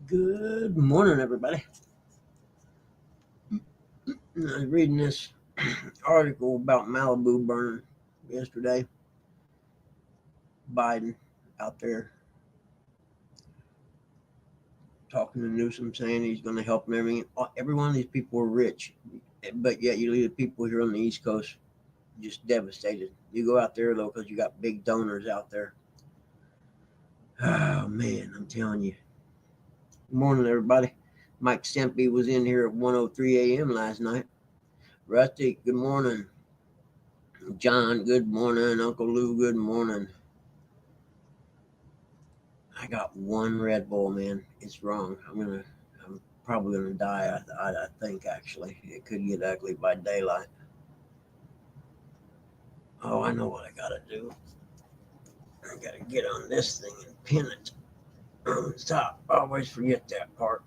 Good morning, everybody. I was reading this article about Malibu burning yesterday. Biden out there talking to Newsom, saying he's going to help and everything. Every one of these people are rich, but yet you leave the people here on the East Coast just devastated. You go out there though, because you got big donors out there. Oh man, I'm telling you. Good morning, everybody. Mike Stempe was in here at 1:03 a.m. last night. Rusty, good morning. John, good morning. Uncle Lou, good morning. I got one Red Bull, man. It's wrong. I'm probably gonna die. I think actually it could get ugly by daylight. Oh, I know what I gotta do. I gotta get on this thing and pin it on the top. I always forget that part.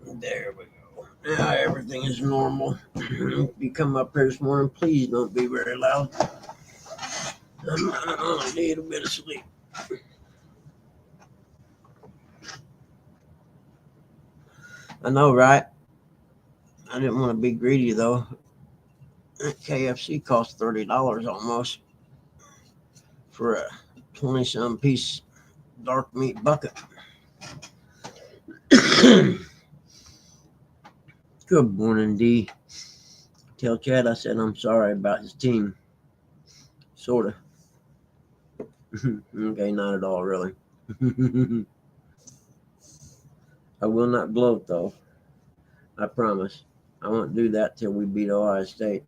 There we go. Now everything is normal. If you come up here this morning, please don't be very loud. I only need a bit of sleep. I know, right? I didn't want to be greedy though. That KFC cost $30 almost for a 20-some piece dark meat bucket. Good morning, D. Tell Chad I said I'm sorry about his team. Sorta. Okay, not at all, really. I will not gloat though. I promise. I won't do that till we beat Ohio State.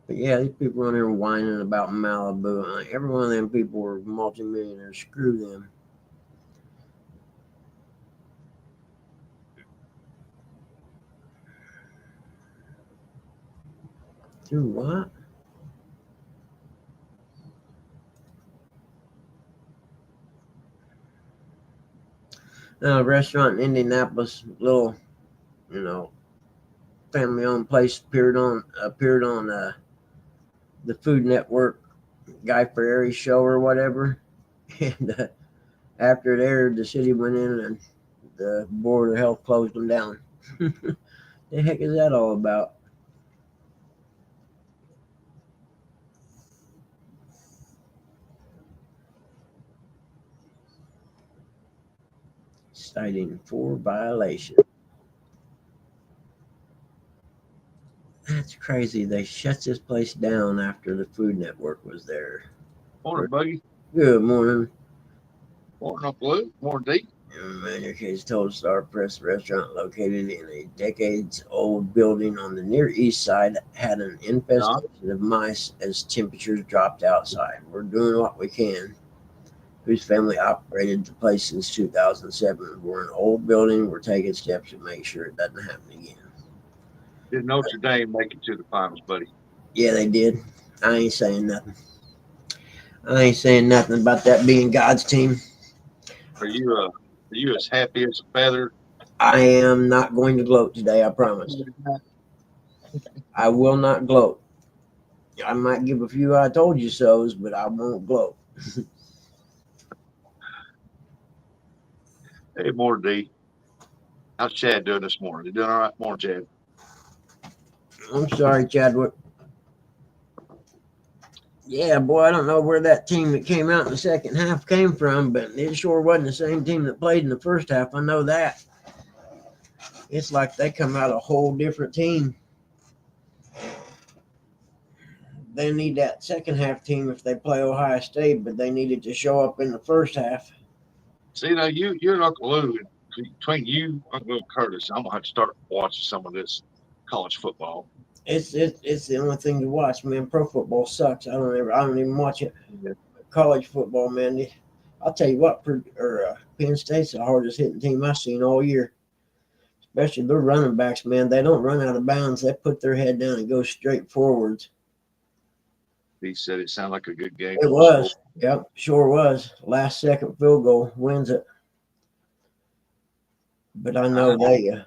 But yeah, these people on here whining about Malibu. Every one of them people were multimillionaires. Screw them. Do what? A restaurant in Indianapolis, little, you know, family-owned place appeared on the Food Network Guy Fieri's show or whatever, and after it aired, the city went in and the board of health closed them down. The heck is that all about? Citing 4 violations. That's crazy. They shut this place down after the Food Network was there. Morning, Buggy. Good morning. Morning, Uncle Luke. Morning, D. Manager case told Star Press restaurant located in a decades-old building on the Near East Side had an infestation of mice as temperatures dropped outside. We're doing what we can. Whose family operated the place since 2007. We're an old building. We're taking steps to make sure it doesn't happen again. Did Notre Dame make it to the finals, buddy? Yeah, they did. I ain't saying nothing. I ain't saying nothing about that being God's team. Are you as happy as a feather? I am not going to gloat today, I promise. I will not gloat. I might give a few I told you so's, but I won't gloat. Hey, morning, D. How's Chad doing this morning? You doing all right? Morning, Chad. I'm sorry, Chadwick. Yeah, boy, I don't know where that team that came out in the second half came from, but it sure wasn't the same team that played in the first half. I know that. It's like they come out a whole different team. They need that second half team if they play Ohio State, but they needed to show up in the first half. See, now you and Uncle Lou, between you, Uncle Lou, and Curtis, I'm gonna have to start watching some of this college football. It's the only thing to watch, man. Pro football sucks. I don't even watch it. Yeah. College football, man. I'll tell you what, Penn State's the hardest hitting team I've seen all year. Especially their running backs, man. They don't run out of bounds. They put their head down and go straight forwards. He said it sounded like a good game. It No score. was. Yep, sure was. Last second field goal wins it. But I know the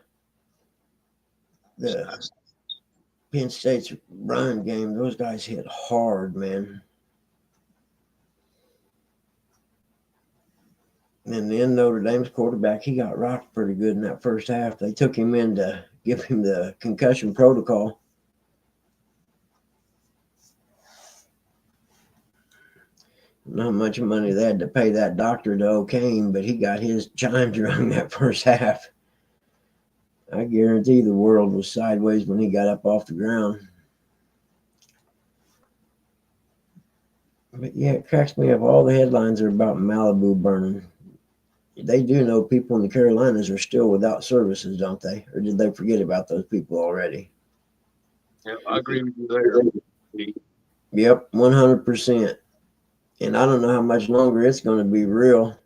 Penn State's run game, those guys hit hard, man. And then Notre Dame's quarterback, he got rocked pretty good in that first half. They took him in to give him the concussion protocol. Not much money they had to pay that doctor to okay him, but he got his chimes rung that first half. I guarantee the world was sideways when he got up off the ground. But yeah, it cracks me up. All the headlines are about Malibu burning. They do know people in the Carolinas are still without services, don't they? Or did they forget about those people already? Yeah, I agree with you there. Yep, 100%. And I don't know how much longer it's going to be real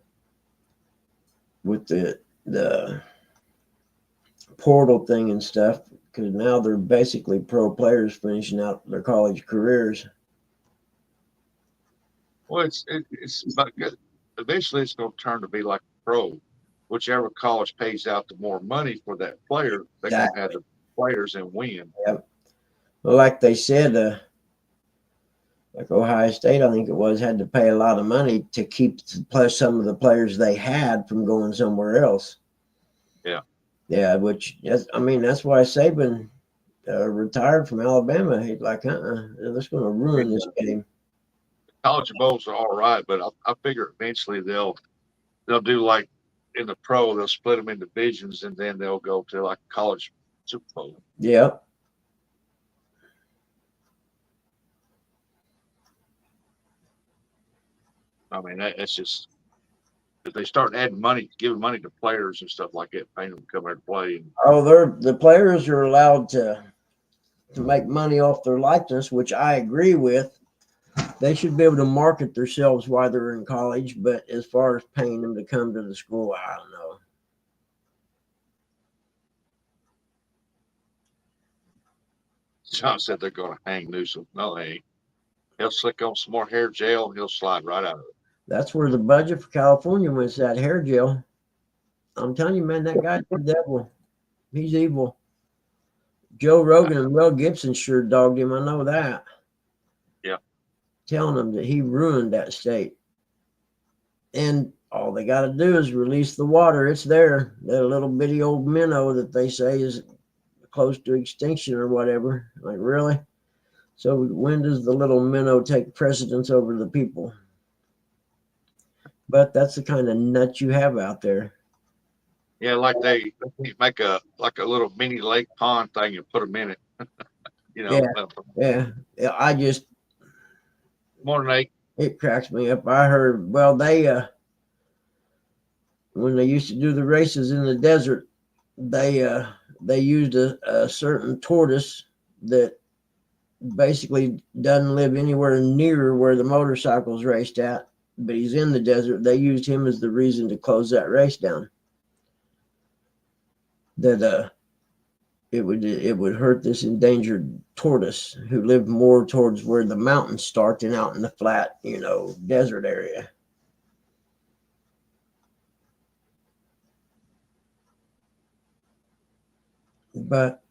with the portal thing and stuff, because now they're basically pro players finishing out their college careers. Well, it's about good. Eventually it's going to turn to be like pro. Whichever college pays out the more money for that player, they're going to have the players and win. Yep. Well, like they said, like Ohio State, I think it was, had to pay a lot of money to keep some of the players they had from going somewhere else. Yeah. Yeah, which I mean, that's why Saban retired from Alabama. He's like, that's going to ruin this game. College bowls are all right, but I figure eventually they'll do like in the pro, they'll split them in divisions, and then they'll go to like college Super Bowl. Yep. I mean, that's just if they start adding money, giving money to players and stuff like that, paying them to come here to play. The players are allowed to make money off their likeness, which I agree with. They should be able to market themselves while they're in college, but as far as paying them to come to the school, I don't know. John said they're going to hang Newsom. No, they ain't. He'll slick on some more hair gel. He'll slide right out of it. That's where the budget for California went, that hair gel. I'm telling you, man, that guy's the devil. He's evil. Joe Rogan and Mel Gibson sure dogged him. I know that. Yeah. Telling him that he ruined that state. And all they got to do is release the water. It's there. That little bitty old minnow that they say is close to extinction or whatever. Like, really? So when does the little minnow take precedence over the people? But that's the kind of nut you have out there. Yeah, like they make a little mini lake pond thing and put them in it. Yeah. I just Morning, Nate. It cracks me up. I heard, well, they when they used to do the races in the desert, they used a certain tortoise that basically doesn't live anywhere near where the motorcycles raced at, but he's in the desert. They used him as the reason to close that race down. That it would hurt this endangered tortoise who lived more towards where the mountains start than out in the flat, desert area. But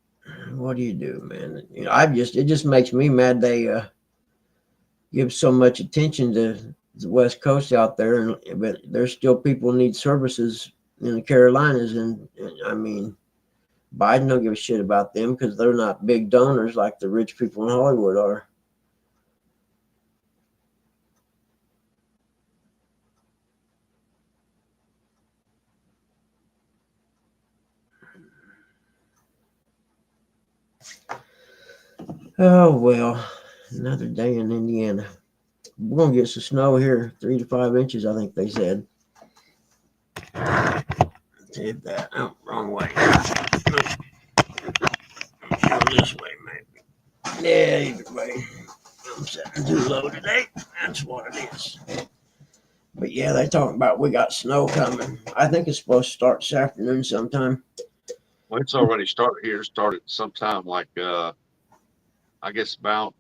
what do you do, man? It just makes me mad they give so much attention to the West Coast out there, but there's still people who need services in the Carolinas, and I mean, Biden don't give a shit about them because they're not big donors like the rich people in Hollywood are. Oh, well, another day in Indiana. We're going to get some snow here, 3 to 5 inches, I think they said. Save that. Oh, wrong way. Go this way, maybe. Yeah, either way. I'm setting too low today. That's what it is. But yeah, they talking about we got snow coming. I think it's supposed to start this afternoon sometime. Well, it's already started here. Started sometime like I guess about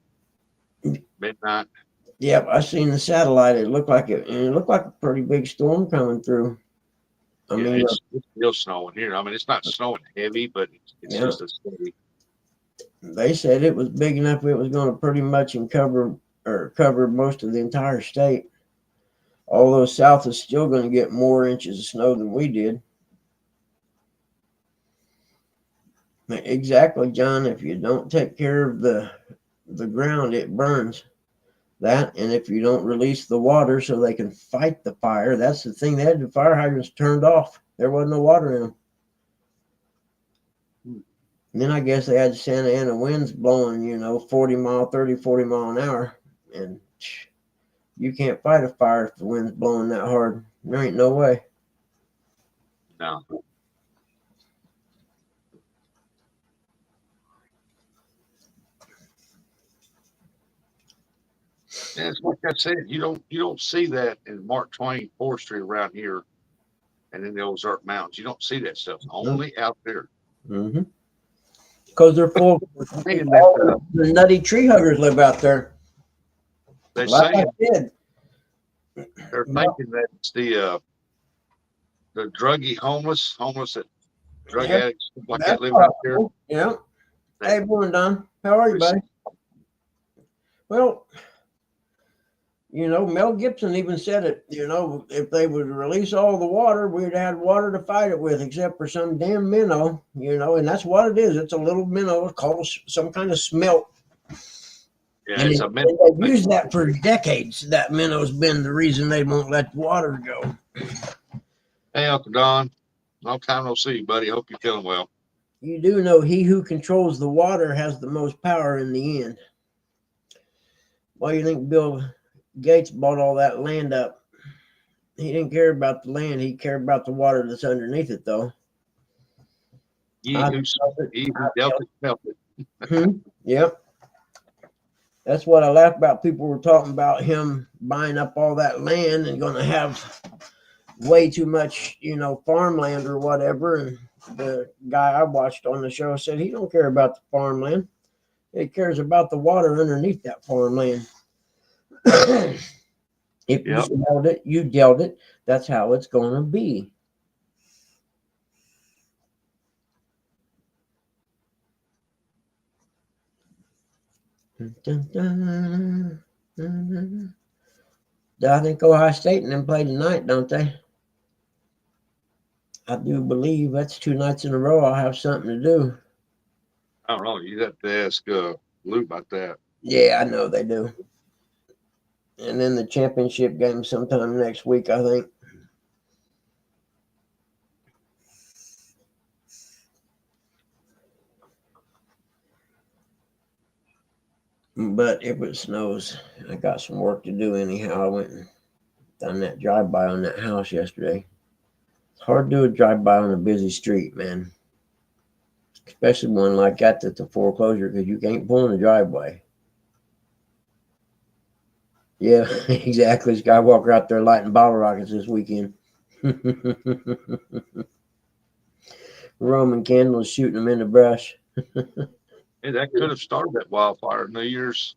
midnight. Yep, I seen the satellite. It looked like a pretty big storm coming through. I Yeah, mean, it's still snowing here. I mean, it's not snowing heavy, but it's yeah, just a steady. they said it was big enough. It was going to pretty much cover most of the entire state. Although South is still going to get more inches of snow than we did. Exactly, John. If you don't take care of the ground, it burns. That, and if you don't release the water so they can fight the fire, that's the thing. They had the fire hydrants turned off. There wasn't no water in them. And then I guess they had Santa Ana winds blowing, 40 mile an hour. And you can't fight a fire if the wind's blowing that hard. There ain't no way. No. And it's like I said, you don't see that in Mark Twain forestry around here and in the Ozark Mountains. You don't see that stuff. Only out there. Mm-hmm. Because they're full. Saying that The nutty tree huggers live out there. they're Like I saying said. they're thinking that it's the druggy homeless that drug Yep, addicts like that's that living out there. possible. Yeah. Hey, morning, Don. How are you, buddy? Well, Mel Gibson even said it. If they would release all the water, we'd have water to fight it with, except for some damn minnow. And that's what it is. It's a little minnow called some kind of smelt. Yeah, And it's a minnow. they've used that for decades. That minnow's been the reason they won't let the water go. Hey, Uncle Don. Long time no see, buddy. Hope you're feeling well. You do know he who controls the water has the most power in the end. Why do you think Bill Gates bought all that land up? He didn't care about the land. He cared about the water that's underneath it, though. He who dealt it, felt it. Yep. That's what I laugh about. People were talking about him buying up all that land and going to have way too much, farmland or whatever. And the guy I watched on the show said he don't care about the farmland. He cares about the water underneath that farmland. If you dealt it, you dealt it. That's how it's going to be. Dun, dun, dun, dun. I think Ohio State and them play tonight, don't they? I do believe that's 2 nights in a row I'll have something to do. I don't know. You have to ask Lou about that. Yeah, I know they do. And then the championship game sometime next week, I think. But if it snows, I got some work to do anyhow. I went and done that drive-by on that house yesterday. It's hard to do a drive-by on a busy street, man. Especially one like that that's a foreclosure because you can't pull in the driveway. Yeah, exactly. Skywalker out there lighting bottle rockets this weekend. Roman candles shooting them in the brush. Hey, that could have started that wildfire New Year's.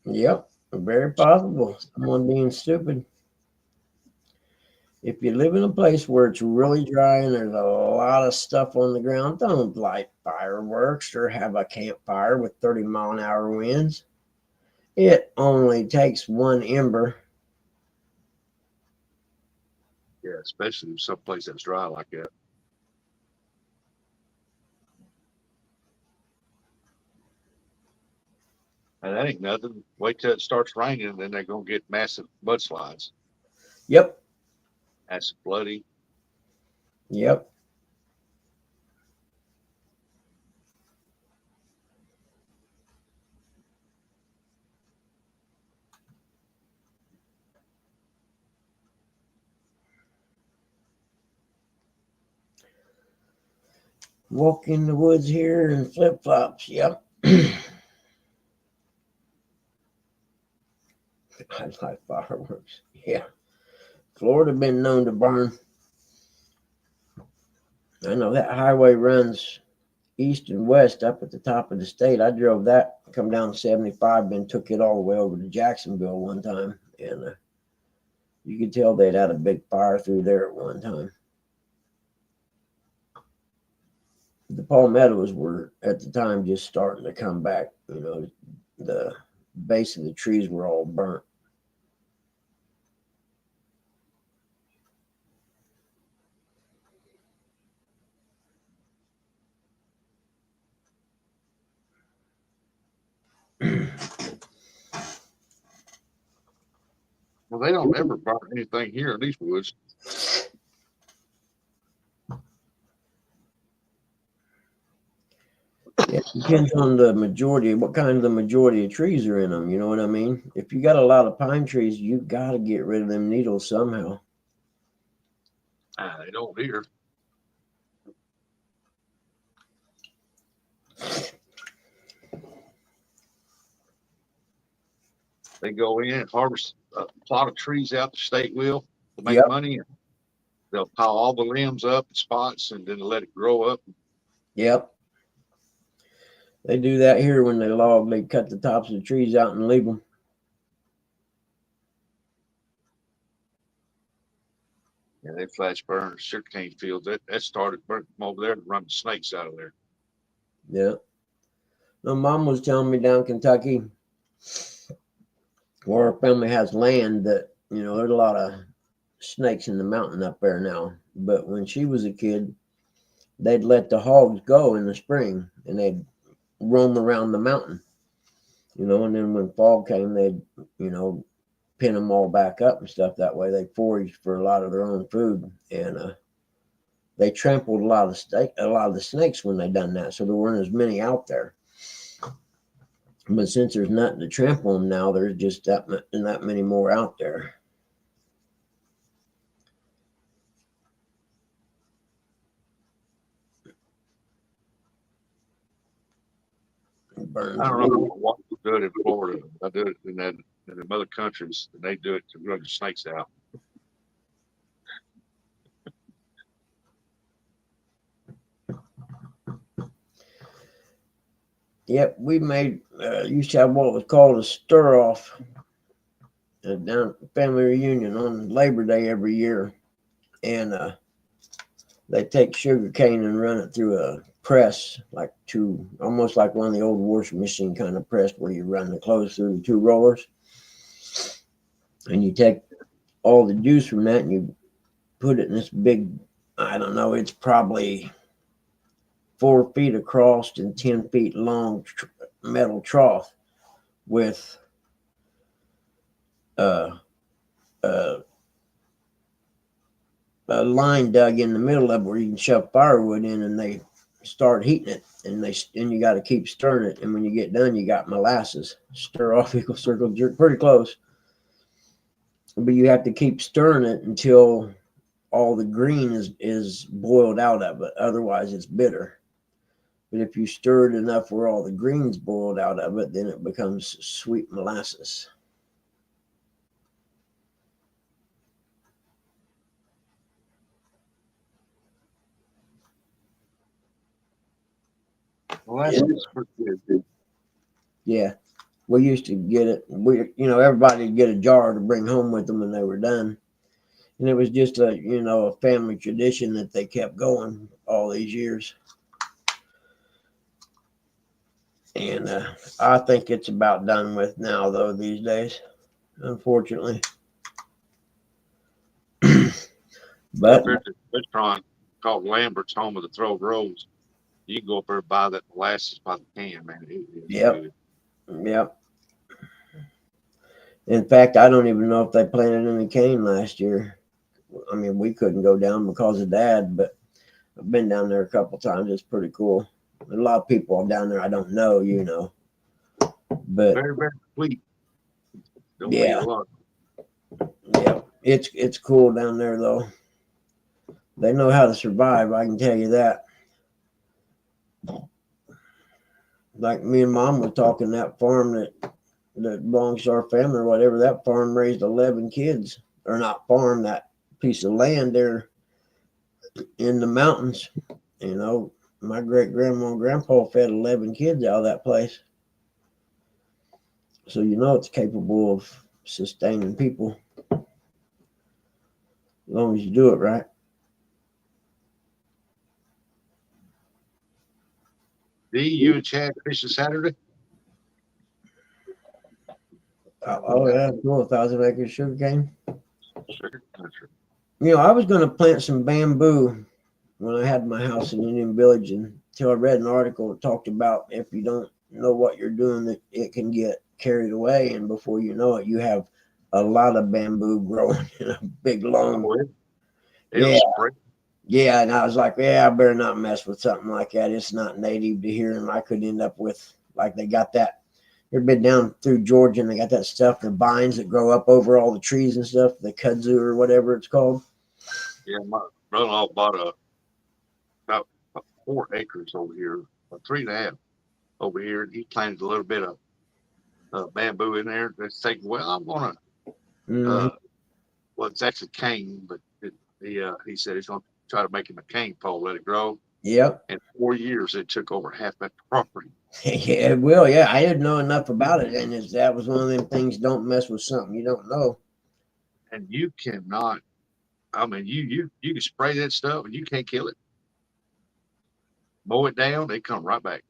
Yep, very possible. Someone being stupid. If you live in a place where it's really dry and there's a lot of stuff on the ground, don't light fireworks or have a campfire with 30-mile-an-hour winds. It only takes one ember. Yeah, especially someplace that's dry like that. And that ain't nothing. Wait till it starts raining, and then they're gonna get massive mudslides. Yep. Massive flooding. Yep. Walk in the woods here in flip-flops. Yep. I like fireworks. Yeah. Florida been known to burn. I know that highway runs east and west up at the top of the state. I drove that, come down 75, then took it all the way over to Jacksonville one time, and you could tell they'd had a big fire through there at one time. The palmettos were at the time just starting to come back. You know, the base of the trees were all burnt. Well, they don't ever burn anything here in these woods. It depends on the majority, what kind of the majority of trees are in them. You know what I mean? If you got a lot of pine trees, you got to get rid of them needles somehow. They don't here. They go in and harvest a plot of trees out, the state will to make money. And they'll pile all the limbs up in spots and then let it grow up. Yep. They do that here when they log. They cut the tops of the trees out and leave them. Yeah, they flash burn sugarcane fields. That started burning from over there to run the snakes out of there. Yeah. My mom was telling me down in Kentucky, where our family has land, that, you know, there's a lot of snakes in the mountain up there now. But when she was a kid, they'd let the hogs go in the spring and they'd roam around the mountain, you know, and then when fall came, they'd, you know, pin them all back up and stuff. That way they foraged for a lot of their own food, and they trampled a lot of the snakes when they done that, so there weren't as many out there. But since there's nothing to trample them now, there's just that many more out there. I don't know what to do it in Florida. I do it in the other countries, and they do it to run the snakes out. Yep, we made used to have what was called a stir off down at family reunion on Labor Day every year, and they take sugar cane and run it through a press, almost like one of the old washing machine kind of press where you run the clothes through the two rollers, and you take all the juice from that and you put it in this big, I don't know, it's probably 4 feet across and 10 feet long metal trough with a line dug in the middle of it where you can shove firewood in, and they start heating it, and you got to keep stirring it, and when you get done, you got molasses. Stir off equals circle jerk, pretty close, but you have to keep stirring it until all the green is boiled out of it, otherwise it's bitter. But if you stir it enough where all the green's boiled out of it, then it becomes sweet molasses. Molasses is pretty good. Yeah, we used to get it. Everybody would get a jar to bring home with them when they were done, and it was just a family tradition that they kept going all these years. And I think it's about done with now, though, these days, unfortunately. But There's a restaurant called Lambert's, home of the Throwed Rose. You can go up there and buy that molasses by the can, man. It is good. Yep. In fact, I don't even know if they planted any cane last year. I mean, we couldn't go down because of Dad, but I've been down there a couple times. It's pretty cool. A lot of people down there I don't know, but very, very sweet. Don't yeah, need a lot. Yeah, it's cool down there though. They know how to survive, I can tell you that. Like me and Mom were talking, that farm that belongs to our family or whatever, that farm raised 11 kids. Or not farm, that piece of land there in the mountains, My great grandma and grandpa fed 11 kids out of that place. So you know it's capable of sustaining people as long as you do it right. D, you and Chad fishing Saturday? Oh, yeah, cool. 1,000 acre sugar cane. Sugar country. You know, I was going to plant some bamboo when I had my house in Indian Village until I read an article that talked about if you don't know what you're doing, that it can get carried away. And before you know it, you have a lot of bamboo growing in a big lawn. Oh, it'll Yeah. spread. Yeah. And I was like, yeah, I better not mess with something like that. It's not native to here. And I could end up with, like, they got that. You've been down through Georgia and they got that stuff, the vines that grow up over all the trees and stuff, the kudzu or whatever it's called. Yeah, my brother-in-law bought about 4 acres over here, or 3.5 over here, and he planted a little bit of bamboo in there. That's thinking, well, I'm gonna, Mm-hmm. well, it's actually cane, but he said he's gonna try to make him a cane pole, let it grow. Yep. In 4 years, it took over half that property. Yeah, it will. Yeah, I didn't know enough about it, and that was one of them things. Don't mess with something you don't know. And you cannot. I mean, you can spray that stuff, and you can't kill it. Mow it down, they come right back.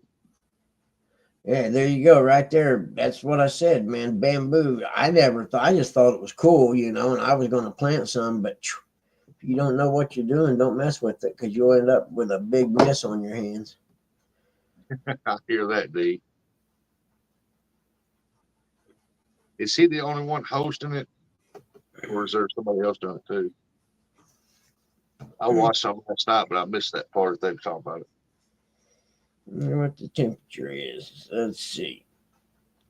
Yeah, there you go, right there. That's what I said, man. Bamboo. I never thought. I just thought it was cool, you know, and I was going to plant some, but if you don't know what you're doing, don't mess with it because you'll end up with a big mess on your hands. I hear that, D. Is he the only one hosting it, or is there somebody else doing it too? I watched some last night, but I missed that part if they were talking about it. I wonder what the temperature is. Let's see.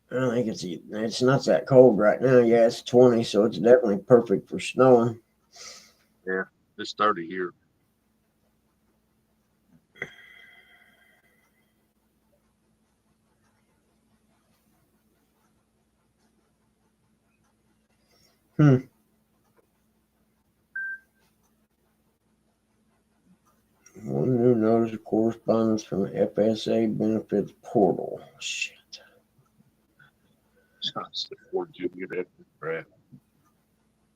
I don't think it's not that cold right now. Yeah, it's 20, so it's definitely perfect for snowing. Yeah, it's 30 here. Hmm. One new notice of correspondence from the FSA benefits portal. Shit. Ford Junior, that's crap.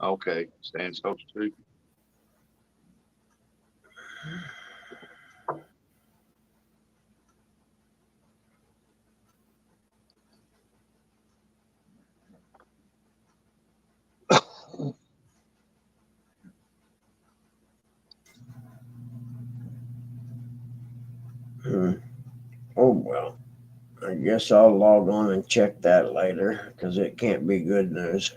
Okay, Stan's host too. Hmm. Oh well. I guess I'll log on and check that later because it can't be good news.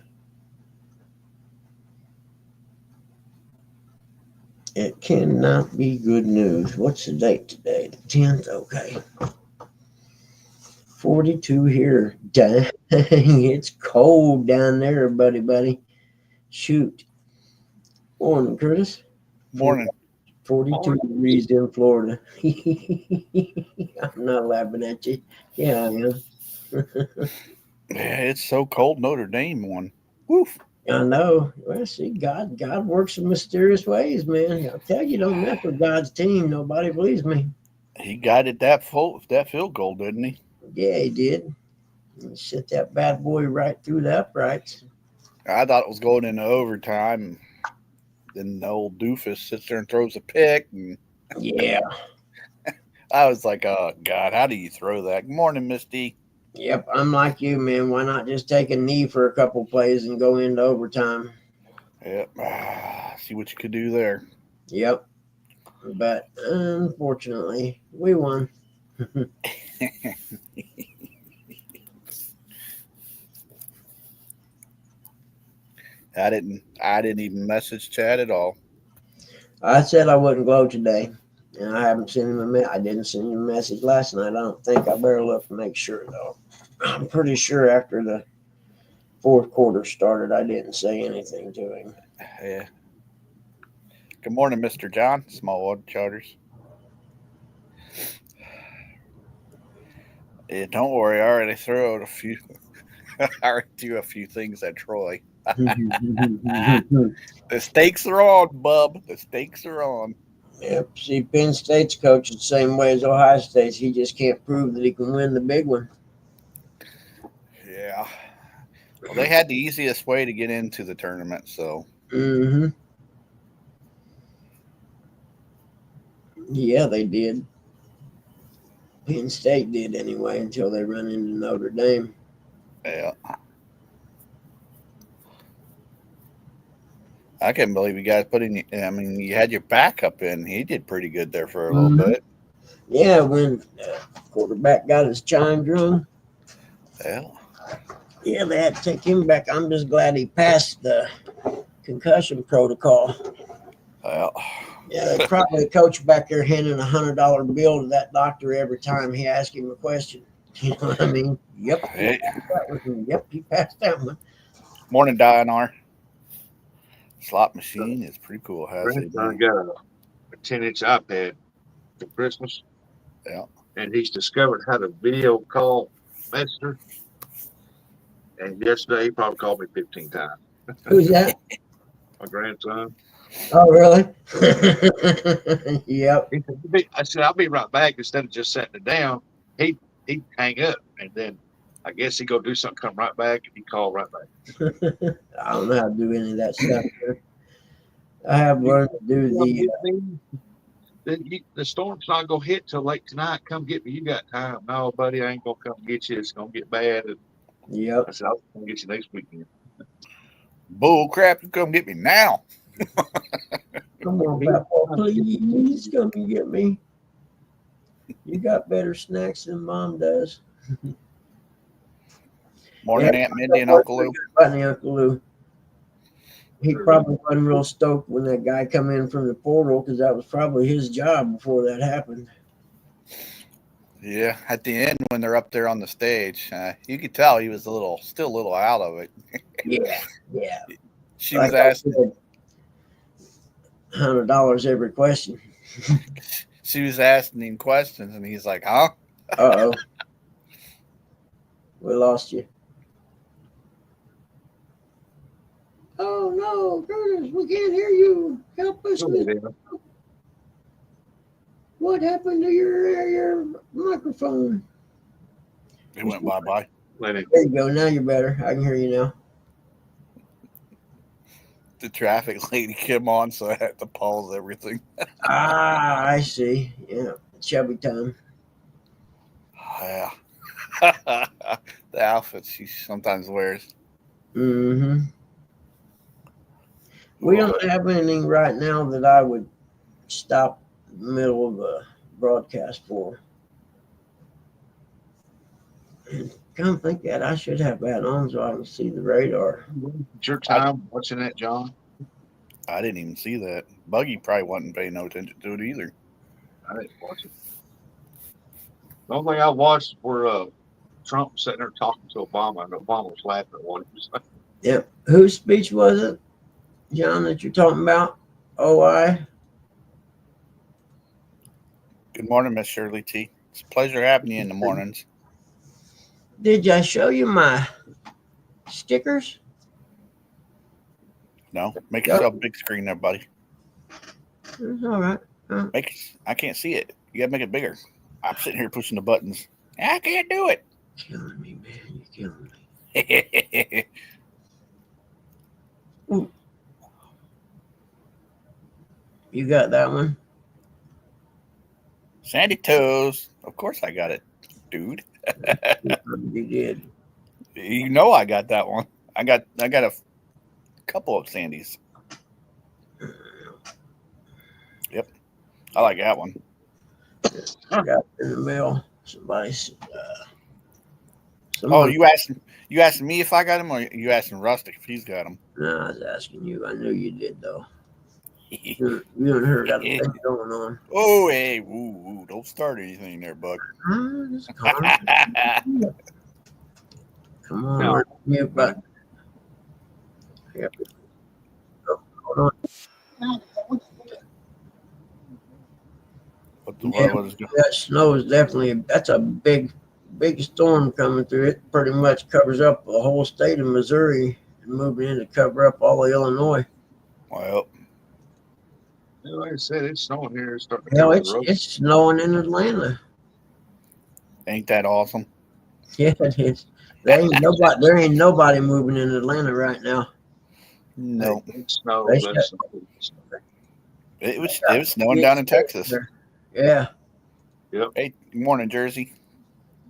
It cannot be good news. What's the date today? The 10th? Okay. 42 here. Dang, it's cold down there, buddy. Shoot. Morning, Curtis. Morning. 42 degrees in Florida. I'm not laughing at you. Yeah, I am. Yeah, it's so cold. Notre Dame won. Woof. I know. Well, see, God works in mysterious ways, man. I'll tell you, don't mess with God's team. Nobody believes me. He guided that field goal, didn't he? Yeah, he did. He sent that bad boy right through the uprights. I thought it was going into overtime. Then the old doofus sits there and throws a pick, and Yeah. I was like, "Oh God, how do you throw that?" Good morning, Misty. Yep. I'm like you, man. Why not just take a knee for a couple plays and go into overtime? Yep. See what you could do there. Yep. But unfortunately, we won. I didn't even message Chad at all. I said I wouldn't go today, and I haven't sent him I didn't send him a message last night. I don't think. I better look to make sure though. I'm pretty sure after the fourth quarter started, I didn't say anything to him. Yeah. Good morning, Mr. John. Small water charters. Yeah, don't worry. I already threw out a few. I already do a few things at Troy. The stakes are on, bub. The stakes are on. Yep. See, Penn State's coach the same way as Ohio State's. He just can't prove that he can win the big one. Yeah. Well, they had the easiest way to get into the tournament, so. Mm-hmm. Yeah, they did. Penn State did anyway until they run into Notre Dame. Yeah. I can't believe you guys put in. I mean, you had your backup in. He did pretty good there for a little bit. Yeah, when quarterback got his chimes rung. Yeah. Yeah, they had to take him back. I'm just glad he passed the concussion protocol. Well. Yeah, they probably coach back there handing $100 bill to that doctor every time he asked him a question. You know what I mean? Yep. Hey. Yep, he passed that one. Morning, Dinar. Slot machine is pretty cool. Has it? Grandson got a 10-inch iPad for Christmas. Yeah. And he's discovered how to video call Messenger. And yesterday he probably called me 15 times. Who's that? My grandson. Oh, really? Yep. I said, I'll be right back. Instead of just setting it down, he'd hang up. And then I guess he'd go do something, come right back, and he'd call right back. I don't know how to do any of that stuff. I have learned to do the storm's not going to hit till late tonight. Come get me. You got time. No, buddy, I ain't going to come get you. It's going to get bad. And yep. I said, I'll come get you next weekend. Bull crap, you come get me now. Come on, Papa, please come and get me. You got better snacks than Mom does. Morning, Aunt Mindy and Uncle Lou. Uncle Lou. He probably wasn't real stoked when that guy come in from the portal because that was probably his job before that happened. Yeah, at the end when they're up there on the stage, you could tell he was still a little out of it. Yeah. She was asking $100 every question. She was asking him questions, and he's like, "Huh? Uh-oh. We lost you. Oh no, Curtis, we can't hear you. Help us. What happened to your microphone? It went bye-bye. There you go. Now you're better. I can hear you now. The traffic lady came on, so I had to pause everything. I see. Yeah, chubby time. Yeah. The outfits she sometimes wears. Mm-hmm. We don't have anything right now that I would stop in the middle of a broadcast for. And come think that I should have that on so I can see the radar. It's your time watching that, John. I didn't even see that. Buggy probably wasn't paying no attention to it either. I didn't watch it. The only thing I watched were Trump sitting there talking to Obama, and Obama was laughing at what he was saying. Yeah. Whose speech was it, John, that you're talking about? OI? Good morning, Miss Shirley T. It's a pleasure having you in the mornings. Did I show you my stickers? No, make yourself a big screen there, buddy. It's all right. I can't see it. You gotta make it bigger. I'm sitting here pushing the buttons. I can't do it. Killing me, man. You're killing me. Ooh. You got that one? Sandy Toes. Of course I got it, dude. You did. You know I got that one. I got a couple of Sandys. Yep. I like that one. I got it in the mail. Somebody's Oh, you asking me if I got him, or you asking Rustic if he's got them? No, I was asking you. I knew you did though. You haven't heard of the thing going on. Oh, hey, woo, don't start anything there, Buck. Come on, no. Mute button. Yep. Oh, hold on. That snow is that's a big storm coming through. It pretty much covers up the whole state of Missouri and moving in to cover up all of Illinois. Well, Like I said, it's snowing here. It's starting to Hell, cover the road. it's snowing in Atlanta. Ain't that awesome? Yeah, it is. There ain't nobody moving in Atlanta right now. No, It snow. They Let shut. snow. it was snowing down in Texas. Yeah, Hey, good morning, Jersey.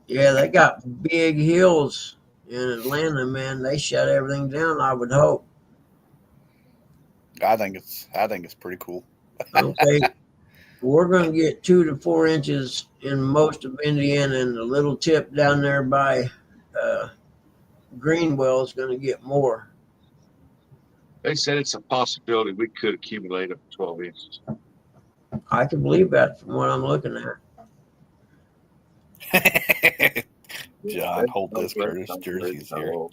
yeah, they got big hills in Atlanta, man. They shut everything down. I would hope. I think it's pretty cool. Okay, we're gonna get 2 to 4 inches in most of Indiana, and the little tip down there by uh, Greenwell is gonna get more. They said it's a possibility we could accumulate up to 12 inches. I can believe that from what I'm looking at. John, hold this. Curtis That's Jersey's here. old.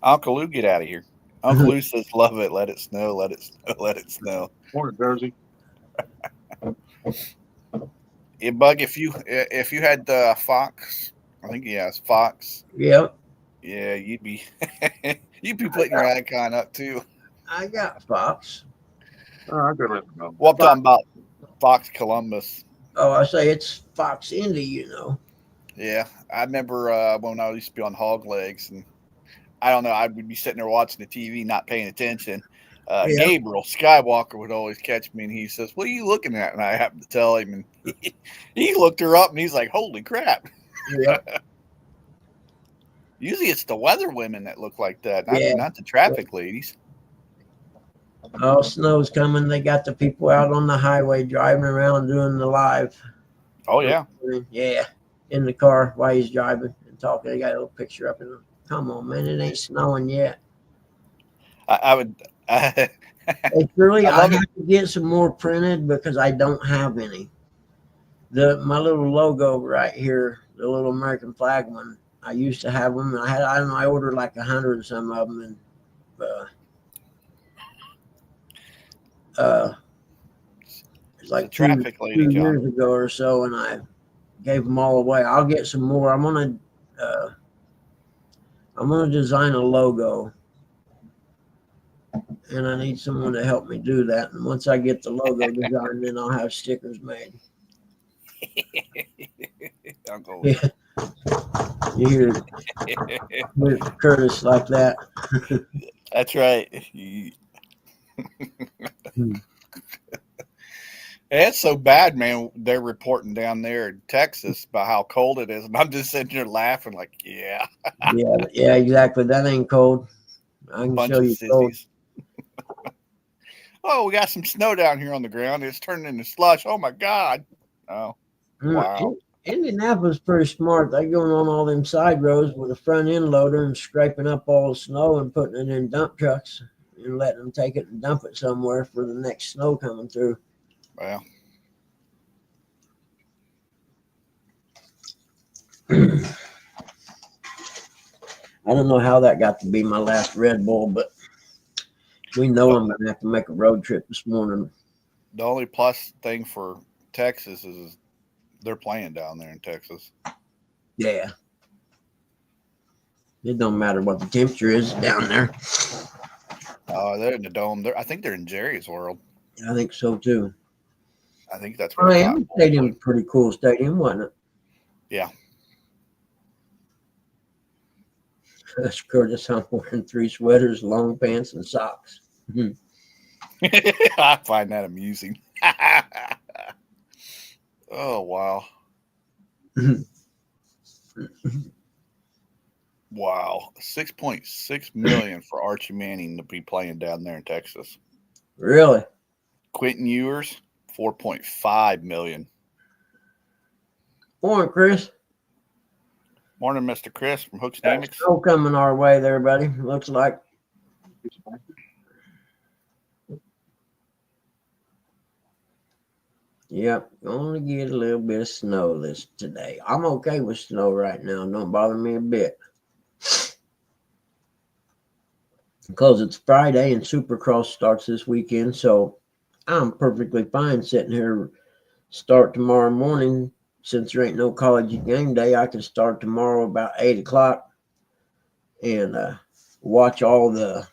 Uncle Lou, get out of here. Uncle Lou says, "Love it. Let it snow. Let it snow. Let it snow." Morning, Jersey. Yeah, Bug. If you had Fox, I think he has Fox. Yep, Yeah, you'd be putting your icon up too. I got Fox. I'm gonna let them know. Well, I'm talking about Fox Columbus. Oh, I say it's Fox Indy, you know. Yeah, I remember when I used to be on Hog Legs, and I don't know, I would be sitting there watching the TV, not paying attention. Yeah. Gabriel Skywalker would always catch me, and he says, "What are you looking at?" And I happened to tell him, and he looked her up, and he's like, "Holy crap!" Yep. Usually, it's the weather women that look like that, Yeah. not the traffic ladies. Oh, snow's coming. They got the people out on the highway driving around doing the live. Oh yeah, Yeah, in the car while he's driving and talking. They got a little picture up in them. Come on, man, it ain't snowing yet. I would. It's really, I I love have it. to get some more printed because I don't have any. My little logo right here, the little American flag one. I used to have them. I don't know. I ordered like 100 and some of them, and it's like It's a traffic lady, two John. years ago or so, and I gave them all away. I'll get some more. I'm gonna design a logo, and I need someone to help me do that. And once I get the logo designed, then I'll have stickers made. Uncle. Yeah. You hear Curtis like that. That's right. It's so bad, man. They're reporting down there in Texas about how cold it is, and I'm just sitting here laughing, like, yeah, Yeah, exactly. That ain't cold. I can bunch show of you cold. sissies. Oh, we got some snow down here on the ground. It's turning into slush. Oh my God. Oh, wow. Indianapolis is pretty smart. They going on all them side roads with a front end loader and scraping up all the snow and putting it in dump trucks and letting them take it and dump it somewhere for the next snow coming through. Well, I don't know how that got to be my last Red Bull, but we know I'm going to have to make a road trip this morning. the only plus thing for Texas is they're playing down there in Texas. Yeah. It don't matter what the temperature is down there. They're in the dome. I think they're in Jerry's World. I think so too. I think that's where Miami Stadium, pretty cool stadium, wasn't it? Yeah. That's Curtis. I'm wearing 3 sweaters, long pants, and socks. I find that amusing. Oh, wow. Wow. 6.6 million for Archie Manning to be playing down there in Texas. Really? Quentin Ewers, 4.5 million. Morning, Chris. Morning, Mr. Chris from Hooks Hammocks. Snow coming our way there, buddy. Looks like. Yep, gonna get a little bit of snow today. I'm okay with snow right now. Don't bother me a bit. Because it's Friday and Supercross starts this weekend, so I'm perfectly fine sitting here. Start tomorrow morning. Since there ain't no college game day, I can start tomorrow about 8 o'clock and watch all the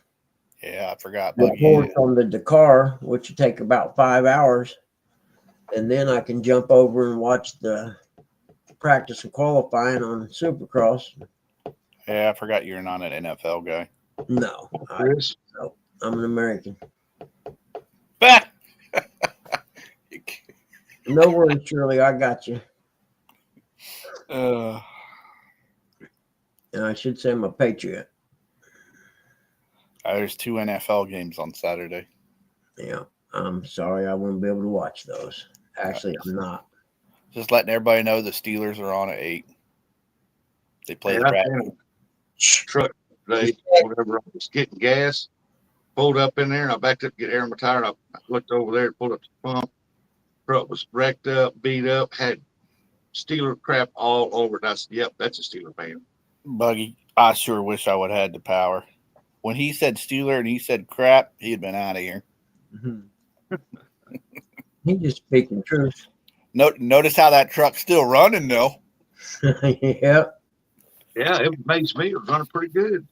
Yeah, I forgot. The Buggy. horse on the Dakar, which will take about 5 hours, and then I can jump over and watch the practice and qualifying on Supercross. Yeah, I forgot you're not an NFL guy. No, Chris, I'm an American. Bah! No worries, Shirley, I got you. uh, And I should say I'm a patriot. there's 2 NFL games on Saturday. Yeah, I'm sorry I won't be able to watch those. Actually, I'm not. Just letting everybody know the Steelers are on at 8. They play man, the I Rat. seen a truck today. Whenever I was getting gas, pulled up in there, and I backed up to get air in my tire. And I looked over there, pulled up the pump. Truck was wrecked up, beat up, had Steeler crap all over it. I said, "Yep, that's a Steeler fan." Buggy, I sure wish I would have had the power. When he said Steeler and he said crap, he'd been out of here. Mm-hmm. He's just speaking truth. Notice how that truck's still running, though. Yep. Yeah, it amazed me. It was running pretty good.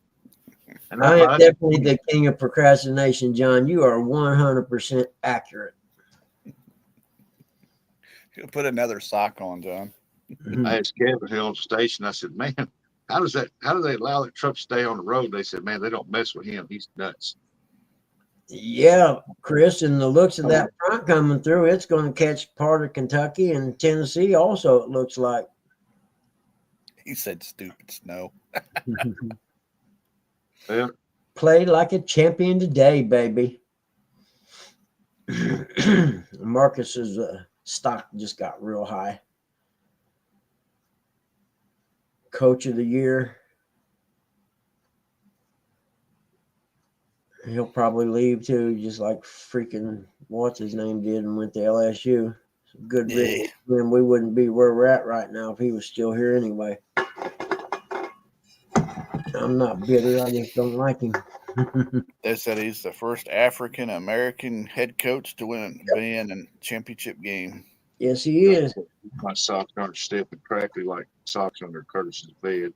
And I am thought, definitely the king of procrastination, John. You are 100% accurate. He'll put another sock on, John. I asked Kevin here on the station. I said, "Man, how do they allow that truck to stay on the road?" They said, "Man, they don't mess with him. He's nuts." Yeah, Chris, and the looks of that front coming through, it's going to catch part of Kentucky and Tennessee also, it looks like. He said stupid snow. Yeah. Play like a champion today, baby. Marcus's stock just got real high. Coach of the year. He'll probably leave too, just like freaking what's his name did and went to LSU. Good riddance. And we wouldn't be where we're at right now if he was still here anyway. I'm not bitter. I just don't like him. They said he's the first African American head coach to win a BN championship game. Yes, he is. My socks aren't stiff and crackly like socks under Curtis's bed.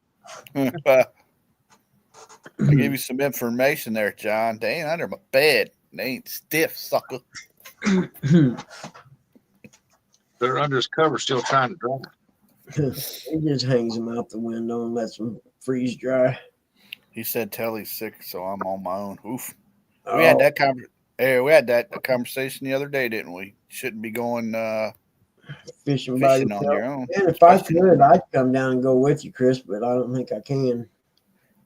I gave you some information there, John. They ain't under my bed. They ain't stiff, sucker. They're under his cover, still trying to dry. He just hangs them out the window and lets them freeze dry. He said, "Tell he's sick, so I'm on my own." Oof. Oh, We had that conversation the other day, didn't we? Shouldn't be going fishing by fishing on yourself. your own. And if I could, I'd come down and go with you, Chris, but I don't think I can.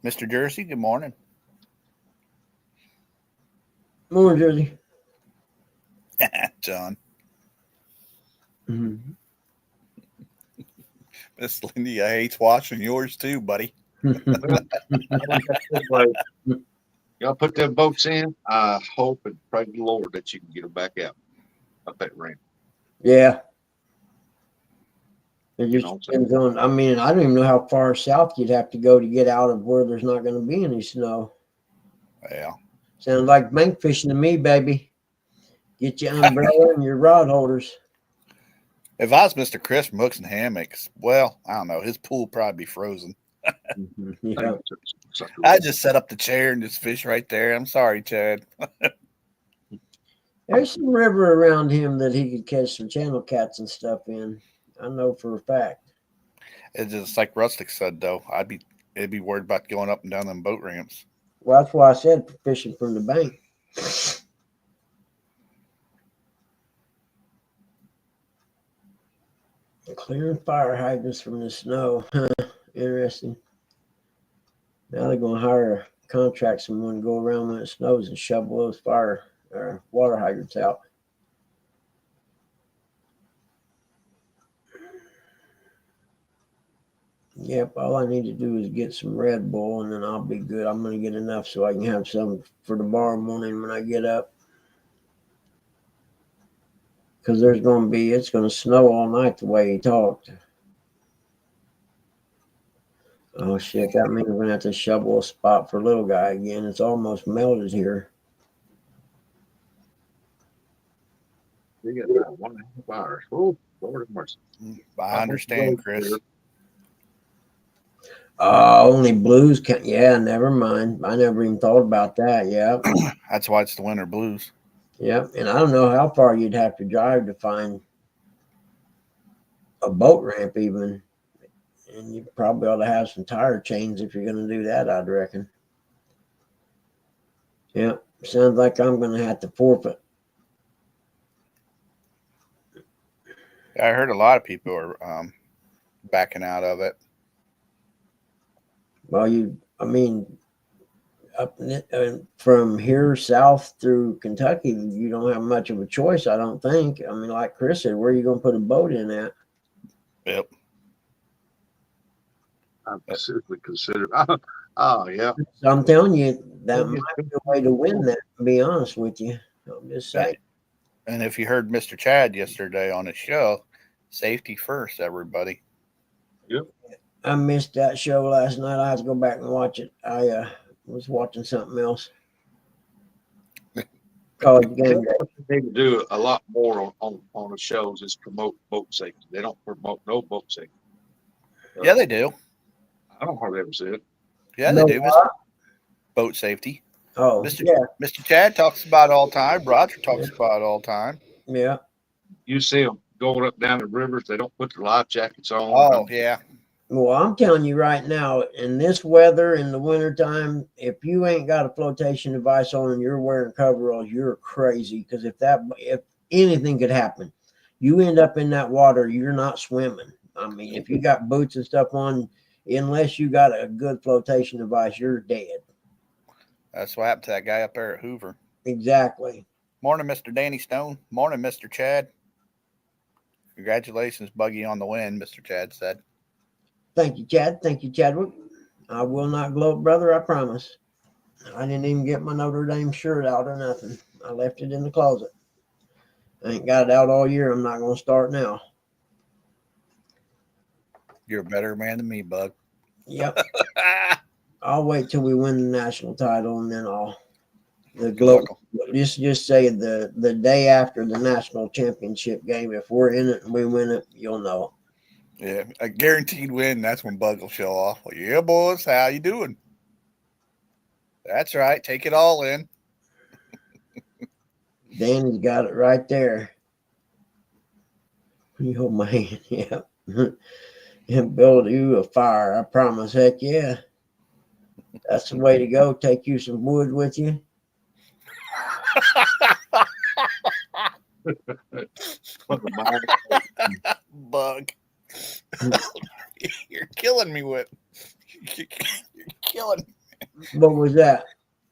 Mr. Jersey, good morning. Morning, Jersey. John. Mm-hmm. Miss Lindy, I hate watching yours too, buddy. Y'all put them boats in. I hope and pray to the Lord that you can get them back out up that ramp. Yeah. It just depends on, I mean, I don't even know how far south you'd have to go to get out of where there's not going to be any snow. Yeah. Sounds like bank fishing to me, baby. Get your umbrella and your rod holders. If I was Mr. Chris from Hooks and Hammocks, well, I don't know. His pool would probably be frozen. Yeah. I just set up the chair and just fish right there. I'm sorry, Chad. There's some river around him that he could catch some channel cats and stuff in. I know for a fact. It's just like Rustic said, though. It'd be worried about going up and down them boat ramps. Well, that's why I said fishing from the bank. Clearing fire hydrants from the snow. Interesting. Now they're going to hire a contract someone to go around when it snows and shovel those fire or water hydrants out. Yep, all I need to do is get some Red Bull and then I'll be good. I'm going to get enough so I can have some for tomorrow morning when I get up. Because it's going to snow all night the way he talked. Oh shit, that means we're going to have to shovel a spot for little guy again. It's almost melted here. You got about 1.5 hours. Oh, Lord have mercy. I understand, Chris. Only blues can. Yeah, never mind. I never even thought about that. Yeah, That's why it's the winter blues. yeah. And I don't know how far you'd have to drive to find a boat ramp, even. And you probably ought to have some tire chains if you're going to do that, I'd reckon. Yeah, sounds like I'm going to have to forfeit. I heard a lot of people are backing out of it. Well, I mean, from here south through Kentucky, you don't have much of a choice, I don't think. I mean, like Chris said, where are you going to put a boat in at? Yep. I seriously consider. Oh yeah. So I'm telling you, that might be a way to win that, to be honest with you. I'm just saying. And if you heard Mr. Chad yesterday on his show, safety first, everybody. Yep. I missed that show last night. I have to go back and watch it. I was watching something else. College game day. What they need to do a lot more on the shows is promote boat safety. They don't promote no boat safety. Yeah, they do. I don't hardly ever see it. Yeah, No, they do. Mr. Boat safety. Oh, Mr. yeah. Mr. Chad talks about it all the time. Roger talks about it all the time. Yeah. You see them going up down the rivers. They don't put their life jackets on. Oh, yeah. Well, I'm telling you right now, in this weather in the wintertime, if you ain't got a flotation device on and you're wearing coveralls, you're crazy. Because if anything could happen, you end up in that water, you're not swimming. I mean, if you got boots and stuff on, unless you got a good flotation device, you're dead. That's what happened to that guy up there at Hoover. Exactly. Morning, Mr. Danny Stone. Morning, Mr. Chad. Congratulations, Buggy, on the win, Mr. Chad said. Thank you, Chad. Thank you, Chadwick. I will not gloat, brother. I promise. I didn't even get my Notre Dame shirt out or nothing. I left it in the closet. I ain't got it out all year. I'm not going to start now. You're a better man than me, Bug. Yep. I'll wait till we win the national title and then the gloat. Just say the day after the national championship game, if we're in it and we win it, you'll know. Yeah, a guaranteed win. That's when Bug will show off. Well, yeah, boys, how you doing? That's right. Take it all in. Danny's got it right there. You hold my hand. Yeah. And build you a fire. I promise. Heck yeah. That's the way to go. Take you some wood with you. Bug. You're killing me with. You're killing me. What was that?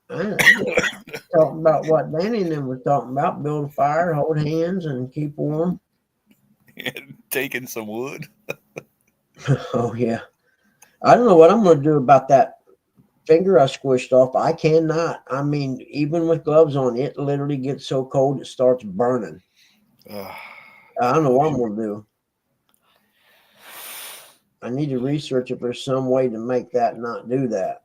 Talking about what Danny and them was talking about. Build a fire, hold hands, and keep warm. Taking some wood. Oh, yeah. I don't know what I'm going to do about that finger I squished off. I cannot. I mean, even with gloves on, it literally gets so cold it starts burning. I don't know what I'm going to do. I need to research if there's some way to make that not do that.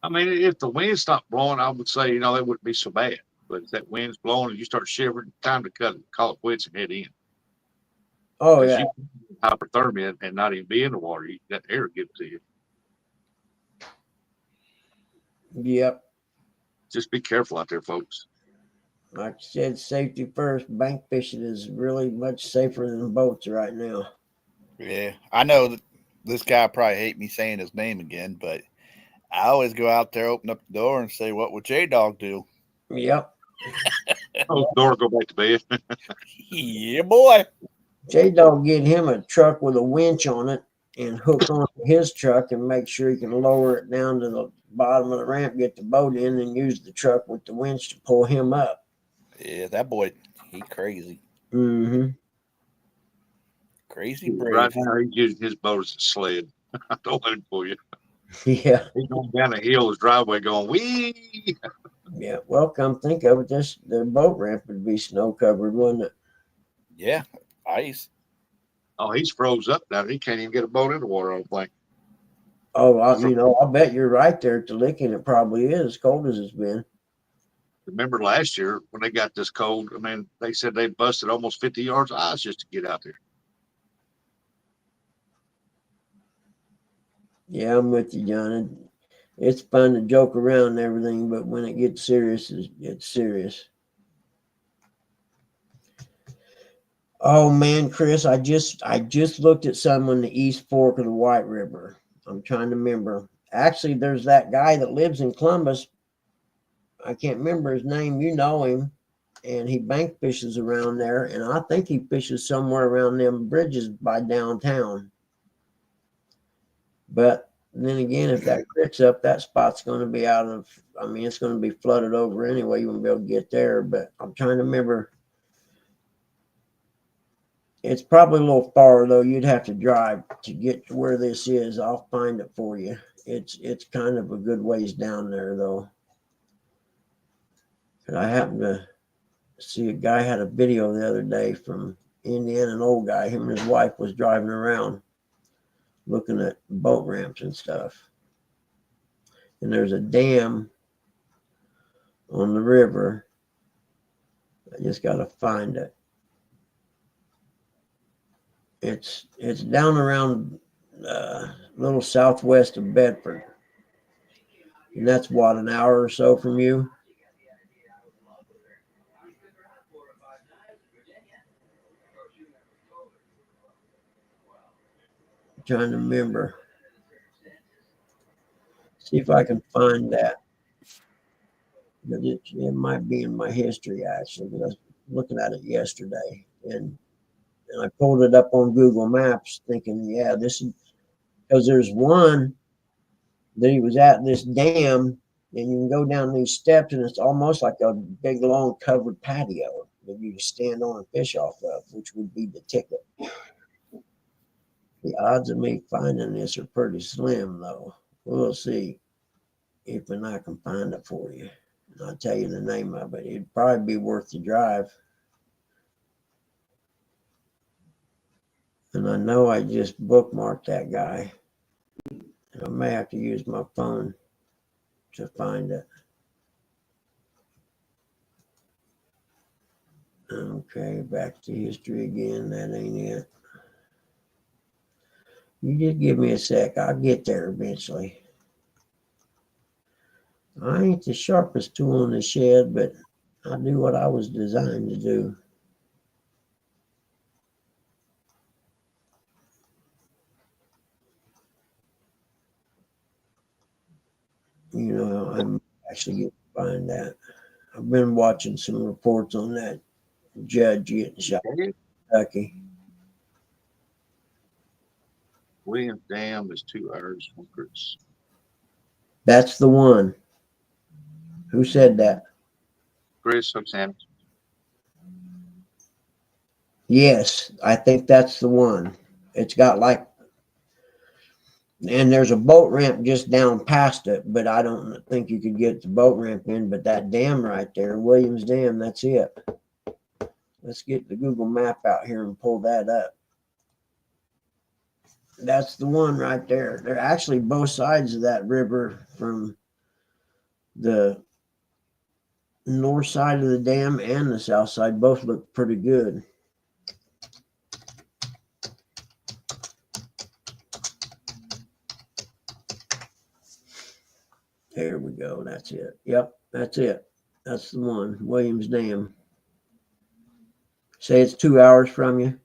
I mean, if the wind stopped blowing, I would say, that wouldn't be so bad. But if that wind's blowing and you start shivering, time to call it quits and head in. Oh, yeah. You hypothermia and not even be in the water. That air gets to you. Yep. Just be careful out there, folks. Like I said, safety first. Bank fishing is really much safer than boats right now. Yeah, I know that this guy probably hate me saying his name again, but I always go out there, open up the door, and say, "What would J-Dog do?" Yep. Oh, door, go back to bed. Yeah, boy. J-Dog get him a truck with a winch on it and hook on his truck and make sure he can lower it down to the bottom of the ramp, get the boat in, and use the truck with the winch to pull him up. Yeah, that boy, he crazy. Mm-hmm. Crazy brave. Right now, he's using his boat as a sled. Don't let him pull you. Yeah. He's going down the hill, his driveway going, wee. Yeah. Well, come think of it, the boat ramp would be snow covered, wouldn't it? Yeah, ice. Oh, he's froze up now. He can't even get a boat in the water, I don't think. Oh, I bet you're right there at the Licking. It probably is as cold as it's been. Remember last year when they got this cold? I mean, they said they busted almost 50 yards of ice just to get out there. Yeah, I'm with you, John. It's fun to joke around and everything, but when it gets serious, it's serious. Oh man, Chris, I just looked at some on the East Fork of the White River. I'm trying to remember. Actually, there's that guy that lives in Columbus. I can't remember his name. You know him, and he bank fishes around there, and I think he fishes somewhere around them bridges by downtown. But then again, if that creek's up, that spot's going to be out of. I mean, it's going to be flooded over anyway. You won't be able to get there. But I'm trying to remember. It's probably a little far though. You'd have to drive to get to where this is. I'll find it for you. It's kind of a good ways down there though. And I happened to see a guy had a video the other day from Indiana, an old guy. Him and his wife was driving around looking at boat ramps and stuff. And there's a dam on the river. I just got to find it. It's down around a little southwest of Bedford, and that's what, an hour or so from you. I'm trying to remember. See if I can find that. But it might be in my history actually, because I was looking at it yesterday, and I pulled it up on Google Maps, thinking, yeah, this is because there's one that he was at this dam, and you can go down these steps, and it's almost like a big long covered patio that you can stand on and fish off of, which would be the ticket. The odds of me finding this are pretty slim, though. We'll see if and I can find it for you. And I'll tell you the name of it. It'd probably be worth the drive. And I know I just bookmarked that guy. And I may have to use my phone to find it. Okay, back to history again. That ain't it. You just give me a sec. I'll get there eventually. I ain't the sharpest tool in the shed, but I do what I was designed to do. You know, I'm actually going to find that. I've been watching some reports on that judge getting shot in Kentucky. Williams Dam is 2 hours from Chris. That's the one. Who said that? Chris Hooksham. Yes, I think that's the one. It's got like, and there's a boat ramp just down past it, but I don't think you could get the boat ramp in. But that dam right there, Williams Dam, that's it. Let's get the Google map out here and pull that up. That's the one right there. They're actually both sides of that river, from the north side of the dam and the south side, both look pretty good. There we go. That's it. Yep, that's it. That's the one. Williams Dam. Say it's 2 hours from you.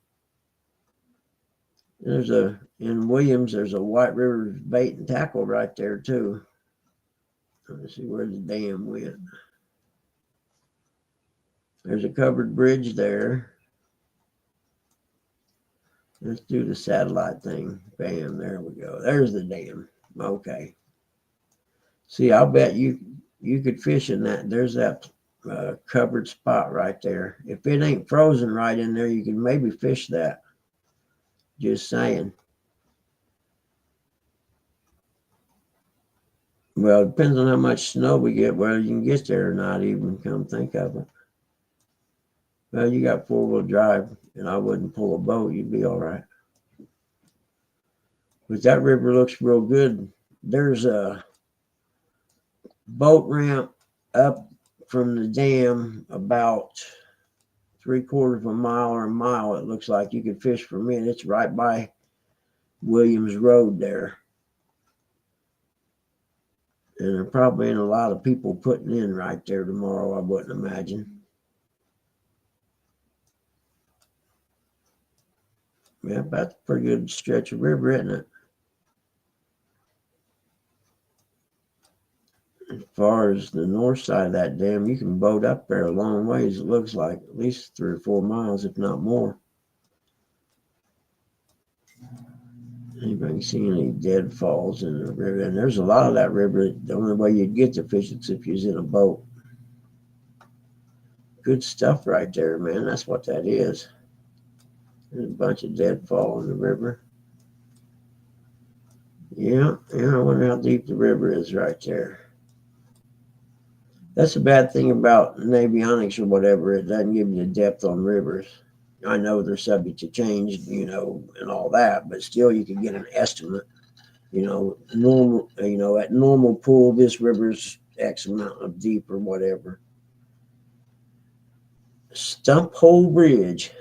In Williams, there's a White River bait and tackle right there too. Let's see where the dam went. There's a covered bridge there. Let's do the satellite thing. Bam, there we go. There's the dam. Okay. See, I'll bet you could fish in that. There's that covered spot right there. If it ain't frozen right in there, you can maybe fish that. Just saying. Well, it depends on how much snow we get, whether you can get there or not, even, come think of it. Well, you got four-wheel drive, and I wouldn't pull a boat. You'd be all right. But that river looks real good. There's a boat ramp up from the dam about 3/4 of a mile or a mile. It looks like you could fish from it. It's right by Williams Road there. And there probably ain't a lot of people putting in right there tomorrow, I wouldn't imagine. Yeah, that's a pretty good stretch of river, isn't it? As far as the north side of that dam, you can boat up there a long ways. It looks like at least 3 or 4 miles, if not more. Anybody see any deadfalls in the river? And there's a lot of that river. The only way you'd get to fish is if you was in a boat. Good stuff right there, man. That's what that is. There's a bunch of deadfall in the river. Yeah, I wonder how deep the river is right there. That's a bad thing about avionics or whatever. It doesn't give you the depth on rivers. I know they're subject to change, and all that, but still you can get an estimate. Normal, at normal pool, this river's X amount of deep or whatever. Stump Hole Bridge.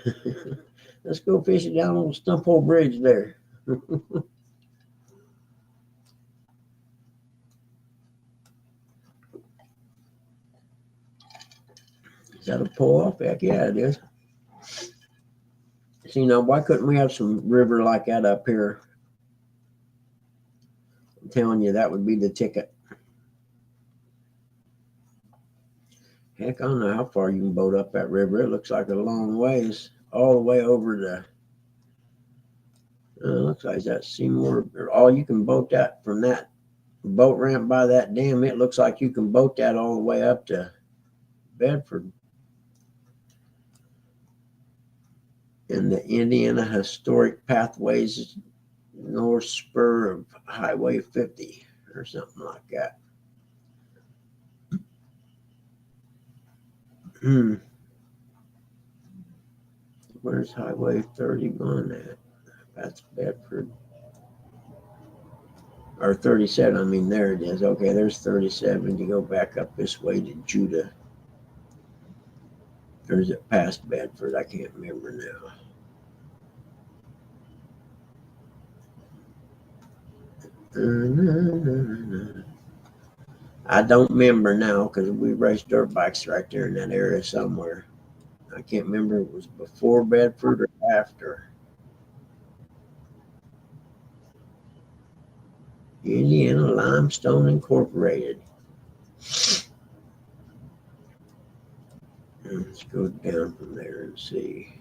Let's go fishing down on Stump Hole Bridge there. Is that a pull off? Heck yeah, it is. See, now, why couldn't we have some river like that up here? I'm telling you, that would be the ticket. Heck, I don't know how far you can boat up that river. It looks like a long ways, all the way over to. Looks like that Seymour. All you can boat that from that boat ramp by that dam. It looks like you can boat that all the way up to Bedford. In the Indiana Historic Pathways North Spur of Highway 50 or something like that. Where's Highway 31 at? That's Bedford. Or 37, I mean, there it is. Okay, there's 37. You go back up this way to Judah. Or is it past Bedford? I can't remember now. I don't remember now because we raced dirt bikes right there in that area somewhere. I can't remember if it was before Bedford or after. Indiana Limestone Incorporated. Let's go down from there and see.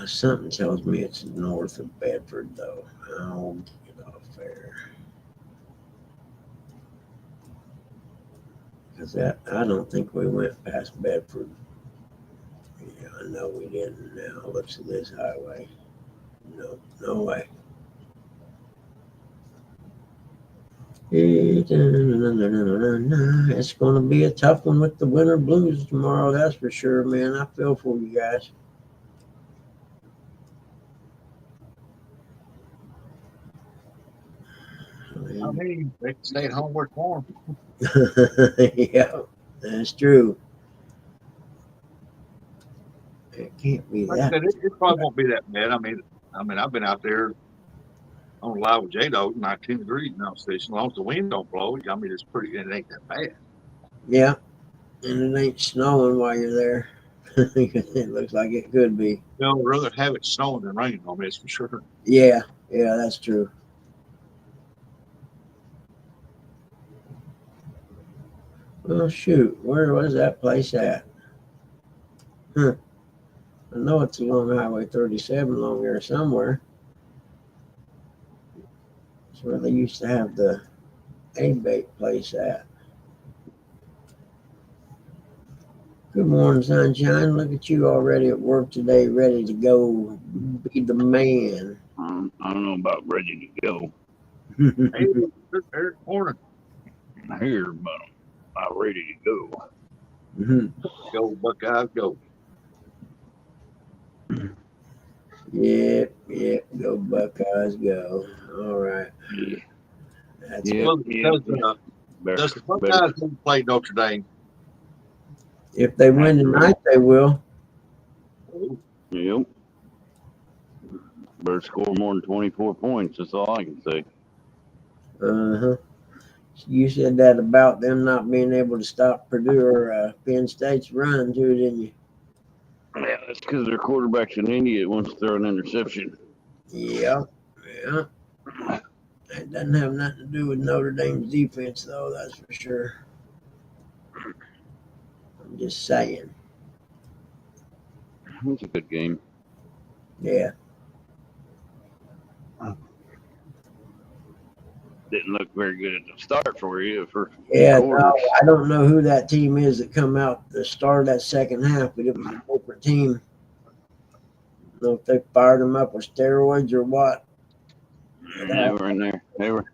Something tells me it's north of Bedford, though. I'll get off there. Because I don't think we went past Bedford. Yeah, I know we didn't now. Looks at this highway. No way. It's going to be a tough one with the winter blues tomorrow, that's for sure, man. I feel for you guys. I mean, they can stay at home work warm. Yeah, that's true. It can't be Like that. I said, it probably won't be that bad. I mean, I've been out there on live with J-Dog, 19 degrees now, station. As long as the wind don't blow, I mean, it's pretty, it ain't that bad. Yeah, and it ain't snowing while you're there. It looks like it could be. I'd rather have it snowing than raining on me, that's for sure. Yeah, that's true. Well, shoot, where was that place at? I know it's along Highway 37 along there somewhere. It's where they used to have the A-bait place at. Good morning, sunshine. Look at you already at work today, ready to go be the man. I don't know about ready to go. Hey, Eric, morning. I'm here, but I'm not ready to go. Go, Buckeyes, go. Yep, go Buckeyes, go. All right. Yeah. That's Yep, Does the Buckeyes need to play Notre Dame? If they win tonight, they will. Yep. Better score more than 24 points. That's all I can say. Uh-huh. You said that about them not being able to stop Purdue or Penn State's run too, didn't you? Yeah, that's because their quarterback's an idiot wants to throw an interception. Yeah. Yeah. That doesn't have nothing to do with Notre Dame's defense, though, that's for sure. I'm just saying. It's a good game. Yeah. Didn't look very good at the start for you for Yeah, quarters. no, I don't know who that team is that come out the start of that second half, but it was a different team. I don't know if they fired them up with steroids or what. They were in there. They were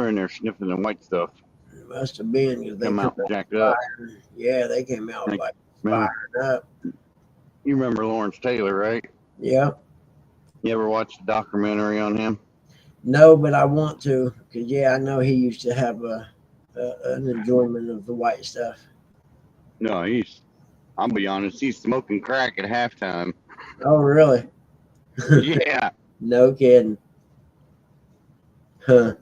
in there sniffing the white stuff. It must have been because they Come out come jacked up. fired. Yeah, they came out like Remember, fired up. you remember Lawrence Taylor, right? Yeah. You ever watched the documentary on him? No, but I want to because, yeah, I know he used to have an enjoyment of the white stuff. No, I'll be honest, he's smoking crack at halftime. Oh, really? Yeah. No kidding. Huh.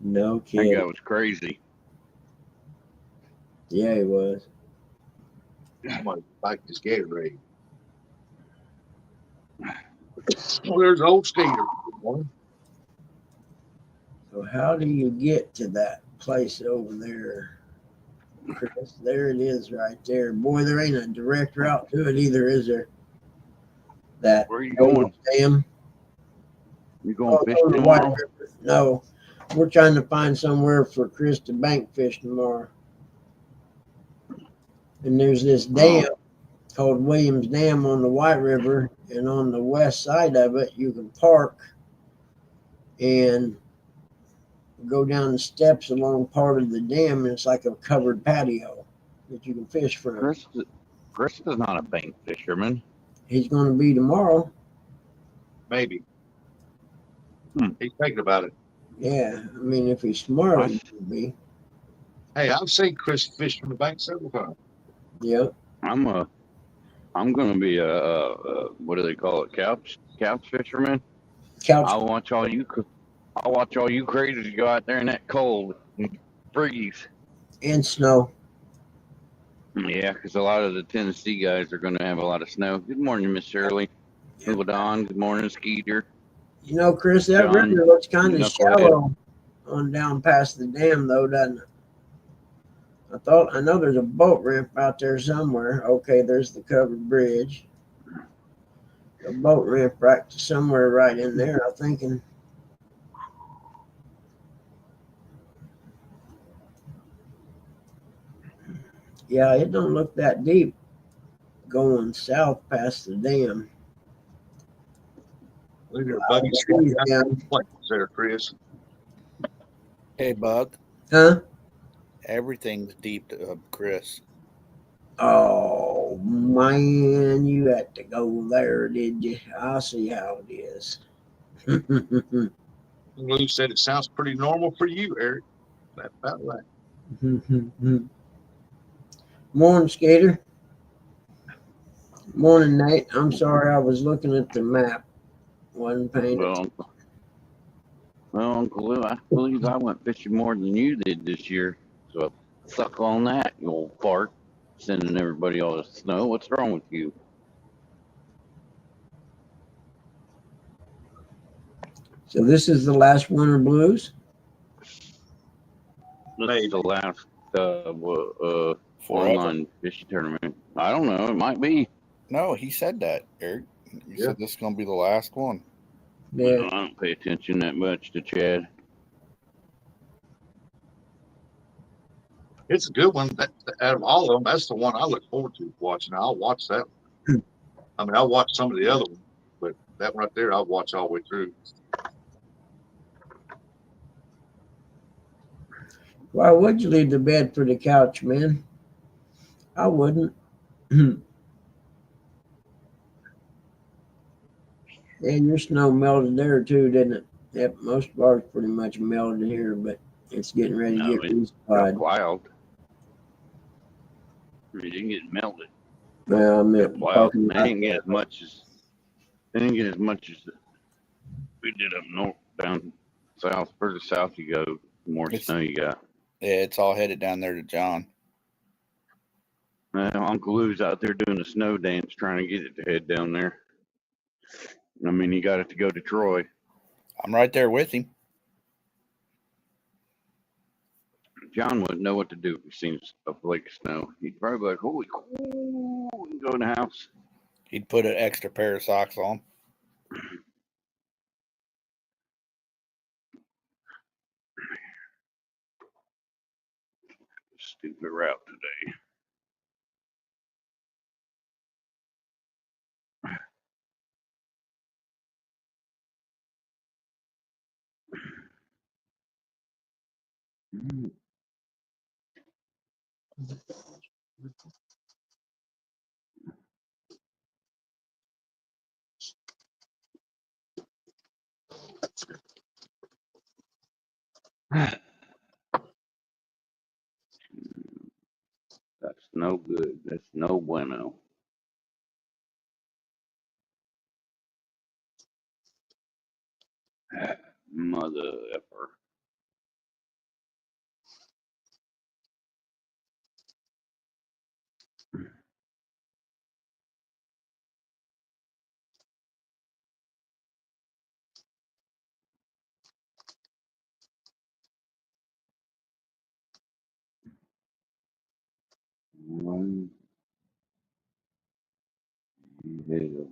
No That kidding. guy was crazy. Yeah, he was. Somebody spiked his Gatorade. Well, there's old skater. So how do you get to that place over there, Chris? There it is right there. Boy, there ain't a direct route to it either, is there? That Where are you going? Dam. You going Oh, fishing the White tomorrow? River. No, we're trying to find somewhere for Chris to bank fish tomorrow. And there's this dam called Williams Dam on the White River, and on the west side of it, you can park and go down the steps along part of the dam, and it's like a covered patio that you can fish from. Chris is not a bank fisherman. He's going to be tomorrow. Maybe. Hmm. He's thinking about it. Yeah, I mean, if he's smart, he could be. Hey, I've seen Chris fish from the bank several times. Yep. I'm gonna be a what do they call it? Couch fisherman. Couch I'll watch all you crazies go out there in that cold and freeze. and snow. Yeah, because a lot of the Tennessee guys are going to have a lot of snow. Good morning, Miss Shirley. Yeah. Don. Good morning, Skeeter. You know, Chris, that John, river looks kind of knucklehead. shallow on down past the dam, though, doesn't it? I know there's a boat ramp out there somewhere. Okay, there's the covered bridge. A boat ramp right to somewhere right in there, I'm thinking. Yeah, it don't look that deep going south past the dam. Look at your buddy there, Chris. Hey, Bug. Huh? Everything's deep, Chris. Oh, man, you had to go there, did you? I'll see how it is. Lou said it sounds pretty normal for you, Eric. That's about right. Morning, Skater. Morning, Nate. I'm sorry, I was looking at the map. Wasn't paying attention. Well, Uncle Lou, I believe I went fishing more than you did this year. So suck on that, you old fart. Sending everybody all the snow. What's wrong with you? So this is the last Winter Blues? This is the last online fishing tournament. I don't know. It might be. No, he said that, Eric. He said this is going to be the last one. Yeah. I don't pay attention that much to Chad. It's a good one. Out of all of them, that's the one I look forward to watching. I'll watch that one. I mean, I'll watch some of the other ones, but that one right there, I'll watch all the way through. Why would you leave the bed for the couch, man? I wouldn't. And your snow melted there too, didn't it? Yep, most of ours pretty much melted here, but it's getting ready to get resupplied. Wild. It didn't get melted. Well, I meant Wild. They didn't get as much as They didn't get as much as we did up north, down south. Further south you go, the more It's- snow you got. Yeah, it's all headed down there to John. Uncle Lou's out there doing a snow dance, trying to get it to head down there. I mean, he got it to go to Troy. I'm right there with him. John wouldn't know what to do if he seen a flake of snow. He'd probably be like, "Holy cool!" and go in the house. He'd put an extra pair of socks on. Stupid route today. That's no good. That's no bueno. Mother effer. Hell.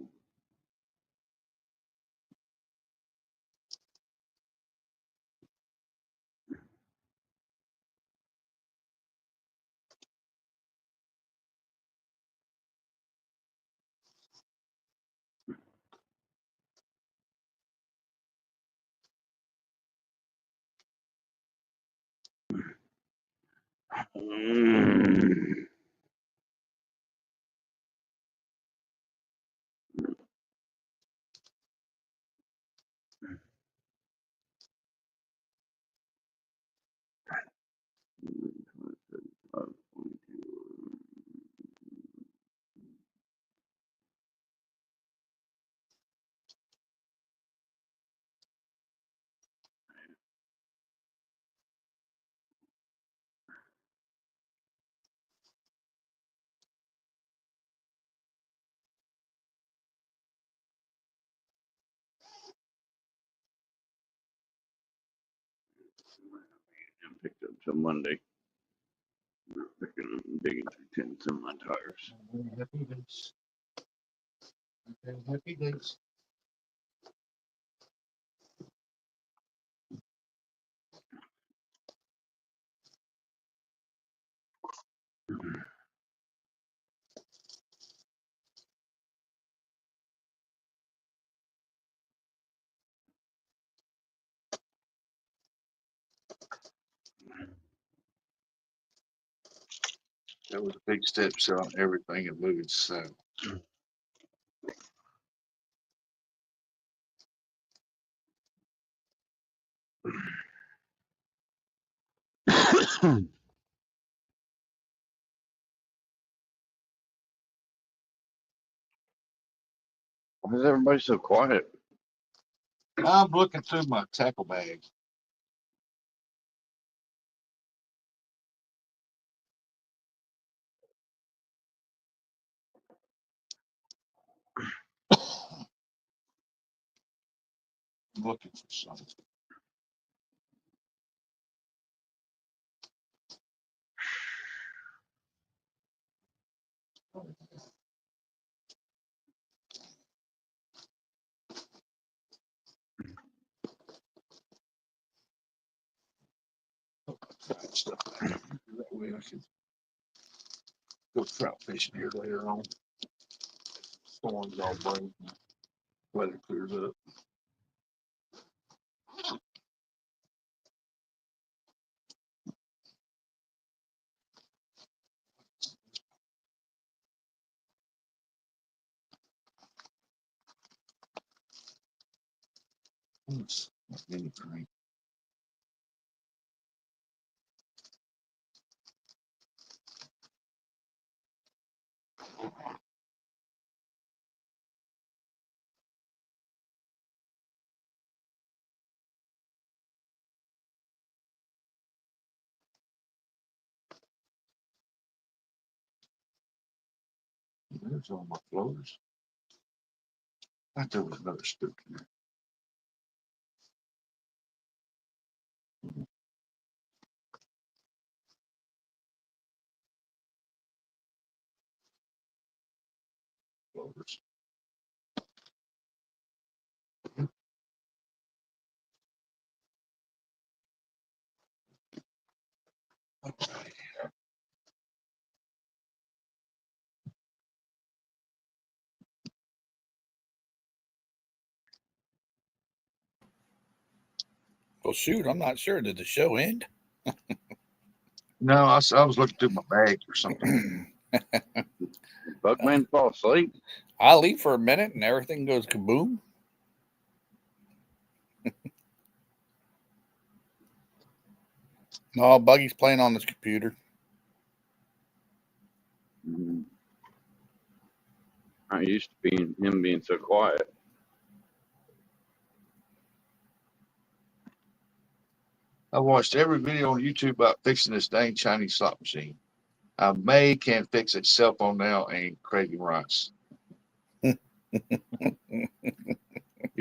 Picked up till Monday. Picking up, digging through tents in my tires. Happy days. Okay, happy days. That was a big step on everything and moving south. Why is everybody so quiet? I'm looking through my tackle bag. Looking for something. Stuff back up. That way I can go trout fishing here later on. Storms all break. Weather clears up. Oops, mini crank. There's all my floaters. I thought there was another spook in there. Floaters. Well, shoot, I'm not sure. Did the show end? No, I was looking through my bag or something. Bugman fall asleep. I leave for a minute and everything goes kaboom. No, Buggy's playing on his computer. I used to him being so quiet. I watched every video on YouTube about fixing this dang Chinese slot machine. I can fix a cell phone now and Craig Rice. You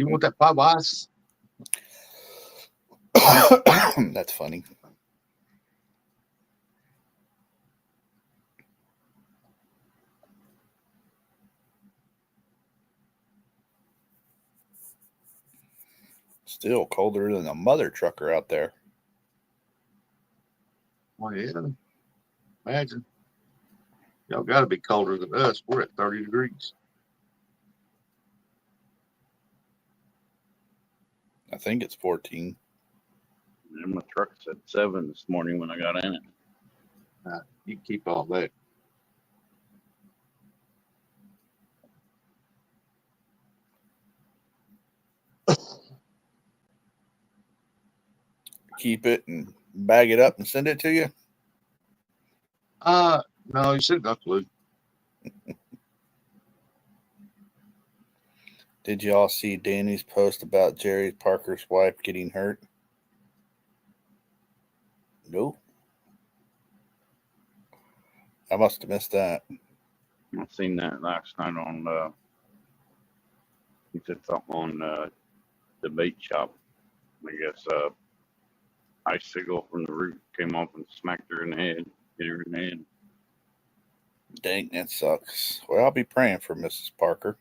want that Popeyes? That's funny. Still colder than a mother trucker out there. Well, yeah. Imagine. Y'all got to be colder than us. We're at 30 degrees. I think it's 14. And my truck said 7 this morning when I got in it. You can keep all that. Keep it and bag it up and send it to you? No, you said not blue. Did y'all see Danny's post about Jerry Parker's wife getting hurt? No. I must have missed that. I seen that last night on he said something on the bait shop. I guess icicle from the roof came off and smacked her in the head, hit her in the head. Dang, that sucks. Well, I'll be praying for Mrs. Parker.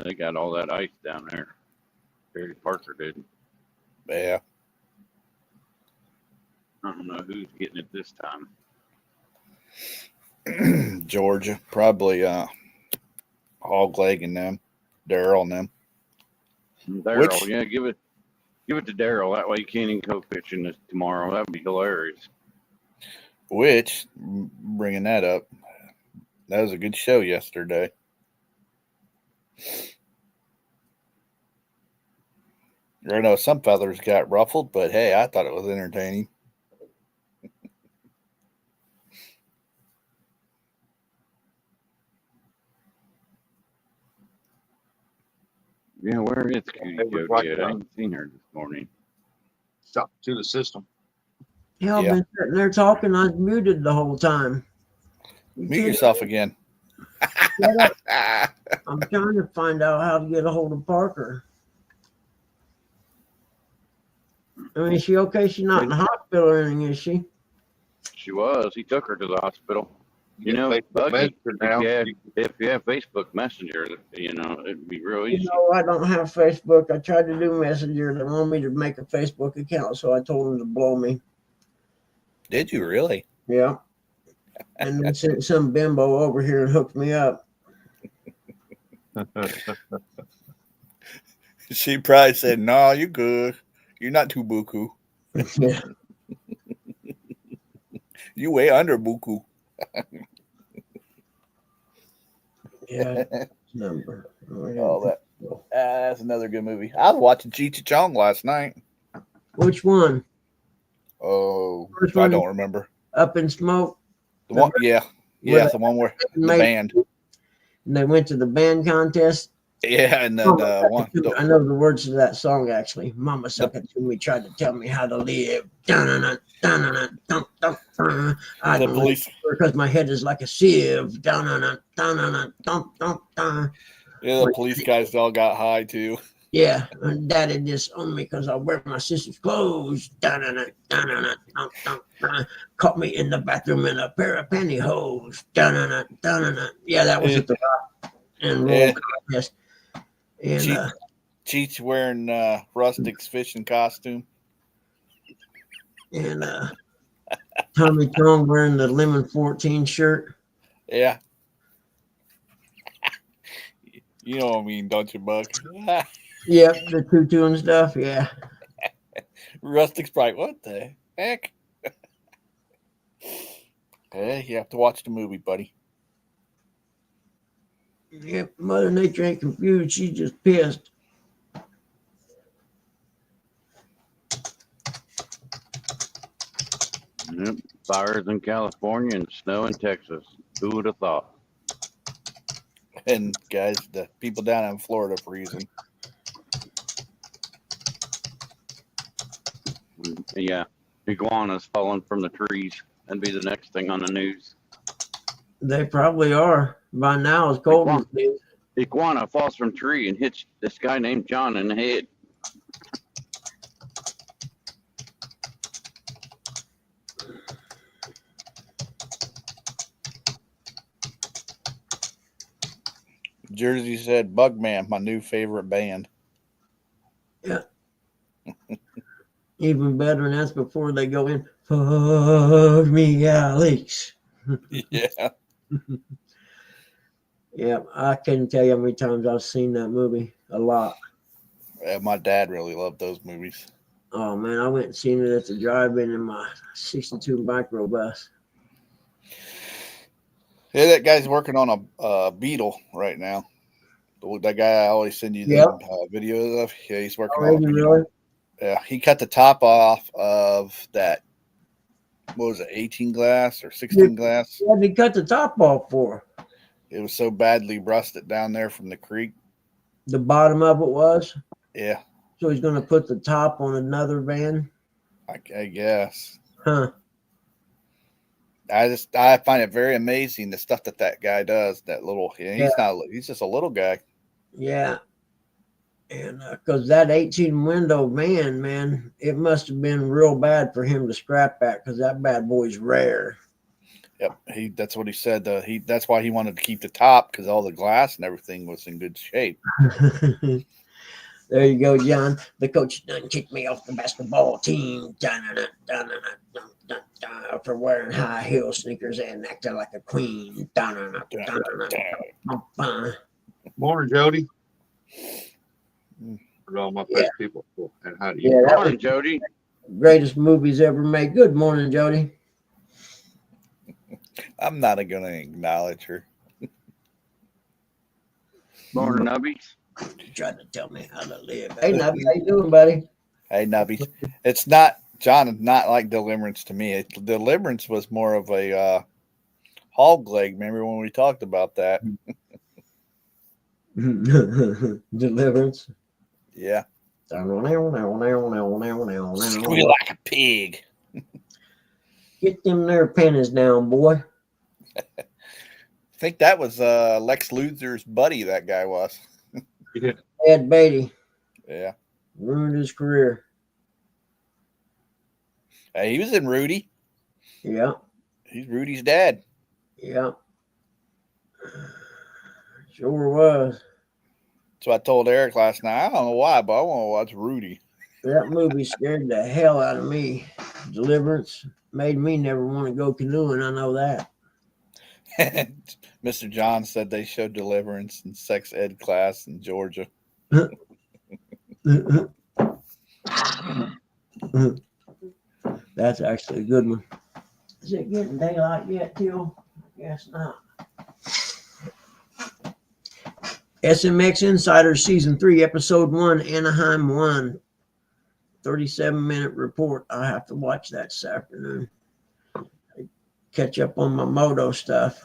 They got all that ice down there. Jerry Parker did. Yeah. I don't know who's getting it this time. Georgia. Probably Hog Leg and them. Daryl and them. Daryl, yeah, give it to Daryl. That way you can't even go fishing this tomorrow. That'd be hilarious. Which, bringing that up, that was a good show yesterday. I know some feathers got ruffled, but hey, I thought it was entertaining. Yeah, where is Cutie Jody at? I ain't seen her this morning. Stop to the system. Y'all been sitting there talking. I was muted the whole time. Mute yourself again. I'm trying to find out how to get a hold of Parker. I mean, is she okay? She's not in the hospital or anything, is she? She was. He took her to the hospital. You know, Facebook Buggy, Messenger if you have Facebook Messenger, you know, it'd be real easy. You know, I don't have Facebook. I tried to do Messenger. They want me to make a Facebook account, so I told them to blow me. Did you really? Yeah. And then sent some bimbo over here and hooked me up. She probably said, "No, you good. You're not too buku. Yeah. You way under buku." Yeah. Number. Oh, that's another good movie. I was watching Cheech Chong last night. Which one? Oh, First I one? don't remember. Up in Smoke. The one, yeah, the one where the band. And they went to the band contest. Yeah, and then one. I know the words to that song actually. Mama suck it to me, tried to tell me how to live. I The don't police. because my head is like a sieve. Yeah, the police guys all got high too. Yeah, and Daddy disowned me because I wear my sister's clothes. Caught me in the bathroom in a pair of pantyhose. Yeah, that was at the rock and roll contest. And Cheech wearing Rustic's fishing costume. And Tommy Tong wearing the Lemon 14 shirt. Yeah. You know what I mean, don't you, Buck? Yep, the tutu and stuff. Yeah. Rustic's probably, what the heck? Hey, you have to watch the movie, buddy. Yep, Mother Nature ain't confused. She's just pissed. Yep. Fires in California and snow in Texas. Who would have thought? And guys, the people down in Florida freezing. Yeah. Iguanas falling from the trees. That'd be the next thing on the news. They probably are. By now, it's cold. Iguana falls from tree and hits this guy named John in the head. Jersey said, Bugman, my new favorite band. Yeah. Even better, and that's before they go in. Fuck me, Alex. Yeah. Yeah, I couldn't tell you how many times I've seen that movie. A lot. Yeah, my dad really loved those movies. Oh, man, I went and seen it at the drive-in in my 62 micro bus. Yeah, that guy's working on a Beetle right now. That guy I always send you the videos of. Yeah, he's working on a Beetle. Really? Yeah, he cut the top off of that. What was it, 18 glass or 16 glass? What did he cut the top off for? It was so badly rusted down there from the creek. The bottom of it was? Yeah. So he's going to put the top on another van? I guess. Huh. I find it very amazing the stuff that guy does. That little, he's just a little guy. Yeah. And because that 18 window van, man, it must have been real bad for him to scrap that because that bad boy's rare. Yep, that's what he said. That's why he wanted to keep the top because all the glass and everything was in good shape. There you go, John. The coach done kicked me off the basketball team for wearing high heel sneakers and acting like a queen. Morning, Jody. All my best people. And how do you? Yeah, morning, Jody. Greatest movies ever made. Good morning, Jody. I'm not going to acknowledge her. Morning, Nubbies. You tried to tell me how to live. Hey, Nubby, how you doing, buddy? Hey, Nubby. It's not, John, not like Deliverance to me. Deliverance was more of a hog leg. Remember when we talked about that? Deliverance? Yeah. Squeal like a pig. Get them there pennies down, boy. I think that was Lex Luthor's buddy, that guy was. Ed Beatty. Yeah. Ruined his career. Hey, he was in Rudy. Yeah. He's Rudy's dad. Yeah. Sure was. So I told Eric last night, I don't know why, but I want to watch Rudy. That movie scared the hell out of me. Deliverance made me never want to go canoeing. I know that. Mr. John said they showed Deliverance in sex ed class in Georgia. That's actually a good one. Is it getting daylight yet, Till? I guess not. SMX Insider Season 3, Episode 1, Anaheim 1. 37-minute report. I have to watch that this afternoon. catch up on my moto stuff.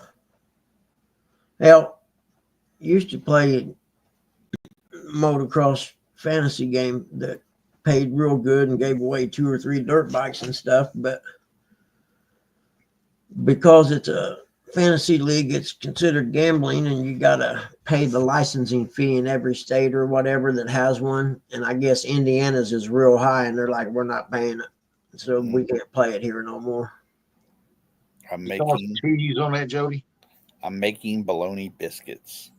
Hell, used to play motocross fantasy game that paid real good and gave away 2 or 3 dirt bikes and stuff, but because it's a fantasy league, it's considered gambling, and you gotta pay the licensing fee in every state or whatever that has one. And I guess Indiana's is real high, and they're like, we're not paying it, so we can't play it here no more. I'm You toss making cheese on that, Jody? I'm making bologna biscuits.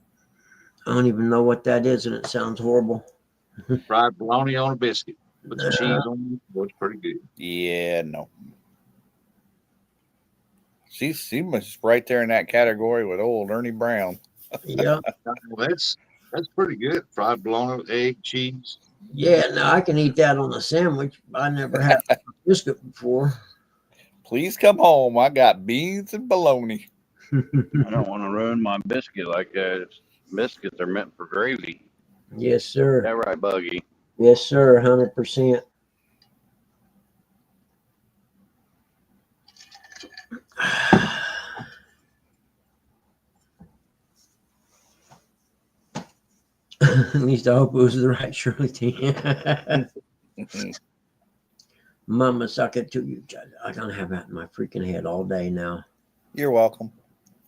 I don't even know what that is, and it sounds horrible. Fried bologna on a biscuit with the cheese on it. Was pretty good. Yeah, no. She was right there in that category with old Ernie Brown. Yeah. Well, that's pretty good. Fried bologna, egg, cheese. Yeah, now I can eat that on a sandwich. I never had a biscuit before. Please come home. I got beans and bologna. I don't want to ruin my biscuit like that. Biscuits are meant for gravy. Yes, sir. That right, Buggy? Yes, sir. 100%. At least I hope it was the right Shirley tea. Mama, suck it to you. I don't have that in my freaking head all day now. You're welcome.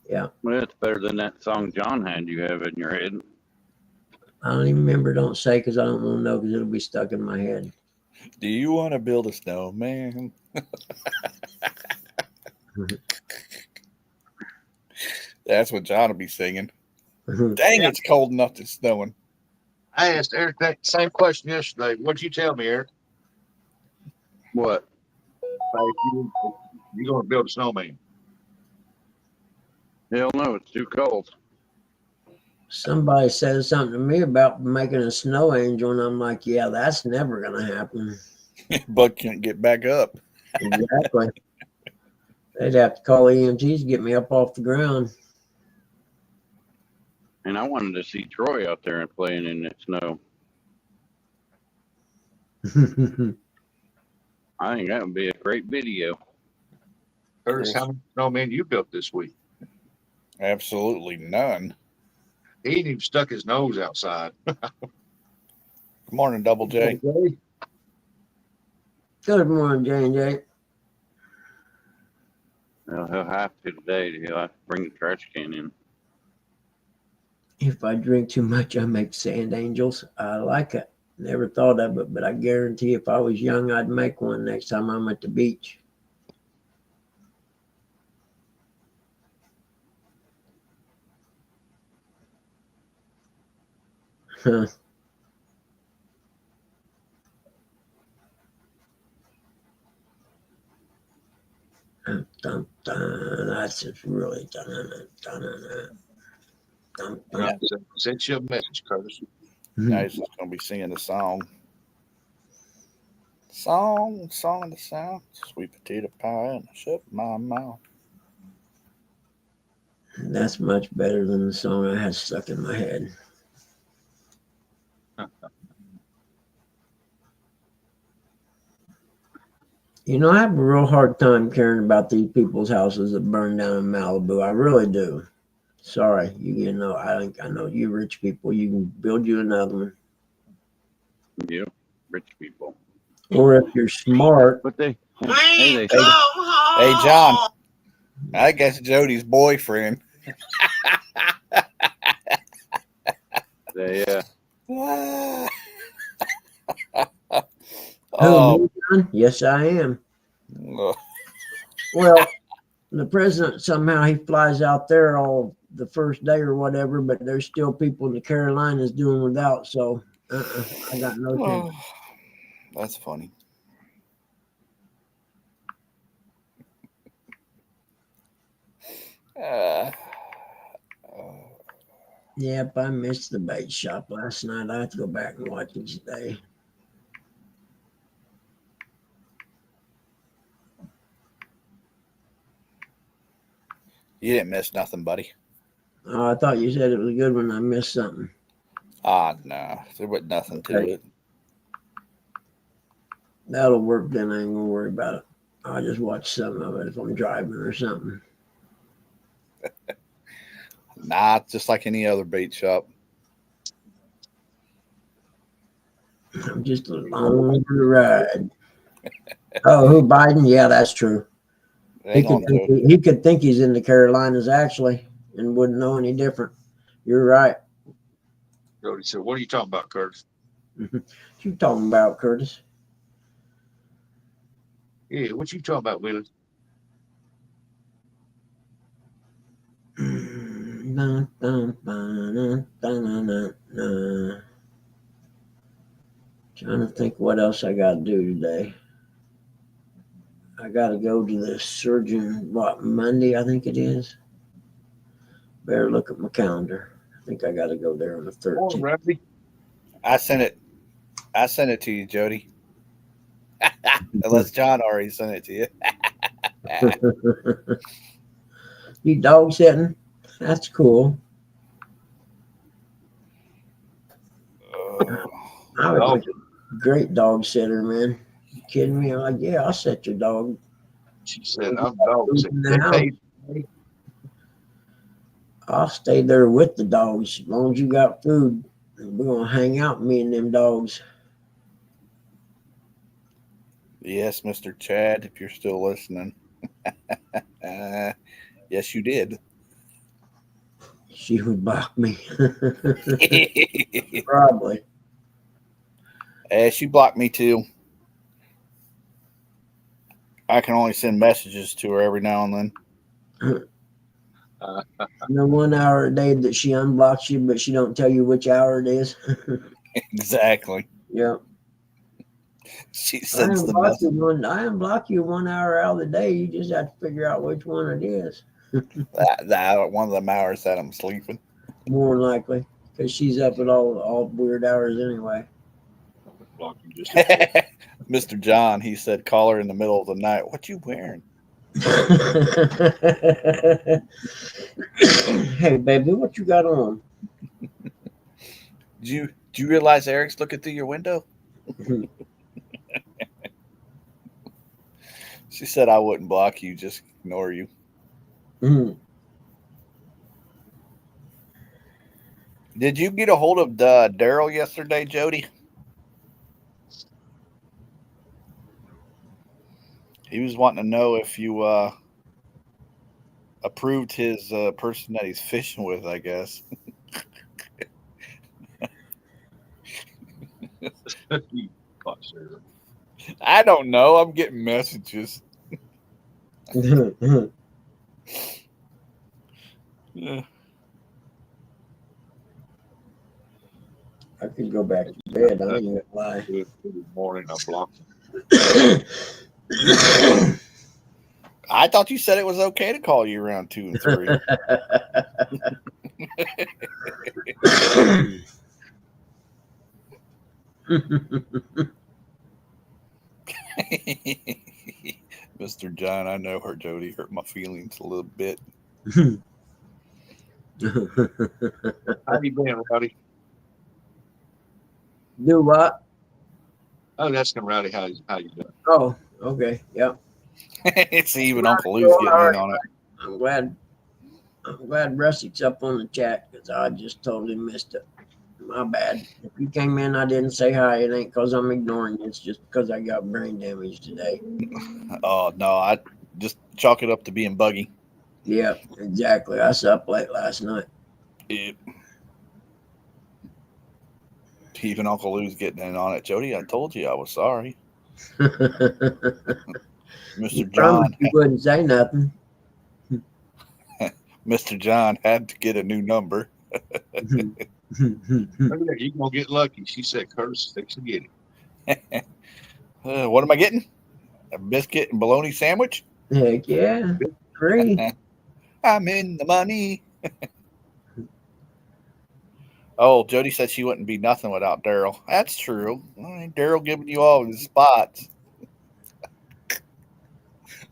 Yeah. Well, it's better than that song John had you have in your head. I don't even remember. Don't say, because I don't want to know, because it'll be stuck in my head. Do you want to build a snowman? That's what John will be singing. Dang, it's cold enough to snowing. I asked Eric that same question yesterday. What'd you tell me, Eric? What? You're going to build a snowman. Hell no, it's too cold. Somebody said something to me about making a snow angel, and I'm like, yeah, that's never going to happen. Buck can't get back up. Exactly. They'd have to call EMTs to get me up off the ground. And I wanted to see Troy out there and playing in that snow. I think that would be a great video. Curtis, how many snowmen you built this week? Absolutely none. He ain't even stuck his nose outside. Good morning, Double J. Good morning, J&J. Well, he'll have to today. He'll have to bring the trash can in. If I drink too much, I make sand angels. I like it. Never thought of it, but I guarantee if I was young, I'd make one next time I'm at the beach. Huh. Dun, dun, dun. That's just really dun, dun, dun, dun, dun, dun. Yeah. Sent you a message, Curtis. Now he's just going to be singing the song. Song of the South. Sweet potato pie and shut my mouth. That's much better than the song I had stuck in my head. You know, I have a real hard time caring about these people's houses that burn down in Malibu. I really do. Sorry, you know, I know you rich people. You can build you another one. Yeah, rich people. Or if you're smart. But hey, Hey, John. I guess Jody's boyfriend. they Who, me, John? Yes, I am. Well, the president, somehow he flies out there all the first day or whatever, but there's still people in the Carolinas doing without. So I got no chance. That's funny. Yep, I missed the bait shop last night. I have to go back and watch it today. You didn't miss nothing, buddy. Oh, I thought you said it was a good one. I missed something. No. There was nothing to it. That'll work then. I ain't going to worry about it. I'll just watch some of it if I'm driving or something. Nah, just like any other bait shop. I'm just along for the ride. Oh, who Biden? Yeah, that's true. He could think he's in the Carolinas actually, and wouldn't know any different. You're right. Jody said, "What are you talking about, Curtis?" What you talking about, Curtis? Yeah, what you talking about, Willis? Trying to think what else I got to do today. I got to go to the surgeon, Monday, I think it is. Better look at my calendar. I think I got to go there on the 13th. I sent it to you, Jody. Unless John already sent it to you. You dog sitting? That's cool. I was like a great dog sitter, man. You kidding me? I'm like, yeah, I'll set your dog. She said, "I'm dog sitting." I'll stay there with the dogs as long as you got food. We're gonna hang out, me and them dogs. Yes, Mr. Chad, if you're still listening. Yes, you did. She would block me. Probably. She blocked me too. I can only send messages to her every now and then. 1 hour a day that she unblocks you, but she don't tell you which hour it is. Exactly. Yeah. She sends the message. I unblock you 1 hour out of the day. You just have to figure out which one it is. that one of them hours that I'm sleeping. More likely, because she's up at all weird hours anyway. Mr. John, he said, call her in the middle of the night. What you wearing? Hey, baby, what you got on? Do you realize Eric's looking through your window? She said, I wouldn't block you, just ignore you. Did you get a hold of Daryl yesterday, Jody? He was wanting to know if you approved his person that he's fishing with, I guess. I don't know. I'm getting messages. Yeah. I could go back to bed. I ain't gonna lie. Good morning. I blocked him. I thought you said it was okay to call you around 2 and 3. Mr. John, I know her, Jody, hurt my feelings a little bit. How you been, Rowdy? Do what? Oh, that's asking Rowdy how you doing. Oh, okay, yeah. It's even Uncle Lou's getting in on it. I'm glad Rusty's up on the chat because I just totally missed it. My bad. If you came in, I didn't say hi. It ain't because I'm ignoring you. It's just because I got brain damage today. Oh, no. I just chalk it up to being buggy. Yeah, exactly. I slept late last night. Yep. Even Uncle Lou's getting in on it. Jody, I told you I was sorry. Mr. John. You wouldn't say nothing. Mr. John had to get a new number. You're gonna get lucky. She said, "Curtis, fix to get it." What am I getting? A biscuit and bologna sandwich? Heck yeah, free. I'm in the money. Oh, Jody said she wouldn't be nothing without Daryl. That's true. Daryl giving you all his spots.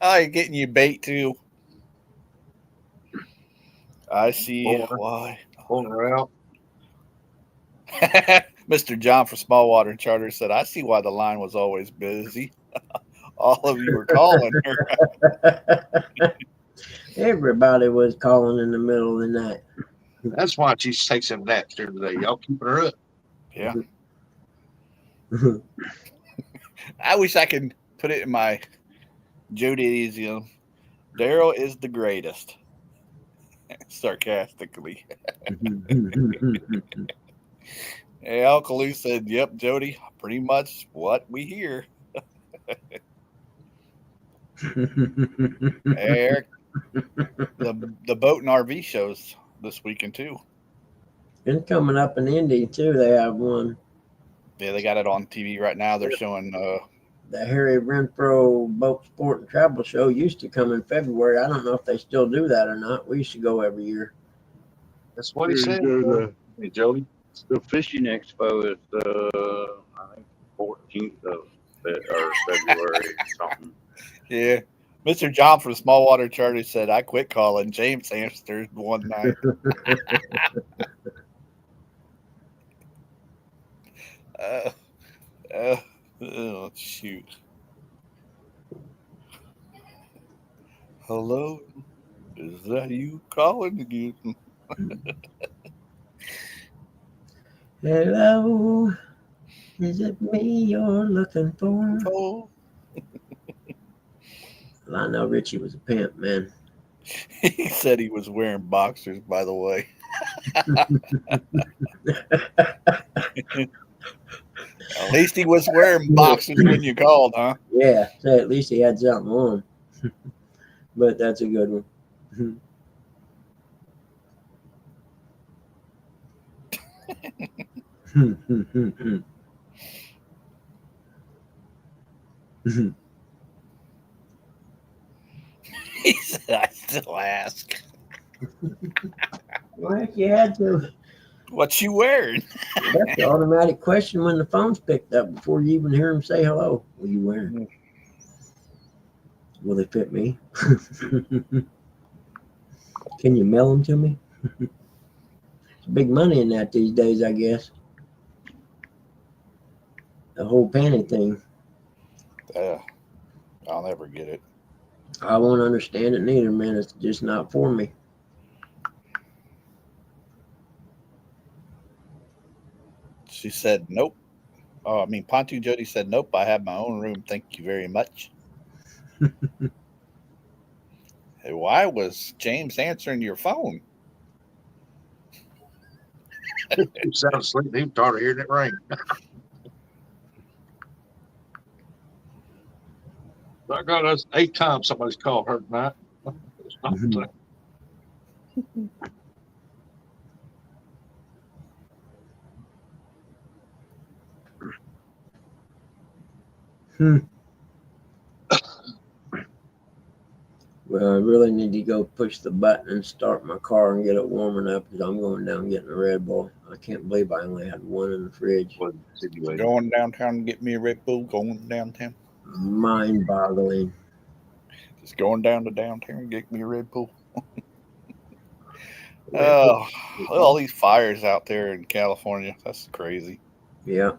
Oh, you're getting you bait too. I see why. Pulling her out. Mr. John for Small Water Charter said, I see why the line was always busy. all of you were calling her. Everybody was calling in the middle of the night. That's why she takes them naps during the day. Y'all keeping her up. Yeah. I wish I could put it in my Judaism. Daryl is the greatest. Sarcastically. Yeah, Uncle Lou said, "Yep, Jody, pretty much what we hear." Eric, the boat and RV shows this weekend too. It's coming up in Indy too. They have one. Yeah, they got it on TV right now. They're showing The Harry Renfro Boat Sport and Travel Show used to come in February. I don't know if they still do that or not. We used to go every year. That's what he said. Hey, Jody. The fishing expo is I think 14th of February or something. yeah. Mr. John from Small Water Charter said, "I quit calling." James answered one night. Oh, shoot. Hello? Is that you calling again? Hello, is it me you're looking for? Oh. Well, I know Richie was a pimp, man. He said he was wearing boxers, by the way. At least he was wearing boxers when you called, huh? Yeah, so at least he had something on. But that's a good one. He said, "I still ask." Well, you had to. What you wearing? That's the automatic question when the phone's picked up before you even hear them say hello. What are you wearing? Will they fit me? Can you mail them to me? It's big money in that these days, I guess. The whole panty thing. I'll never get it. I won't understand it neither, man. It's just not for me. She said, "Nope." Oh, I mean, Pontu Jody said, "Nope, I have my own room. Thank you very much." Hey, why was James answering your phone? He sounded asleep. He was tired of hearing it ring. I got us 8 times somebody's called her tonight. Well, I really need to go push the button and start my car and get it warming up because I'm going down getting a Red Bull. I can't believe I only had one in the fridge. Going downtown to get me a Red Bull. Going downtown. Mind-boggling. Just going down to downtown and get me a Red Bull. Oh, all these fires out there in California. That's crazy. Yeah.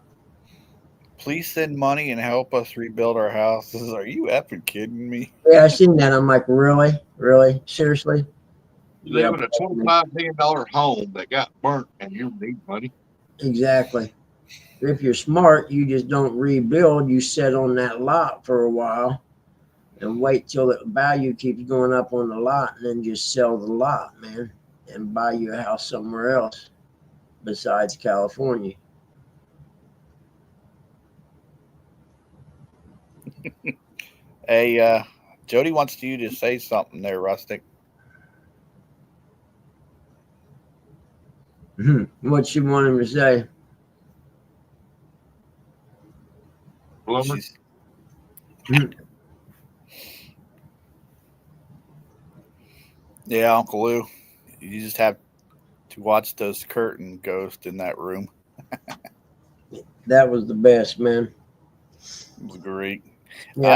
Please send money and help us rebuild our houses. Are you effing kidding me? Yeah, I seen that. I'm like, really? Really? Seriously? You live in a $25 million home that got burnt and you need money. Exactly. If you're smart, you just don't rebuild. You sit on that lot for a while and wait till the value keeps going up on the lot and then just sell the lot, man, and buy you a house somewhere else besides California. Hey, Jody wants you to say something there, Rustic. What you want him to say? Yeah, Uncle Lou. You just have to watch those curtain ghosts in that room. That was the best, man. It was great. Yeah,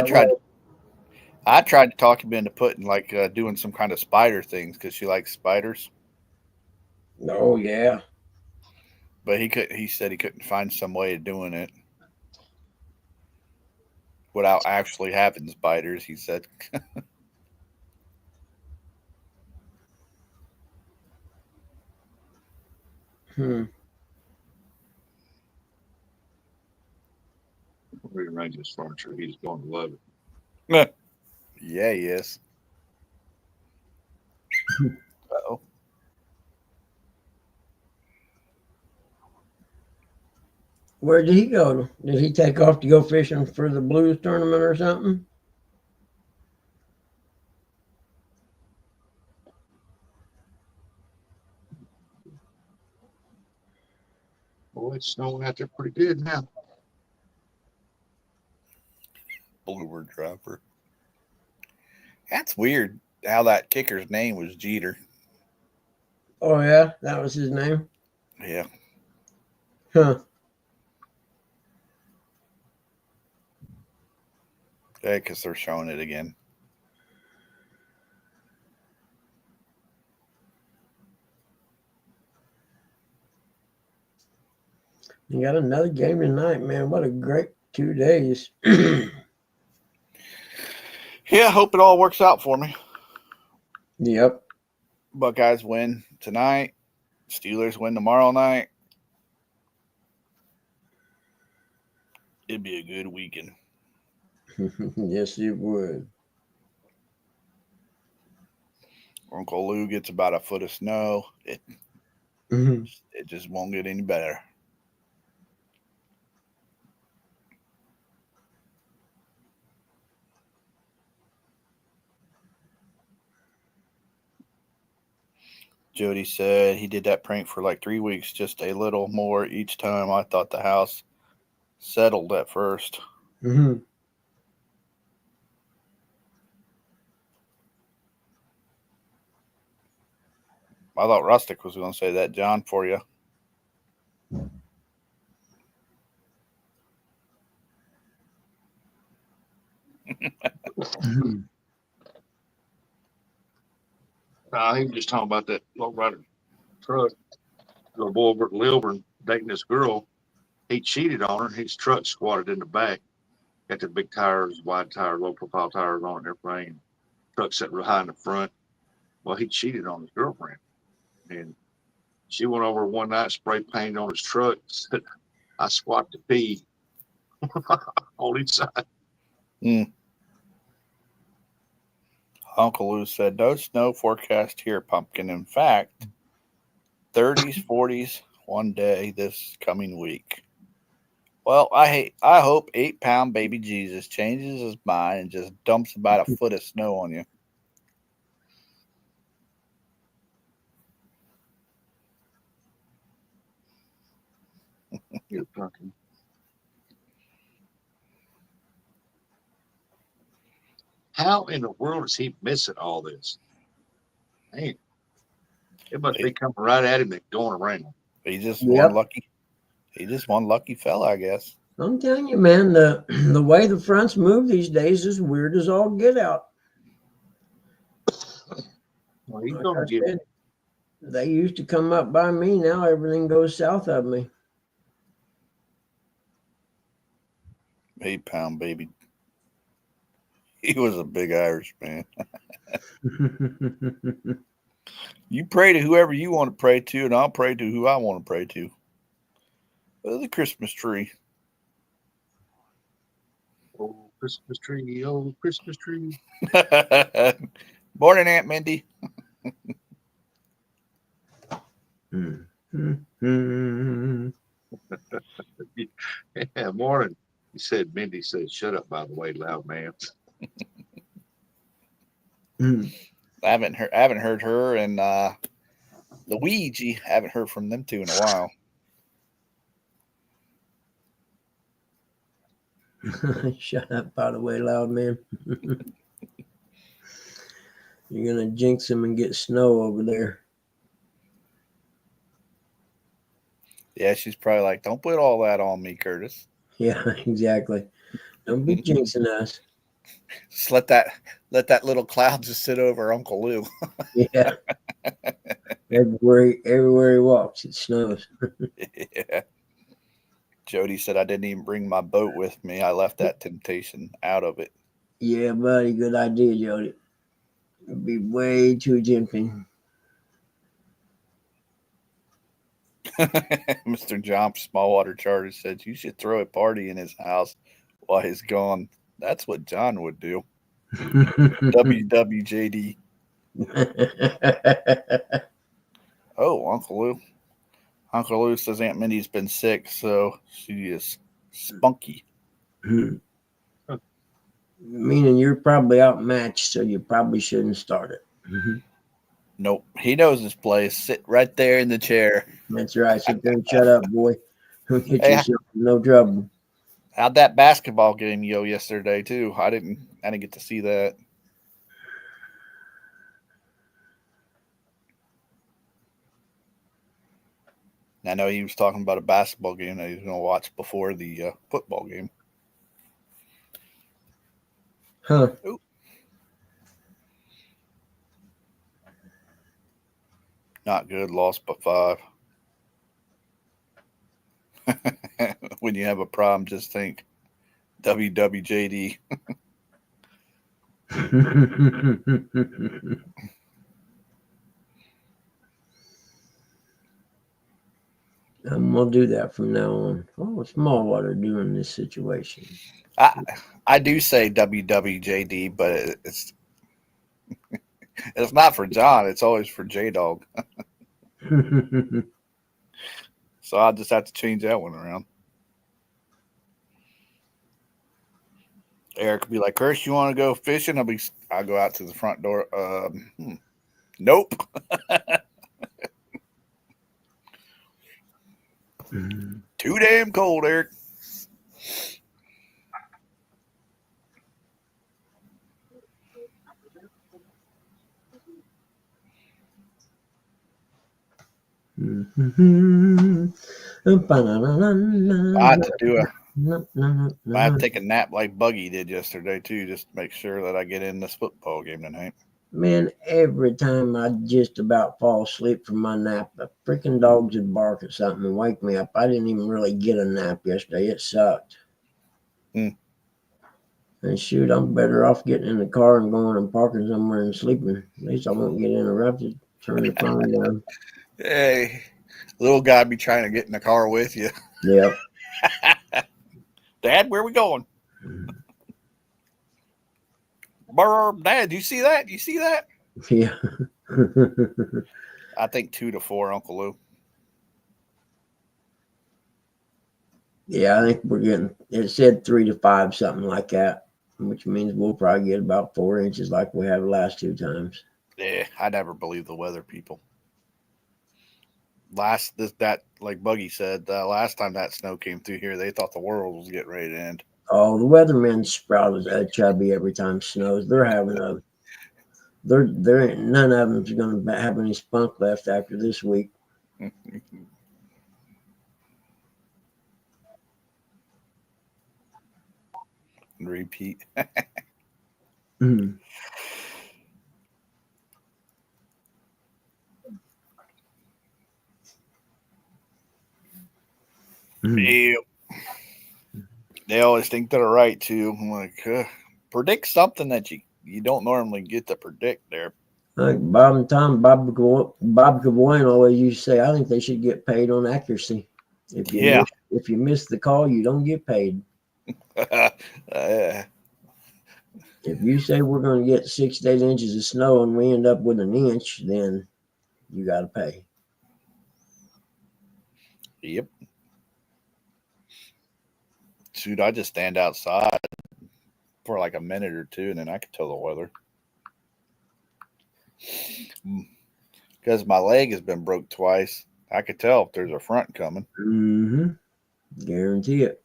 I tried to talk him into putting doing some kind of spider things because she likes spiders. Oh yeah. But he said he couldn't find some way of doing it. without actually having spiders, he said. Rearrange his furniture. He's going to love it. Yeah, he is. Uh-oh. Where did he go? Did he take off to go fishing for the Blues tournament or something? Boy, it's snowing out there pretty good now. Bluebird dropper. That's weird how that kicker's name was Jeter. Oh, yeah? That was his name? Yeah. Huh. Yeah, because they're showing it again. You got another game tonight, man. What a great 2 days. Yeah, hope it all works out for me. Yep. Buckeyes win tonight. Steelers win tomorrow night. It'd be a good weekend. Yes, it would. Uncle Lou gets about a foot of snow. It just won't get any better. Jody said he did that prank for like 3 weeks, just a little more each time. I thought the house settled at first. Mm-hmm. I thought Rustic was going to say that, John, for you. He was just talking about that low rider truck. Little boy over at Lilburn dating this girl. He cheated on her. His truck squatted in the back. Got the big tires, wide tire, low profile tires on it and everything. Truck sat real high in the front. Well, he cheated on his girlfriend. And she went over one night, spray painted on his truck. Said, I squat to pee on each side. Uncle Lou said, no snow forecast here, Pumpkin. In fact, 30s, 40s one day this coming week. Well, I hope 8-pound baby Jesus changes his mind and just dumps about a foot of snow on you. You're fucking. How in the world is he missing all this? Man, it must be coming right at him and going around. He just one lucky. He just one lucky fella, I guess. I'm telling you, man, the way the fronts move these days is weird as all get out. Well, he's gonna get it. They used to come up by me. Now everything goes south of me. 8-pound baby. He was a big Irish man. You pray to whoever you want to pray to, and I'll pray to who I want to pray to. The Christmas tree. Oh, Christmas tree, oh, Christmas tree. Morning, Aunt Mindy. Yeah, morning. He said, Mindy said, shut up, by the way, loud man. I haven't heard her and Luigi. I haven't heard from them two in a while. Shut up, by the way, loud man. You're gonna jinx him and get snow over there. Yeah, she's probably like, don't put all that on me, Curtis. Yeah, exactly. Don't be jinxing us. Just let that little cloud just sit over Uncle Lou. Yeah. Everywhere he walks, it snows. Yeah. Jody said I didn't even bring my boat with me. I left that temptation out of it. Yeah, buddy. Good idea, Jody. It'd be way too tempting. Mr. John Smallwater Charter said you should throw a party in his house while he's gone. That's what John would do. WWJD. Oh, Uncle Lou. Uncle Lou says Aunt Minnie's been sick, so she is spunky. Meaning you're probably outmatched, so you probably shouldn't start it. Nope. He knows his place. Sit right there in the chair. That's right. Sit there and shut up, boy. Don't get Hey, yourself in no trouble. how'd that basketball game go yesterday too? I didn't get to see that. I know he was talking about a basketball game that he was going to watch before the football game. Huh. Ooh. Not good. Lost by 5. When you have a problem, just think WWJD. I'm gonna do that from now on. Oh, Smallwater doing this situation. I do say WWJD, but it's not for John. It's always for J Dog. So I'll just have to change that one around. Eric will be like, "Chris, you want to go fishing?" I'll go out to the front door. Nope. Too damn cold, Eric. I have to take a nap like Buggy did yesterday too, just to make sure that I get in this football game tonight. Man, every time I just about fall asleep from my nap, the freaking dogs would bark at something and wake me up. I didn't even really get a nap yesterday. It sucked. And shoot, I'm better off getting in the car and going and parking somewhere and sleeping. At least I won't get interrupted. Turn the phone down. Hey, little guy be trying to get in the car with you. Yep. Dad, where are we going? Dad, you see that? You see that? Yeah. I think 2 to 4, Uncle Lou. Yeah, I think we're getting, it said 3 to 5, something like that, which means we'll probably get about 4 inches like we have the last 2 times. Yeah, I never believe the weather people. Like Buggy said, last time that snow came through here, they thought the world was getting ready to end. Oh, the weathermen sprout chubby every time it snows. They're having there ain't none of them's going to have any spunk left after this week. Repeat. Mm. Yeah. They always think they're right too. I'm like, predict something that you don't normally get to predict there. Like Bob and Tom, Bob Gavoyan always used to say, I think they should get paid on accuracy. If you miss the call, you don't get paid. If you say we're going to get 6 to 8 inches of snow and we end up with an inch, then you got to pay. Yep. Shoot, I just stand outside for like a minute or two, and then I can tell the weather. Because my leg has been broke twice, I could tell if there's a front coming. Mm-hmm. Guarantee it.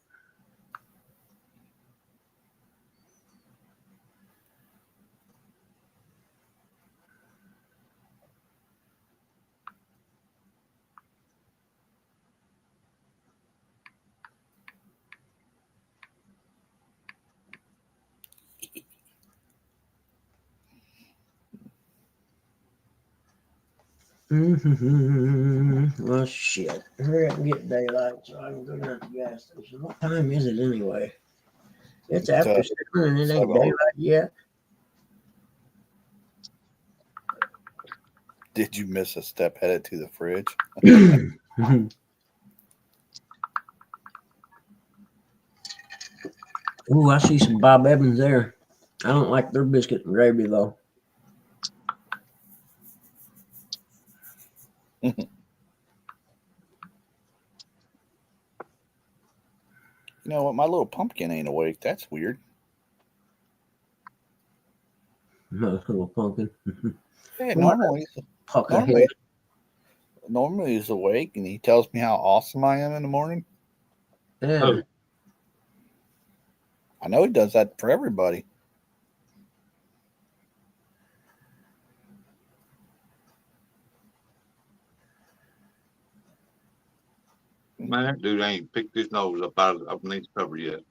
Well, shit. Hurry up and get daylight so I can go down to the gas station. What time is it anyway? It's after 7 and it ain't 7. daylight yet. Did you miss a step headed to the fridge? Ooh, I see some Bob Evans there. I don't like their biscuit and gravy though. You know what? My little pumpkin ain't awake. That's weird. No little pumpkin. Hey, Puck normally he's awake and he tells me how awesome I am in the morning. Yeah. Oh, I know he does that for everybody. man, that dude ain't picked his nose up out of underneath the cover yet.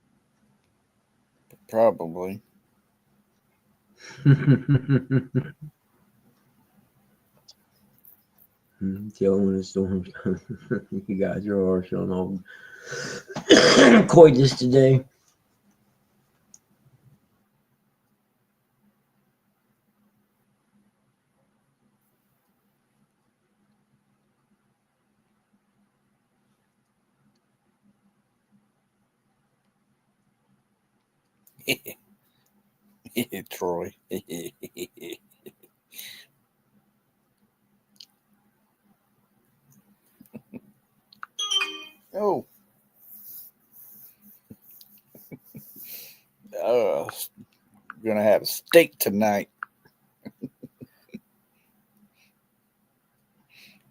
Probably. Killing the storms. You guys are all showing all coitus today. Troy. Oh. We're gonna have a steak tonight.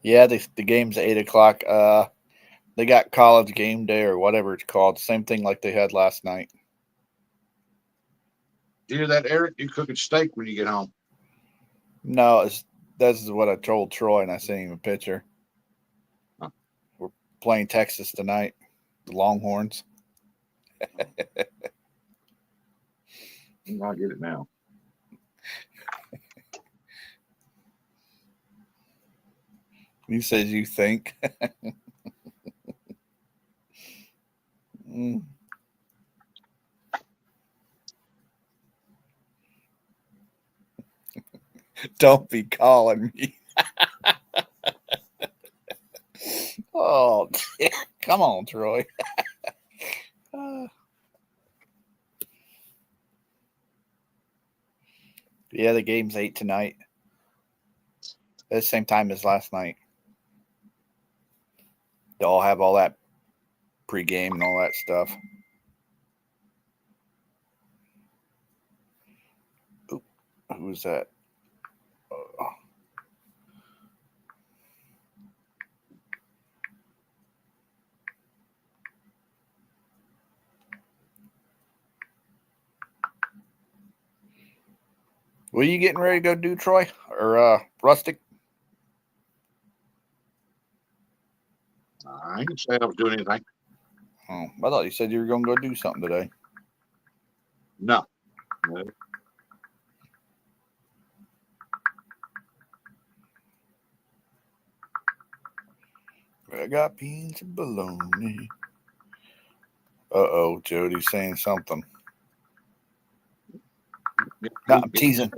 Yeah, the game's at 8:00. They got college game day or whatever it's called. Same thing like they had last night. You hear that, Eric? You cooking steak when you get home? No, this is what I told Troy, and I sent him a picture. Huh. We're playing Texas tonight, the Longhorns. I'll get it now. He says you think. Don't be calling me. Oh, come on, Troy. Yeah, the game's 8 tonight. At the same time as last night. They'll have all that pregame and all that stuff. Ooh, who's that? What are you getting ready to go do, Troy? Or Rustic? I ain't say I was doing anything. Oh, I thought you said you were going to go do something today. No. I got beans and bologna. Uh-oh, Jody's saying something. No, I'm teasing.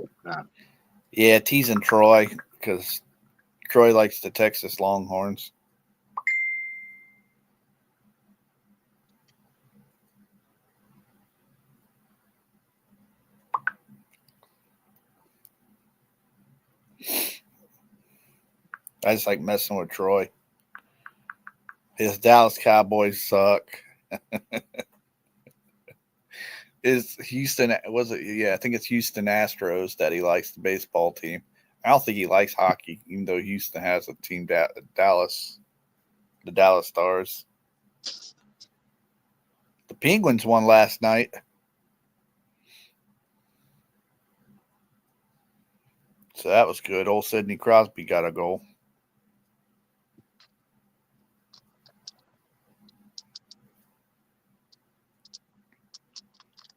Yeah, teasing Troy because Troy likes the Texas Longhorns. I just like messing with Troy. His Dallas Cowboys suck. Is Houston, was it? Yeah, I think it's Houston Astros that he likes, the baseball team. I don't think he likes hockey, even though Houston has a team, Dallas, the Dallas Stars. The Penguins won last night. So that was good. Old Sidney Crosby got a goal.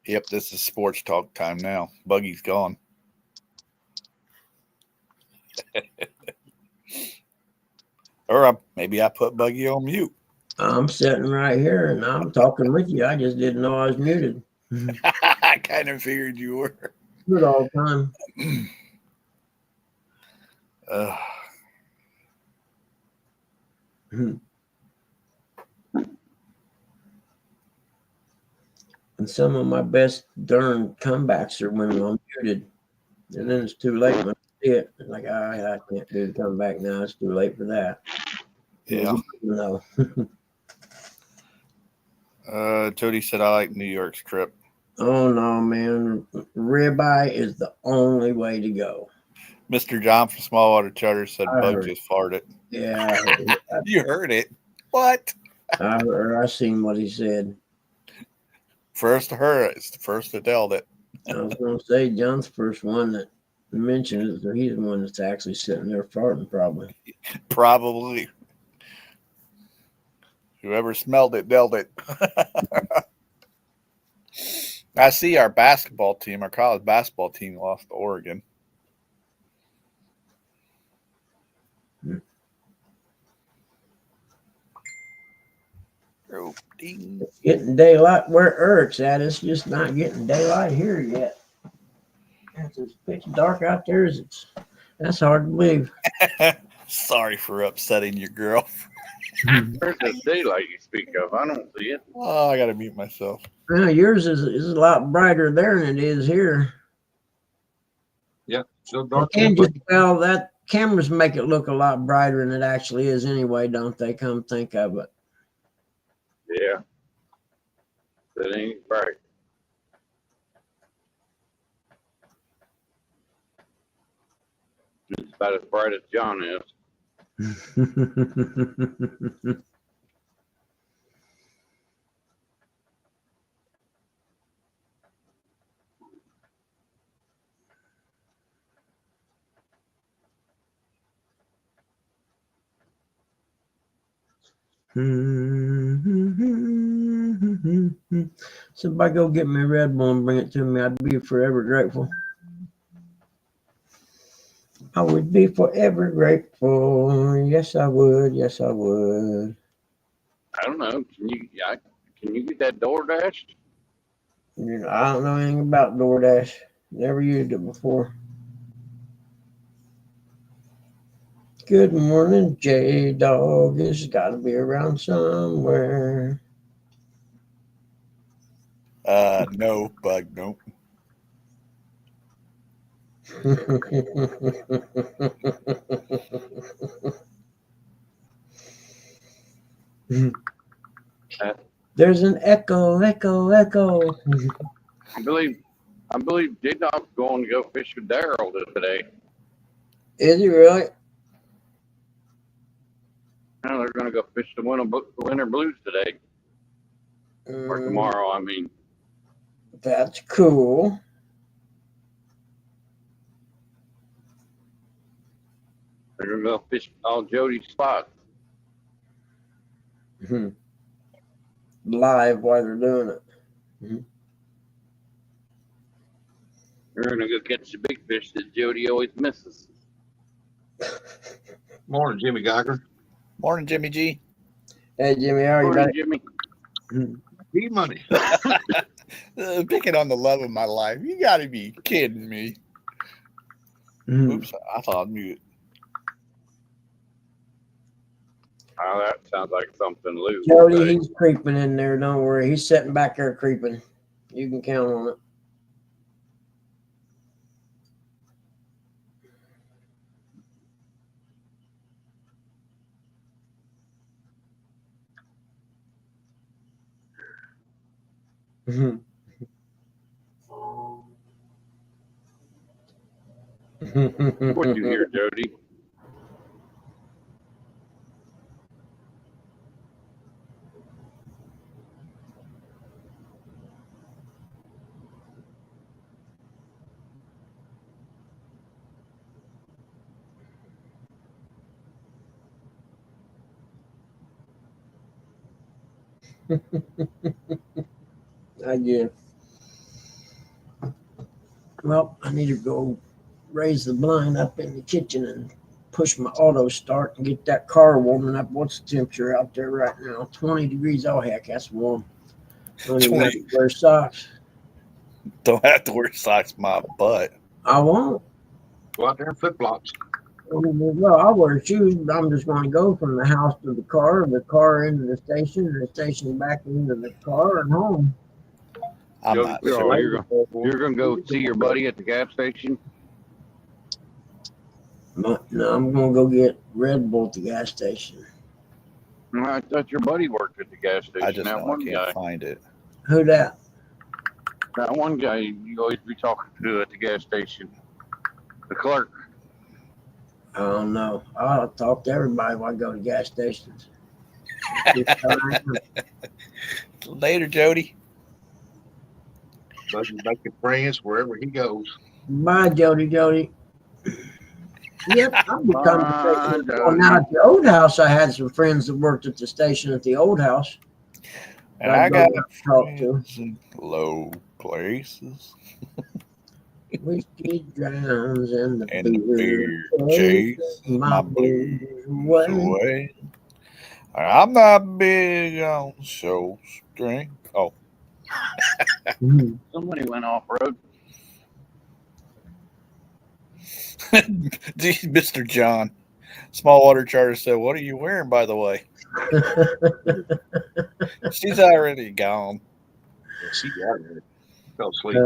Yep, this is sports talk time now. Buggy's gone. Or maybe I put Buggy on mute. I'm sitting right here and I'm talking with you. I just didn't know I was muted. I kind of figured you were. Good all the time. And some of my best darn comebacks are when I'm muted. And then it's too late when I see it. It's like, I can't do the comeback now. It's too late for that. Yeah. No. Jody said, I like New York's trip. Oh, no, man. Ribeye is the only way to go. Mr. John from Smallwater Charter said Bug just farted. Yeah. I heard it. You heard it. What? I seen what he said. First to her, it's the first that held it. I was going to say John's the first one that mentioned it, so he's the one that's actually sitting there farting, probably. Probably. Whoever smelled it, dealt it. I see our basketball team, our college basketball team, lost to Oregon. It's getting daylight where Eric's at. It's just not getting daylight here yet. It's as pitch dark out there as it's. That's hard to believe. Sorry for upsetting your girl. Where's the daylight you speak of? I don't see it. Oh, I got to mute myself. Well, yours is a lot brighter there than it is here. Yeah, still dark. Well, that cameras make it look a lot brighter than it actually is anyway, don't they? Come think of it. Yeah. That ain't bright. It's about as bright as John is. Somebody go get me a Red Bull and bring it to me. I'd be forever grateful. I would be forever grateful. Yes, I would. Yes, I would. I don't know. Can you get that DoorDash? You know, I don't know anything about DoorDash. Never used it before. Good morning, J-Dog. It's got to be around somewhere. No, Bug, nope. There's an echo. I believe J-Dog's going to go fish with Daryl today. Is he really? No, they're going to go fish the winter blues today. Or tomorrow, I mean. That's cool. They're going to go fish all Jody's spots. Live while they're doing it. They're going to go catch the big fish that Jody always misses. Morning, Jimmy Geiger. Morning, Jimmy G. Hey, Jimmy, how are you, buddy? Jimmy. Money. Picking on the love of my life. You got to be kidding me. Oops, I thought I'd mute. Oh, that sounds like something loose. Jody, he's creeping in there. Don't worry. He's sitting back there creeping. You can count on it. What'd you hear, Jody? I get. Well, I need to go raise the blind up in the kitchen and push my auto start and get that car warming up. What's the temperature out there right now? 20 degrees. Oh, heck, that's warm. Don't even have to wear socks. Don't have to wear socks, my butt. I won't. Go out there in flip flops. Well, I'll wear shoes, but I'm just going to go from the house to the car into the station, and the station back into the car and home. I'm not Oh, sure. you're gonna go see your buddy at the gas station? No, I'm going to go get Red Bull at the gas station. I thought your buddy worked at the gas station. I just that know one I can't guy. find it. Who that? That one guy you always be talking to at the gas station. The clerk. I don't know. I'll talk to everybody when I go to gas stations. Later, Jody. Buddy's making friends wherever he goes. Bye, Jody. Yep, I'll be coming. Well, now Jody. at the old house, I had some friends that worked at the station at the old house. And I got talk to. friends in low places. Whiskey drowns and And the beer chase my blues away. I'm not big on show strength. Oh, Somebody went off road. Mr. John. Small water charter said, "What are you wearing, by the way?" She's already gone. She got it. Fell asleep.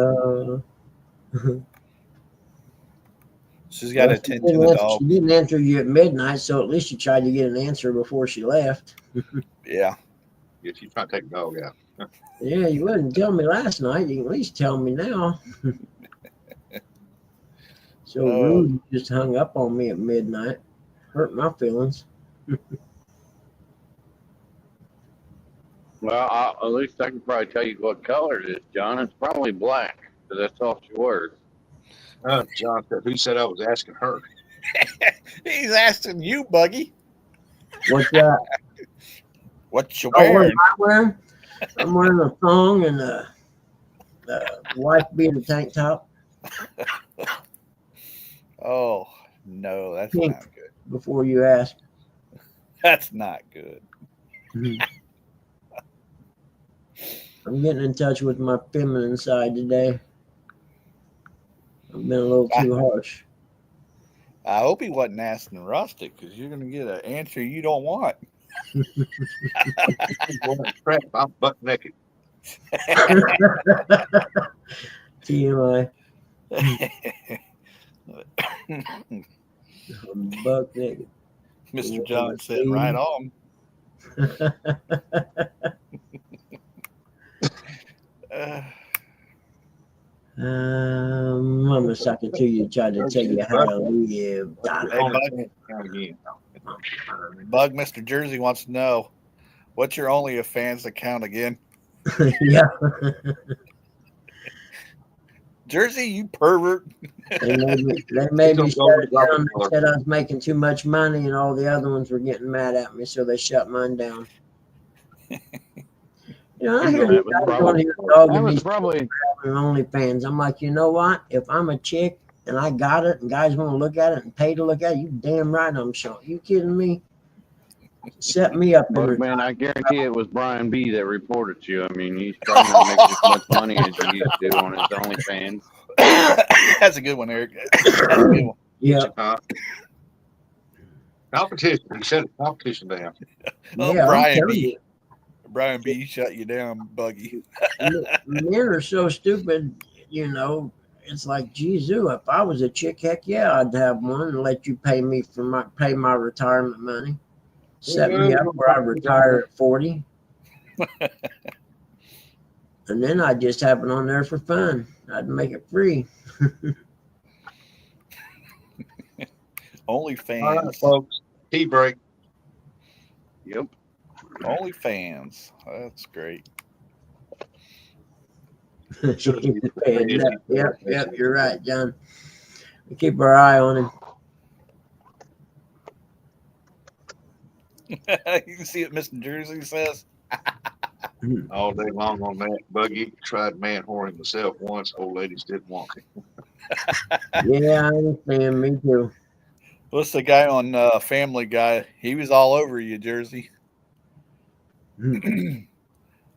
She's got Well, attention to the dog. She didn't answer you at midnight, so at least she tried to get an answer before she left. Yeah. Yeah, she's trying to take the dog out. Yeah, you wouldn't tell me last night. You can at least tell me now. So rude, you just hung up on me at midnight. Hurt my feelings. Well, at least I can probably tell you what color it is, John. It's probably black, because that's all she wears. John said, who said I was asking her? He's asking you, Buggy. What's that? What you Oh, what wearing? am I wearing? I'm wearing a thong and a wife beater tank top. Oh, no, that's Pink. not good. Before you ask. That's not good. I'm getting in touch with my feminine side today. I've been a little too harsh. I hope he wasn't asking rustic, because you're going to get an answer you don't want. Crap, I'm butt naked. TMI. I'm buck naked. Mr. John said, right on. I'm gonna suck it to you. Try to tell you how to live. Bug Mr. Jersey wants to know, what's your OnlyFans account again? Yeah. Jersey, you pervert. They made me shut it down. They said I was making too much money, and all the other ones were getting mad at me, so they shut mine down. You know, I hear these guys going here dogging me having OnlyFans. I'm like, you know what? If I'm a chick and I got it, and guys want to look at it and pay to look at it, you damn right I'm showing. You kidding me? Set me up. Man, I guarantee it was Brian B that reported you. I mean, he's trying to make as much money as he used to on his OnlyFans. That's a good one, Eric. That's a good one. Yeah. Competition. He said competition down. Oh, Yeah, Brian B. Brian B. shut you down, Buggy. Men are so stupid, you know. It's like, geez, if I was a chick, heck yeah, I'd have one and let you pay me for my retirement money. Set me up where I retire at 40. And then I'd just have it on there for fun. I'd make it free. OnlyFans. All right, folks. Tea break. Yep. OnlyFans. That's great. Yep, you're right, John. We keep our eye on him. You can see what Mr. Jersey says. All day long on that. Buggy tried man whoring himself once. Old ladies didn't want it. Yeah, I understand. Me too. What's the guy on Family Guy? He was all over you, Jersey.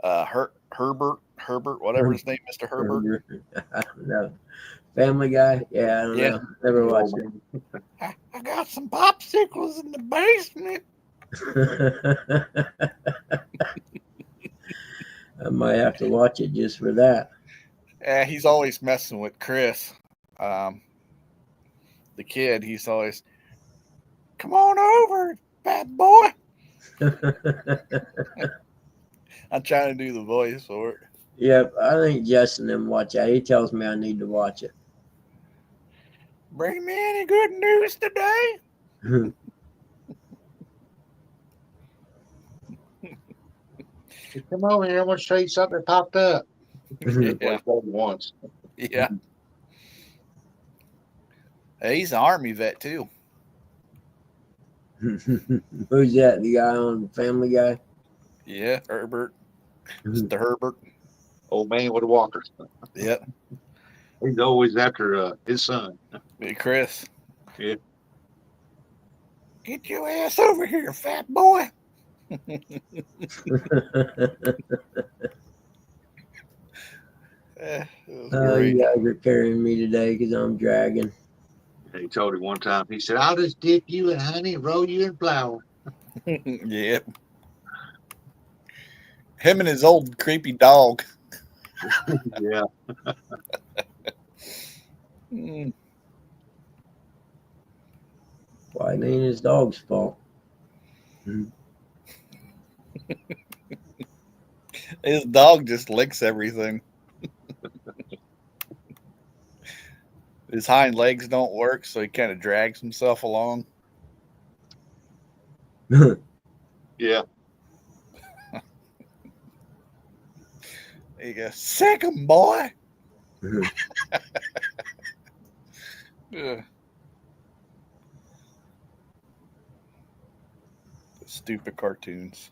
Herbert, whatever his name, Mr. Herbert. I don't know. Family Guy? Yeah, I don't know. Never watched it. I got some popsicles in the basement. I might have to watch it just for that. Yeah, he's always messing with Chris. The kid, he's always, come on over, bad boy. I'm trying to do the voice for it. Yep, I think Justin and watch that. He tells me I need to watch it. Bring me any good news today? Come over here. I'm going to show you something that popped up. Yeah. Once. Yeah. Hey, he's an Army vet, too. Who's that? The guy on Family Guy? Yeah, Herbert. Mr. Herbert. Old man with a walker. Yep. He's always after his son. Hey, Chris. Yeah. Get your ass over here, fat boy. You guys are carrying me today because I'm dragging. He told him one time, he said, I'll just dip you in honey and roll you in flour. Yep. Him and his old creepy dog. Yeah. Why it ain't his dog's fault. His dog just licks everything. His hind legs don't work, so he kind of drags himself along. Yeah. There you go. Sick 'em, boy. Stupid cartoons.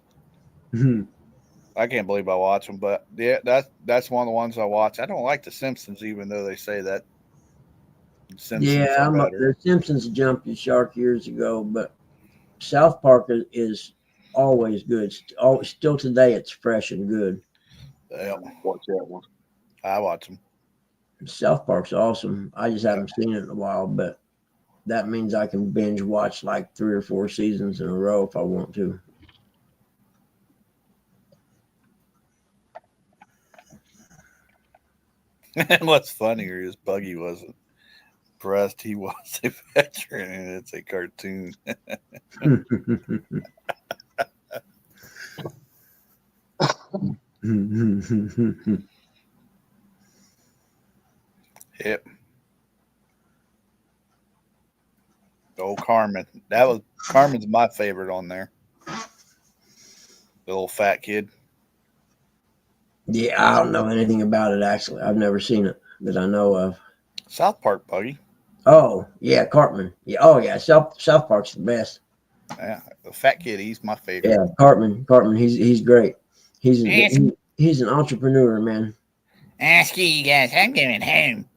I can't believe I watch them, but yeah, that's one of the ones I watch. I don't like The Simpsons, even though they say that. The Simpsons jumped the shark years ago, but South Park is always good. Still today, it's fresh and good. Yeah. Watch that one. I watch them. South Park's awesome. I just haven't seen it in a while, but that means I can binge watch like 3 or 4 seasons in a row if I want to. What's funnier is Buggy wasn't impressed. He was a veteran, and it's a cartoon. Yep. Oh, Carmen. Carmen's my favorite on there. The little fat kid. Yeah, I don't know anything about it, actually. I've never seen it that I know of. South Park, Buggy. Oh, yeah, Cartman. Yeah, oh, yeah, South Park's the best. Yeah, the fat kid, he's my favorite. Yeah, Cartman, he's great. He's an entrepreneur, man. Ask you guys, I'm going home.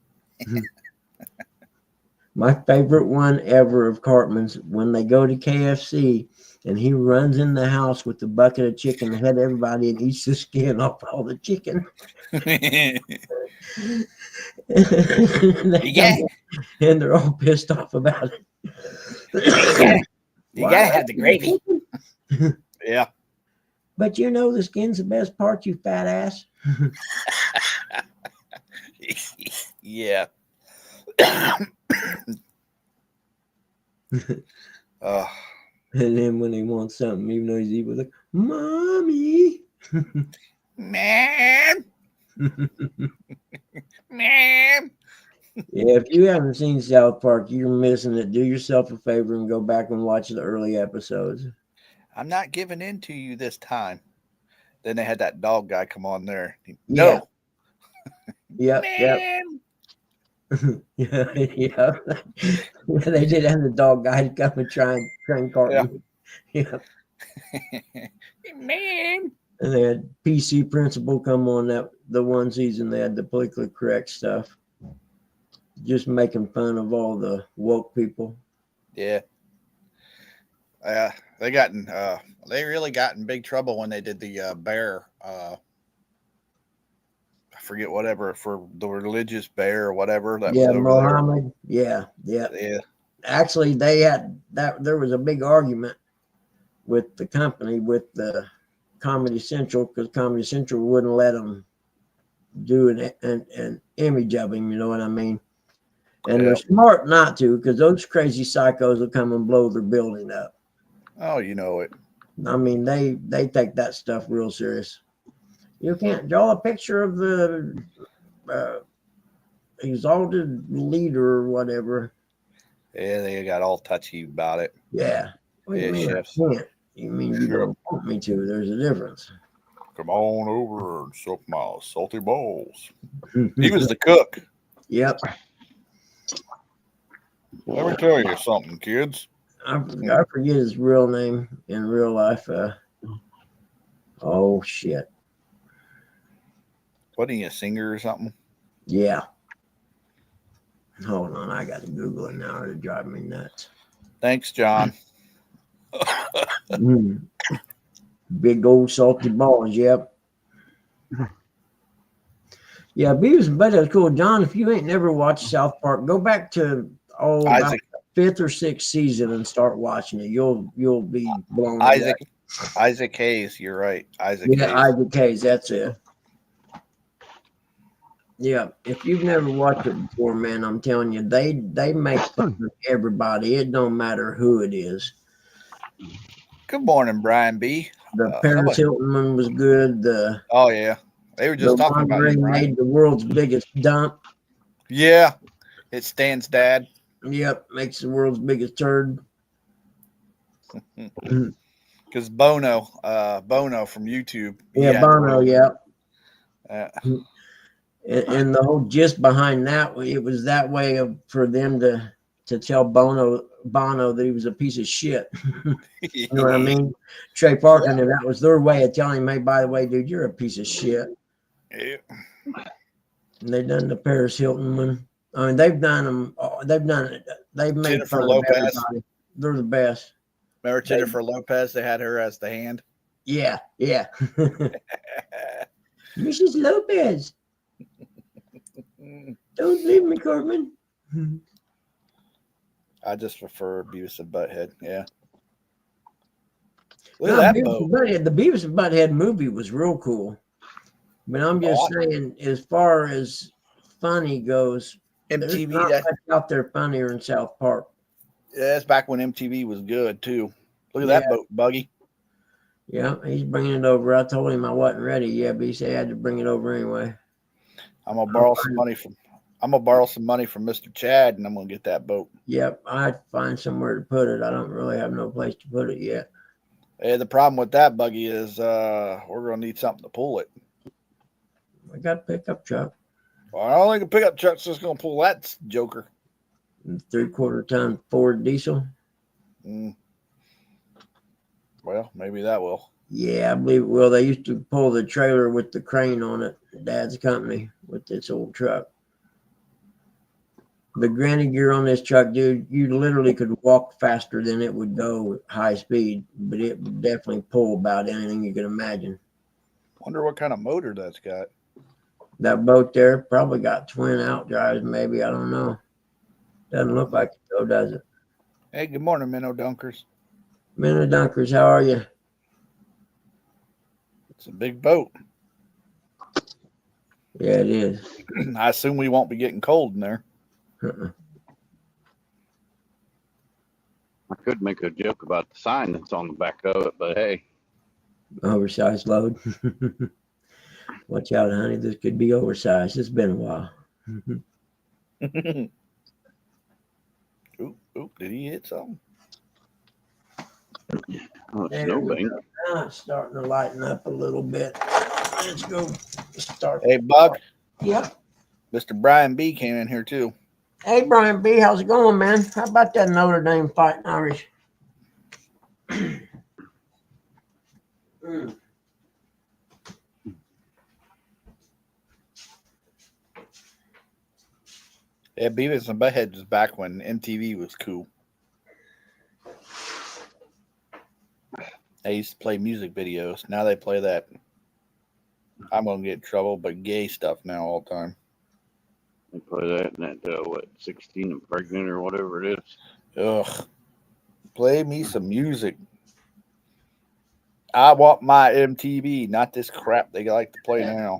My favorite one ever of Cartman's when they go to KFC and he runs in the house with the bucket of chicken ahead of everybody and eats the skin off all the chicken. And they're all pissed off about it. You gotta have the gravy. Yeah. But you know the skin's the best part, you fat ass. Yeah. And then when he wants something, even though he's evil, like, Mommy. Ma'am. Ma'am. Yeah, if you haven't seen South Park, you're missing it. Do yourself a favor and go back and watch the early episodes. I'm not giving in to you this time. Then they had that dog guy come on there. No. Yep. Yeah. They did have the dog guy to come and try and train Cartman. Yeah. Man. And they had PC Principal come on the one season. They had the politically correct stuff. Just making fun of all the woke people. Yeah. They really got in big trouble when they did the bear. I forget whatever for the religious bear or whatever that was over Mohammed. Yeah. Yeah. Actually, they had that. There was a big argument with the company, with the Comedy Central, because Comedy Central wouldn't let them do an image of him. You know what I mean? And they're smart not to, because those crazy psychos will come and blow their building up. Oh, you know it. I mean, they take that stuff real serious. You can't draw a picture of the exalted leader or whatever. Yeah, they got all touchy about it. Yeah. What do you mean chefs. I can't? You mean you don't want me to? There's a difference. Come on over and suck my salty balls. He was the cook. Yep. Let me tell you something, kids. I forget his real name in real life. Oh, shit. Wasn't he a singer or something? Yeah. Hold on. I got to Google it now. It'll drive me nuts. Thanks, John. Big old salty balls. Yep. Yeah, Beavis and Butthead is cool. John, if you ain't never watched South Park, go back to about the 5th or 6th season and start watching it. You'll be blown away. Isaac Hayes, you're right. Hayes. Isaac Hayes, that's it. Yeah, if you've never watched it before, man, I'm telling you, they make fun of everybody. It don't matter who it is. Good morning, Brian B. The Paris Hilton one was good. Oh yeah, they were just talking about it. Made the world's biggest dump. Yeah, it stands, Dad. Yep, makes the world's biggest turd. Because Bono from YouTube. Yeah, Bono. Yeah. And the whole gist behind that, it was that way for them to tell Bono that he was a piece of shit. You know what I mean? Trey Parker, and that was their way of telling him, hey, by the way, dude, you're a piece of shit. Yeah. And they've done the Paris Hilton one. I mean, they've done them. They've done it. They've made Jennifer fun Lopez. of everybody. They're the best. Remember Jennifer Lopez? They had her as the hand. Yeah. Mrs. Lopez. Don't leave me, Cartman. I just prefer Beavis and Butthead. Yeah. Look at that boat. The Beavis and Butthead movie was real cool. But I'm just saying, as far as funny goes, MTV not much out there funnier in South Park. Yeah, that's back when MTV was good too. Look at that boat, Buggy. Yeah, he's bringing it over. I told him I wasn't ready yet, but he said I had to bring it over anyway. I'm gonna borrow some money from Mr. Chad, and I'm gonna get that boat. Yep, I had to find somewhere to put it. I don't really have no place to put it yet. Hey, the problem with that, Buggy, is we're gonna need something to pull it. I got a pickup truck. Well, I don't think a pickup truck's just gonna pull that joker. 3/4 ton Ford diesel. Well, maybe that will. Yeah, I believe it will. They used to pull the trailer with the crane on it, Dad's company, with this old truck. The granny gear on this truck, dude, you literally could walk faster than it would go high speed, but it would definitely pull about anything you can imagine. Wonder what kind of motor that's got. That boat there probably got twin outdrives, maybe. I don't know. Doesn't look like it, though, does it? Hey, good morning, Minnow Dunkers. Minnow Dunkers, how are you? It's a big boat. Yeah, it is. I assume we won't be getting cold in there. I could make a joke about the sign that's on the back of it, but hey. Oversized load. Watch out, honey. This could be oversized. It's been a while. Oop, did he hit something? Oh, it's snowbank. Now it's starting to lighten up a little bit. Let's go start. Hey, Bug. Yep. Mr. Brian B came in here too. Hey, Brian B, how's it going, man? How about that Notre Dame Fighting Irish? Yeah, Beavis and Butthead was back when MTV was cool. They used to play music videos. Now they play that. I'm gonna get in trouble, but gay stuff now all the time. They play that and that 16 and pregnant or whatever it is. Ugh. Play me some music. I want my MTV, not this crap they like to play now.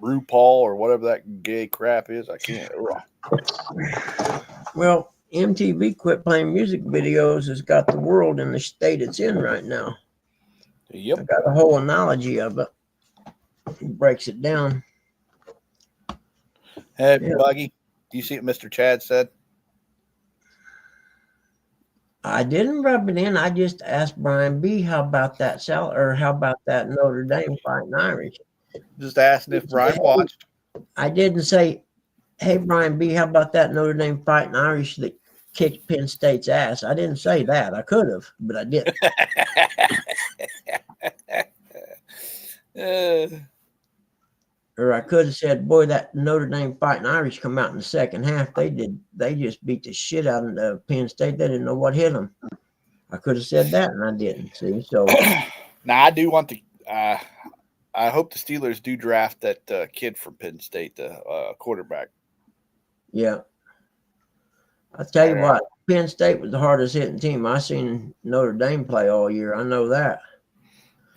RuPaul or whatever that gay crap is. I can't. Ugh. Well, MTV quit playing music videos. Has got the world in the state it's in right now. Yep. I got a whole analogy of it. He breaks it down. Hey, Buggy, do you see what Mr. Chad said? I didn't rub it in. I just asked Brian B. how about that how about that Notre Dame fighting Irish? Just asking if Brian watched. I didn't say, hey, Brian B., how about that Notre Dame fighting Irish that kicked Penn State's ass? I didn't say that. I could have, but I didn't. Or I could have said, boy, that Notre Dame fighting Irish come out in the second half. They just beat the shit out of Penn State. They didn't know what hit them. I could have said that, and I didn't. See, so now I do want to. I hope the Steelers do draft that kid from Penn State, the quarterback. Yeah, I tell you what, Penn State was the hardest hitting team I seen Notre Dame play all year. I know that.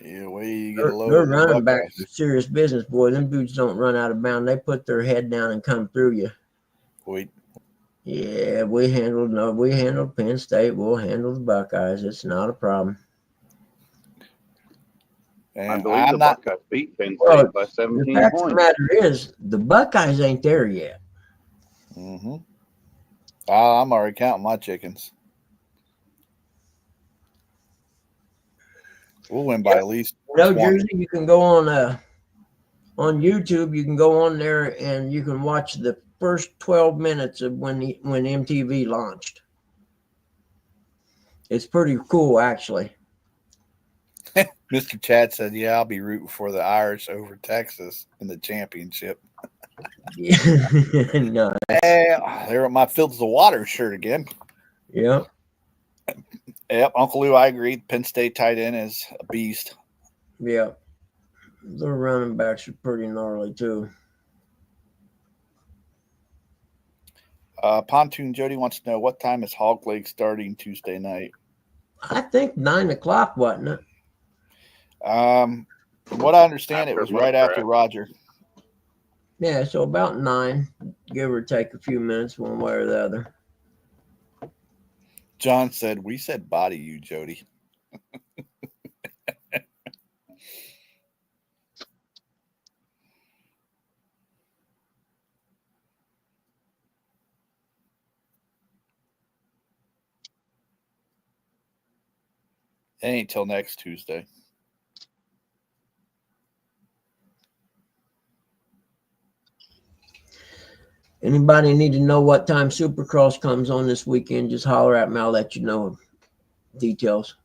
Yeah, well, you get a load Their of running backs are serious business, boy. Them dudes don't run out of bounds. They put their head down and come through you. Wait. Yeah, we handled Penn State. We'll handle the Buckeyes. It's not a problem. I believe the Buckeyes beat Penn State by 17 the fact points. of the matter is, the Buckeyes ain't there yet. Mm-hmm. I'm already counting my chickens. We'll win by at least. Jersey, you can go on YouTube. You can go on there and you can watch the first 12 minutes of when MTV launched. It's pretty cool, actually. Mr. Chad said, "Yeah, I'll be rooting for the Irish over Texas in the championship." No, they're my Fields of Water shirt again. Yep. Yep, Uncle Lou, I agree. Penn State tight end is a beast. Yep. Their running backs are pretty gnarly, too. Pontoon Jody wants to know what time is Hog Lake starting Tuesday night? I think 9 o'clock, wasn't it? From what I understand, it was right after Roger. Yeah, so about 9, give or take a few minutes one way or the other. John said, "We said body you, Jody." It ain't till next Tuesday. Anybody need to know what time Supercross comes on this weekend, just holler at me. I'll let you know details.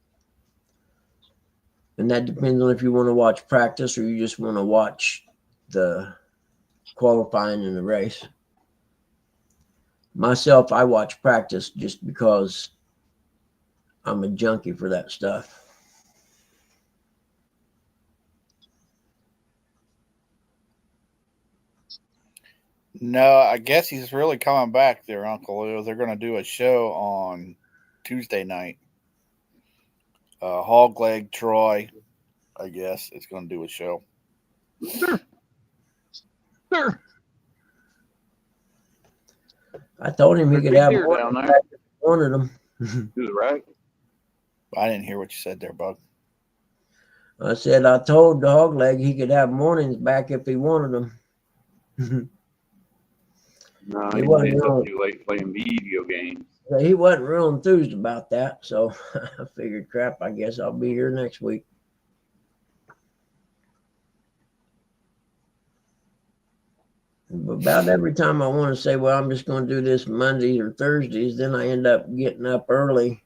And that depends on if you want to watch practice or you just want to watch the qualifying in the race. Myself, I watch practice just because I'm a junkie for that stuff. No, I guess he's really coming back there, Uncle Lou. They're going to do a show on Tuesday night. Hogleg Troy, I guess, is going to do a show. Sure. I told him he could have down there. One of them. He was right. I didn't hear what you said there, Bug. I said I told Dogleg he could have mornings back if he wanted them. No, he stays up too late playing video games. He wasn't real enthused about that, so I figured, crap, I guess I'll be here next week. But about every time I want to say, well, I'm just going to do this Mondays or Thursdays, then I end up getting up early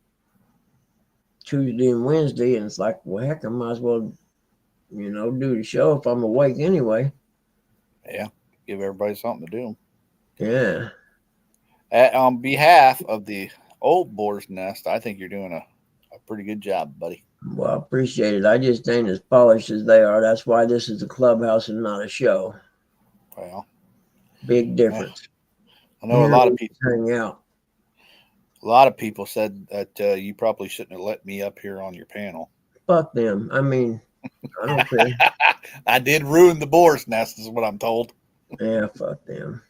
Tuesday and Wednesday, and it's like, well, heck, I might as well, do the show if I'm awake anyway. Yeah, give everybody something to do. Yeah. On behalf of the old Boar's Nest, I think you're doing a pretty good job, buddy. Well, I appreciate it. I just ain't as polished as they are. That's why this is a clubhouse and not a show. Well, big difference. I know a lot of people hang out. A lot of people said that you probably shouldn't have let me up here on your panel. Fuck them. I mean, I don't care. I did ruin the boar's nest, is what I'm told. Yeah, fuck them.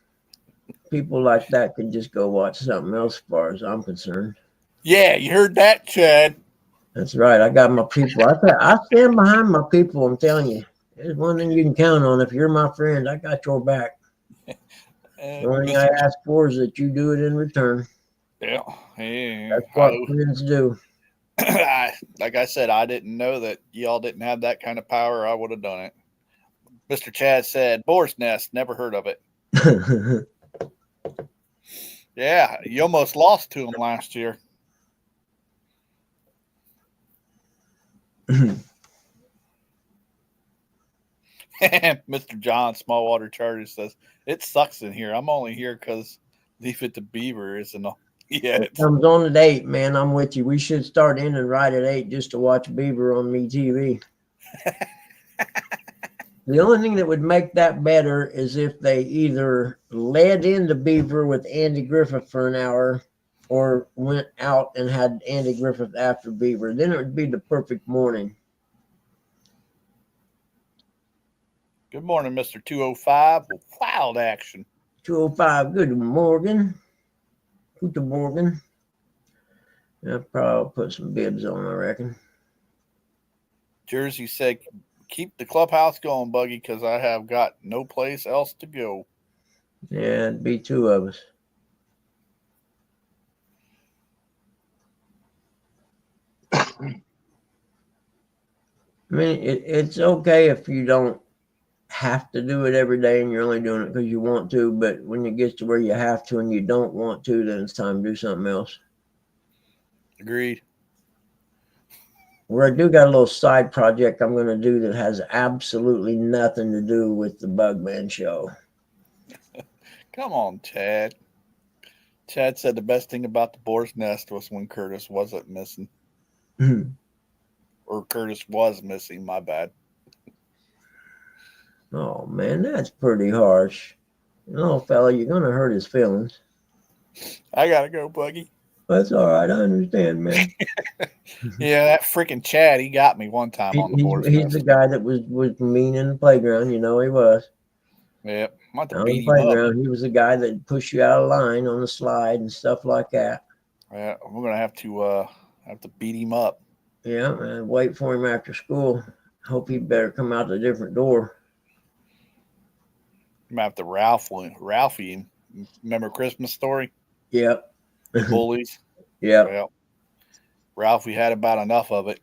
People like that can just go watch something else, as far as I'm concerned. Yeah, you heard that, Chad. That's right. I got my people. I stand behind my people. I'm telling you. There's one thing you can count on. If you're my friend, I got your back. The only thing I ask for is that you do it in return. Yeah. That's what friends do. Like I said, I didn't know that y'all didn't have that kind of power. I would have done it. Mr. Chad said, boar's nest, never heard of it. Yeah, you almost lost to him last year. Mr. John, Smallwater Charter says, it sucks in here. I'm only here because Leave It to Beaver isn't all. Yeah, it comes on at 8, man. I'm with you. We should start ending right at 8 just to watch Beaver on Me TV. The only thing that would make that better is if they either led into Beaver with Andy Griffith for an hour or went out and had Andy Griffith after Beaver. Then it would be the perfect morning. Good morning, Mr. 205 with wild action. 205, good morning. Good morning. I'll probably put some bibs on, I reckon. Jersey said, keep the clubhouse going, Buggy, because I have got no place else to go. Yeah, it'd be 2 of us. I mean, it's okay if you don't have to do it every day and you're only doing it because you want to, but when it gets to where you have to and you don't want to, then it's time to do something else. Agreed. Where I do got a little side project I'm going to do that has absolutely nothing to do with the Bugman show. Come on, Chad. Chad said the best thing about the boar's nest was when Curtis wasn't missing. Or Curtis was missing, my bad. Oh, man, that's pretty harsh. Oh, fella, you're going to hurt his feelings. I got to go, Buggy. That's all right. I understand, man. Yeah, that freaking Chad, he got me one time on the boar's nest. He's the guy that was mean in the playground. You know he was. Yep. On the playground, he was the guy that pushed you out of line on the slide and stuff like that. Yeah, we're going to have to beat him up. Yeah, and wait for him after school. Hope he better come out a different door. I'm going to have to Ralphie him. Remember Christmas Story? Yep. The bullies? Yep. Well, Ralphie had about enough of it.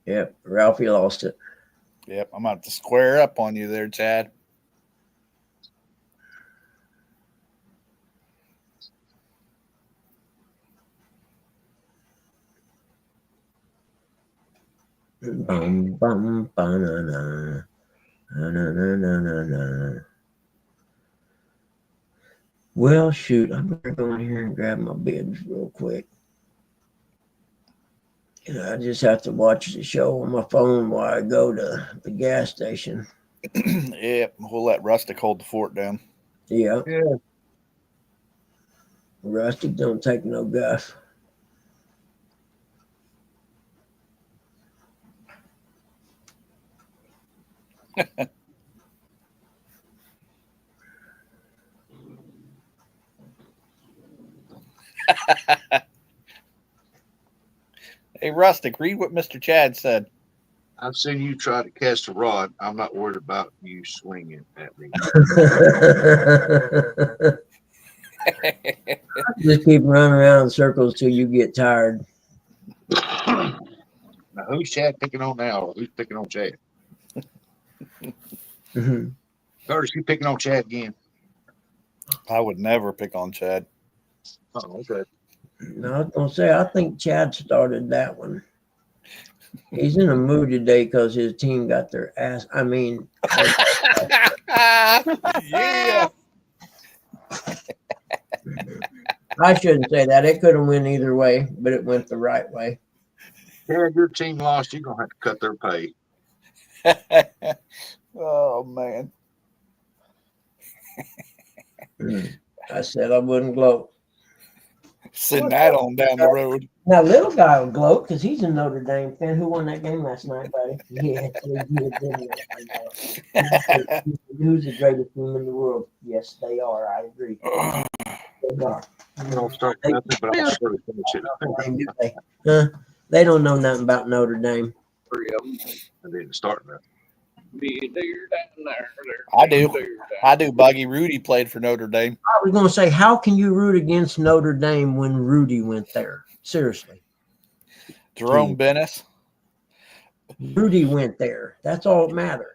Yep. Ralphie lost it. Yep. I'm going to have to square up on you there, Chad. Bum, bum, ba-na-na. Na-na-na-na-na. Well, shoot, I better go in here and grab my bibs real quick. I just have to watch the show on my phone while I go to the gas station. Yep, we'll let Rustic hold the fort down. Yeah. Rustic don't take no guff. Hey, Rustic, read what Mr. Chad said. I've seen you try to cast a rod. I'm not worried about you swinging at me. Just keep running around in circles till you get tired. Now, who's Chad picking on now, or who's picking on Chad? Curtis, you picking on Chad again? I would never pick on Chad. Oh, okay. No, I was going to say, I think Chad started that one. He's in a mood today because his team got their ass. I mean, yeah. I shouldn't say that. It could have went either way, but it went the right way. Chad, your team lost. You're gonna have to cut their pay. Oh man. I said I wouldn't gloat. Send that on down the road. Now, little guy will gloat because he's a Notre Dame fan. Who won that game last night, buddy? Yeah, they did, didn't they? Who's the greatest team in the world? Yes, they are. I agree. They are. I don't start nothing, but I'm sure to finish it. They don't know nothing about Notre Dame. 3 of them. I didn't start that. Me there, down there. I do. Buggy Rudy played for Notre Dame. I was going to say, how can you root against Notre Dame when Rudy went there? Seriously. Jerome Bennis. Rudy went there. That's all that matters.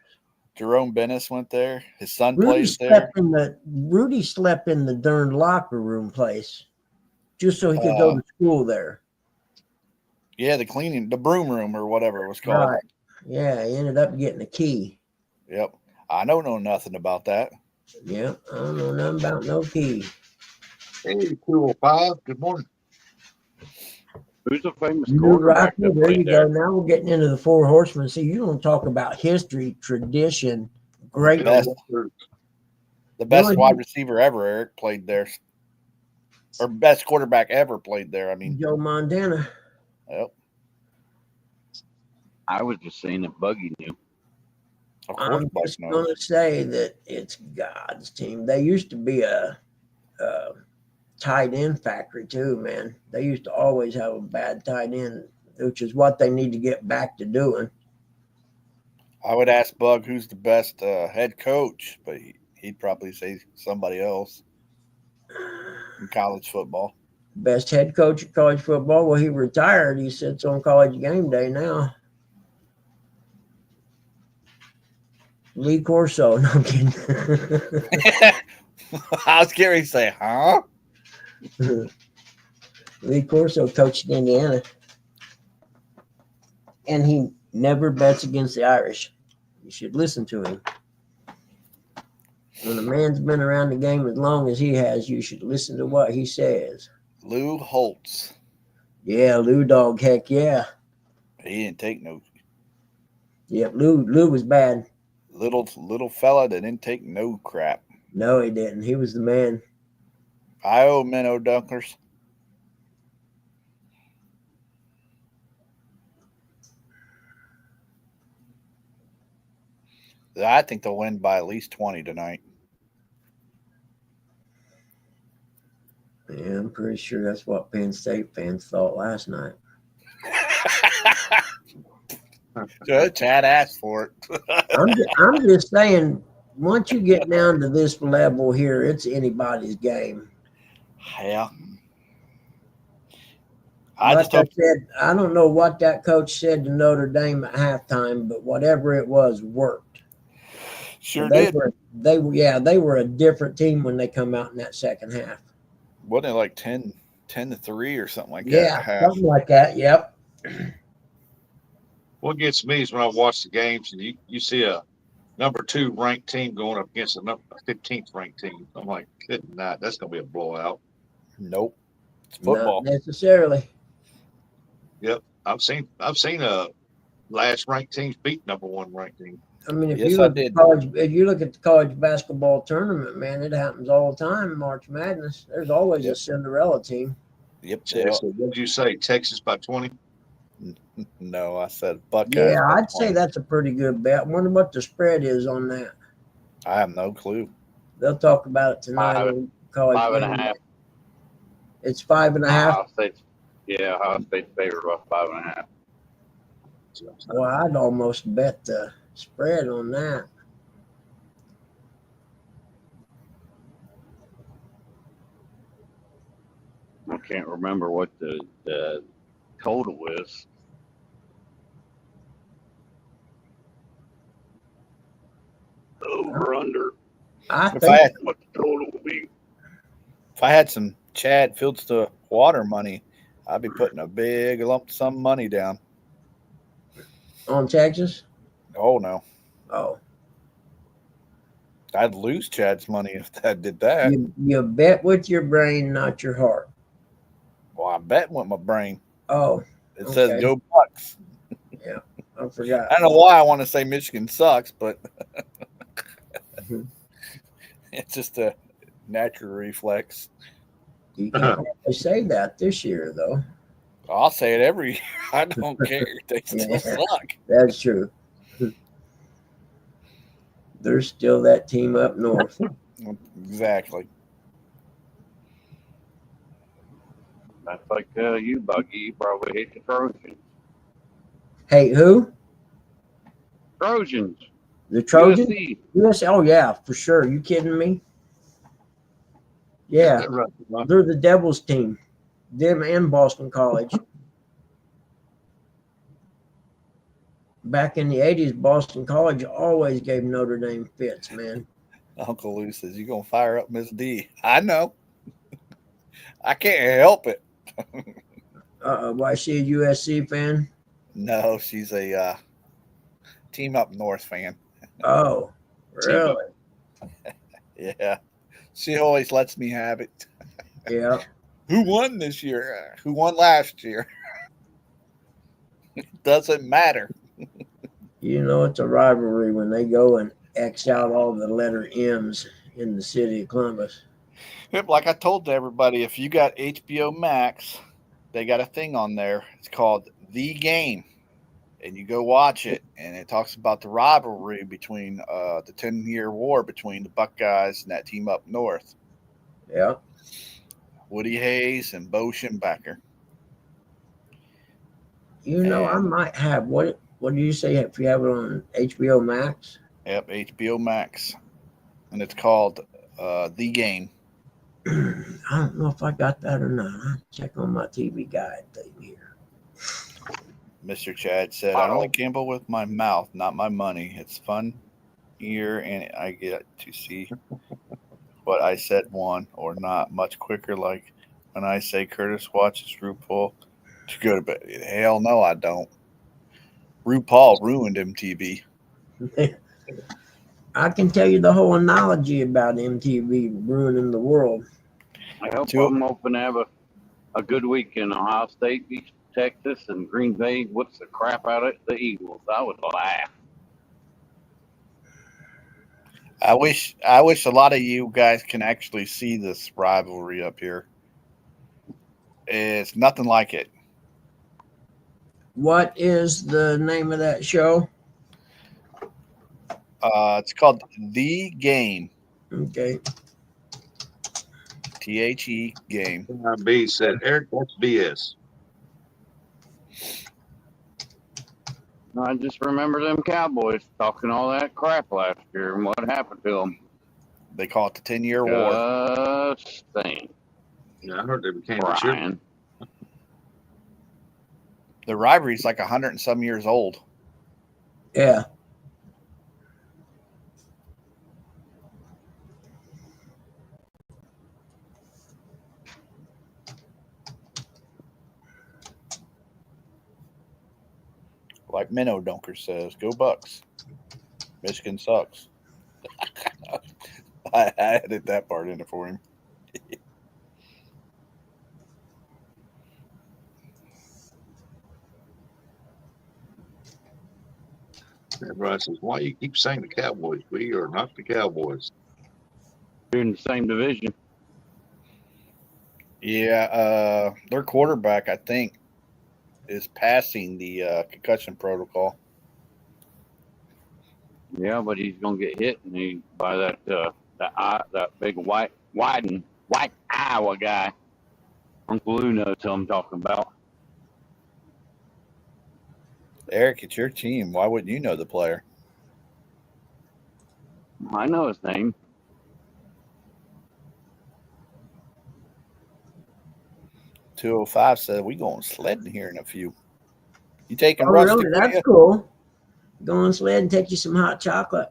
Jerome Bennis went there. His son Rudy plays there. Rudy slept in the darn locker room place just so he could go to school there. Yeah, the broom room or whatever it was called. Right. Yeah, he ended up getting a key. Yep. I know nothing about that. Yeah, I don't know nothing about no key. Hey, 205. Good morning. Who's a famous You're quarterback? right. There you go. Now we're getting into the Four Horsemen. See, you don't talk about history, tradition, greatness. The best wide receiver ever, Eric, played there. Or best quarterback ever played there. I mean, Joe Montana. Yep. I was just saying that Buggy knew. Of course, I'm just going to say that it's God's team. They used to be a tight end factory too, man. They used to always have a bad tight end, which is what they need to get back to doing. I would ask Bug who's the best head coach, but he'd probably say somebody else in college football. Best head coach of college football. Well, he retired. He sits on College Game Day now. Lee Corso. No, I'm kidding. I was going to say, huh? Lee Corso coached Indiana. And he never bets against the Irish. You should listen to him. When a man's been around the game as long as he has, you should listen to what he says. Lou Holtz. Yeah, Lou Dog. Heck yeah. He didn't take no. Yep, Lou was bad. Little fella that didn't take no crap. No, he didn't. He was the man. Io Minnow Dunkers. I think they'll win by at least 20 tonight. Yeah, I'm pretty sure that's what Penn State fans thought last night. Chad asked for it. I'm just saying, once you get down to this level here, it's anybody's game. Yeah. I don't know what that coach said to Notre Dame at halftime, but whatever it was worked. Sure did. They were a different team when they come out in that second half. Wasn't it like 10-3 or something like that? Yeah, something like that. Yep. What gets me is when I watch the games and you see a number 2 ranked team going up against a 15th ranked team. I'm like, good night. That's going to be a blowout. Nope. It's football. Not necessarily. Yep. I've seen last ranked teams beat number 1 ranked team. I mean, if you look at the college basketball tournament, man, it happens all the time. March Madness. There's always a Cinderella team. Yep. So what did you say? Texas by 20? No, I said Buckeyes. Yeah, I'd say that's a pretty good bet. I wonder what the spread is on that. I have no clue. They'll talk about it tonight on college. 5.5. It's 5.5. Ohio State's favored by 5.5. Well, I'd almost bet the spread on that. I can't remember what the total is. Over under. I If think what the total will be. If I had some Chad Fields to water money, I'd be putting a big lump sum money down. on Texas. Oh no. Oh, I'd lose Chad's money if I did that. you bet with your brain, not your heart. Well, I bet with my brain. Oh, It says Okay. go Bucks. Yeah, I forgot. I don't know why I want to say Michigan sucks, but it's just a natural reflex. You can't really say that this year, though. I'll say it every year. I don't care. They still Yeah. suck. That's true. There's still that team up north. Exactly. That's like you, Buggy. You probably hate the Trojans. Hey, who? Trojans. The Trojans? USC. USA? Oh, yeah, for sure. You kidding me? Yeah, they're the Devils team. Them and Boston College. Back in the 80s, Boston College always gave Notre Dame fits, man. Uncle Lou says, you're going to fire up Miss D. I know. I can't help it. Why, is she a USC fan? No, she's a team up north fan. Oh, really? Yeah. She always lets me have it. Yeah. Who won this year? Who won last year? It doesn't matter. You know, it's a rivalry when they go and X out all the letter M's in the city of Columbus. Yep, like I told everybody, if you got HBO Max, they got a thing on there. It's called The Game. And you go watch it, and it talks about the rivalry between the 10-year war between the Buckeyes and that team up north. Yeah. Woody Hayes and Bo Schembacher. You know, I might have what do you say if you have it on HBO Max? Yep, HBO Max. And it's called The Game. I don't know if I got that or not. I'll check on my TV guide thing here. Mr. Chad said, I only gamble with my mouth, not my money. It's fun here, and I get to see what I said won or not much quicker. Like when I say Curtis watches RuPaul to go to bed. Hell no, I don't. RuPaul ruined MTV. I can tell you the whole analogy about MTV ruining the world. I hope I'm hoping to have a good week in Ohio State, East Texas, and Green Bay whips the crap out of the Eagles. I would laugh. I wish a lot of you guys can actually see this rivalry up here. It's nothing like it. What is the name of that show? It's called The Game. Okay. THE Game. B said, Eric, that's BS. I just remember them Cowboys talking all that crap last year and what happened to them. They call it the 10-year war. Thing. Yeah, I heard they became Brian. The rivalry is like 100 and some years old. Yeah. Like Minnow Dunker says, go Bucks. Michigan sucks. I added that part in it for him. Everybody says, why you keep saying the Cowboys? We are not the Cowboys. You're in the same division. Yeah, their quarterback, I think, is passing the concussion protocol. Yeah, but he's gonna get hit by that big white Iowa guy. Uncle Lou knows who I'm talking about. Eric, it's your team. Why wouldn't you know the player? I know his name. .205 said we going sledding here in a few. You taking Oh, Rustic really? with That's you? cool. Go on sled and take you some hot chocolate.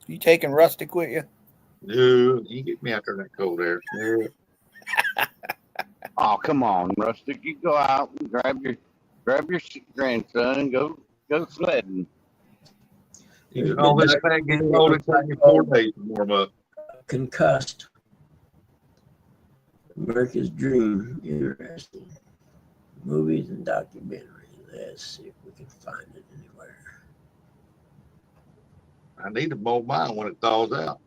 You taking Rustic with you? No, you get me out there in that cold air. Oh, come on, Rustic. You go out and grab your grandson and go sledding. You can all this thing getting cold, it's like 4 days to warm up. Concussed. America's dream. Interesting. Movies and documentaries. Let's see if we can find it anywhere. I need to mow mine when it thaws out.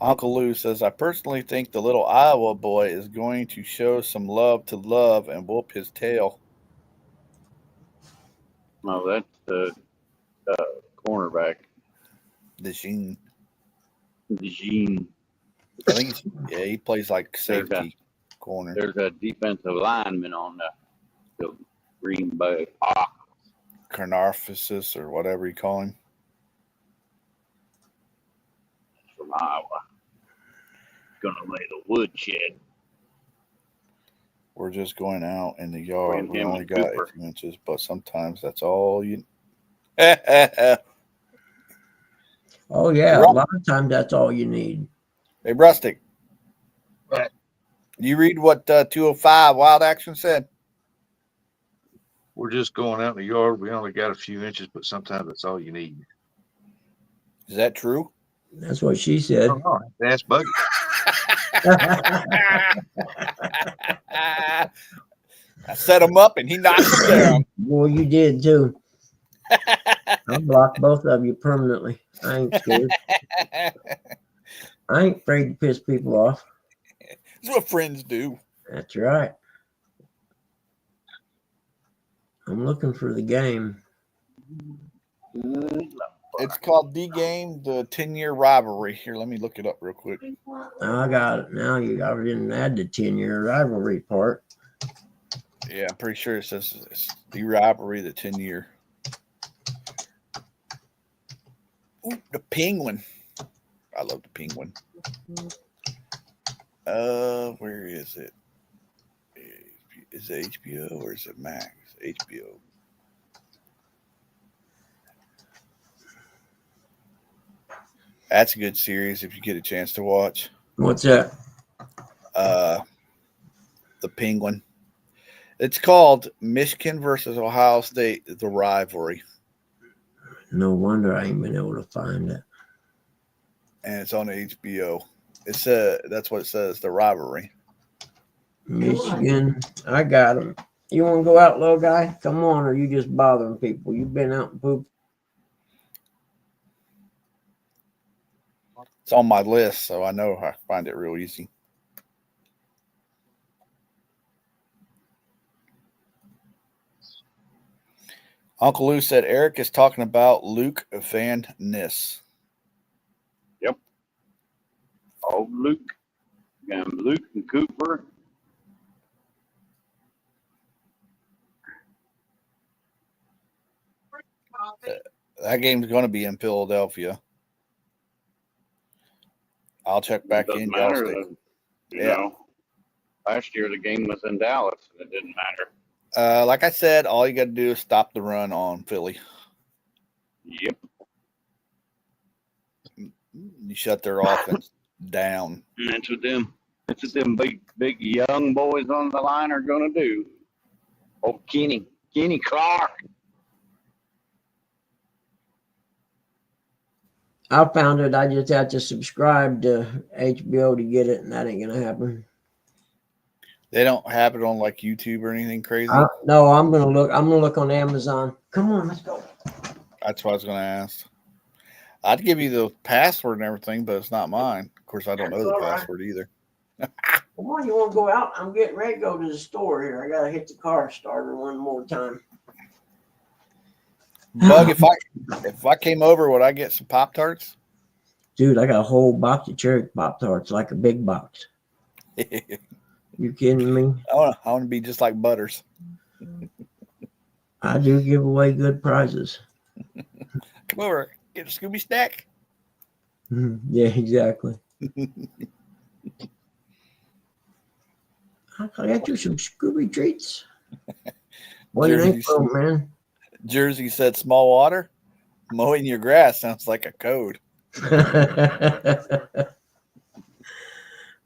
Uncle Lou says, I personally think the little Iowa boy is going to show some love to Love and whoop his tail. No, that's the cornerback, Dejean. Gene. I think he plays like safety corner. There's a defensive lineman on the Green Bay. Carnarphosis or whatever you call him. From Iowa. Gonna lay the woodshed. We're just going out in the yard. We Him only and got Cooper. a few inches, but sometimes that's all you. Oh yeah, a lot of times that's all you need. Hey, Rustic. Right. You read what 205 Wild Action said? We're just going out in the yard. We only got a few inches, but sometimes that's all you need. Is that true? That's what she said. Oh, no, that's Buggy. I set him up and he knocked him down. Boy, you did too. I'll block both of you permanently. I ain't scared. I ain't afraid to piss people off. That's what friends do. That's right. I'm looking for the game. It's called The Game, the 10-year rivalry. Here, let me look it up real quick. I got it. Now I didn't add the 10-year rivalry part. Yeah, I'm pretty sure it says it's the rivalry, the 10-year. Ooh, the Penguin. I love the Penguin. Where is it? Is it HBO or is it Max? HBO. That's a good series if you get a chance to watch. What's that? The Penguin. It's called Michigan versus Ohio State, the rivalry. No wonder I ain't been able to find it. And it's on HBO. It's that's what it says, the rivalry. Michigan. I got them. You want to go out, little guy? Come on, or are you just bothering people? You've been out and pooped. It's on my list, so I know I find it real easy. Uncle Lou said Eric is talking about Luke Van Ness. Yep. Oh, Luke. And Luke and Cooper. That game's going to be in Philadelphia. I'll check back in. You know, last year the game was in Dallas and it didn't matter. Like I said, all you got to do is stop the run on Philly. Yep. You shut their offense down. And that's what them big young boys on the line are going to do. Oh, Kenny Clark. I found it. I just have to subscribe to HBO to get it, and that ain't gonna happen. They don't have it on like YouTube or anything crazy. No, I'm gonna look on Amazon. Come on, let's go. That's what I was gonna ask. I'd give you the password and everything, but it's not mine. Of course, I don't know the password either. Come on, you want to go out? I'm getting ready to go to the store here. I gotta hit the car starter one more time. Bug, if I came over, would I get some Pop-Tarts? Dude, I got a whole box of cherry Pop-Tarts, like a big box. You kidding me? I want to be just like Butters. I do give away good prizes. Come over, get a Scooby snack. Yeah, exactly. I got you some Scooby treats. What do you think, man? Jersey said small water. Mowing your grass sounds like a code.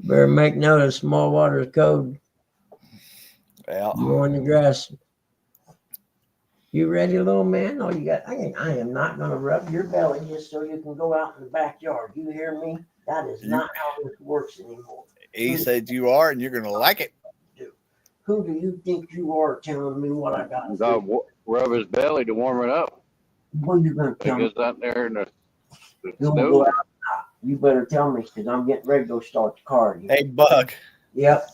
Better make note of small water code. Well, Mowing the grass. You ready, little man? Oh, you got. I am not going to rub your belly just so you can go out in the backyard. You hear me? That is not how this works anymore. He said you are, and you're going to like it. Who do you think you are telling me what I got to Got do? rub his belly to warm it up. What are you going to It tell me? goes out there in the You wanna snow. go out? You better tell me because I'm getting ready to go start the car again. Hey, Bug. Yep.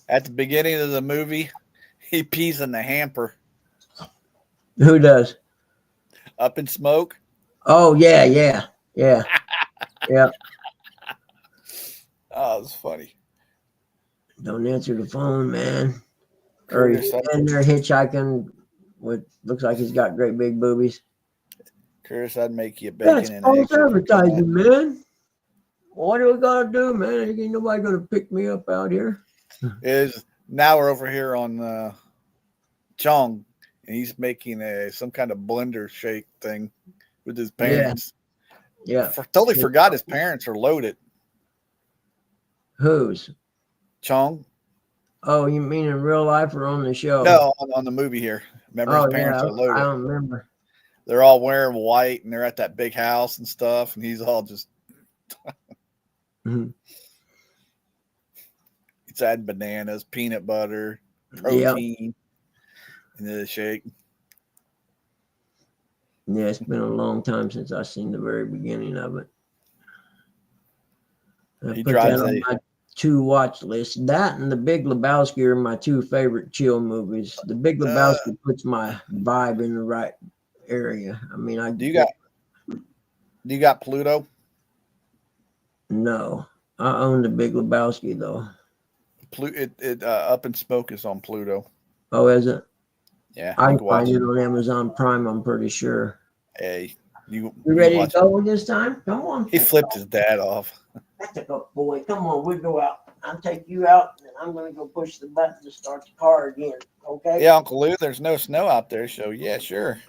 At the beginning of the movie, he pees in the hamper. Who does? Up in Smoke. Oh, yeah. Yeah. Oh, it's funny. Don't answer the phone, man. Or Curtis, he's in there hitchhiking with, looks like he's got great big boobies. Curtis, I'd make you That's bacon and false eggs. if you come advertising, man. What do we got to do, man? Ain't nobody going to pick me up out here. Is now we're over here on Chong, and he's making some kind of blender shake thing with his parents. Yeah. Totally forgot his parents are loaded. Whose? Chong? Oh, you mean in real life or on the show? No, on the movie here. Remember, his parents are loaded. I don't remember. They're all wearing white, and they're at that big house and stuff, and he's all just. Mm-hmm. It's adding bananas, peanut butter, protein, and the shake. Yeah, it's been a long time since I've seen the very beginning of it. I He put drives that on my 2 watch list. That and The Big Lebowski are my 2 favorite chill movies. The Big Lebowski puts my vibe in the right area. I mean, Do you got Pluto? No, I own The Big Lebowski though. Up in Smoke is on Pluto. Oh, is it? Yeah, I can find it on Amazon Prime. I'm pretty sure. Hey, you ready to go this time? Come on. He flipped his dad off. That's a good boy. Come on, we'll go out. I'll take you out, and I'm going to go push the button to start the car again. Okay? Yeah, Uncle Lou, there's no snow out there, so yeah, sure.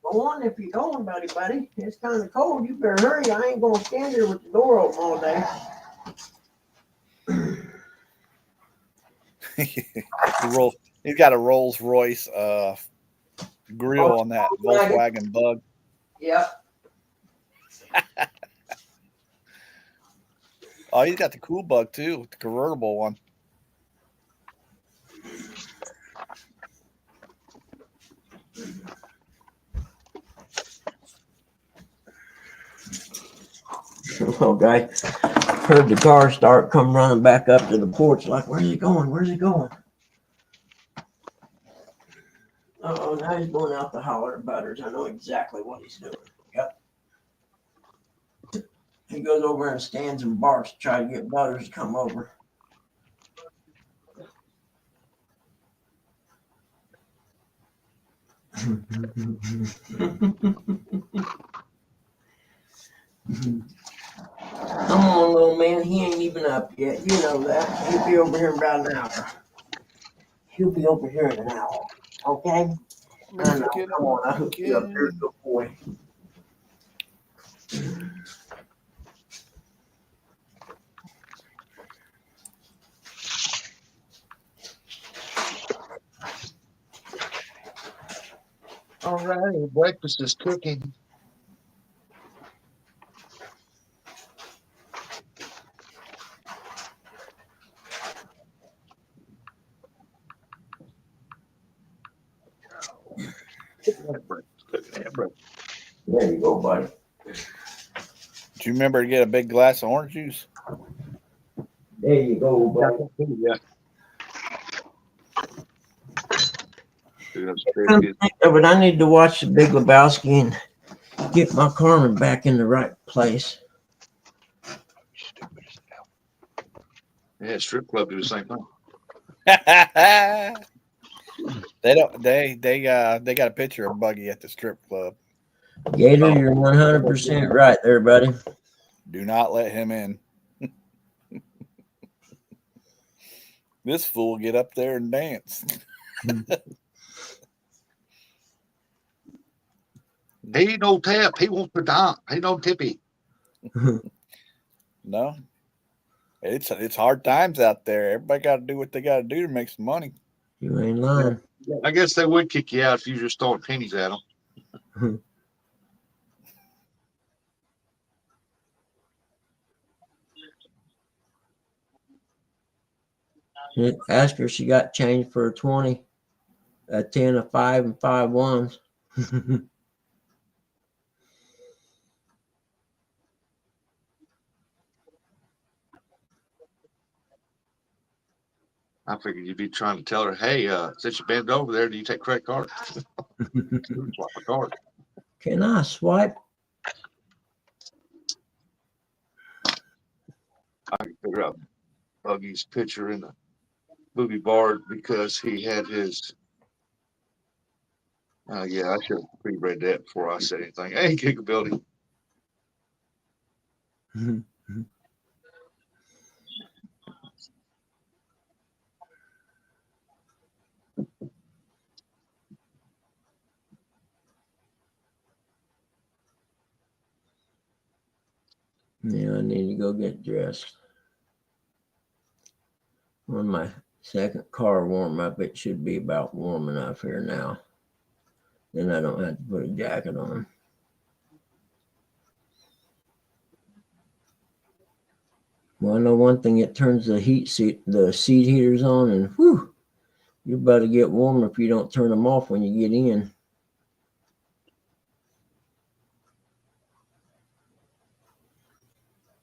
Go on if you're going, buddy. It's kind of cold. You better hurry. I ain't going to stand here with the door open all day. He's got a Rolls Royce grill on that Volkswagen Bug. Yep. Oh, he's got the cool Bug too, the convertible one. Okay. Heard the car start, come running back up to the porch like, where's he going? Where's he going? Oh, now he's going out to holler at Butters. I know exactly what he's doing. Yep. He goes over and stands and barks to try to get Butters to come over. Come on, little man. He ain't even up yet. You know that. He'll be over here in about an hour. He'll be over here in an hour. Okay? I know. Come on. I hooked you up. You're a good boy. All right, breakfast is cooking. There you go, buddy. Do you remember to get a big glass of orange juice? There you go, buddy. Yeah. But I need to watch The Big Lebowski and get my karma back in the right place. Yeah, strip club do the same thing. They got a picture of Buggy at the strip club. Gator, you're 100% right there, buddy. Do not let him in. This fool get up there and dance. He no tip. He wants to dance. He no tippy. No, it's hard times out there. Everybody got to do what they got to do to make some money. You ain't lying. I guess they would kick you out if you just throwing pennies at them. Ask her if she got change for a 20, a 10, a 5, and 5 ones. I figured you'd be trying to tell her, hey, since you bent over there, do you take credit card? Swipe a card. Can I swipe? I can figure out Buggy's picture in the movie bar because he had his. Yeah, I should have pre-read that before I said anything. Hey, Gigabilly. Yeah, I need to go get dressed. On my second car warm up, it should be about warm enough here now. Then I don't have to put a jacket on. Well, I know one thing, it turns the seat heaters on, and whew, you're about to get warmer if you don't turn them off when you get in.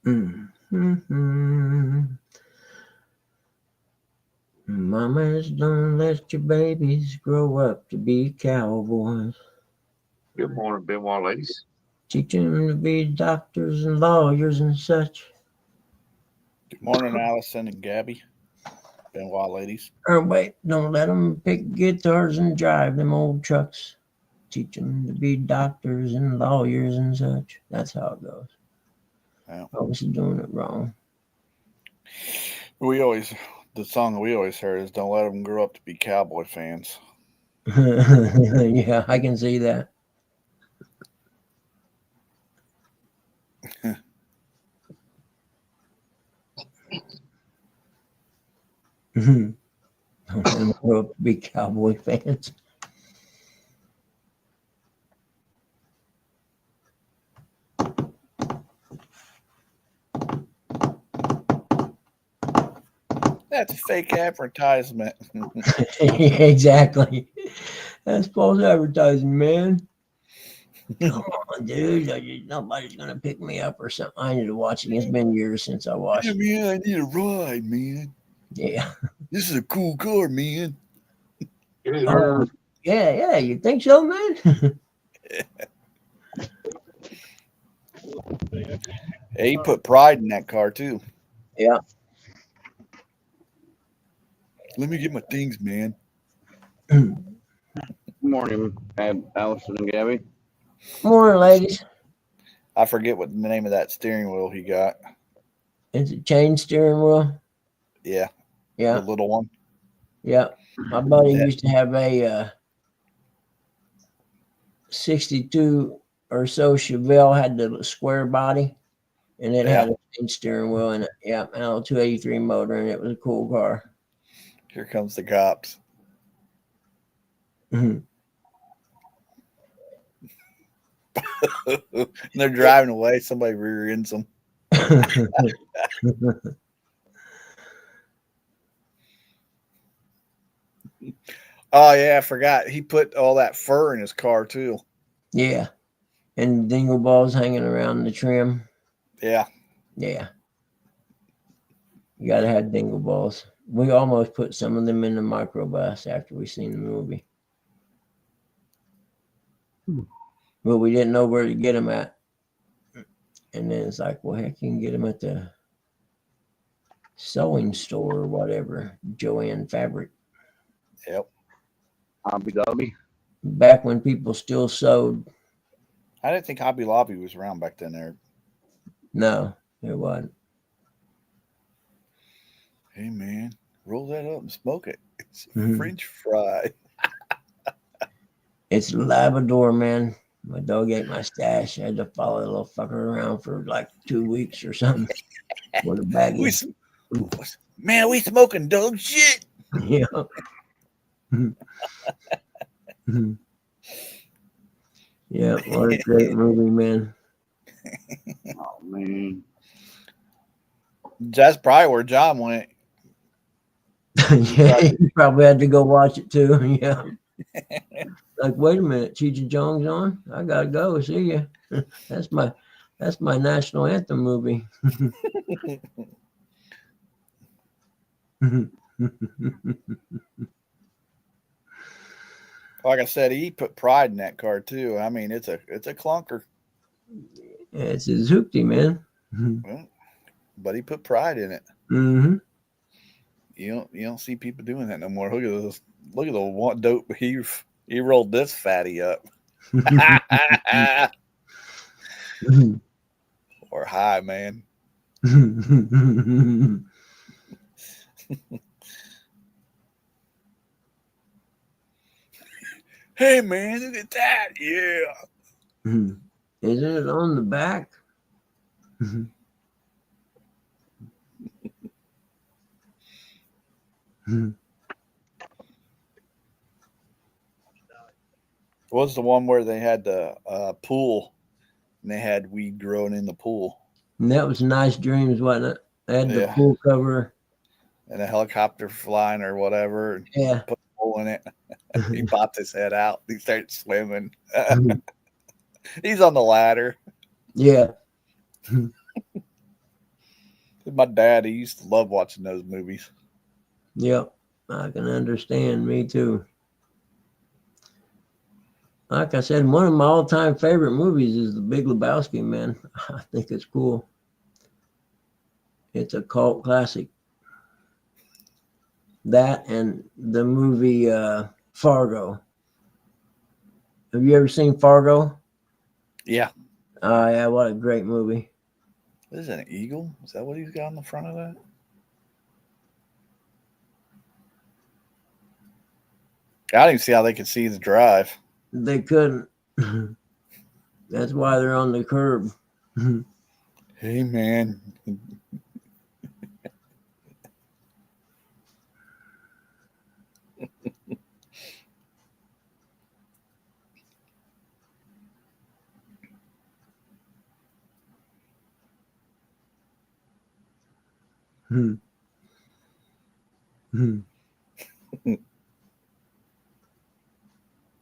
Mm-hmm. Mamas, don't let your babies grow up to be cowboys. Good morning, Benoit ladies. Teach them to be doctors and lawyers and such. Good morning, Allison and Gabby. Benoit ladies. Or wait, don't let them pick guitars and drive them old trucks. Teach them to be doctors and lawyers and such. That's how it goes. Yeah. I was doing it wrong. The song we always heard is "Don't let them grow up to be cowboy fans." Yeah, I can see that. Don't let them grow up to be cowboy fans. That's a fake advertisement. Exactly. That's false advertising, man. Come on, dude. Nobody's going to pick me up or something. I need to watch it. It's been years since I watched it. Man, I need a ride, man. Yeah. This is a cool car, man. Yeah. You think so, man? Hey, he put pride in that car, too. Yeah. Let me get my things, man. Good morning, Allison and Gabby. Morning, ladies. I forget what the name of that steering wheel he got. Is it chain steering wheel? Yeah. Yeah. The little one. Yeah. My buddy used to have a 62 or so Chevelle, had the square body, and it had a chain steering wheel in it. Yeah. And a 283 motor, and it was a cool car. Here comes the cops. They're driving away. Somebody rear ends them. Oh, yeah, I forgot. He put all that fur in his car, too. Yeah. And dingle balls hanging around the trim. Yeah. Yeah. You got to have dingle balls. We almost put some of them in the microbus after we seen the movie. But we didn't know where to get them at. And then it's like, well, heck, you can get them at the sewing store or whatever. Joanne Fabric. Yep. Hobby Lobby. Back when people still sewed. I didn't think Hobby Lobby was around back then there. No, it wasn't. Hey, man, roll that up and smoke it. It's French fry. It's Labrador, man. My dog ate my stash. I had to follow the little fucker around for like 2 weeks or something. With a baggie. Man, we smoking dog shit. Yeah. Yeah, what a great movie, man. Oh, man. That's probably where John went. Yeah, you probably had to go watch it too. Yeah. Like, wait a minute, Cheech and Chong's on. I gotta go. See ya. That's my national anthem movie. Like I said, he put pride in that car too. I mean, it's a clunker. Yeah, it's a Zoopty, man. Well, but he put pride in it. Mm-hmm. You don't see people doing that no more. Look at this. Look at the one dope. He rolled this fatty up. Or high, man. Hey, man, look at that. Yeah. Isn't it on the back? Was the one where they had the pool and they had weed growing in the pool. And that was Nice Dreams, wasn't it? They had the Yeah. pool cover. And a helicopter flying or whatever. And Yeah. put a hole in it. He popped his head out. He started swimming. He's on the ladder. Yeah. My dad, he used to love watching those movies. Yep. I can understand. Me too. Like I said, one of my all-time favorite movies is The Big Lebowski, man. I think it's cool. It's a cult classic. That and the movie Fargo. Have you ever seen Fargo? Yeah. Oh, yeah, what a great movie. Is it an eagle? Is that what he's got on the front of that? I didn't even see how they could see the drive. They couldn't. That's why they're on the curb. Hey, man.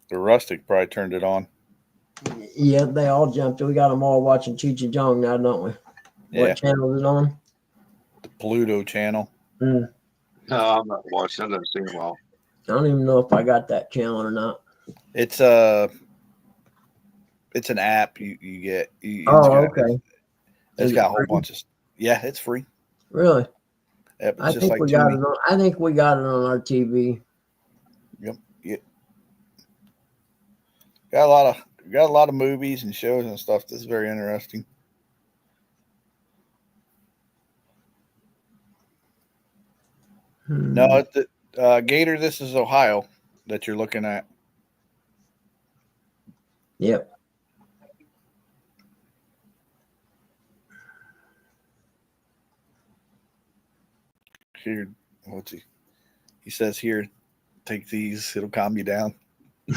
The rustic probably turned it on. Yeah, they all jumped. We got them all watching Cheech and Chong now, don't we? Yeah. What channel is it on? The Pluto channel. No, I'm not watching. I haven't seen them all. I don't even know if I got that channel or not. It's an app you get. Okay. It's got a whole bunch of. Yeah, it's free. Really? Yep, I think we got it on. I think we got it on our TV. Yep. Got a lot of movies and shows and stuff. That's very interesting. No, Gator. This is Ohio that you're looking at. Yep. Here, what's he? He says here, take these. It'll calm you down.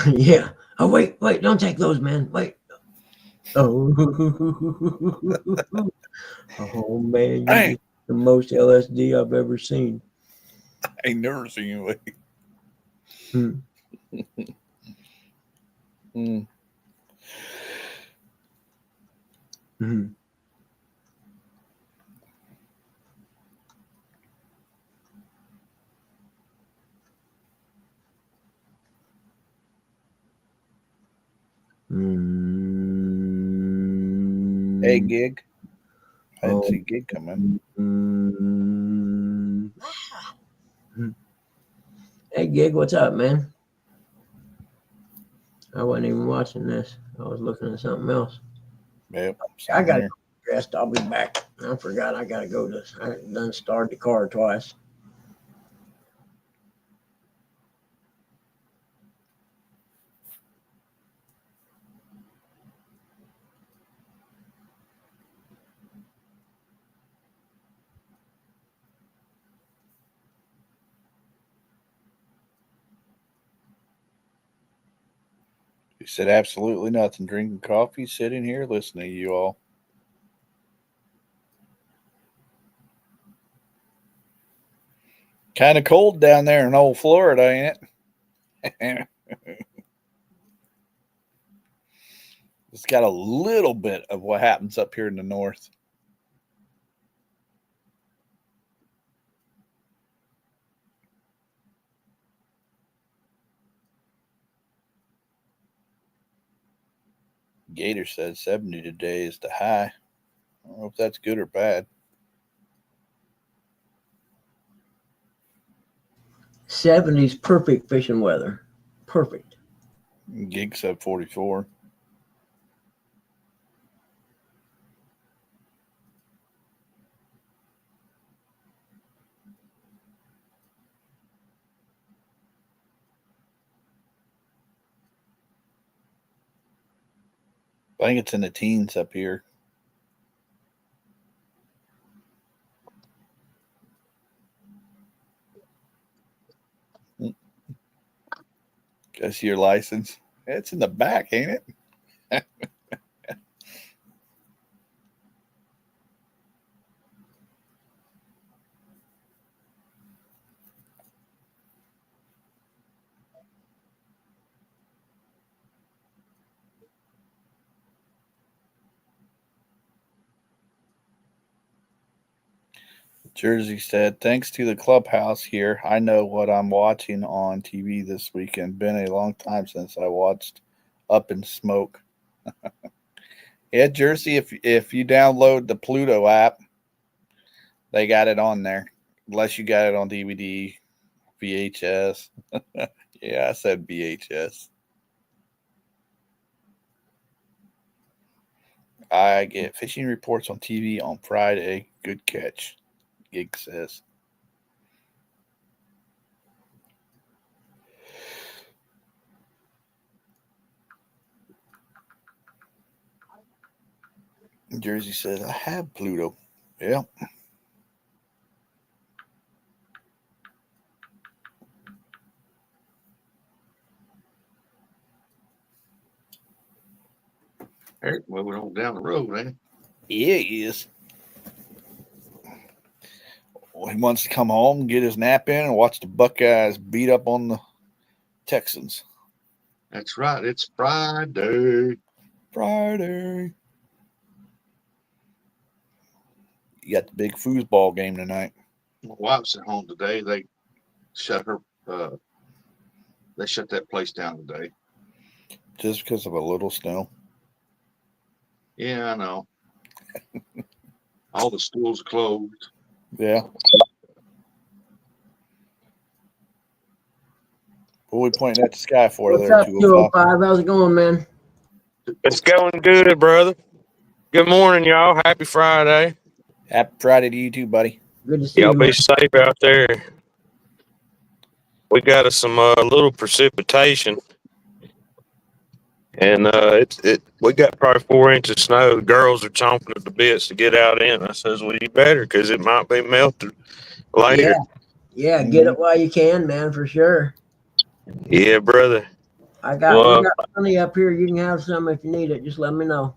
Yeah. Oh, wait, don't take those, man. Wait. Oh, oh man, you just the most LSD I've ever seen. I ain't never seen you like. Hey, Gig. I didn't see Gig come in. Hey, Gig, what's up, man? I wasn't even watching this. I was looking at something else. Yep. I got to get dressed. I'll be back. I forgot I got to go to. I done started the car twice. He said absolutely nothing. Drinking coffee, sitting here, listening to you all. Kind of cold down there in old Florida, ain't it? It's got a little bit of what happens up here in the north. Gator said 70 today is the high. I don't know if that's good or bad. 70's perfect fishing weather. Perfect. Gig said 44. I think it's in the teens up here. I see your license. It's in the back, ain't it? Jersey said, thanks to the clubhouse here, I know what I'm watching on TV this weekend. Been a long time since I watched Up in Smoke. Yeah, Jersey, if you download the Pluto app, they got it on there. Unless you got it on DVD, VHS. Yeah, I said VHS. I get fishing reports on TV on Friday. Good catch, Gig says. Jersey says, I have Pluto. Yeah. Eric moving on down the road, man. Yeah, he is. Well, he wants to come home, get his nap in, and watch the Buckeyes beat up on the Texans. That's right. It's Friday. Friday. You got the big foosball game tonight. My wife's at home today. They shut that place down today. Just because of a little snow. Yeah, I know. All the schools closed. Yeah. What are we pointing at the sky for? What's there, up, 205? How's it going, man? It's going good, brother. Good morning, y'all. Happy Friday. Happy Friday to you too, buddy. Good to see Y'all you, be man. safe out there. We got us some little precipitation, and we got probably 4 inches of snow. The girls are chomping at the bits to get out in. I says, well, you better, because it might be melted later. Yeah, get it while you can, man, for sure. Yeah, brother. We got plenty up here. You can have some if you need it. Just let me know.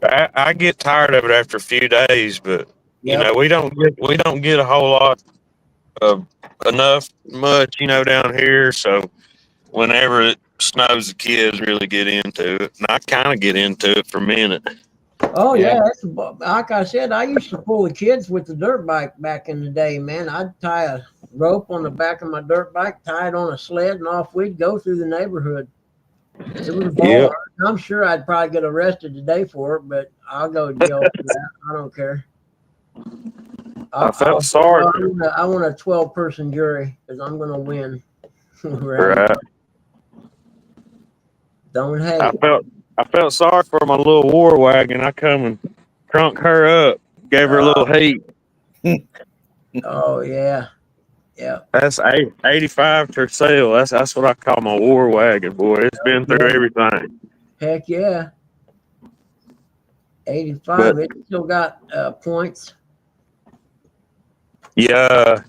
I get tired of it after a few days, but you know, we don't get a whole lot of much down here. So whenever it snows, the kids really get into it, and I kind of get into it for a minute. Oh yeah, like I said, I used to pull the kids with the dirt bike back in the day, man. I'd tie a rope on the back of my dirt bike, tie it on a sled, and off we'd go through the neighborhood. It was Yeah. I'm sure I'd probably get arrested today for it, but I'll go to jail for that. I don't care. I felt sorry. I want a 12-person jury because I'm going to win. Right. Don't hate. I felt sorry for my little war wagon. I come and trunk her up, gave her a little heat. Oh yeah, yeah. That's 85 Tercel. That's what I call my war wagon, boy. It's been through everything. Heck yeah. 85. It still got points. Yeah.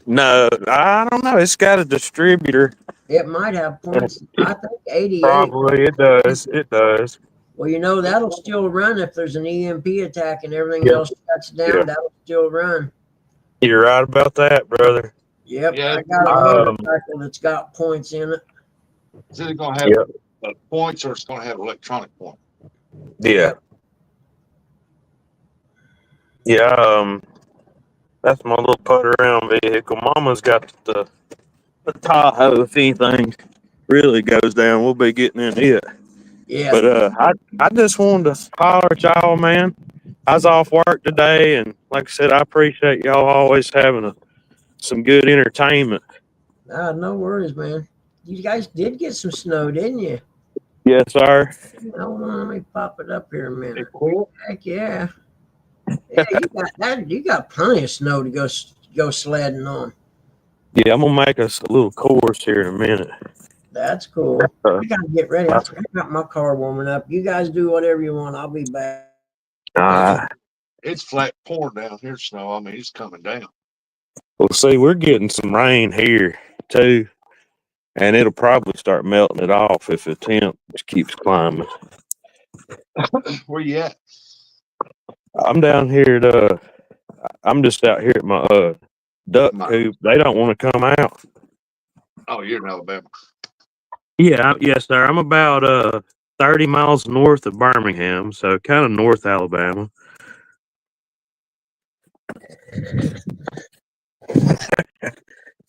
No, I don't know. It's got a distributor. It might have points. I think 88. Probably it does. It does. Well, that'll still run if there's an EMP attack and everything else shuts down. That'll still run. You're right about that, brother. Yep, Yeah, I got a Um, motorcycle that's got points in it. it's either going to have yep, points or it's going to have electronic points. yeah, yeah. That's my little putter around vehicle. Mama's got the Tahoe. If anything really goes down, we'll be getting in it. Yeah. But I just wanted to holler at y'all, man. I was off work today, and like I said, I appreciate y'all always having some good entertainment. No worries, man. You guys did get some snow, didn't you? Yes, sir. Hold on, let me pop it up here a It minute. cool. Heck yeah. Yeah, you got that. You got plenty of snow to go sledding on. Yeah, I'm gonna make us a little course here in a minute. That's cool. Uh, I gotta get ready. I that's, got my car warming up. You guys do whatever you want. I'll be back. uh, It's flat pouring down here, snow. I mean, it's coming down. well, see, we're getting some rain here too, and it'll probably start melting it off if the temp just keeps climbing. Where you at? I'm down here at I'm just out here at my duck My, coop. They don't want to come out. oh, you're in Alabama. Yeah, yes, sir. I'm about 30 miles north of Birmingham, so kind of North Alabama.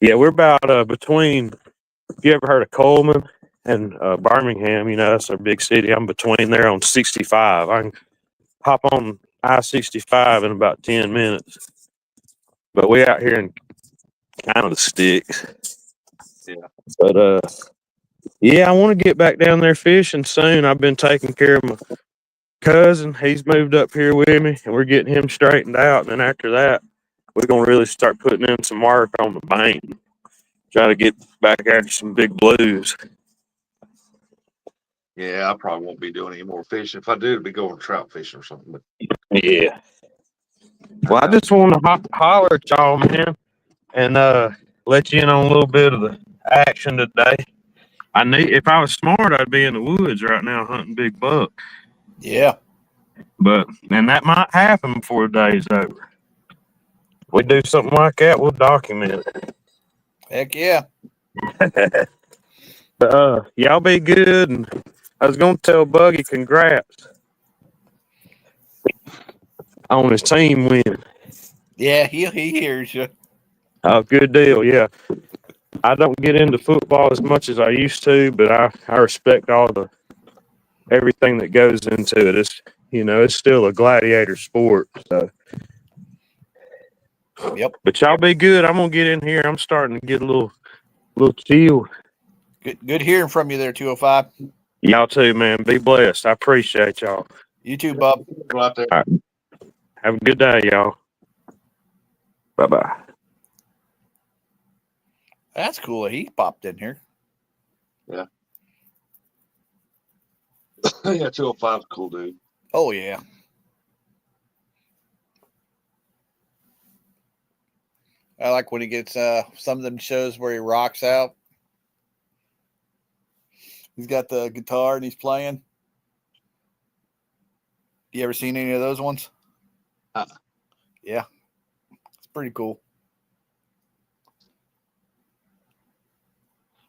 Yeah, we're about between. If you ever heard of Coleman and Birmingham, you know that's our big city. I'm between there on 65. I can hop on I-65 in about 10 minutes. But we out here in kind of the sticks. Yeah. But yeah, I want to get back down there fishing soon. I've been taking care of my cousin. He's moved up here with me, and we're getting him straightened out. And then after that, we're gonna really start putting in some work on the bank. Try to get back after some big blues. Yeah, I probably won't be doing any more fishing. If I do, it'll be going trout fishing or something. But Yeah. I Well, I doubt just want to holler at y'all, man, and let you in on a little bit of the action today. I need if I was smart, I'd be in the woods right now hunting big buck. Yeah. But and that might happen before the day's over. We do something like that, we'll document Heck yeah. it. But y'all be good, and I was gonna tell Buggy congrats on his team win. Yeah, he hears you. Oh, good deal, yeah. I don't get into football as much as I used to, but I respect all the everything that goes into it. It's it's still a gladiator sport. So, Yep. but y'all be good. I'm gonna get in here. I'm starting to get a little chill. Good hearing from you there, 205. Y'all too, man. Be blessed. I appreciate y'all. You too, bub. go out there. All right. Have a good day, y'all. Bye bye. That's cool. He popped in here. Yeah. Yeah, 205 is cool, dude. Oh, yeah. I like when he gets some of them shows where he rocks out. He's got the guitar and he's playing. You ever seen any of those ones? Yeah. It's pretty cool.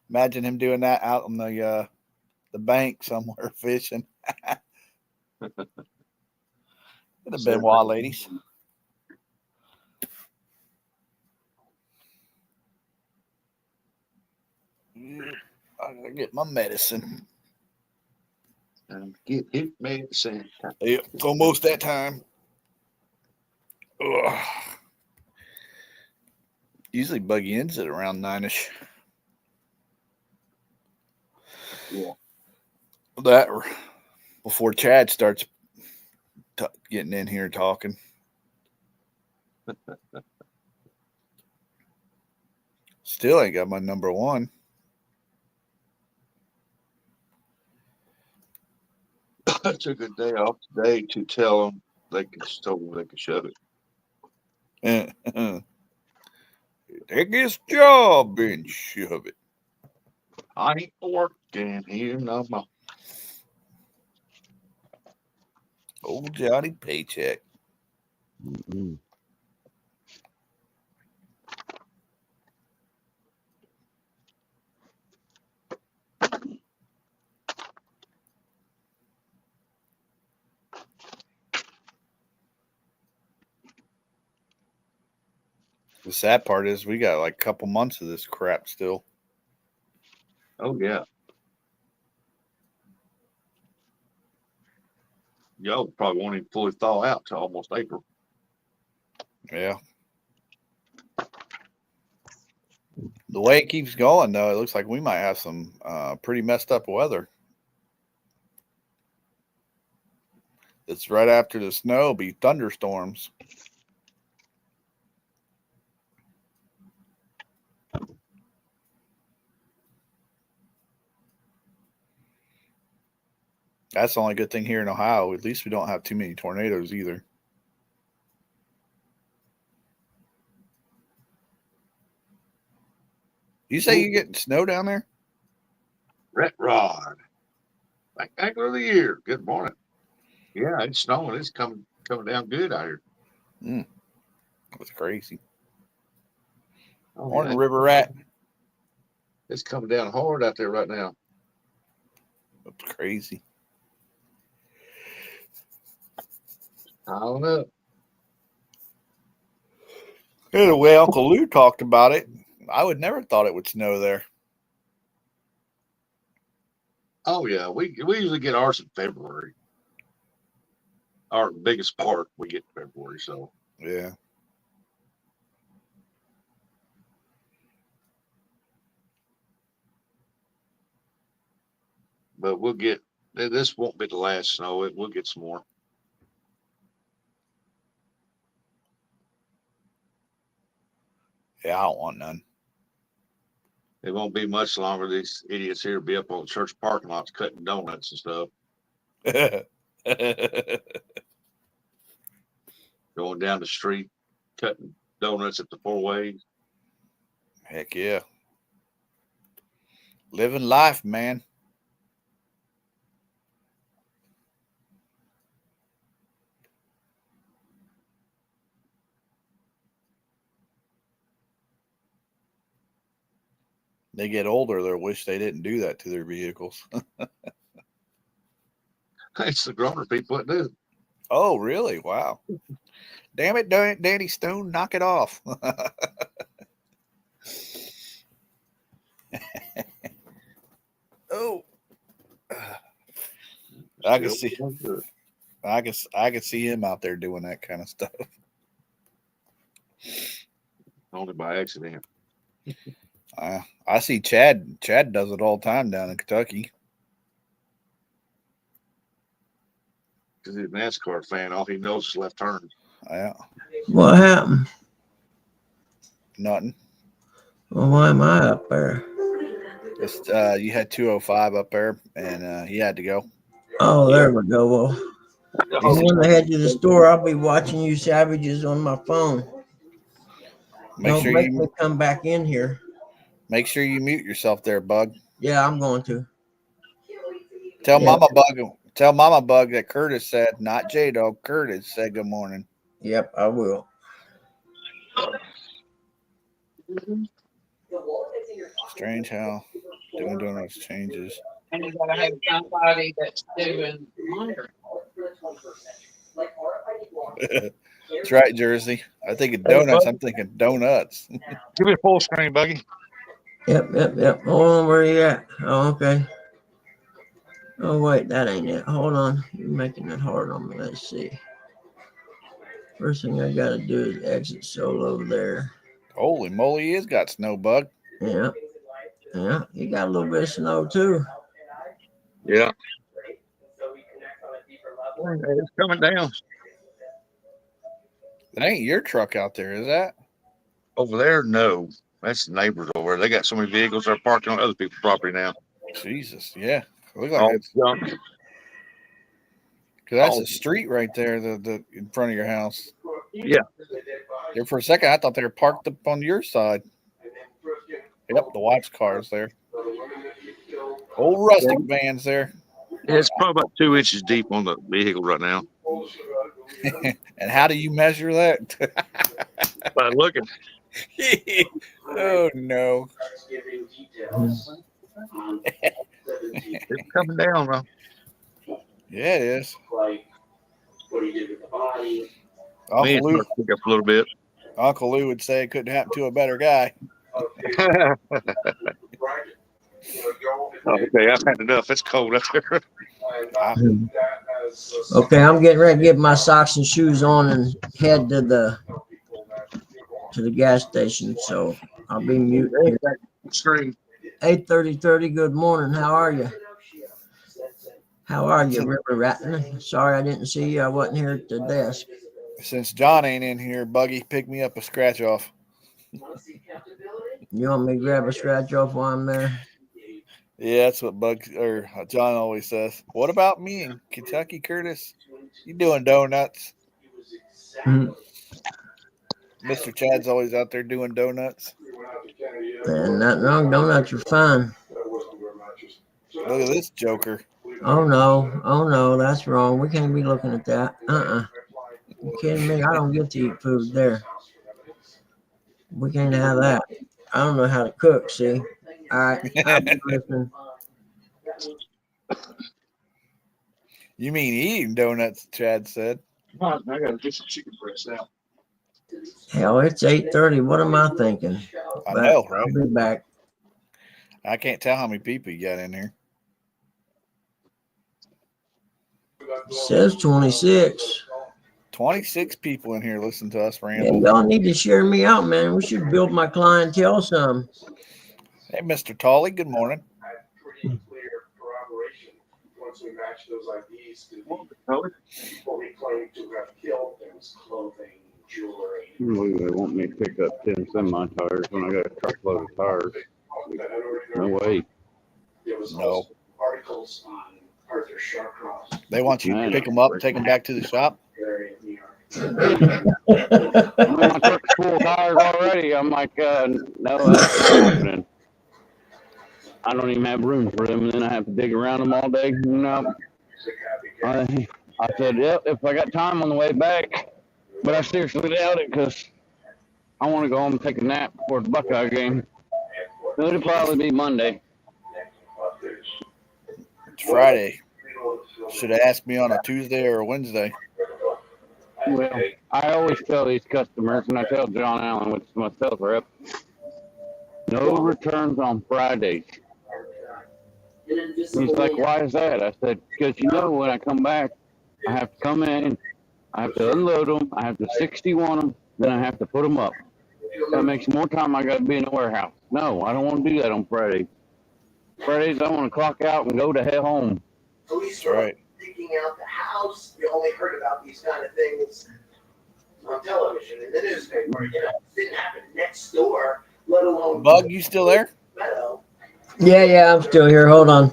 Imagine him doing that out on the bank somewhere fishing. It'd have been wild, ladies. I gotta get my medicine. Get hit medicine. Yep, it's almost that time. Ugh. Usually Buggy ends at around 9ish. Yeah. That or before Chad starts getting in here talking. Still ain't got my number one. I took a day off today to tell them they could shove it. Take his job and shove it. I ain't working here no more. Old Johnny Paycheck. Mm-hmm. The sad part is we got like a couple months of this crap still. Oh yeah. Y'all probably won't even fully thaw out till almost April. Yeah. The way it keeps going, though, it looks like we might have some pretty messed up weather. It's right after the snow, be thunderstorms. That's the only good thing here in Ohio. At least we don't have too many tornadoes either. You say you getting snow down there? Ret Rod. Back of the year. Good morning. Yeah, it's snowing. It's coming down good out here. That's crazy. Oh, Morning, yeah. River Rat. It's coming down hard out there right now. That's crazy. Piling up. Yeah, the way Uncle Lou talked about it, I would never thought it would snow there. Oh yeah, we usually get ours in February. Our biggest part we get in February, so Yeah. but we'll get this won't be the last snow. We'll get some more. Yeah, I don't want none. It won't be much longer. These idiots here will be up on church parking lots cutting donuts and stuff. Going down the street, cutting donuts at the 4 ways. Heck yeah. Living life, man. They get older, they'll wish they didn't do that to their vehicles. It's the growner people that do. Oh, really? Wow. Damn it, Danny Stone, knock it off. Oh. I can see him out there doing that kind of stuff. Only by accident. I see Chad. Chad does it all the time down in Kentucky. Because he's a NASCAR fan, all he knows is left turns. Yeah. What happened? Nothing. Well, why am I up there? Just you had 205 up there, and he had to go. Oh, there we go. Well, when I head to the store, I'll be watching you savages on my phone. Don't make me come back in here. Make sure you mute yourself there, Bug. Yeah, I'm going to. Tell Mama Bug that Curtis said, not J-Dog, Curtis said good morning. Yep, I will. Strange how doing donuts changes. And you gotta have somebody that's doing monitoring. That's right, Jersey. I think donuts. I'm thinking donuts. Give me a full screen, Buggy. Yep. Hold on, where you at? Oh, okay. Oh, wait, that ain't it. Hold on. You're making it hard on me. Let's see. First thing I got to do is exit solo there. Holy moly, he has got snow, Bug. Yeah. He got a little bit of snow, too. Yeah. It's coming down. That ain't your truck out there, is that? Over there, no. That's the neighbors over there. They got so many vehicles they're parking on other people's property now. Jesus, yeah. Look like it's junk. Because that's a street right there, the in front of your house. Yeah. There for a second, I thought they were parked up on your side. Yep, the wife's car is there. Old rustic van's there. It's probably about 2 inches deep on the vehicle right now. And how do you measure that? By looking. Oh no. It's coming down, though. Yeah, it is. Pick up a little bit. Uncle Lou would say it couldn't happen to a better guy. Okay, I've had enough. It's cold up there. Okay, I'm getting ready to get my socks and shoes on and head to the gas station. So I'll be muted here. Screen. 8:30. Good morning. How are you? How are you, River Ratton? Sorry I didn't see you. I wasn't here at the desk. Since John ain't in here, Buggy, pick me up a scratch off. You want me to grab a scratch off while I'm there? Yeah, that's what John always says. What about me in Kentucky, Curtis? You doing donuts? Mhm. Mr. Chad's always out there doing donuts. Man, nothing wrong. Donuts are fine. Look at this joker. Oh no, that's wrong. We can't be looking at that. You kidding me? I don't get to eat food there. We can't have that. I don't know how to cook, see? All right, I'll be listening. You mean eating donuts, Chad said. I gotta get some chicken breast now. Hell, it's 8:30. What am I thinking? I know, right? I'll be back. I can't tell how many people you got in here. It says 26. 26 people in here listen to us Yeah, ramble. y'all need to share me out, man. We should build my clientele some. Hey, Mr. Tolley, good morning. Once we match those IDs to the people we claim to have killed, there was clothing, jewelry. They want me to pick up 10 semi-tires when I got a truckload of tires. No way. There was No. also articles on Arthur Shawcross. They want you to pick them up and take them back to the shop? Area in New York. My truck's full of tires already. I'm like, no, that's not happening. I don't even have room for them, and then I have to dig around them all day. No. I said, yep, if I got time on the way back, but I seriously doubt it because I want to go home and take a nap before the Buckeye game. So it'll probably be Monday. It's Friday. Should have asked me on a Tuesday or a Wednesday. Well, I always tell these customers, and I tell John Allen, which is my sales rep, no returns on Fridays. He's like, why is that? I said, because when I come back, I have to come in, I have to unload them, I have to 61 them, then I have to put them up. That makes more time I got to be in the warehouse. No, I don't want to do that on Fridays. Fridays, I want to clock out and go to hell home. Police were right. Digging out the house. We only heard about these kind of things on television, in the newspaper. It didn't happen next door, let alone. Bug, you still there? Meadow. Yeah, I'm still here. Hold on.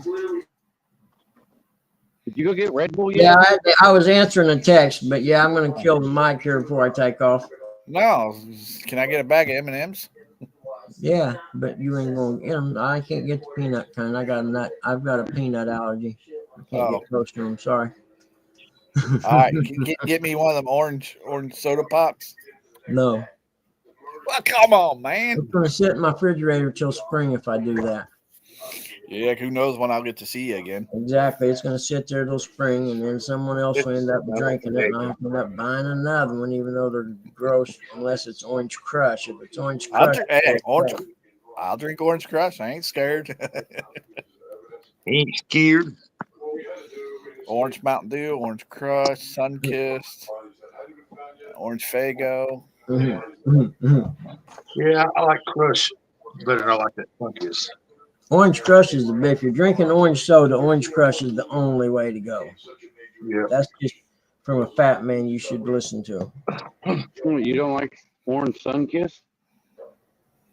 Did you go get Red Bull yet? Yeah, I was answering a text, but yeah, I'm going to kill the mic here before I take off. No. Can I get a bag of M&Ms? Yeah, but you ain't going to get them. I can't get the peanut kind. I've got a peanut allergy. I can't get close to them. Sorry. All right, get me one of them orange soda pops. No. Well, come on, man. It's going to sit in my refrigerator till spring if I do that. Yeah, who knows when I'll get to see you again. Exactly. It's going to sit there till spring, and then someone else will end up drinking it, and I'll end up buying another one, even though they're gross, unless it's Orange Crush. If it's Orange Crush, I'll drink Orange Crush. I ain't scared. Ain't scared. Orange Mountain Dew, Orange Crush, Sunkissed, Orange Fago. Yeah, I like Crush better than I like that Funkiest. Orange Crush is the best. If you're drinking orange soda, Orange Crush is the only way to go. Yeah. That's just from a fat man you should listen to. You don't like Orange Sunkist?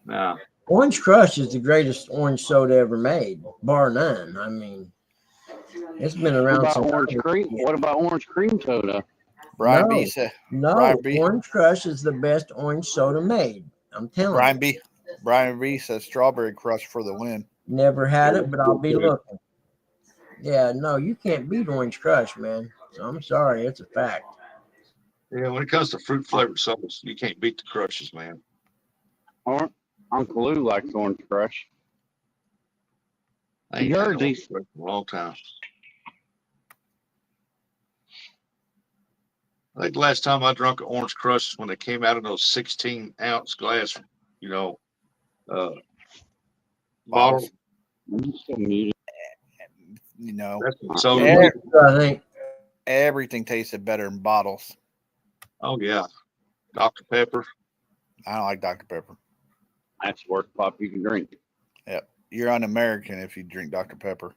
Nah. Orange Crush is the greatest orange soda ever made, bar none. I mean, it's been around. What about orange cream? What about orange cream soda? Brian B said. No, Orange Crush is the best orange soda made. I'm telling you. Brian B says Strawberry Crush for the win. Never had it, but I'll be looking. Yeah, no, you can't beat Orange Crush, man. So I'm sorry, it's a fact. Yeah, when it comes to fruit flavored sodas, you can't beat the Crushes, man. Or Uncle Lou likes Orange Crush. I ain't had Jersey. Orange Crush in a long time. I think the last time I drank an Orange Crush is when they came out in those 16-ounce glass, bottle. You know, That's so. I think. Everything tasted better in bottles. Oh yeah, Dr. Pepper. I don't like Dr. Pepper. That's the worst pop you can drink. Yep. You're un-American if you drink Dr. Pepper.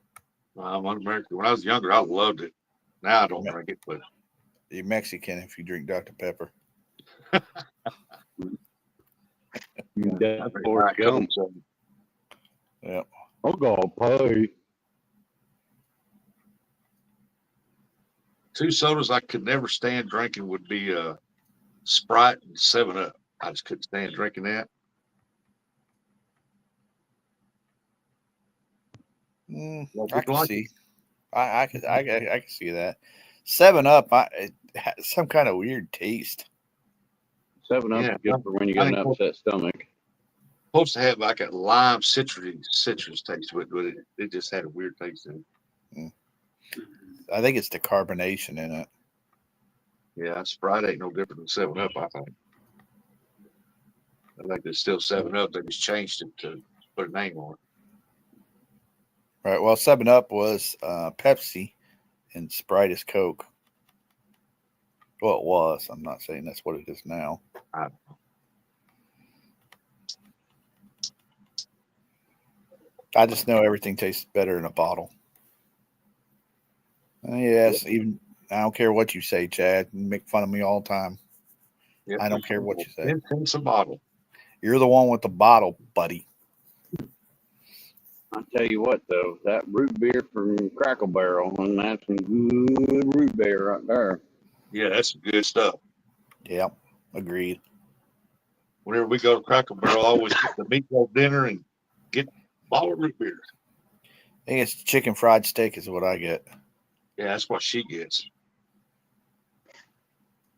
I'm un-American. When I was younger, I loved it. Now I don't drink it, but you're Mexican if you drink Dr. Pepper. Yep. I'll go pay. 2 sodas I could never stand drinking would be Sprite and 7-Up. I just couldn't stand drinking that. I can see. I can see that. 7-Up, it has some kind of weird taste. 7-Up is good for when you got an upset stomach. Supposed to have like a lime citrus taste to it, but it just had a weird taste in it. I think it's the carbonation in it. Yeah, Sprite ain't no different than 7-Up, I think. I think there's still 7-Up. They just changed it to put a name on it. Right. Well, 7-Up was Pepsi, and Sprite is Coke. Well, it was. I'm not saying that's what it is now. I just know everything tastes better in a bottle. Yes, even I don't care what you say, Chad. You make fun of me all the time. Yep, I don't care what you say. It's a bottle. You're the one with the bottle, buddy. I'll tell you what, though, that root beer from Crackle Barrel, and that's some good root beer right there. Yeah, that's some good stuff. Yeah, agreed. Whenever we go to Crackle Barrel, I always get the meatloaf dinner and get a bottle of root beer. I think it's chicken fried steak is what I get. Yeah, that's what she gets.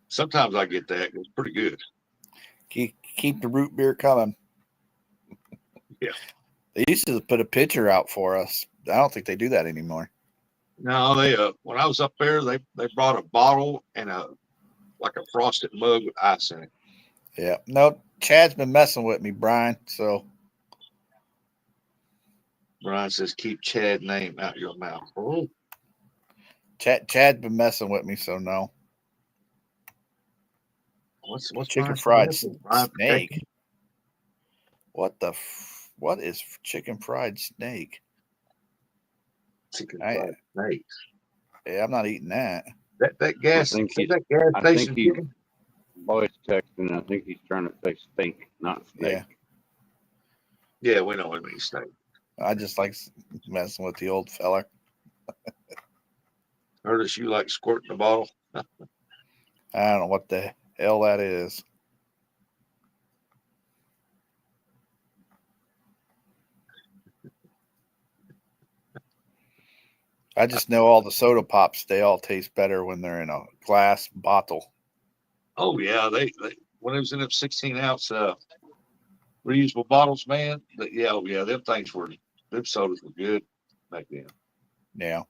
Sometimes I get that. It's pretty good. Keep the root beer coming. Yeah. They used to put a pitcher out for us. I don't think they do that anymore. No, they when I was up there, they brought a bottle and a frosted mug with ice in it. Yeah. No, Chad's been messing with me, Brian. So Brian says, keep Chad's name out your mouth. Oh. Chad's been messing with me, so no. What's chicken fried snake? What is chicken fried snake? Chicken fried snake. Yeah, I'm not eating that. That gas. I think he's voice texting. I think he's trying to say steak, not snake. Yeah, we know what it means, snake. I just like messing with the old fella. Curtis, you like squirting the bottle? I don't know what the hell that is. I just know all the soda pops, they all taste better when they're in a glass bottle. Oh, yeah. They when it was in them 16-ounce reusable bottles, man, them things them sodas were good back then. Yeah.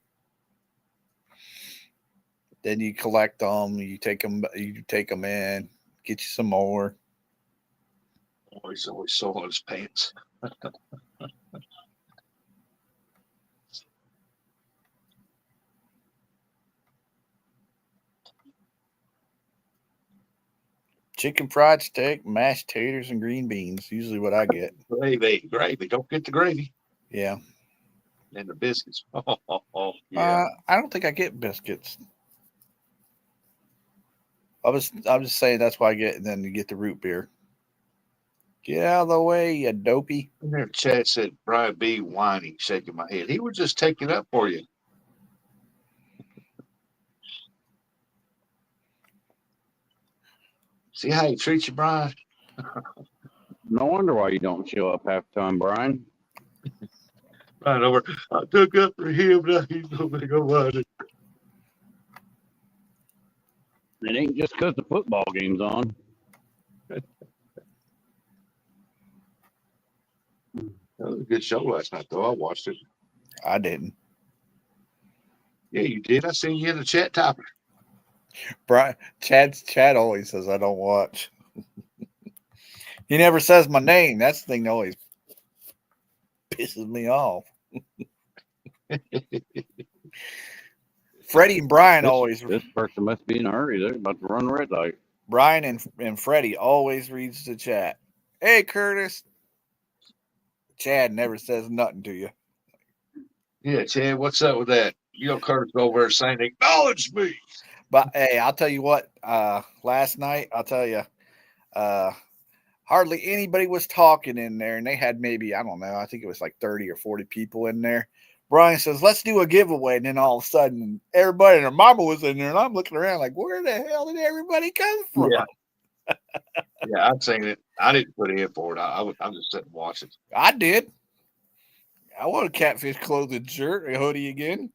Then you collect them, you take them in, get you some more. Oh, he's always so on his pants. Chicken fried steak, mashed taters, and green beans. Usually what I get. Gravy. Don't get the gravy. Yeah. And the biscuits. Oh, yeah. I don't think I get biscuits. I'm just saying that's why I get, and then you get the root beer. Get out of the way, you dopey. And there, Chad said, Brian B. whining, shaking my head. He would just take it up for you. See how he treats you, Brian? No wonder why you don't show up half the time, Brian. Right over. I took up for him. Now he's going to go run it. It ain't just because the football game's on. That was a good show last night, though. I watched it. I didn't. Yeah, you did. I seen you in the chat topper. Chad always says I don't watch. He never says my name. That's the thing that always pisses me off. Freddie and Brian always. This person must be in a hurry. They're about to run the red light. Brian and Freddie always reads the chat. Hey, Curtis. Chad never says nothing to you. Yeah, Chad, what's up with that? You know, Curtis over there saying, acknowledge me. But hey, I'll tell you what, last night, I'll tell you, hardly anybody was talking in there, and they had maybe, I don't know, I think it was like 30 or 40 people in there. Brian says, let's do a giveaway. And then all of a sudden, everybody and their mama was in there, and I'm looking around like, where the hell did everybody come from? Yeah, yeah, I've seen it. I didn't put in for it. I'm just sitting watching. I did. I want a catfish clothing shirt, a hoodie again.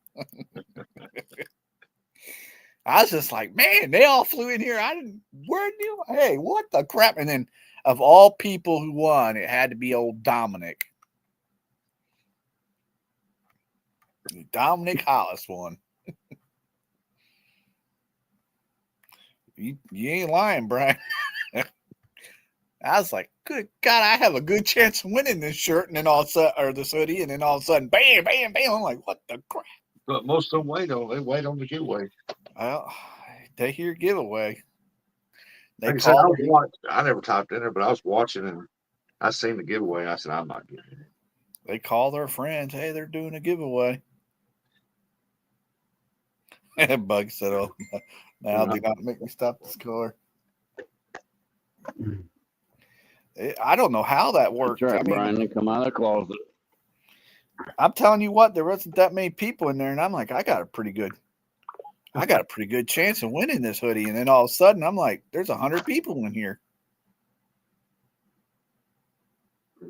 I was just like, man, they all flew in here. Hey, what the crap? And then of all people who won, it had to be old Dominic. Dominic Hollis won. You ain't lying, Brian. I was like, good God, I have a good chance of winning this shirt, and then all of a sudden, or this hoodie, and then all of a sudden, bam, bam, bam. I'm like, what the crap? But most of them wait on the giveaway. Well, they hear giveaway. I never typed in there, but I was watching and I seen the giveaway. And I said, I'm not getting it. They call their friends. Hey, they're doing a giveaway. Bug said, oh, now do not make me stop this car. I don't know how that worked. That's right, Brian. They come out of the closet. I'm telling you what, there wasn't that many people in there, and I'm like, I got a pretty good chance of winning this hoodie. And then all of a sudden, I'm like, there's 100 people in here.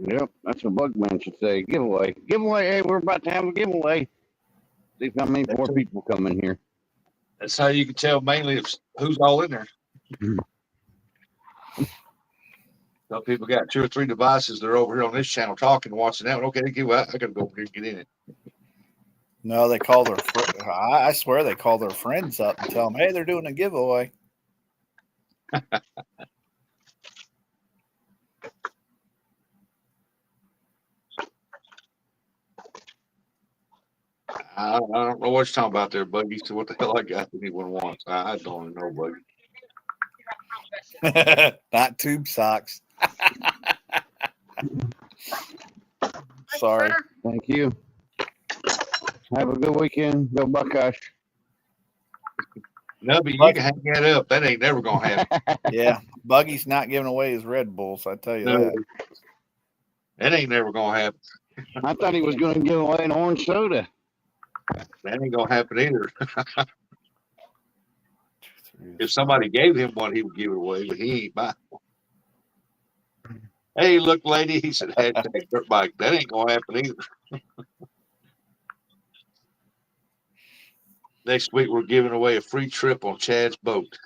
Yep, that's what Bugman should say. Giveaway. Giveaway. Hey, we're about to have a giveaway. See how many more people come in here. That's how you can tell mainly who's all in there. Some people got 2 or 3 devices. They're over here on this channel talking, watching that one. Okay, I got to go over here and get in it. No, they call their. I swear they call their friends up and tell them, "Hey, they're doing a giveaway." I don't know what you're talking about there, Buggy. So what the hell I got that anyone wants? I don't know, Buggy. Not tube socks. Sorry. Thank you. Have a good weekend. Go Buckeyes. Nubby, you can hang that up. That ain't never going to happen. Yeah. Buggy's not giving away his Red Bulls. I tell you No, that. that ain't never going to happen. I thought he was going to give away an orange soda. That ain't going to happen either. If somebody gave him one, he would give it away, but he ain't buying one. Hey, look, lady, he said, hashtag dirt bike. That ain't going to happen either. Next week, we're giving away a free trip on Chad's boat.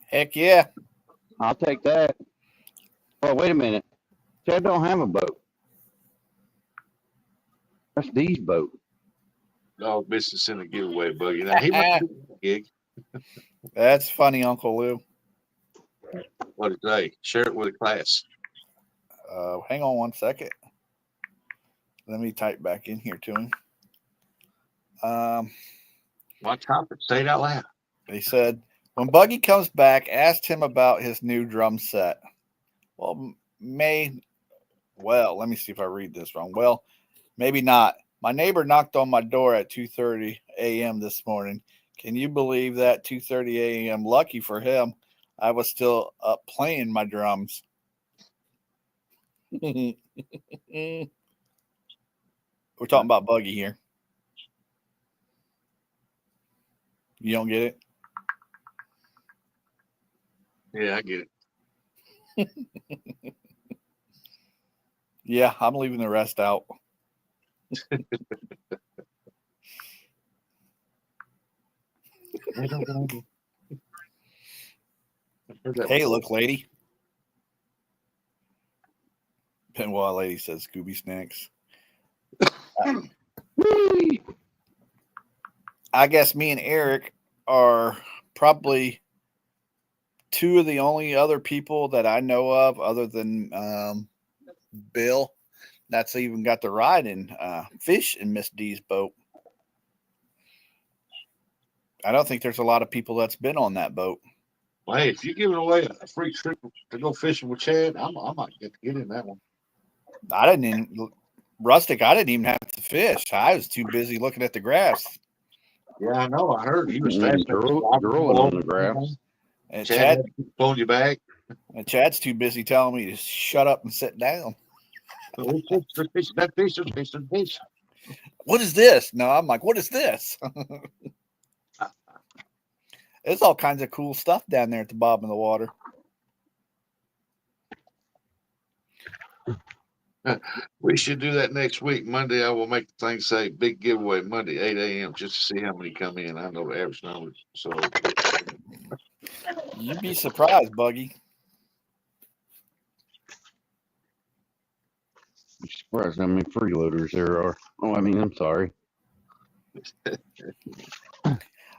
Heck yeah. I'll take that. Oh, wait a minute. Chad don't have a boat. That's Dee's boat. Oh, business in the giveaway, Buggy. Now, he might do a gig. That's funny, Uncle Lou. What did they? Share it with the class. Hang on one second. Let me type back in here to him. My topic, say it out loud. He said, when Buggy comes back, asked him about his new drum set. Well, let me see if I read this wrong. Well, maybe not. My neighbor knocked on my door at 2:30 a.m. this morning. Can you believe that? 2:30 a.m. Lucky for him, I was still up playing my drums. We're talking about Buggy here. You don't get it? Yeah, I get it. Yeah, I'm leaving the rest out. Hey, look, lady. Pinwall lady says Scooby Snacks. I guess me and Eric are probably two of the only other people that I know of, other than Bill, that's even got to ride and fish in Miss D's boat. I don't think there's a lot of people that's been on that boat. Well, hey, if you're giving away a free trip to go fishing with Chad, I might get in that one. I didn't even, Rustic, I didn't even have to fish. I was too busy looking at the grass. Yeah, I know. I heard he was fast. Drooling on the grass. And Chad pulling you back. And Chad's too busy telling me to shut up and sit down. That fish. What is this? No, I'm like, what is this? There's all kinds of cool stuff down there at the bottom of the water. We should do that next week. Monday, I will make the thing say big giveaway Monday, 8 a.m. just to see how many come in. I know the average number. So you'd be surprised, Buggy. I'm surprised how many freeloaders there are. Oh, I mean, I'm sorry.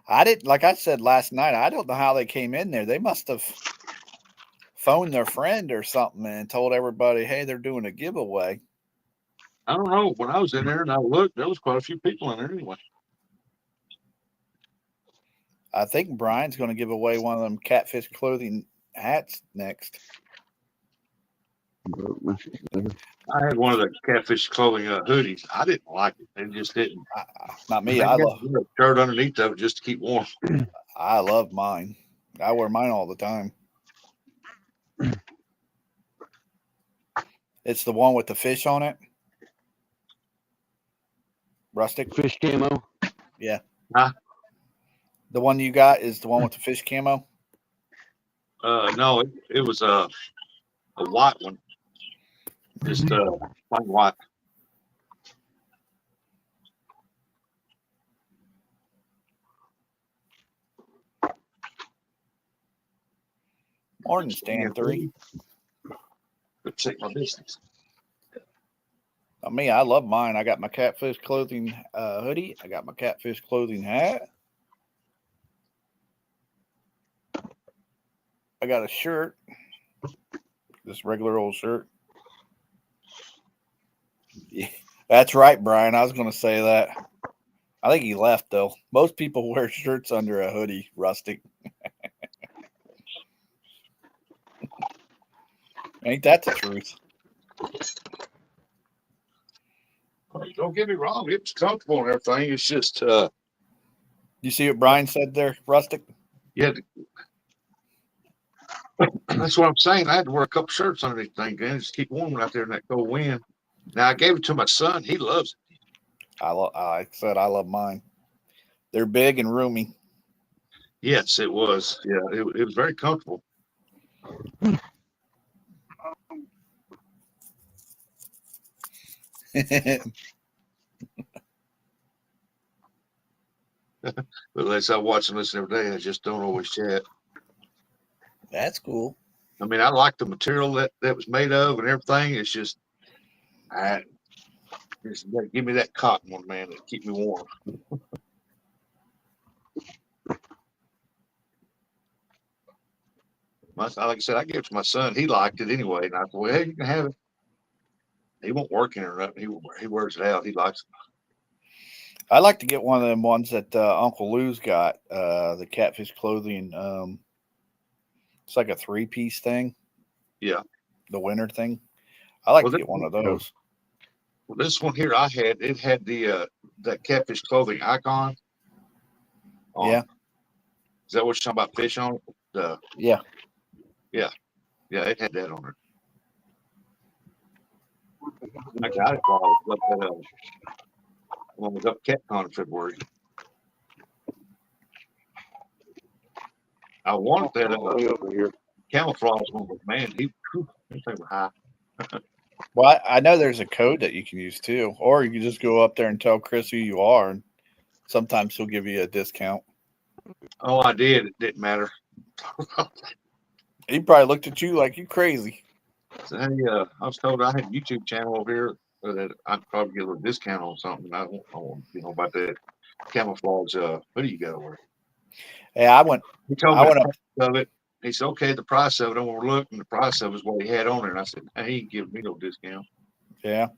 I didn't, like I said last night, I don't know how they came in there. They must have phoned their friend or something and told everybody, hey, they're doing a giveaway. I don't know. When I was in there and I looked, there was quite a few people in there anyway. I think Brian's going to give away one of them catfish clothing hats next. I had one of the catfish clothing hoodies. I didn't like it. It just didn't. Not me. I love a shirt underneath of it just to keep warm. I love mine. I wear mine all the time. It's the one with the fish on it. Rustic fish camo. Yeah. Huh? The one you got is the one with the fish camo. No, it was a white one. Just plain white. Morning, Stan 3. But check my business. Me, I love mine. I got my catfish clothing hoodie. I got my catfish clothing hat. I got a shirt. This regular old shirt. Yeah, that's right, Brian. I was going to say that. I think he left, though. Most people wear shirts under a hoodie, Rustic. Ain't that the truth? Don't get me wrong. It's comfortable and everything. It's just. You see what Brian said there, Rustic? Yeah. That's what I'm saying. I had to wear a couple shirts underneath the thing, and just keep warm out there in that cold wind. Now, I gave it to my son. He loves it. I said I love mine. They're big and roomy. Yes, it was. Yeah, it was very comfortable. But unless I watch and listen every day, I just don't always chat. That's cool. I mean, I like the material that was made of and everything. It's just, give me that cotton one, man. That keep me warm. Like I said, I gave it to my son. He liked it anyway, and I said, "Well, hey, you can have it." He won't work in it or nothing. He wears it out. He likes it. I like to get one of them ones that Uncle Lou's got, the catfish clothing. It's like a 3-piece thing. Yeah. The winter thing. I like to get one of those. Well, this one here it had the that catfish clothing icon. Yeah. Is that what you're talking about? Fish on it? Yeah. Yeah. Yeah, it had that on it. I got it while I was when I was up CatCon in February. I wanted that over here camouflage one, but man, he was high. Well, I know there's a code that you can use too, or you can just go up there and tell Chris who you are, and sometimes he'll give you a discount. Oh, I did. It didn't matter. He probably looked at you like you crazy. So, hey, I was told I had a YouTube channel over here that I'd probably get a little discount on something. I won't about that camouflage hoodie you got over. Yeah, I went. He told I me went the up. price of it. He said, okay, the price of it. I want to look, and the price of it is what he had on it. And I said, he ain't giving me no discount. Yeah,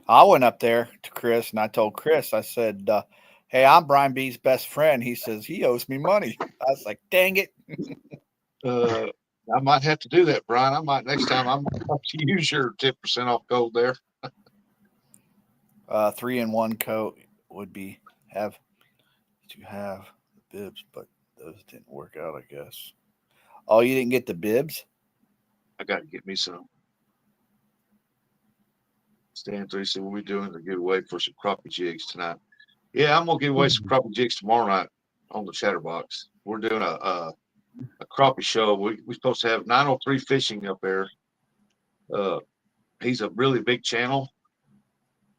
I went up there to Chris, and I told Chris, I said, "Hey, I'm Brian B's best friend." He says he owes me money. I was like, "Dang it!" I might have to do that, Brian. I might next time. I might have to use your 10% off code there. 3-in-1 coat would be have the bibs, but those didn't work out, I guess. Oh, you didn't get the bibs? I got to get me some. Stan 3 said, what we doing to give away for some crappie jigs tonight? Yeah, I'm going to give away some crappie jigs tomorrow night on the Chatterbox. We're doing a crappie show. We're supposed to have 903 Fishing up there. He's a really big channel,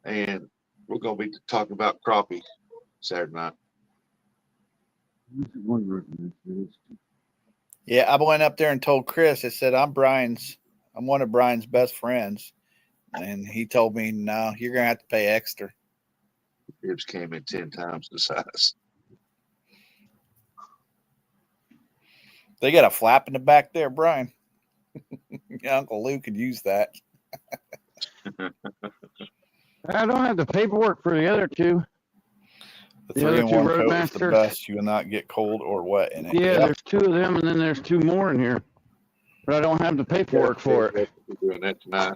and we're going to be talking about crappie Saturday night. Yeah, I went up there and told Chris, I said, I'm one of Brian's best friends. And he told me, no, you're going to have to pay extra. Bibs came in 10 times the size. They got a flap in the back there, Brian. Uncle Lou could use that. I don't have the paperwork for the other two. The other 3-in-1 two coat is the Roadmasters. best. You will not get cold or wet in it. Yeah, Yep. there's 2 of them, and then there's 2 more in here. But I don't have the paperwork for it. We're doing that tonight.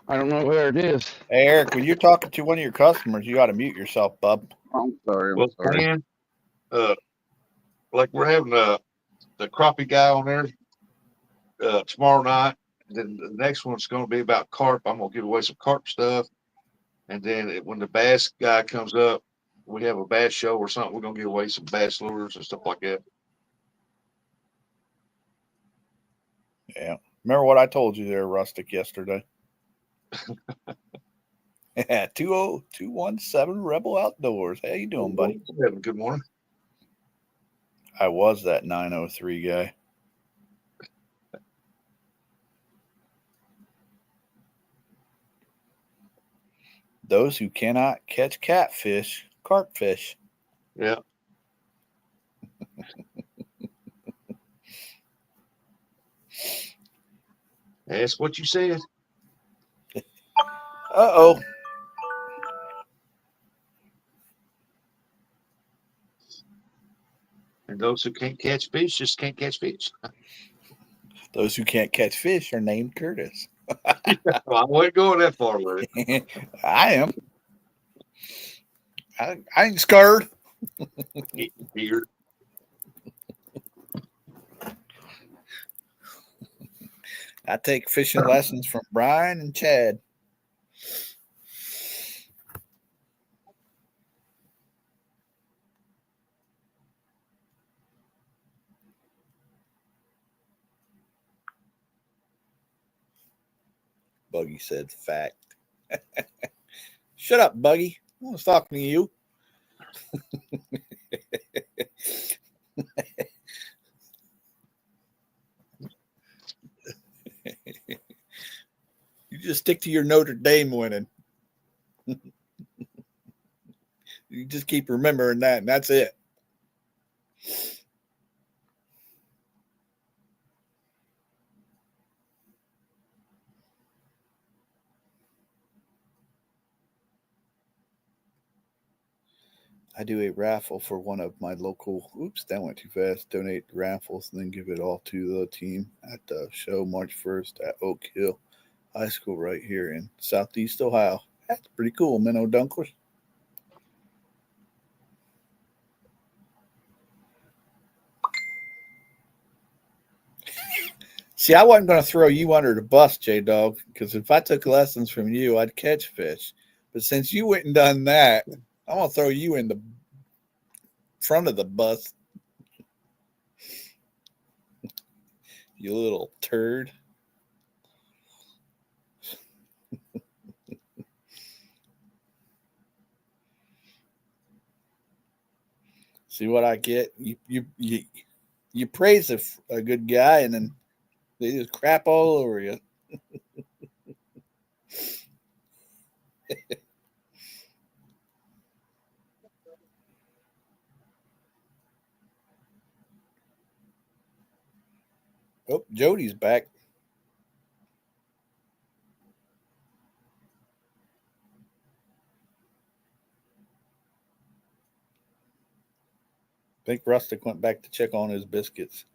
I don't know where it is. Hey, Eric, when you're talking to one of your customers, you got to mute yourself, bub. I'm sorry. Well, man, like we're having the crappie guy on there tomorrow night. Then the next one's going to be about carp. I'm going to give away some carp stuff. And then when the bass guy comes up, we have a bass show or something. We're going to give away some bass lures and stuff like that. Yeah. Remember what I told you there, Rustic, yesterday? Yeah, 20217 Rebel Outdoors. How you doing, buddy? Good morning. I was that 903 guy. Those who cannot catch catfish, carp fish. Yeah. That's what you said. Uh-oh. And those who can't catch fish just can't catch fish. Those who can't catch fish are named Curtis. Well, I wasn't going that far with it. I am. I ain't scared. Beard. I take fishing lessons from Brian and Chad. Buggy said fact. Shut up, Buggy. I was talking to you. You just stick to your Notre Dame winning. You just keep remembering that, and that's it. I do a raffle for one of my local, oops, that went too fast, donate raffles and then give it all to the team at the show March 1st at Oak Hill High School right here in Southeast Ohio. That's pretty cool, Minnow Dunklers. See, I wasn't going to throw you under the bus, J-Dog, because if I took lessons from you, I'd catch fish. But since you went and done that, I'm going to throw you in the front of the bus. You little turd. See what I get? You praise a good guy, and then they just crap all over you. Oh, Jody's back. I think Rustic went back to check on his biscuits.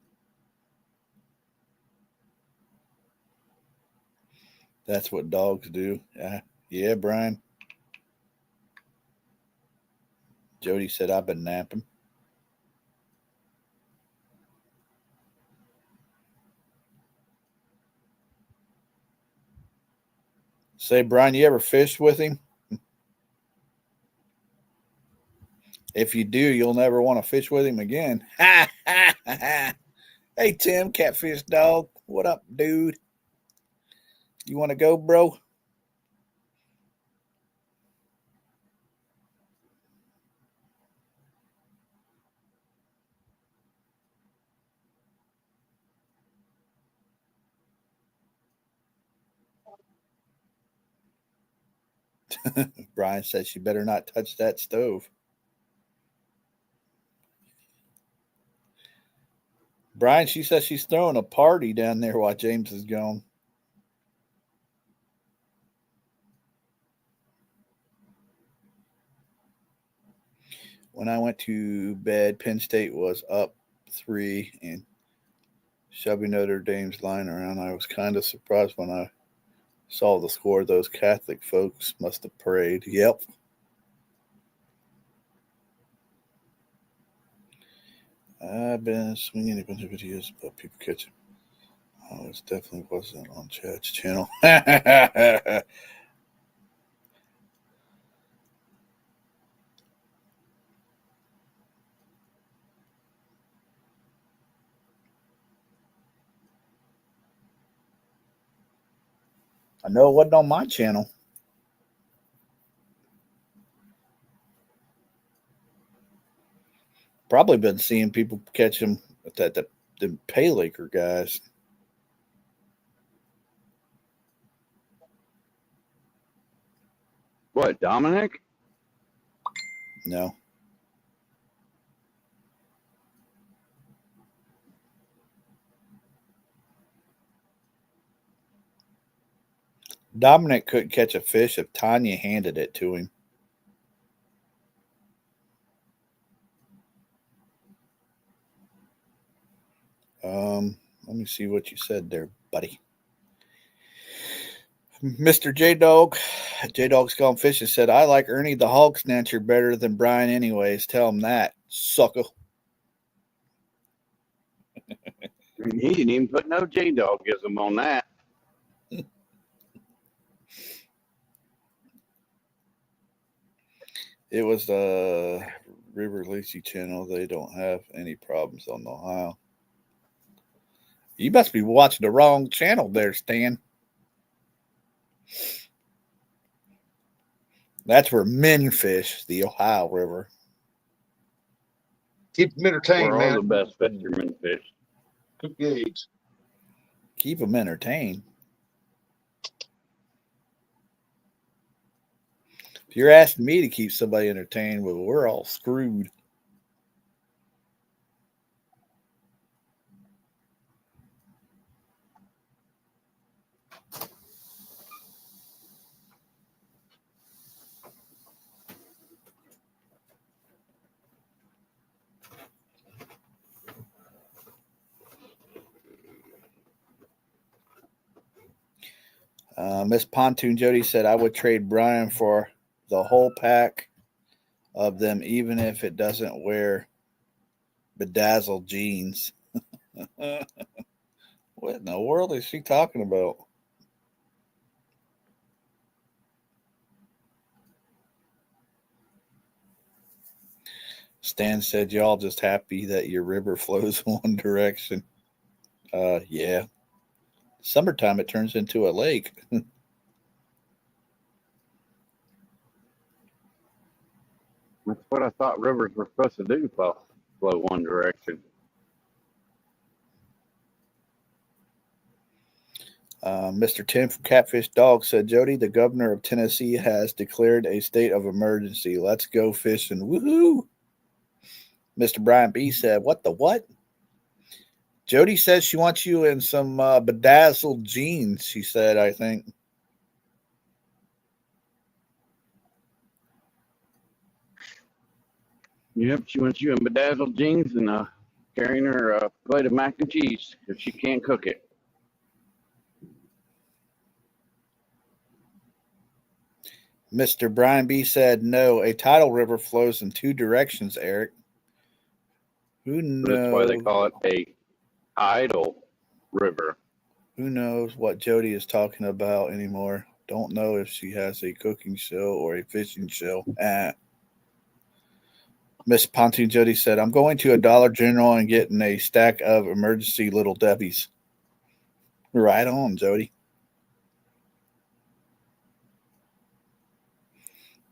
That's what dogs do. Yeah, Brian. Jody said, I've been napping. Say, Brian, you ever fished with him? If you do, you'll never want to fish with him again. Hey, Tim, Catfish Dog. What up, dude? You want to go, bro? Brian says she better not touch that stove. Brian, she says she's throwing a party down there while James is gone. When I went to bed, Penn State was up 3 and shoving Notre Dame's line around. I was kind of surprised when I saw the score. Those Catholic folks must have prayed. Yep. I've been swinging a bunch of videos about people catching. Oh, it definitely wasn't on Chad's channel. I know it wasn't on my channel. Probably been seeing people catch them at the Pay Laker guys. What, Dominic? No. Dominic couldn't catch a fish if Tanya handed it to him. Let me see what you said there, buddy. Mr. J-Dog, J-Dog's Gone Fishing said, I like Ernie the Hog Snatcher better than Brian anyways. Tell him that, sucker. He didn't even put no J-Dogism on that. It was the River Lacey channel. They don't have any problems on the Ohio. You must be watching the wrong channel there, Stan. That's where men fish, the Ohio River. Keep them entertained, Where man. all the best fishermen fish. Good gauge. Keep them entertained. If you're asking me to keep somebody entertained, well, we're all screwed. Miss Pontoon Jody said, I would trade Brian for the whole pack of them, even if it doesn't wear bedazzled jeans. What in the world is she talking about? Stan said, y'all just happy that your river flows one direction. Yeah. Summertime, it turns into a lake. That's what I thought rivers were supposed to do, flow one direction. Mr. Tim from Catfish Dog said, Jody, the governor of Tennessee has declared a state of emergency. Let's go fishing. Woohoo! Mr. Brian B said, what the what? Jody says she wants you in some bedazzled jeans, she said, I think. Yep, she wants you in bedazzled jeans and carrying her plate of mac and cheese if she can't cook it. Mr. Brian B. said, no, a tidal river flows in two directions, Eric. Who knows? That's why they call it a tidal river. Who knows what Jody is talking about anymore? Don't know if she has a cooking show or a fishing show. Miss Pontoon Jody said, I'm going to a Dollar General and getting a stack of emergency Little Debbie's. Right on, Jody.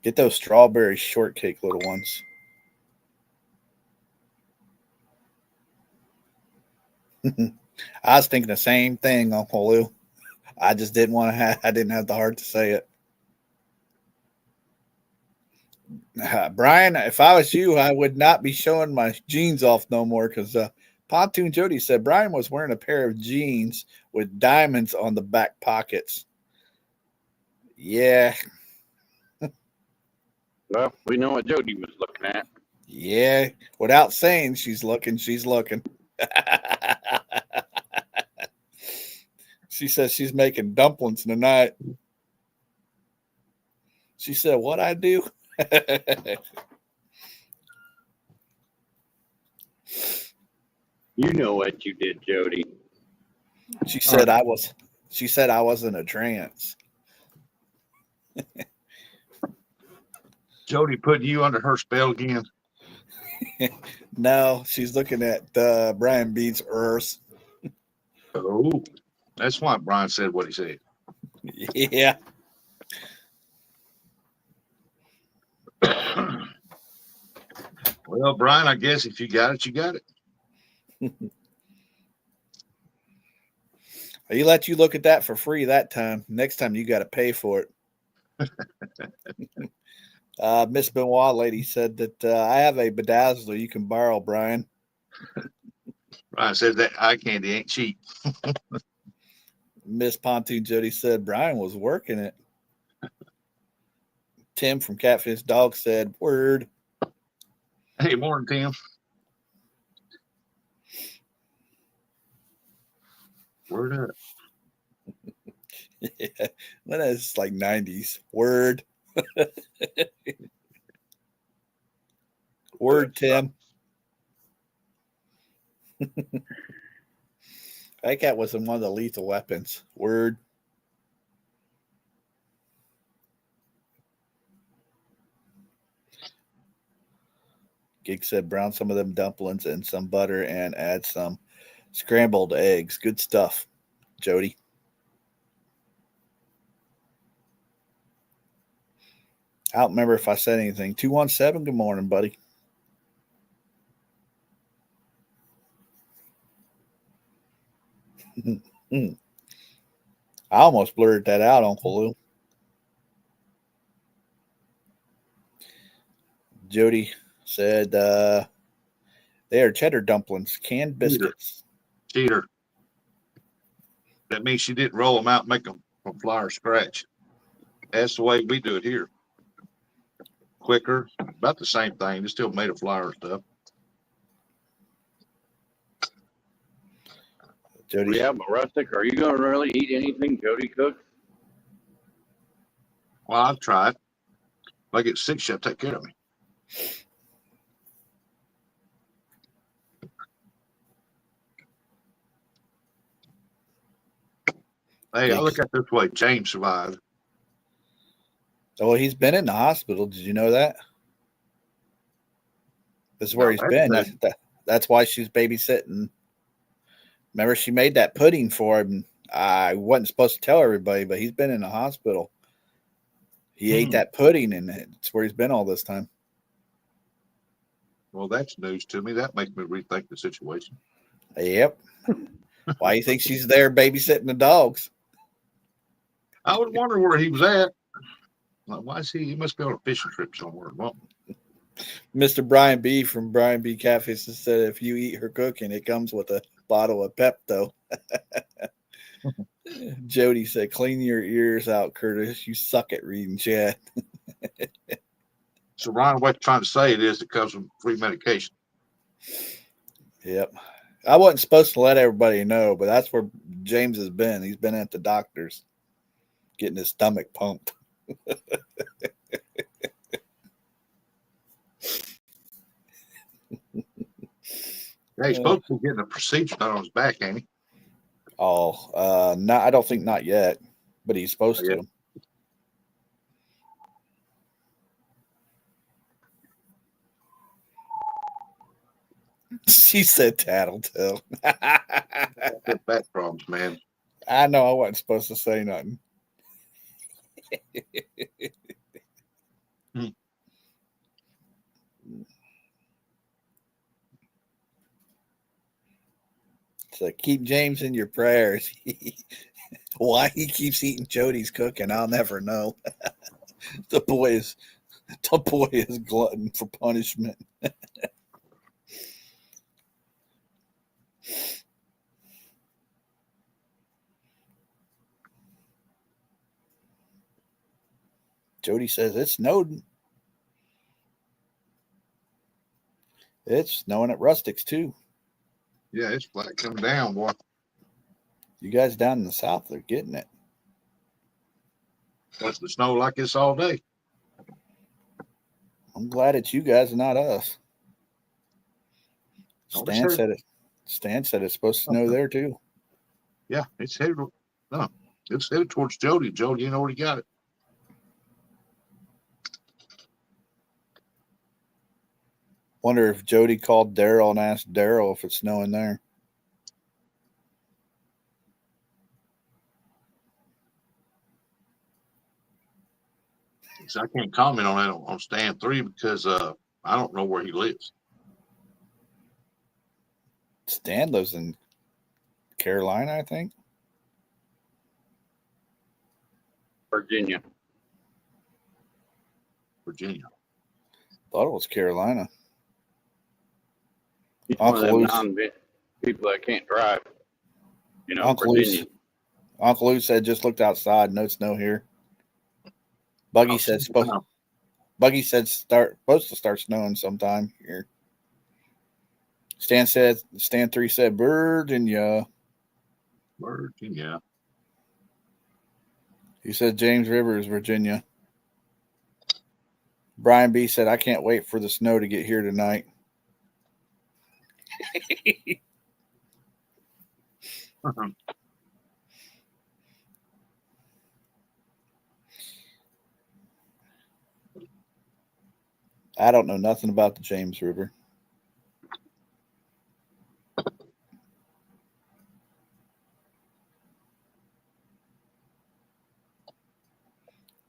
Get those strawberry shortcake little ones. I was thinking the same thing, Uncle Lou. I just didn't want to I didn't have the heart to say it. Brian, if I was you, I would not be showing my jeans off no more because Pontoon Jody said Brian was wearing a pair of jeans with diamonds on the back pockets. Yeah. Well, we know what Jody was looking at. Yeah. Without saying she's looking, she's looking. She says she's making dumplings tonight. She said, what I do? You know what you did, Jody. She said I was in a trance. Jody putting you under her spell again. No, she's looking at Brian B's Earth. Oh, that's why Brian said what he said. Yeah. Well, Brian, I guess if you got it, you got it. He let you look at that for free that time. Next time you got to pay for it. Miss Benoit lady said that I have a bedazzler you can borrow, Brian. Brian said that eye candy ain't cheap. Miss Pontoon Jody said Brian was working it. Tim from Catfish Dog said, word. Hey, morning, Tim. Word up. Yeah, well, that's like 90s. Word. Word, Tim. I think that was in one of the lethal weapons. Word. Gig said brown some of them dumplings in some butter and add some scrambled eggs. Good stuff, Jody. I don't remember if I said anything. 217, good morning, buddy. I almost blurred that out, Uncle Lou. Jody said they are cheddar dumplings, canned biscuits. Cheater. That means she didn't roll them out and make them from flour scratch. That's the way we do it here. Quicker, about the same thing. It's still made of flour stuff. Jody, Yeah, but Rustic, are you going to really eat anything Jody cooks? Well, I've tried. If I get sick, she'll take care of me. Hey, I look at it this way. James survived. oh, he's been in the hospital. Did you know that? This is where he's been. That's why she's babysitting. Remember, she made that pudding for him. I wasn't supposed to tell everybody, but he's been in the hospital. He ate that pudding, and it's where he's been all this time. Well, that's news to me. That makes me rethink the situation. Yep. Why do you think she's there babysitting the dogs? I would wonder where he was at. Like, why is he? He must be on a fishing trip somewhere. Well, Mr. Brian B. from Brian B. Catfish said if you eat her cooking, it comes with a bottle of Pepto. Jody said, "Clean your ears out, Curtis. You suck at reading chat." So Ron, what you're trying to say is it comes from free medication. Yep. I wasn't supposed to let everybody know, but that's where James has been. He's been at the doctor's getting his stomach pumped. Yeah, he's supposed to be getting a procedure done on his back, ain't he? Oh, not. I don't think not yet, but he's supposed Yeah. to. She said tattletale. That's back problems, man. I know I wasn't supposed to say nothing. So keep James in your prayers. Why he keeps eating Jody's cooking, I'll never know. The boy is glutton for punishment. Jody says it's snowed. It's snowing at Rustics too. Yeah, it's flat coming down, boy. You guys down in the south are getting it. Supposed to snow like this all day. I'm glad it's you guys and not us. Stan said it's supposed to snow there too. Yeah, it's headed. No, it's headed towards Jody. Jody, you already got it. Wonder if Jody called Daryl and asked Daryl if it's snowing there. So I can't comment on that on stand 3 because I don't know where he lives. Stan lives in Carolina, I think. Virginia. Thought it was Carolina. He's one of them people that can't drive. You know, Virginia. Uncle Lou said just looked outside, no snow here. Buggy said supposed to start snowing sometime here. Stan 3 said Virginia. He said James River is Virginia. Brian B said I can't wait for the snow to get here tonight. I don't know nothing about the James River.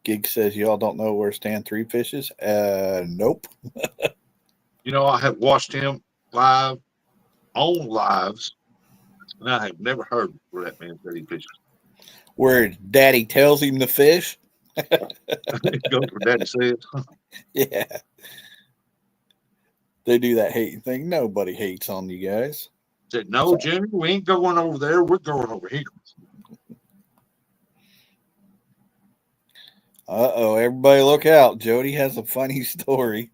Gig says y'all don't know where Stan 3 fishes. Nope. You know, I have watched him live on lives, and I have never heard where that man said he fishes. Where Daddy tells him to fish. Go where Daddy says. Yeah. They do that hating thing. Nobody hates on you guys. Said, no, Jimmy, we ain't going over there. We're going over here. Uh-oh, everybody look out. Jody has a funny story.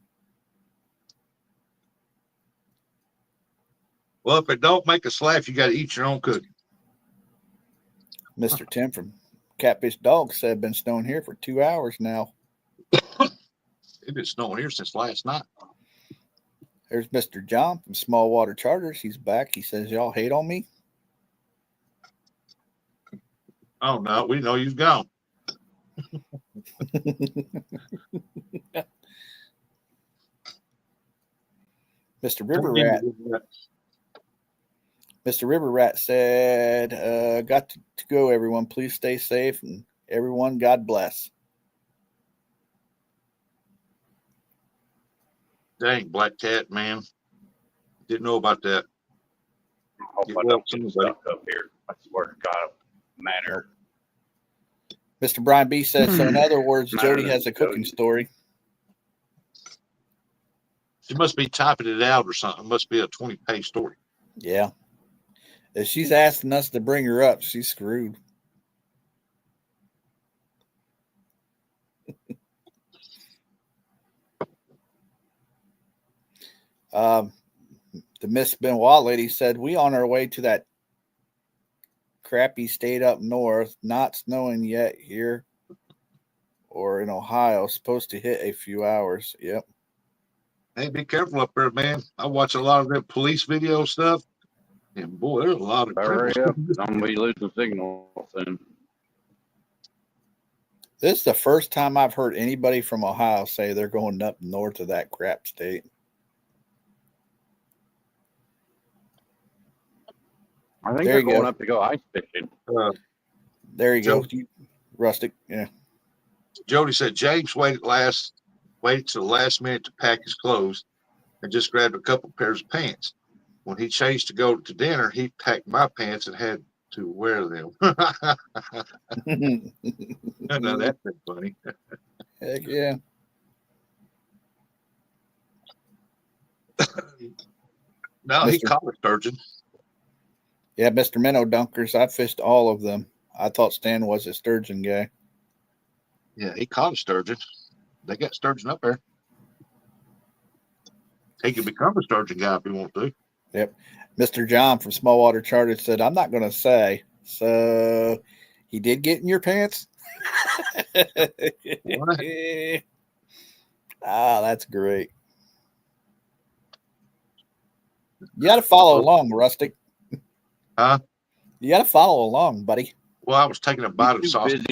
Well, if it don't make us laugh, you got to eat your own cooking. Mr. Tim from Catfish Dog said been snowing here for 2 hours now. It's been snowing here since last night. There's Mr. John from Small Water Charters. He's back. He says, y'all hate on me? Oh, no, we know you've gone. Mr. River Rat said, got to go, everyone. Please stay safe. And everyone, God bless. Dang, Black Cat, man. Didn't know about that. I hope I don't get stuck up here. I swear to God, matter. Mr. Brian B says, so in other words, Jody has a cooking story. She must be typing it out or something. It must be a 20-page story. Yeah. If she's asking us to bring her up, she's screwed. The Miss Benoit lady said, we on our way to that crappy state up north, not snowing yet here or in Ohio, supposed to hit a few hours. Yep. Hey, be careful up there, man. I watch a lot of that police video stuff, and boy, there's a lot of Hurry criminals. up. I'm going to be losing signal soon. This is the first time I've heard anybody from Ohio say they're going up north of that crap state. I think There they're you going go. up to go ice fishing. There you Joe- go. Rustic. Yeah. Jody said James waited to the last minute to pack his clothes and just grabbed a couple pairs of pants. When he changed to go to dinner, he packed my pants and had to wear them. I know that's funny. Heck yeah. No, he Mr. caught a sturgeon. Yeah, Mr. Minnow Dunkers. I fished all of them. I thought Stan was a sturgeon guy. Yeah, he caught a sturgeon. They got sturgeon up there. He could become a sturgeon guy if he wants to. Yep. Mr. John from Smallwater Chartered said, I'm not going to say. So he did get in your pants? That's great. You got to follow along, Rustic. Huh? You got to follow along, buddy. Well, I was taking a bite of He's too sausage.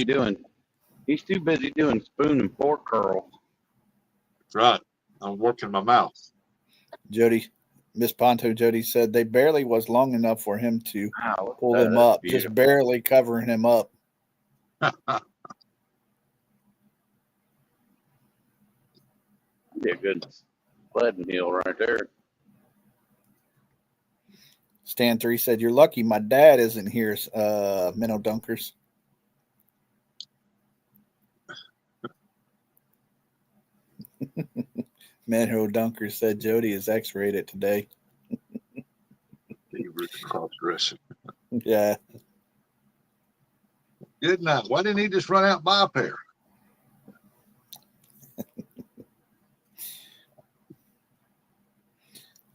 He's too busy doing spoon and fork curls. That's right. I'm working my mouth. Jody, Miss Ponto Jody said they barely was long enough for him to Wow, pull him up, beautiful. just barely covering him up. Be a good sledding hill right there. Stan 3 said, you're lucky my dad isn't here, Minnow Dunkers. Minnow Dunkers said Jody is X-rated today. Cross-dressing. Yeah. Good night. Why didn't he just run out and buy a pair?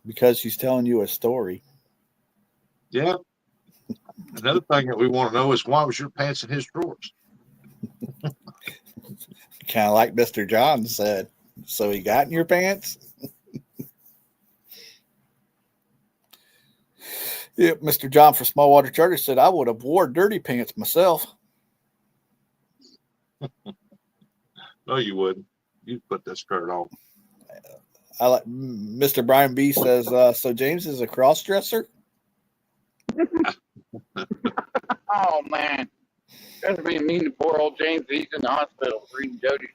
Because she's telling you a story. Yeah. Another thing that we want to know is why was your pants in his drawers? Kind of like Mr. John said. So he got in your pants? Yep, Mr. John for Smallwater Charter said, I would have wore dirty pants myself. No, you wouldn't. You'd put that skirt on. I like Mr. Brian B says, so James is a cross dresser? Oh, man. That's being mean to poor old James. He's in the hospital reading Jody's.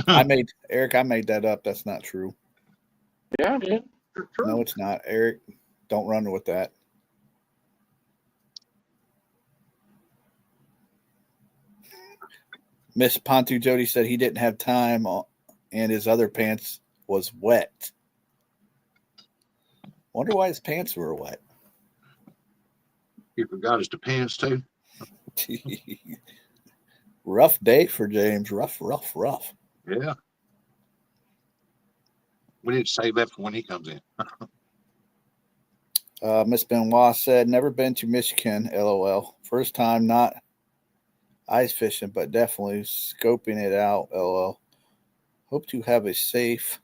I made that up. That's not true. Yeah, it is. It's true. No, it's not. Eric, don't run with that. Miss Pontu Jody said he didn't have time and his other pants was wet. Wonder why his pants were wet. He forgot his pants too. Rough day for James. Rough. Yeah. We need to save that for when he comes in. Miss Benoit said, never been to Michigan, LOL. First time not ice fishing, but definitely scoping it out, LOL. Hope to have a safe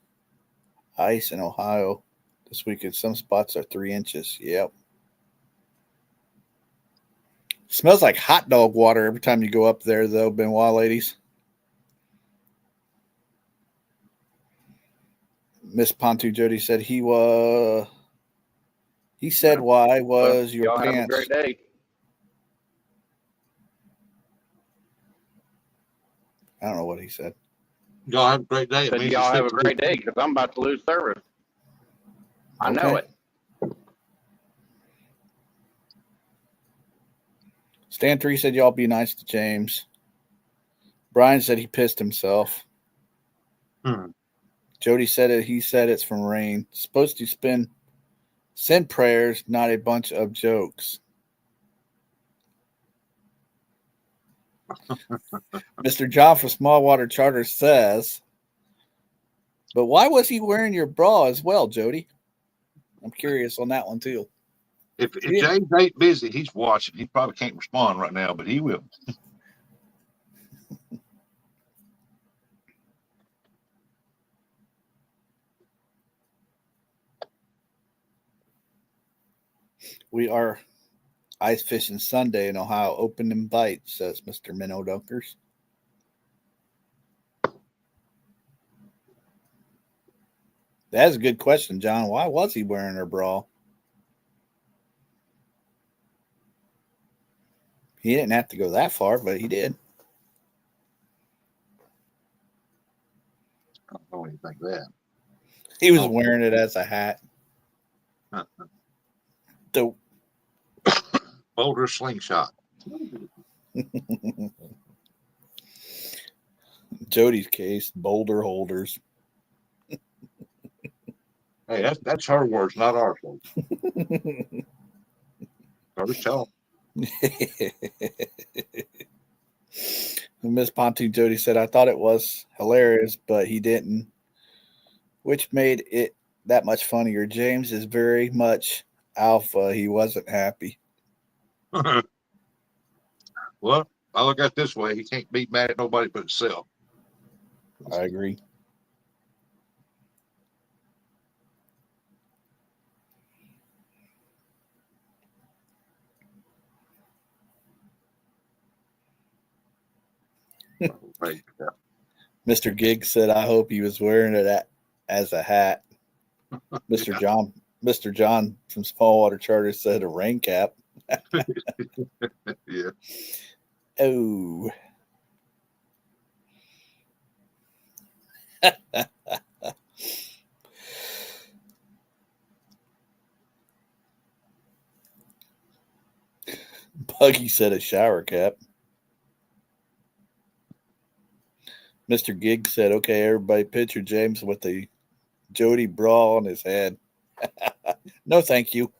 ice in Ohio this weekend. Some spots are 3 inches. Yep. Smells like hot dog water every time you go up there, though, Benoit ladies. Miss Pontu Jody said he said, why was your y'all pants? Have a great day. I don't know what he said. Y'all have a great day. Said y'all have a great day because I'm about to lose service. I know it. Stan 3 said y'all be nice to James. Brian said he pissed himself. Jody said it. He said it's from rain. Supposed to spend Send prayers, not a bunch of jokes. Mr. John from Smallwater Charter says, but why was he wearing your bra as well, Jody? I'm curious on that one too. If James ain't busy, he's watching. He probably can't respond right now, but he will. We are ice fishing Sunday in Ohio. Open and bite, says Mr. Minnow Dunkers. That's a good question, John. Why was he wearing her bra? He didn't have to go that far, but he did. I don't know anything that. He was wearing it as a hat. Dope. Boulder slingshot. Jody's case, boulder holders. Hey, that's her words, not ours. First tell. Miss Pontoon Jody said, I thought it was hilarious, but he didn't, which made it that much funnier. James is very much alpha. He wasn't happy. Well, I look at it this way. He can't be mad at nobody but himself. I agree. Right. Yeah. Mr. Giggs said, I hope he was wearing it as a hat. Mr. John from Smallwater Charter said a rain cap. Yeah. Oh. Buggy said a shower cap. Mr. Giggs said, okay, everybody picture James with the Jody bra on his head. No, thank you.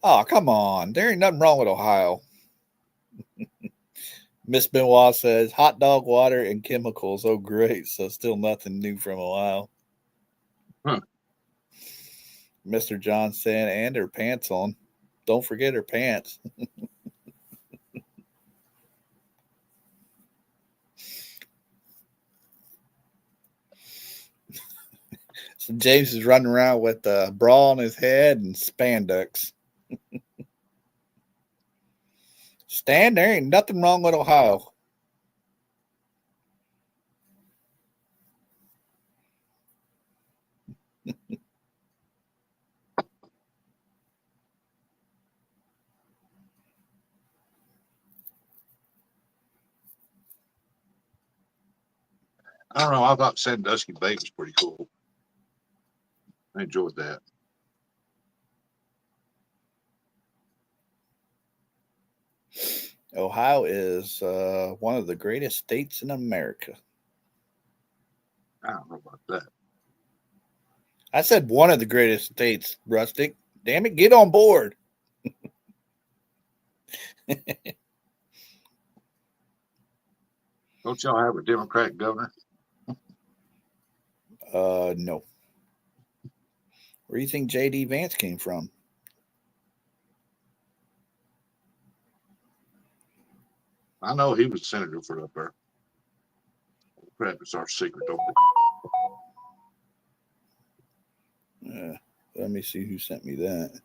Oh, come on. There ain't nothing wrong with Ohio. Miss Benoit says, hot dog water and chemicals. Oh, great. So still nothing new from Ohio. Huh. Mr. John saying, and her pants on. Don't forget her pants. So James is running around with a bra on his head and spandex. Stan, there ain't nothing wrong with Ohio. I don't know. I thought Sandusky Bay was pretty cool. I enjoyed that. Ohio is one of the greatest states in America. I don't know about that. I said one of the greatest states, Rustic. Damn it, get on board. Don't y'all have a Democratic governor? No. Where do you think J.D. Vance came from? I know he was senator for up there. Crap, it's our secret, don't Let me see who sent me that.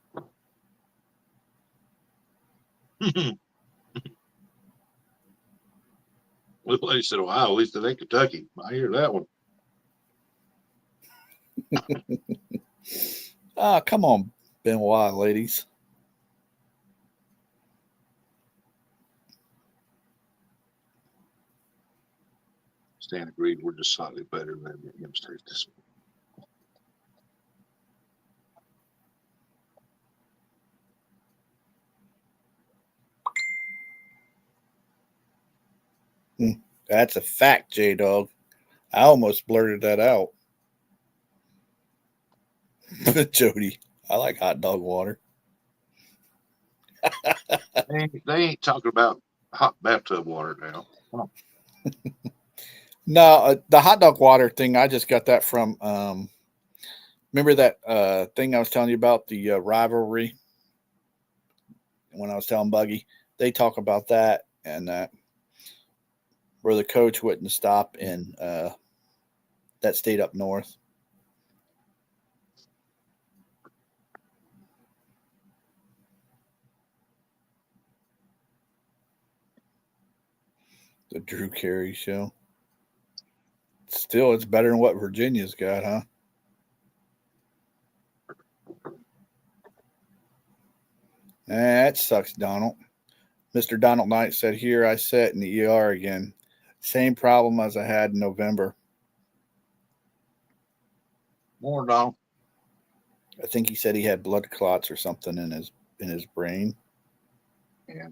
we? Well, he said Ohio, at least it ain't Kentucky. I hear that one. Come on, Benoit, ladies. Stan agreed we're just slightly better than the United States. That's a fact, J-Dog. I almost blurted that out. Jody, I like hot dog water. They ain't talking about hot bathtub water now. No, the hot dog water thing, I just got that from, remember that thing I was telling you about, the rivalry? When I was telling Buggy, they talk about that and that where the coach wouldn't stop in that state up north. The Drew Carey show. Still, it's better than what Virginia's got, huh? That sucks, Donald. Mr. Donald Knight said, "Here I sit in the ER again. Same problem as I had in November." More Donald. I think he said he had blood clots or something in his brain. Yeah.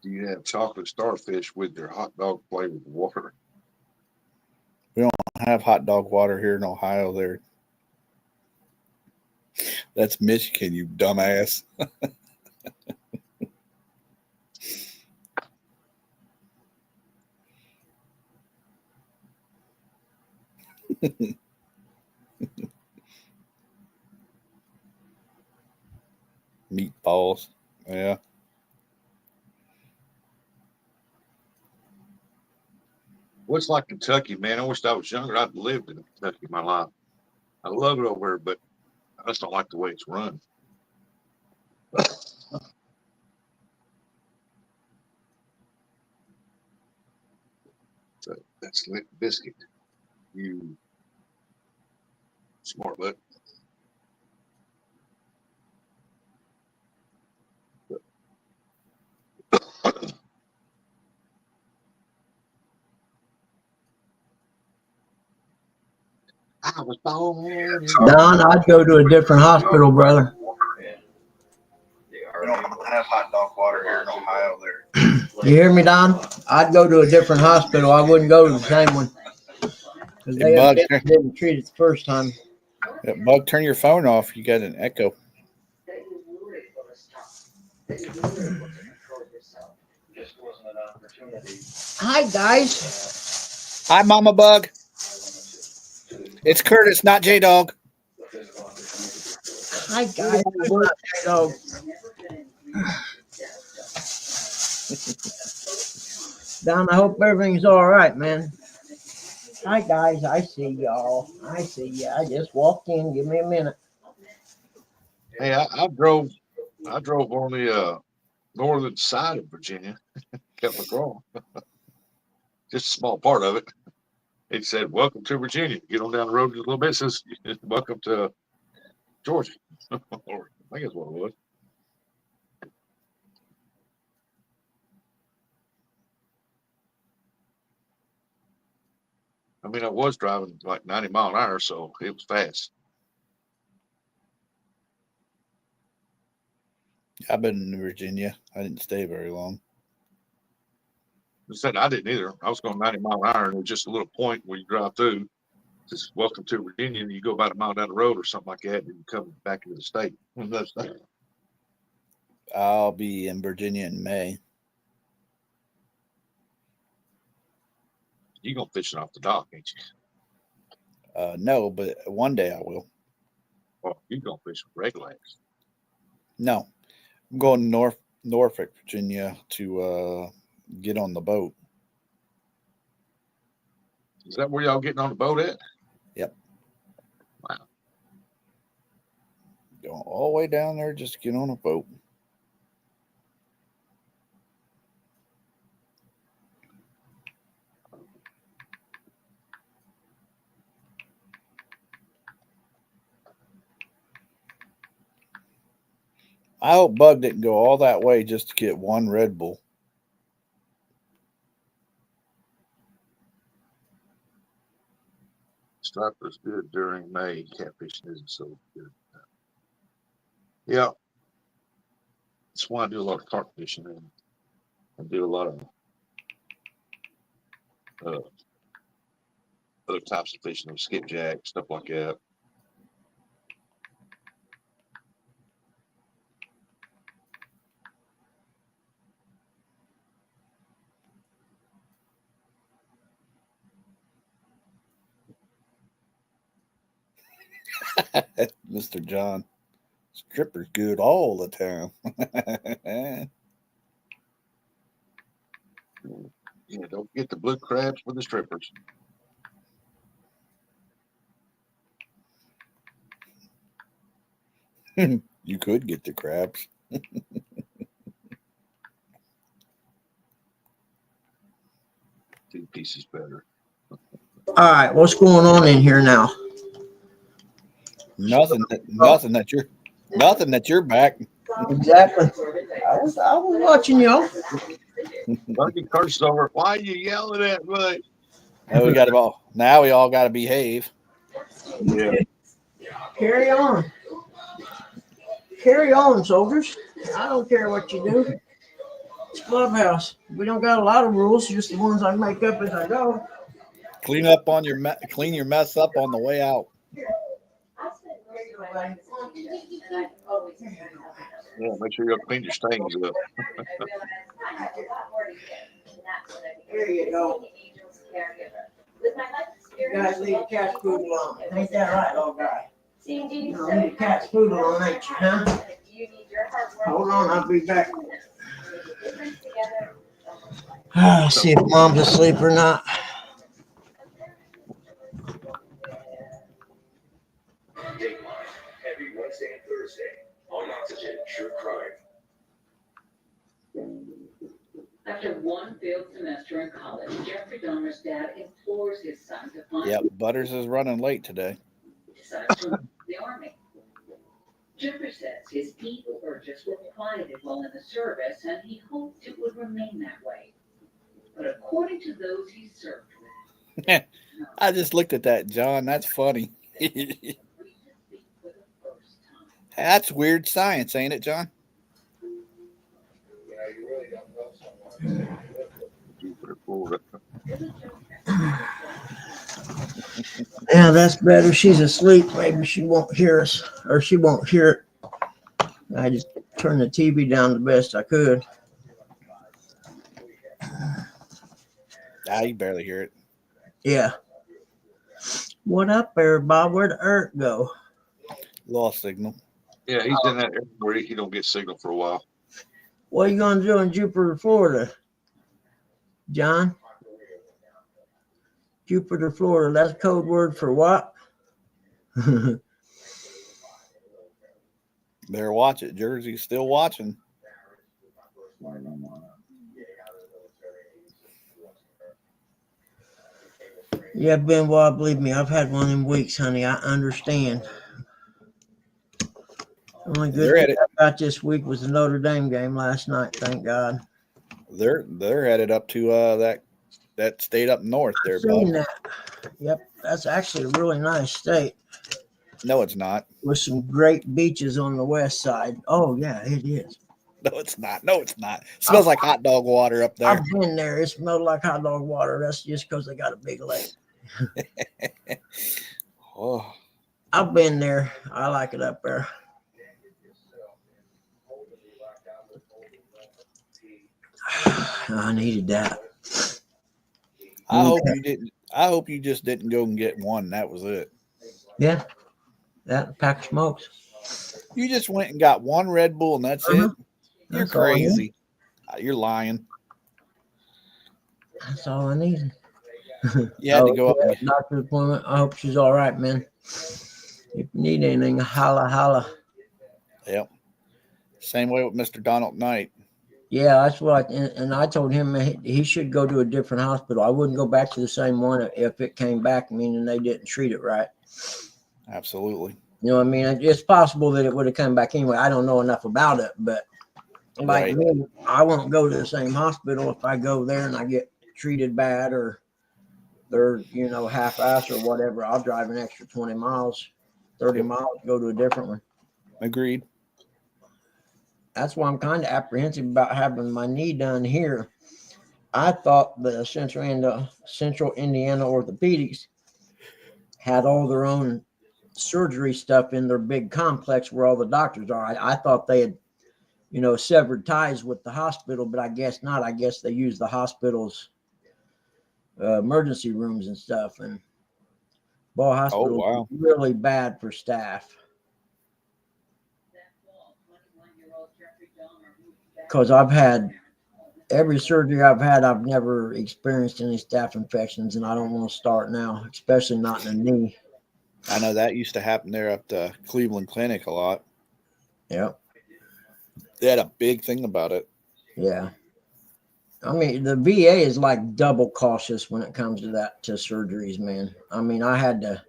Do you have chocolate starfish with your hot dog flavored water? We don't have hot dog water here in Ohio. There, that's Michigan, you dumbass. Meatballs, yeah. What's like Kentucky, man? I wish I was younger. I'd lived in Kentucky my life. I love it over here, but I just don't like the way it's run. So that's Limp Biscuit. You smart butt. I was born. Don, I'd go to a different hospital, brother. We don't have hot dog water here in Ohio. There. You hear me, Don? I'd go to a different hospital. I wouldn't go to the same one because they Bug, didn't treat it the first time. Bug, turn your phone off. You got an echo. Hi, guys. Hi, Mama Bug. It's Curtis, not J-Dog. Hi, guys. So, Don, I hope everything's all right, man. Hi, guys. I see y'all. I see you. I just walked in. Give me a minute. Hey, I drove on the northern side of Virginia, kept McGraw. Just a small part of it. It said, "Welcome to Virginia." Get on down the road just a little bit. It says, "Welcome to Georgia." Or I think that's what it was. I mean, I was driving like 90 mile an hour, so it was fast. I've been in Virginia. I didn't stay very long. I said I didn't either. I was going 90 mile an hour, and it was just a little point where you drive through. Just welcome to Virginia, and you go about a mile down the road or something like that, and you come back into the state. I'll be in Virginia in May. You gonna fishing off the dock, ain't you? No, but one day I will. Well, you gonna fish with regulars? No, I'm going Norfolk, Virginia to get on the boat. Is that where y'all getting on the boat at? Yep. Wow. Going all the way down there just to get on a boat. I hope Bug didn't go all that way just to get one Red Bull. Striper's good during May. Catfishing isn't so good. Yeah. That's why I do a lot of carp fishing. I do a lot of other types of fishing, skipjack, stuff like that. Mr. John. Stripper's good all the time. Yeah, don't get the blue crabs for the strippers. You could get the crabs. 2 pieces better. All right, what's going on in here now? Nothing that you're back. Exactly. I was watching y'all. Bucky cursed over. Why are you yelling at me? Now we all got to behave. Yeah. Carry on. Carry on, soldiers. I don't care what you do. It's Clubhouse. We don't got a lot of rules, just the ones I make up as I go. Clean your mess up on the way out. Yeah, make sure you clean your stains up. There you go. You guys leave cat food alone. Ain't that right, old guy? You don't leave cat's food alone, ain't you, huh? Hold on, I'll be back. See if mom's asleep or not. Every Wednesday and Thursday on Oxygen True Crime. After one failed semester in college, Jeffrey Dahmer's dad implores his son to find. Yep, Butters is running late today. Decides to join the army. Jeffrey says his evil urges were quieted while in the service, and he hoped it would remain that way. But according to those he served with, I just looked at that, John. That's funny. That's weird science, ain't it, John? Yeah, that's better. She's asleep. Maybe she won't hear us, or she won't hear it. I just turned the TV down the best I could. You barely hear it. Yeah. What up there, Bob? Where'd Eric go? Lost signal. Yeah, he's in that area where he don't get signal for a while. What are you going to do in Jupiter, Florida? John? Jupiter, Florida. That's code word for what? Better watch it. Jersey's still watching. Yeah, Benoit, believe me, I've had one of them weeks, honey. I understand. The only good thing I got this week was the Notre Dame game last night. Thank God. They're headed up to that state up north there, Bob. That. Yep, that's actually a really nice state. No, it's not. With some great beaches on the west side. Oh yeah, it is. No, it's not. It smells like hot dog water up there. I've been there. It smelled like hot dog water. That's just because they got a big lake. Oh. I've been there. I like it up there. I needed that. I hope you didn't. I hope you just didn't go and get one. That was it. Yeah, that pack of smokes. You just went and got one Red Bull, and that's it. You're That's crazy. You're lying. That's all I needed. You had to go up. Doctor's appointment. I hope she's all right, man. If you need anything, holla, holla. Yep. Same way with Mr. Donald Knight. Yeah, that's what. And I told him he should go to a different hospital. I wouldn't go back to the same one if it came back, meaning they didn't treat it right. Absolutely. You know what I mean? It's possible that it would have come back anyway. I don't know enough about it, but like me, I won't go to the same hospital if I go there and I get treated bad or they're, half-ass or whatever. I'll drive an extra 20 miles, 30 miles, go to a different one. Agreed. that's why I'm kind of apprehensive about having my knee done here. I thought the Central Indiana Orthopedics had all their own surgery stuff in their big complex where all the doctors are. I thought they had, severed ties with the hospital, but I guess not. I guess they use the hospital's emergency rooms and stuff. And Ball Hospital is really bad for staff. Because I've had every surgery I've had, I've never experienced any staph infections, and I don't want to start now, especially not in the knee. I know that used to happen there up the Cleveland Clinic a lot. Yep. They had a big thing about it. Yeah. I mean, the VA is like double cautious when it comes to surgeries, man. I mean, I had to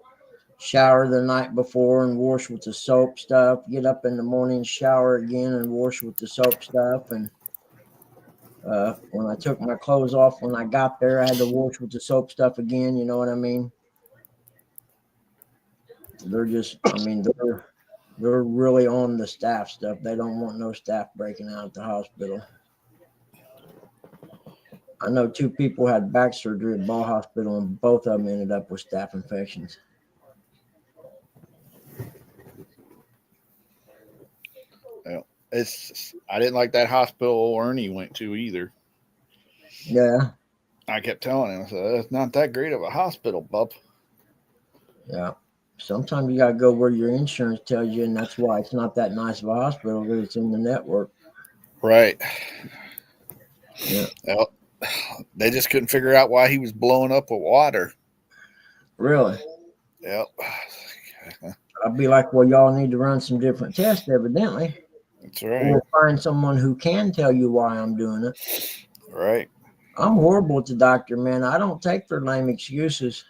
shower the night before and wash with the soap stuff, get up in the morning, shower again and wash with the soap stuff. And when I took my clothes off, when I got there, I had to wash with the soap stuff again. You know what I mean? They're just, they're really on the staff stuff. They don't want no staff breaking out at the hospital. I know 2 people had back surgery at Ball Hospital, and both of them ended up with staph infections. Well, I didn't like that hospital Ernie went to either. Yeah. I kept telling him, I said, it's not that great of a hospital, bub. Yeah. Sometimes you got to go where your insurance tells you, and that's why it's not that nice of a hospital, because it's in the network. Right. Yeah. Well, they just couldn't figure out why he was blowing up with water. Really? Yep. I'd be like, well, y'all need to run some different tests, evidently. That's right. Or find someone who can tell you why I'm doing it. Right. I'm horrible with the doctor, man. I don't take their lame excuses.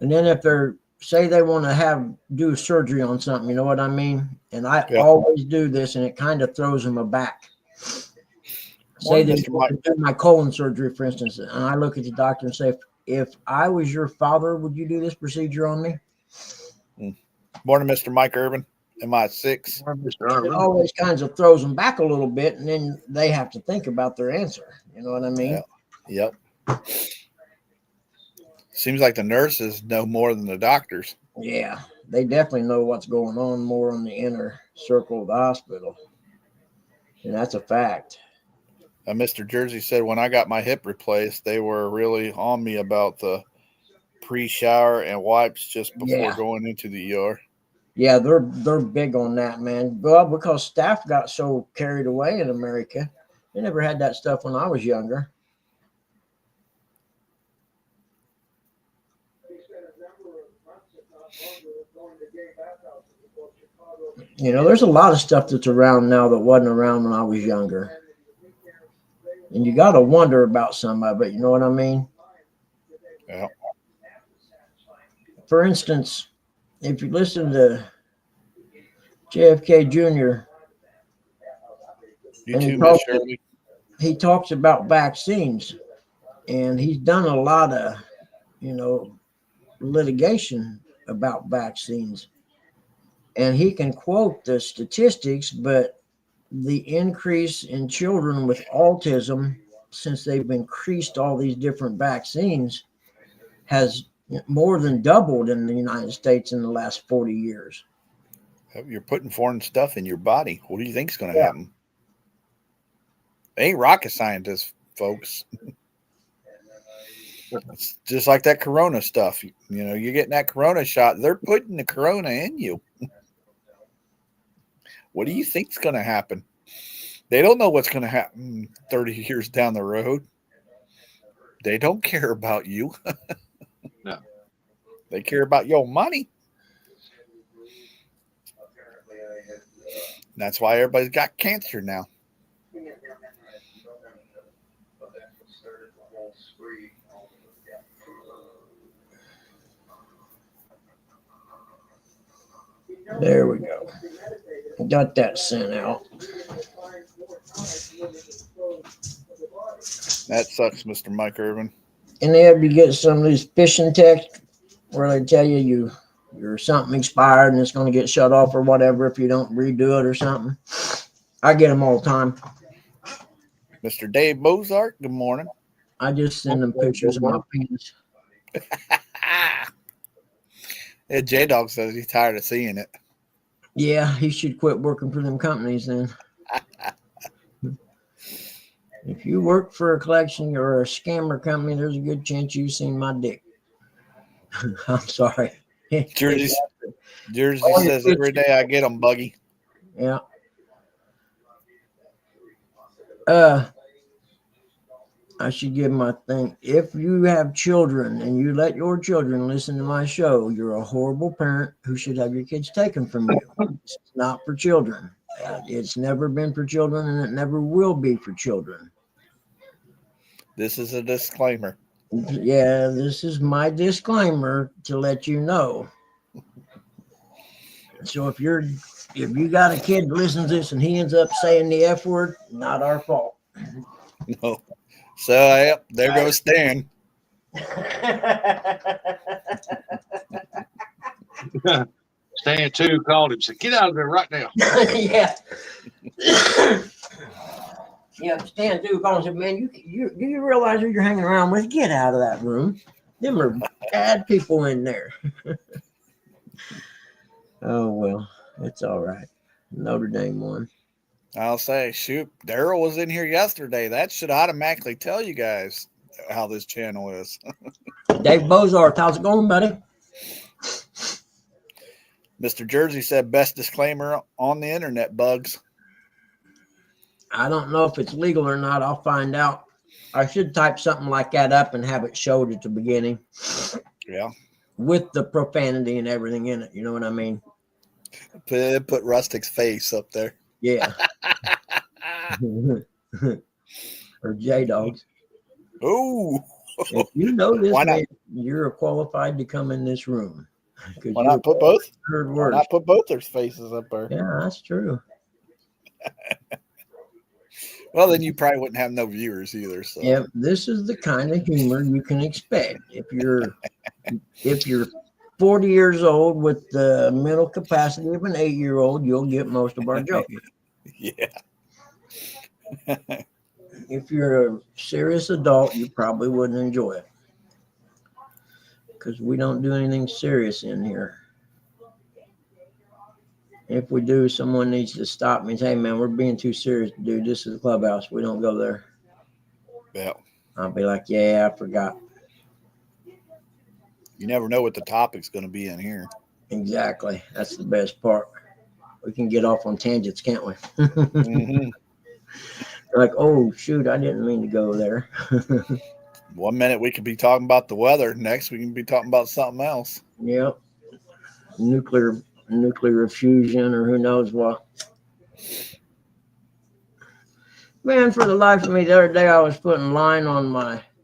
And then if they're, say they want to do surgery on something, you know what I mean? And I always do this, and it kind of throws them aback. Say they want to do my colon surgery, for instance, and I look at the doctor and say, if I was your father, would you do this procedure on me? Morning, Mr. Mike Urban, MI6. It always kind of throws them back a little bit, and then they have to think about their answer. You know what I mean? Yeah. Yep. Seems like the nurses know more than the doctors. Yeah, they definitely know what's going on more on the inner circle of the hospital. And that's a fact. Mr. Jersey said when I got my hip replaced, they were really on me about the pre-shower and wipes just before going into the ER. Yeah, they're big on that, man. Well, because staff got so carried away in America. They never had that stuff when I was younger. There's a lot of stuff that's around now that wasn't around when I was younger. And you got to wonder about some of it. You know what I mean? Yeah. For instance, if you listen to JFK Jr., he talks about vaccines, and he's done a lot of, litigation about vaccines. And he can quote the statistics, but the increase in children with autism since they've increased all these different vaccines has more than doubled in the United States in the last 40 years. You're putting foreign stuff in your body. What do you think is going to happen? They ain't rocket scientists, folks. It's just like that corona stuff. You're getting that corona shot. They're putting the corona in you. What do you think is going to happen? They don't know what's going to happen 30 years down the road. They don't care about you. No. They care about your money. That's why everybody's got cancer now. There we go. Got that sent out. That sucks, Mr. Mike Irvin. And they have you get some of these phishing texts where they tell you your something expired and it's going to get shut off or whatever if you don't redo it or something. I get them all the time. Mr. Dave Bozart, good morning. I just send them pictures of my penis. Yeah, J-Dog says he's tired of seeing it. Yeah, he should quit working for them companies then. If you work for a collection or a scammer company, there's a good chance you've seen my dick. I'm sorry. Jersey says every day I get them, Buggy. Yeah. I should give my thing. If you have children and you let your children listen to my show, you're a horrible parent who should have your kids taken from you. It's not for children. It's never been for children, and it never will be for children. This is a disclaimer. Yeah, this is my disclaimer to let you know. So if you got a kid that listens to this and he ends up saying the F word, not our fault. No. So yep, there goes Stan. Stan too called him, said, "Get out of there right now." Yeah. Yeah, Stan too called and said, "Man, you do you realize who you're hanging around with? Get out of that room. Them are bad people in there." Oh well, it's all right. Notre Dame won. I'll say, shoot, Daryl was in here yesterday. That should automatically tell you guys how this channel is. Dave Bozart, how's it going, buddy? Mr. Jersey said, best disclaimer on the internet, Bugs. I don't know if it's legal or not. I'll find out. I should type something like that up and have it showed at the beginning. Yeah. With the profanity and everything in it. You know what I mean? Put Rustic's face up there. Yeah. Or J-Dogs. Oh. If you know this man, you're qualified to come in this room. Why not put both? Why not put both their faces up there? Yeah, that's true. Well, then you probably wouldn't have no viewers either. So yeah, this is the kind of humor you can expect if you're 40 years old with the mental capacity of an 8-year-old. You'll get most of our jokes. Yeah. If you're a serious adult, you probably wouldn't enjoy it because we don't do anything serious in here. If we do, someone needs to stop me and say, "Hey, man, we're being too serious, dude. This is a clubhouse. We don't go there." Yeah. I'll be like, "Yeah, I forgot." You never know what the topic's going to be in here. Exactly. That's the best part. We can get off on tangents, can't we? Mm-hmm. Like, oh, shoot, I didn't mean to go there. 1 minute we could be talking about the weather. Next, we can be talking about something else. Yep. Nuclear fusion or who knows what. Man, for the life of me, the other day I was putting line on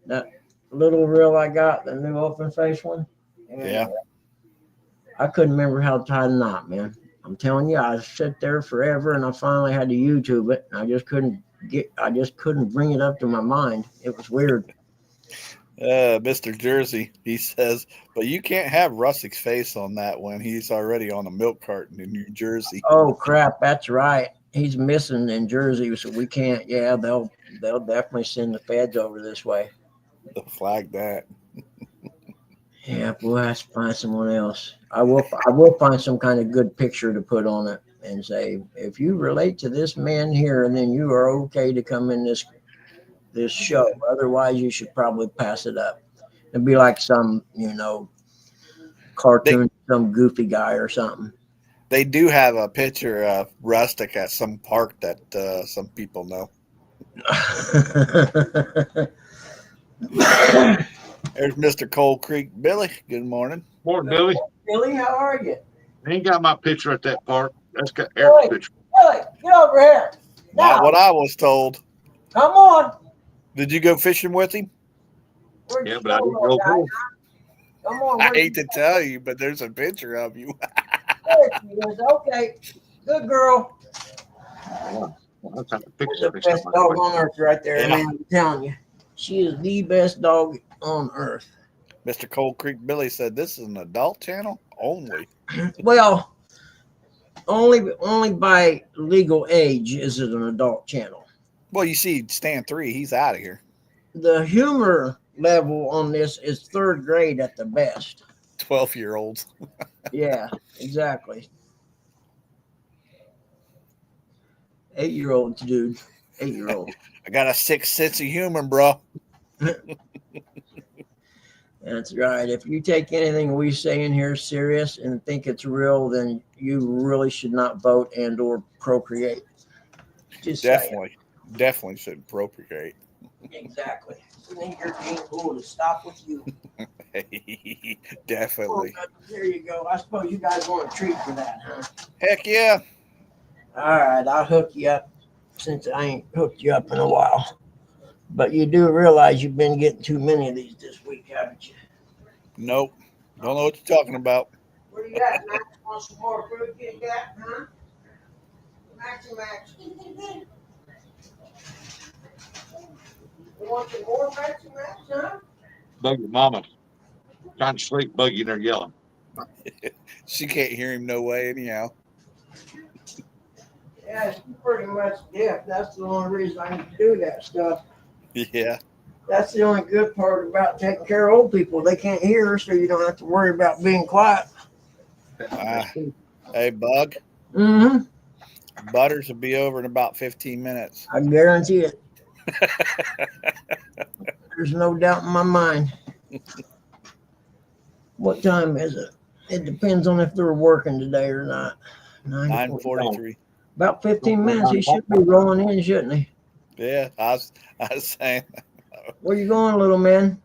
that little reel I got, the new open face one. Yeah. I couldn't remember how to tie the knot, man. I'm telling you, I sat there forever and I finally had to YouTube it. And I just couldn't bring it up to my mind. It was weird. Mr. Jersey, he says, but you can't have Rustic's face on that one. He's already on a milk carton in New Jersey. Oh crap, that's right. He's missing in Jersey, so we can't. Yeah, they'll definitely send the feds over this way. They'll flag that. Yeah, we'll have to find someone else. I will find some kind of good picture to put on it and say, if you relate to this man here, then you are okay to come in this show. Otherwise, you should probably pass it up. It'd be like some, cartoon, some goofy guy or something. They do have a picture of Rustic at some park that some people know. There's Mr. Cold Creek Billy. Good morning. Morning, Billy. Billy, how are you? He ain't got my picture at that park. That's got Eric's picture. Billy, get over here. Not what I was told. Come on. Did you go fishing with him? Yeah, but I didn't go pool. Come on. I hate to tell you, but there's a picture of you. Okay. Good girl. I'm trying to fix The best dog on earth right there, Yeah. man. I'm telling you. She is the best dog on earth. Mr. Cold Creek Billy said this is an adult channel only. Well, Only by legal age is it an adult channel. Well, you see Stan 3, he's out of here. The humor level on this is third grade at the best. 12-year-olds. Yeah, exactly. 8-year-olds, dude. 8-year-old. I got a sixth sense of humor, bro. That's right. If you take anything we say in here serious and think it's real, then you really should not vote and or procreate. Just Definitely should procreate. Exactly. You think your gene pool to stop with you? Definitely. Oh, there you go. I suppose you guys want a treat for that, huh? Heck yeah. All right, I'll hook you up since I ain't hooked you up in a while. But you do realize you've been getting too many of these this week, haven't you? Nope. Don't know what you're talking about. Where you at, Max? Want some more fruit Kit Kat, huh? Max. You want some more Max, huh? Buggy mama trying to sleep, Buggy in there yelling. She can't hear him no way anyhow. Yeah, it's pretty much deaf. That's the only reason I can do that stuff. Yeah. That's the only good part about taking care of old people. They can't hear, so you don't have to worry about being quiet. Hey, Bug. Mm-hmm. Butters will be over in about 15 minutes. I guarantee it. There's no doubt in my mind. What time is it? It depends on if they're working today or not. 9:43. About 15 minutes. He should be rolling in, shouldn't he? Yeah, I was saying. Where you going, little man?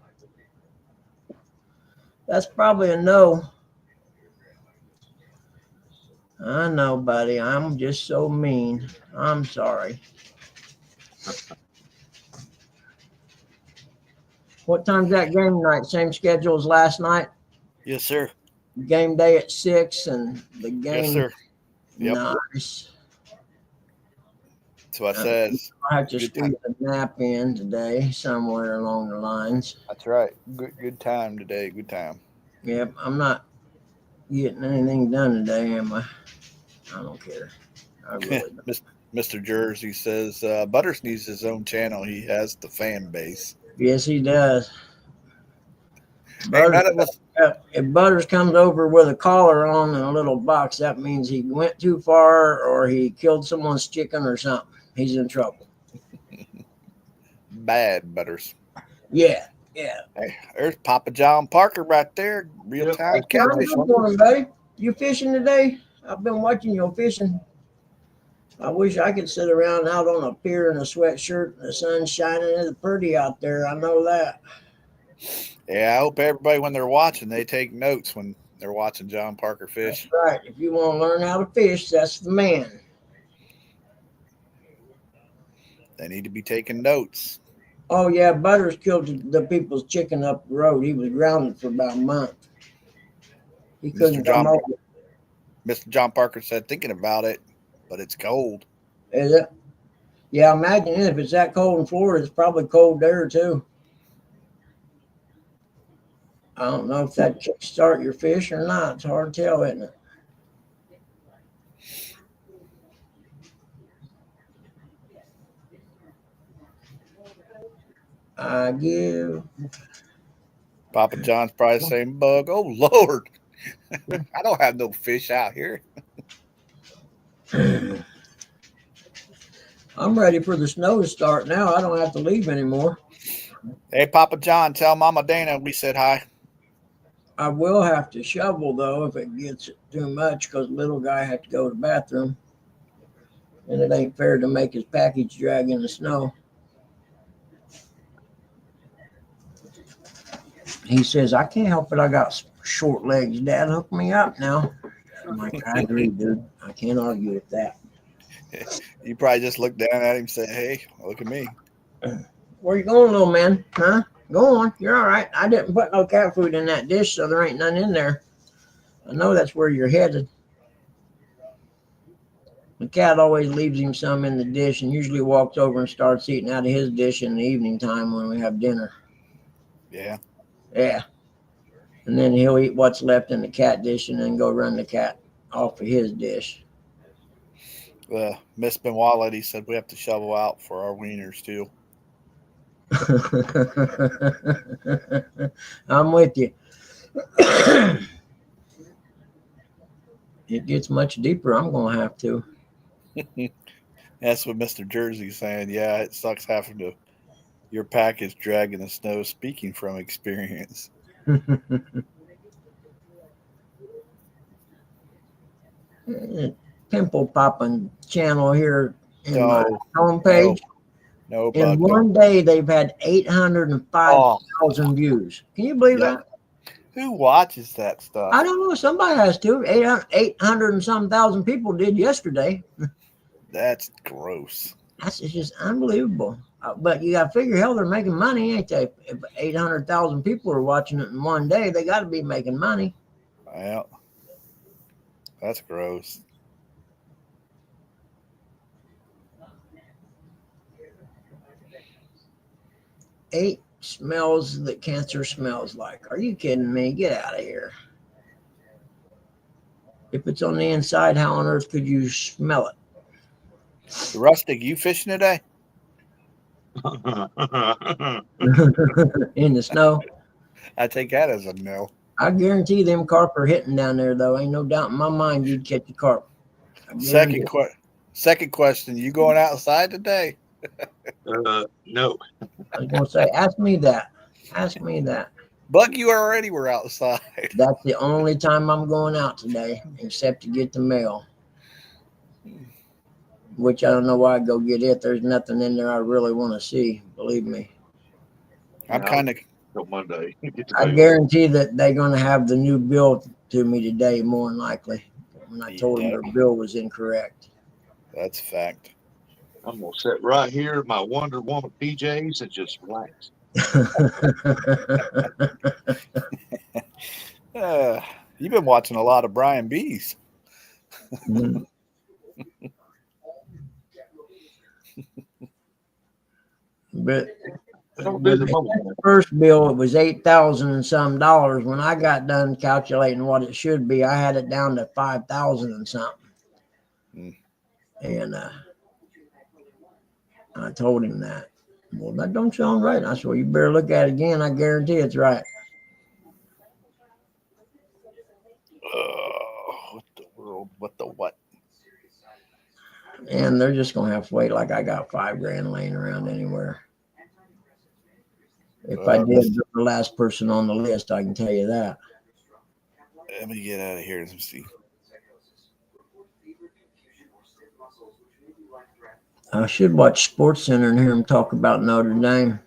That's probably a no. I know, buddy. I'm just so mean. I'm sorry. What time's that game night? Same schedule as last night? Yes, sir. Game day at 6 and the game. Yes, sir. Yep. Nice. That's what I says. I have to squeeze a nap in today somewhere along the lines. That's right. Good time today. Good time. Yep, I'm not getting anything done today, am I? I don't care. I really don't. Mr. Jersey says Butters needs his own channel. He has the fan base. Yes, he does. Butters, if Butters comes over with a collar on and a little box, that means he went too far or he killed someone's chicken or something. He's in trouble. Bad Butters. Yeah. Hey, there's Papa John Parker right there. Real time catfish. Good morning, buddy. You fishing today? I've been watching you fishing. I wish I could sit around out on a pier in a sweatshirt and the sun's shining. It's pretty out there. I know that. Yeah, I hope everybody, when they're watching, they take notes when they're watching John Parker fish. That's right. If you want to learn how to fish, that's the man. They need to be taking notes. Oh, yeah. Butters killed the people's chicken up the road. He was grounded for about a month. He couldn't come over. Mr. John Parker said, thinking about it, but it's cold. Is it? Yeah, imagine if it's that cold in Florida, it's probably cold there too. I don't know if that kickstart your fish or not. It's hard to tell, isn't it? I give. Papa John's probably saying, Bug, oh, Lord. I don't have no fish out here. I'm ready for the snow to start now. I don't have to leave anymore. Hey, Papa John, tell Mama Dana we said hi. I will have to shovel, though, if it gets too much, because the little guy had to go to the bathroom. And it ain't fair to make his package drag in the snow. He says, I can't help it. I got short legs. Dad, hook me up now. I'm like, I agree, dude. I can't argue with that. You probably just looked down at him and said, hey, look at me. Where you going, little man? Huh? Go on. You're all right. I didn't put no cat food in that dish, so there ain't none in there. I know that's where you're headed. The cat always leaves him some in the dish and usually walks over and starts eating out of his dish in the evening time when we have dinner. Yeah. Yeah. And then he'll eat what's left in the cat dish and then go run the cat off of his dish. Miss Benoit lady said we have to shovel out for our wieners too. I'm with you. It gets much deeper. I'm going to have to. That's what Mr. Jersey's saying. Yeah, it sucks having to your package drag in the snow. Speaking from experience. Pimple popping channel here in my No, homepage. no, In Bug. one day, they've had 805,000 views. Can you believe that? Who watches that stuff? I don't know. Somebody has to. 800 and some thousand people did yesterday. That's gross. It's just unbelievable. But you got to figure, hell, they're making money, ain't they? If 800,000 people are watching it in one day, they got to be making money. Well, that's gross. Eight smells that cancer smells like. Are you kidding me? Get out of here. If it's on the inside, how on earth could you smell it? Rustic, you fishing today? In the snow? I take that as a no. I guarantee them carp are hitting down there, though. Ain't no doubt in my mind you'd catch a carp. Second question. You going outside today? No. I was going to say, ask me that. Ask me that. Bug, you already were outside. That's the only time I'm going out today, except to get the mail. Which I don't know why I go get it. There's nothing in there I really want to see. Believe me. I'm kind of. Till Monday. I guarantee that they're going to have the new bill to me today, more than likely. When I told them their bill was incorrect. That's a fact. I'm going to sit right here in my Wonder Woman PJs and just relax. You've been watching a lot of Brian B's. But the first bill, it was $8,000 and some dollars. When I got done calculating what it should be, I had it down to $5,000 and something. And I told him that. Well, that don't sound right. I said, well, you better look at it again. I guarantee it's right. What the world? What the what? And they're just going to have to wait like I got $5,000 laying around anywhere. If I did, you're the last person on the list, I can tell you that. Let me get out of here. Let me see. I should watch Sports Center and hear him talk about Notre Dame.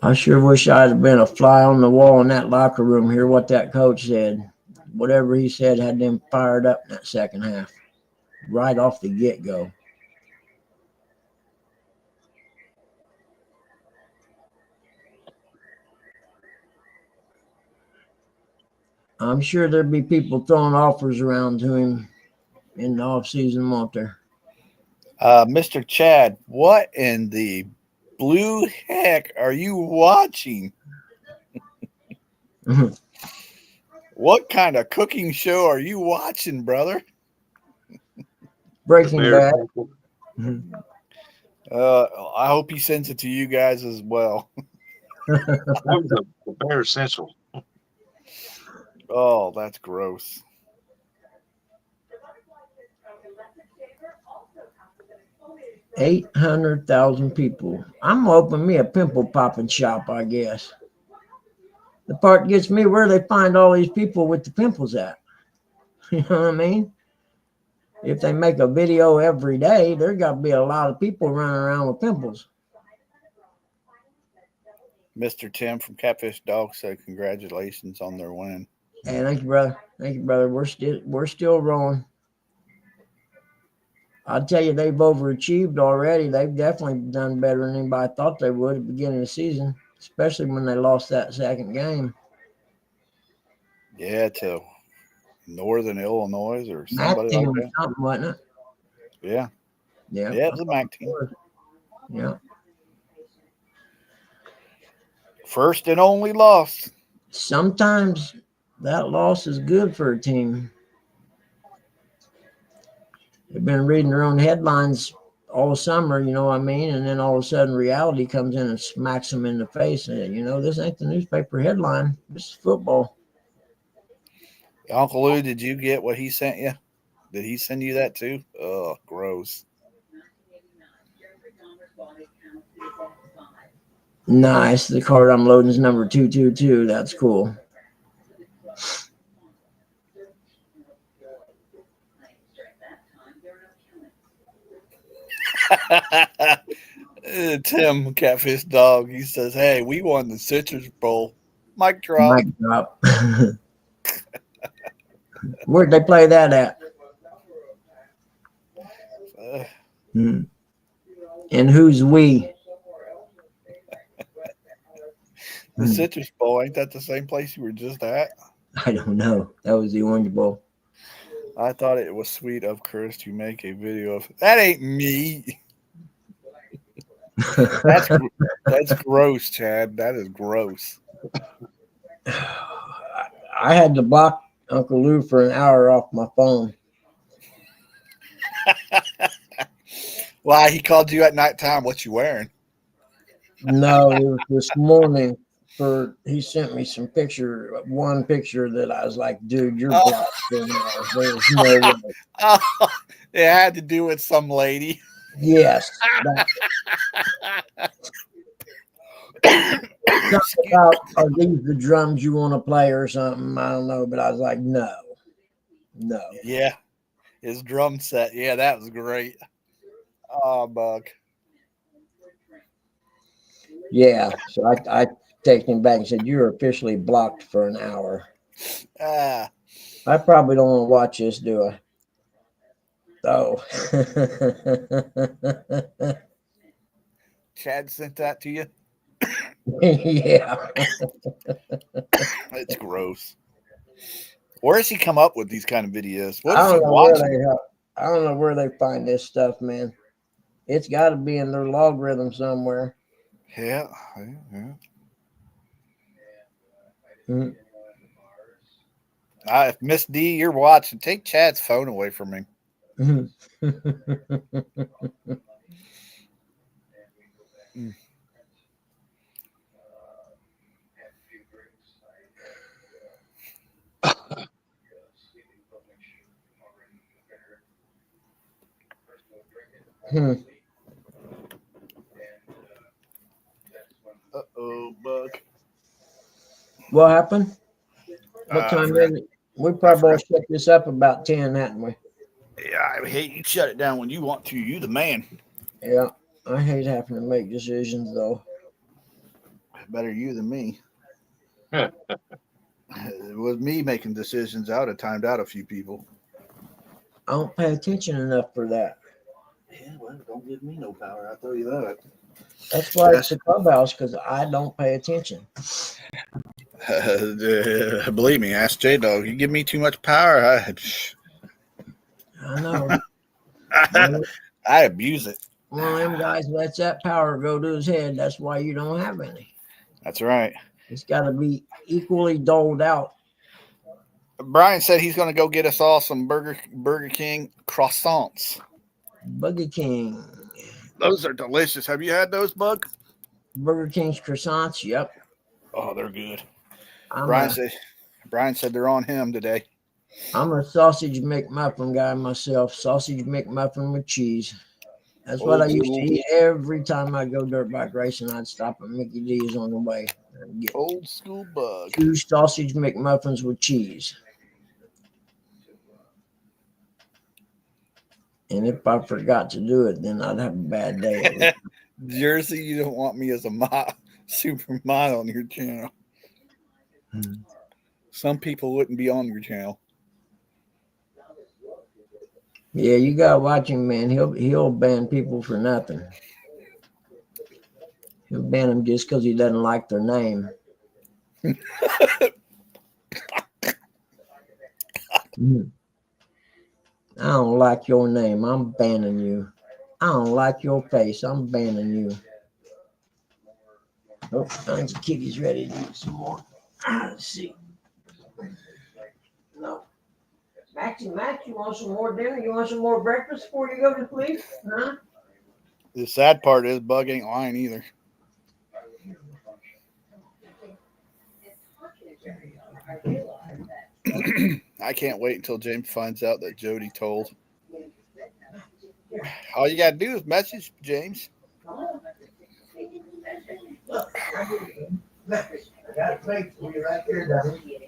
I sure wish I'd have been a fly on the wall in that locker room, hear what that coach said. Whatever he said had them fired up in that second half, right off the get-go. I'm sure there'd be people throwing offers around to him in the offseason, won't there? Mr. Chad, what in the blue heck are you watching? What kind of cooking show are you watching, brother? Breaking Bad. I hope he sends it to you guys as well. That was the Bear Essential. Oh, that's gross. $800,000 people. I'm gonna open me a pimple popping shop, I guess. The part gets me, where they find all these people with the pimples at. You know what I mean? If they make a video every day, there's got to be a lot of people running around with pimples. Mr. Tim from Catfish Dog said congratulations on their win. Hey, thank you, brother. Thank you, brother. We're still rolling. I'll tell you, they've overachieved already. They've definitely done better than anybody thought they would at the beginning of the season, especially when they lost that second game. Yeah, to Northern Illinois or somebody like that. Or something, wasn't it? Yeah. Yeah. Yeah, it was a MAC team. Yeah. First and only loss. Sometimes That loss is good for a team. They've been reading their own headlines all summer, you know what I mean? And then all of a sudden reality comes in and smacks them in the face. And, you know, this ain't the newspaper headline. This is football. Uncle Lou, did you get what he sent you? Did he send you that too? Oh, gross. Nice. The card I'm loading is number 222. That's cool. Tim Catfish Dog, he says, "Hey, we won the Citrus Bowl." Mic drop. Mic drop. Where'd they play that at? And who's we? The Citrus Bowl, ain't that the same place you were just at? I don't know. That was the Orange Bowl. I thought it was sweet of Chris to make a video of that. Ain't me. That's gross, Chad. That is gross. I had to block Uncle Lou for an hour off my phone. Why? He called you at nighttime. What you wearing? No, it was this morning. He sent me one picture that I was like, dude, you're blocked. There's no way. Oh, it had to do with some lady. Yes. About, are these the drums you want to play or something? I don't know, but I was like, no. Yeah, his drum set. Yeah, that was great. Oh, Buck. Yeah, so I texted him back and said, you're officially blocked for an hour. I probably don't want to watch this, do I? Oh. Chad sent that to you? Yeah. It's gross. Where does he come up with these kind of videos? What I is he watching? I don't know where they find this stuff, man. It's got to be in their logarithm somewhere. Yeah. Mm-hmm. If Miss D, you're watching, take Chad's phone away from me. Uh-oh, Buck. What happened? What time is it? We probably all shut this up about 10, hadn't we? Yeah, I hate you shut it down when you want to. You the man. Yeah, I hate having to make decisions, though. Better you than me. It was me making decisions. I would have timed out a few people. I don't pay attention enough for that. Yeah, well, don't give me no power. I'll tell you that. That's why it's the clubhouse, because I don't pay attention. Believe me, ask J-Dog. You give me too much power, I know. I abuse it. One of them guys lets that power go to his head. That's why you don't have any. That's right. It's got to be equally doled out. Brian said he's going to go get us all some Burger King croissants. Burger King. Those are delicious. Have you had those, Bug? Burger King's croissants? Yep. Oh, they're good. Brian said they're on him today. I'm a sausage McMuffin guy myself. Sausage McMuffin with cheese. That's what I used to eat every time I go dirt bike racing. I'd stop at Mickey D's on the way and get old school Bug. 2 sausage McMuffins with cheese. And if I forgot to do it, then I'd have a bad day. Jersey, you don't want me as a super mod on your channel. Some people wouldn't be on your channel. Yeah, you gotta watch him, man. He'll ban people for nothing. He'll ban them just because he doesn't like their name. I don't like your name. I'm banning you. I don't like your face. I'm banning you. Oh, I think the kitty's ready to eat some more. Let's see. Max, you want some more dinner? You want some more breakfast before you go to sleep? Huh? The sad part is Bug ain't lying either. I can't wait until James finds out that Jody told. All you got to do is message James. I got a plate for you right there, Daddy.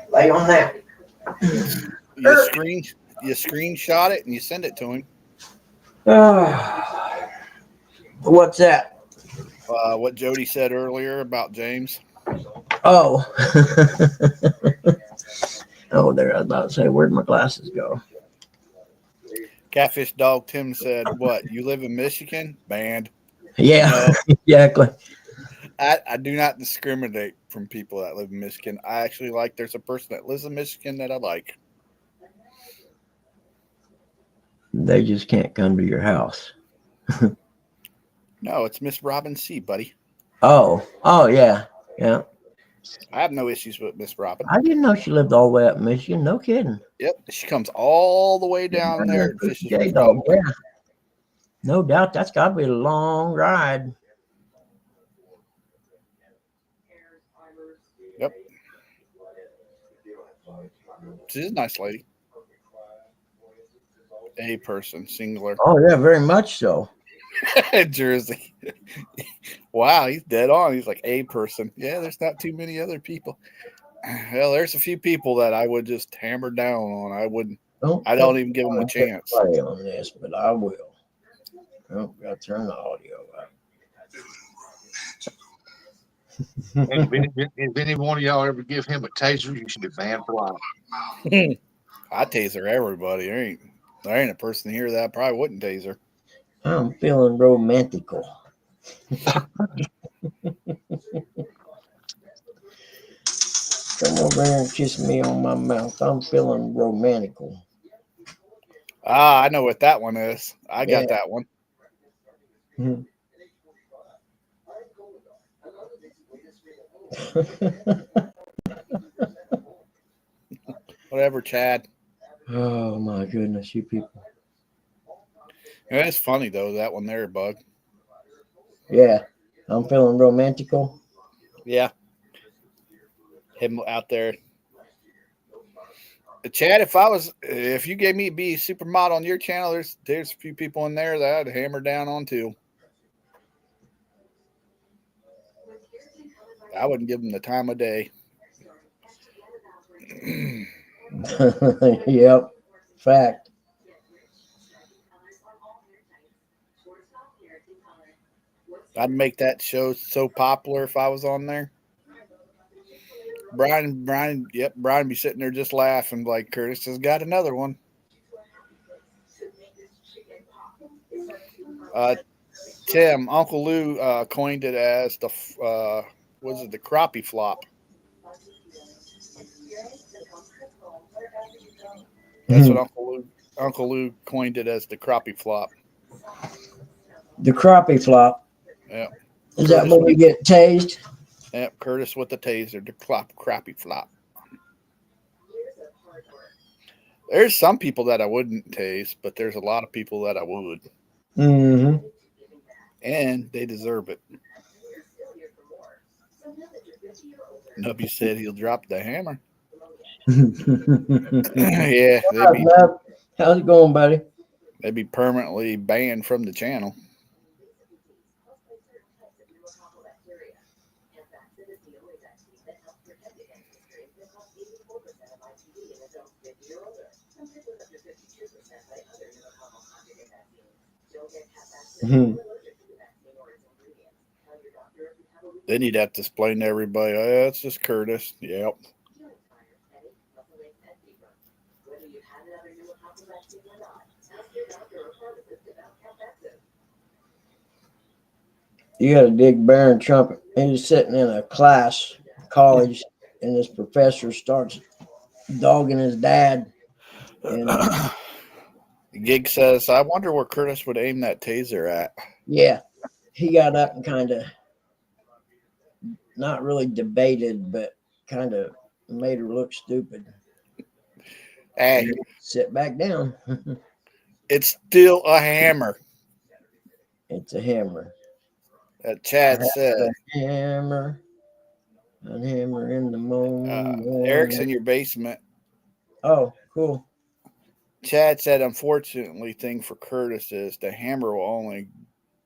Lay on that. You screenshot it and you send it to him. What's that? What Jody said earlier about James. Oh. Oh, there. I was about to say, where'd my glasses go? Catfish Dog Tim said, "What? You live in Michigan? Banned." Yeah, No, exactly. I do not discriminate from people that live in Michigan. I actually like. There's a person that lives in Michigan that I like. They just can't come to your house. No, it's Miss Robin C, buddy. Oh, yeah. I have no issues with Miss Robin. I didn't know she lived all the way up in Michigan. No kidding. Yep, she comes all the way down there and fishes with J-Dog, yeah. No doubt that's got to be a long ride. Yep. She's a nice lady. A person, singular. Oh, yeah, very much so. Jersey. Wow, he's dead on. He's like a person. Yeah, there's not too many other people. Well, there's a few people that I would just hammer down on. I don't even give them a chance. Play on this, but I will. Oh, got to turn the audio up. If any one of y'all ever give him a taser, you should be banned for life. I taser everybody. There ain't a person here that I probably wouldn't taser. I'm feeling romantical. Come over here and kiss me on my mouth. I'm feeling romantical. I know what that one is. I got that one. Whatever, Chad. Oh my goodness, you people. Yeah, it's funny though, that one there, Bug. Yeah, I'm feeling romantical. Yeah. Him out there. Chad, if you gave me to be a supermodel on your channel, there's a few people in there that I'd hammer down on too. I wouldn't give them the time of day. Yep, fact. I'd make that show so popular if I was on there. Brian be sitting there just laughing like Curtis has got another one. Tim, Uncle Lou coined it as the crappie flop. That's what Uncle Lou coined it as, the crappie flop. The crappie flop. Yeah. Is that when we get tased? Yep, Curtis with the taser, the crappie flop. There's some people that I wouldn't tase, but there's a lot of people that I would. Mm-hmm. And they deserve it. Nubby said he'll drop the hammer. Yeah. How's it going, buddy? They'd be permanently banned from the channel. Then you'd have to explain to everybody, oh, it's just Curtis. Yep. You got to dig Baron Trump. He's sitting in a class, college, and this professor starts dogging his dad. And Gig says, I wonder where Curtis would aim that taser at. Yeah, he got up and kind of not really debated, but kind of made her look stupid. Hey, sit back down. it's still a hammer. It's a hammer. Chad said. A hammer in the morning. Eric's in your basement. Oh, cool. Chad said, unfortunately, thing for Curtis is the hammer will only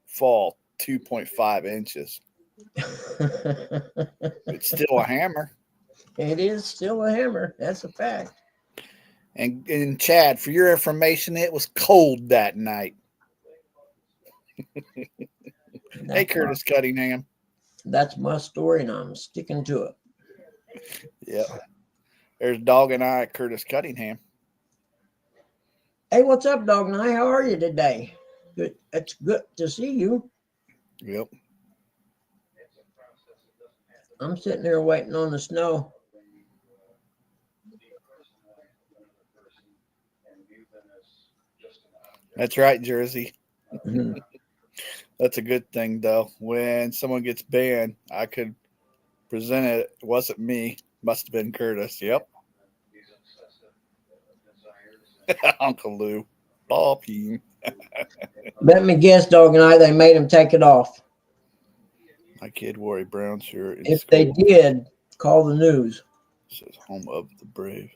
fall 2.5 inches. It's still a hammer. It is still a hammer. That's a fact. And Chad, for your information, it was cold that night. Hey, Curtis Cunningham. That's my story, and I'm sticking to it. Yep. There's Dog and I, Curtis Cunningham. Hey, what's up, Dog and I? How are you today? Good. It's good to see you. Yep. I'm sitting there waiting on the snow. That's right, Jersey. That's a good thing, though. When someone gets banned, I could present it. It wasn't me. Must have been Curtis. Yep. Uncle Lou. Ball peen. Let me guess, Dog and I, they made him take it off. My kid wore a brown shirt. If school. They did, call the news. It says home of the brave.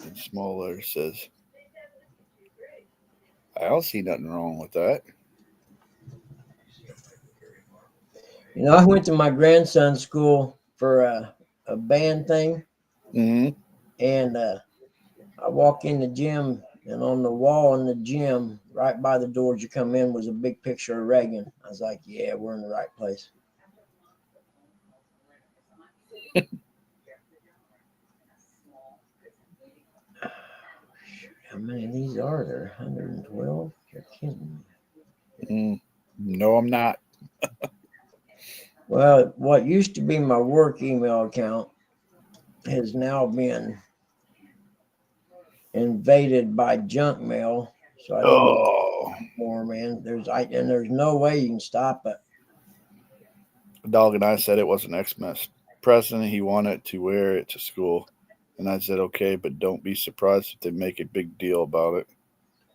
In small letters says, I don't see nothing wrong with that. You know, I went to my grandson's school for a band thing. Mm-hmm. And I walk in the gym, and on the wall in the gym, right by the doors you come in, was a big picture of Reagan. I was like, yeah, we're in the right place. How many of these are there? 112? You're kidding me. No, I'm not. Well, what used to be my work email account has now been invaded by junk mail. So I don't know more, man. There's no way you can stop it. Dog and I said it was an ex-mess president. He wanted to wear it to school. And I said, okay, but don't be surprised if they make a big deal about it.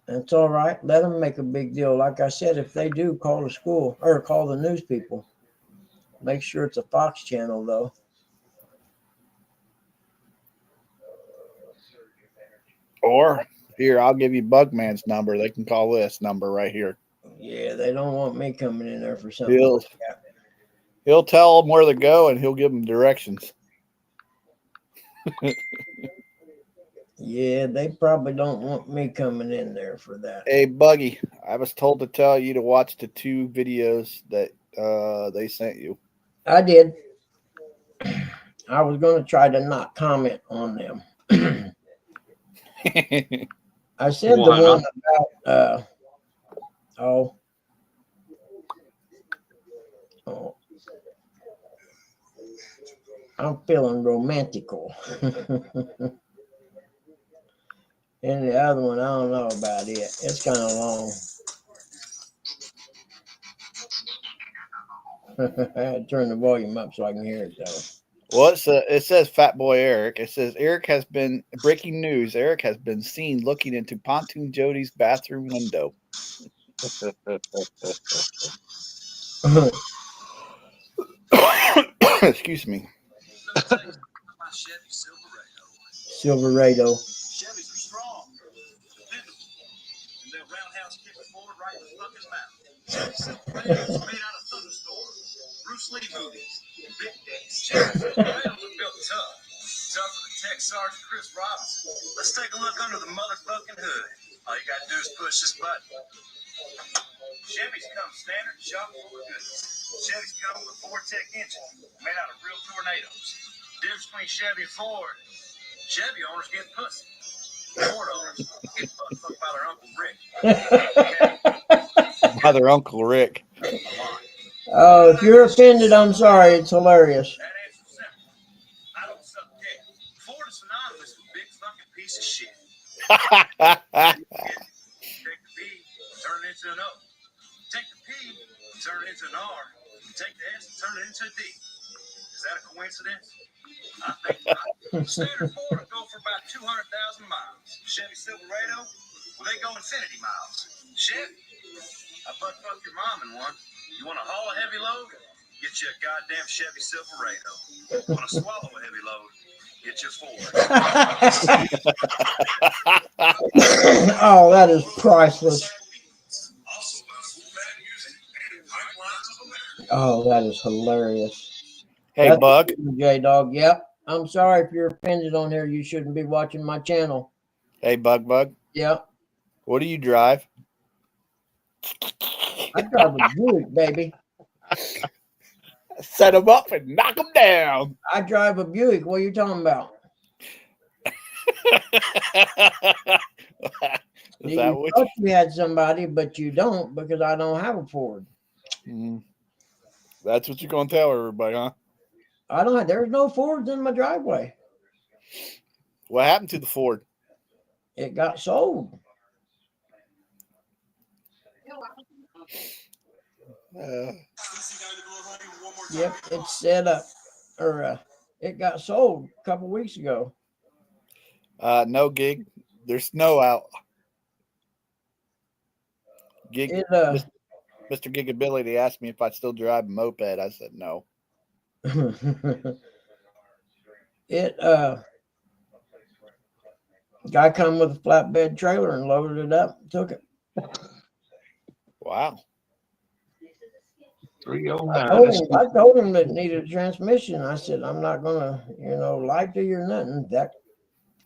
That's all right. Let them make a big deal. Like I said, if they do, call the school or call the news people. Make sure it's a Fox channel, though. Or, here, I'll give you Bugman's number. They can call this number right here. Yeah, they don't want me coming in there for something. He'll tell them where to go, and he'll give them directions. Yeah, they probably don't want me coming in there for that. Hey, Buggy, I was told to tell you to watch the 2 videos that they sent you. I did. I was going to try to not comment on them. I said the one about I'm feeling romantical. And the other one, I don't know about it. It's kind of long. I had to turn the volume up so I can hear it, though. Well, it says Fat Boy Eric. It says Eric has been breaking news. Eric has been seen looking into Pontoon Jody's bathroom window. Excuse me. Silverado. Chevys are strong, dependable, and they'll roundhouse kick a Ford right in the fucking mouth. Chevy Silverado's made out of thunderstorms, Bruce Lee movies, and big days. Chevy Silverados are built tough. Tougher than Tech Sergeant Chris Robinson. Let's take a look under the motherfucking hood. All you gotta do is push this button. Chevys come standard, shop full of goodies. Chevys come with a Ford-Tech engine made out of real tornadoes. Difference between Chevy and Ford. Chevy owners get pussy. Ford owners get fucked by their Uncle Rick. By their Uncle Rick. Oh, if you're offended, I'm sorry. It's hilarious. That answer's simple. I don't suck dick. Ford is synonymous with big fucking piece of shit. Take the B, turn it into an O. Take the P, turn it into an R. Take the S, turn it into a D. Is that a coincidence? I think not. Standard Ford will go for about $200,000 Well, they go infinity miles. Chevy, I butt fucked your mom in one. You want to haul a heavy load? Get you a goddamn Chevy Silverado. You want to swallow a heavy load? Get you a Ford. Oh, that is priceless. Oh, that is hilarious. Hey, That's Bug. J-Dog. Yep. I'm sorry if you're offended on here. You shouldn't be watching my channel. Hey, Bug. Yep. What do you drive? I drive a Buick, baby. Set them up and knock them down. I drive a Buick. What are you talking about? Is that You what thought you had somebody, but you don't, because I don't have a Ford. That's what you're going to tell everybody, huh? I don't. There's no Fords in my driveway. What happened to the Ford? It got sold. Yep, it's set up, or it got sold a couple weeks ago. No, Gig. There's snow out. Gig, Mr. Gigability asked me if I still drive a moped. I said no. Guy come with a flatbed trailer and loaded it up and took it. Wow. 309. I told him that it needed a transmission. I said, I'm not gonna, lie to you or nothing. That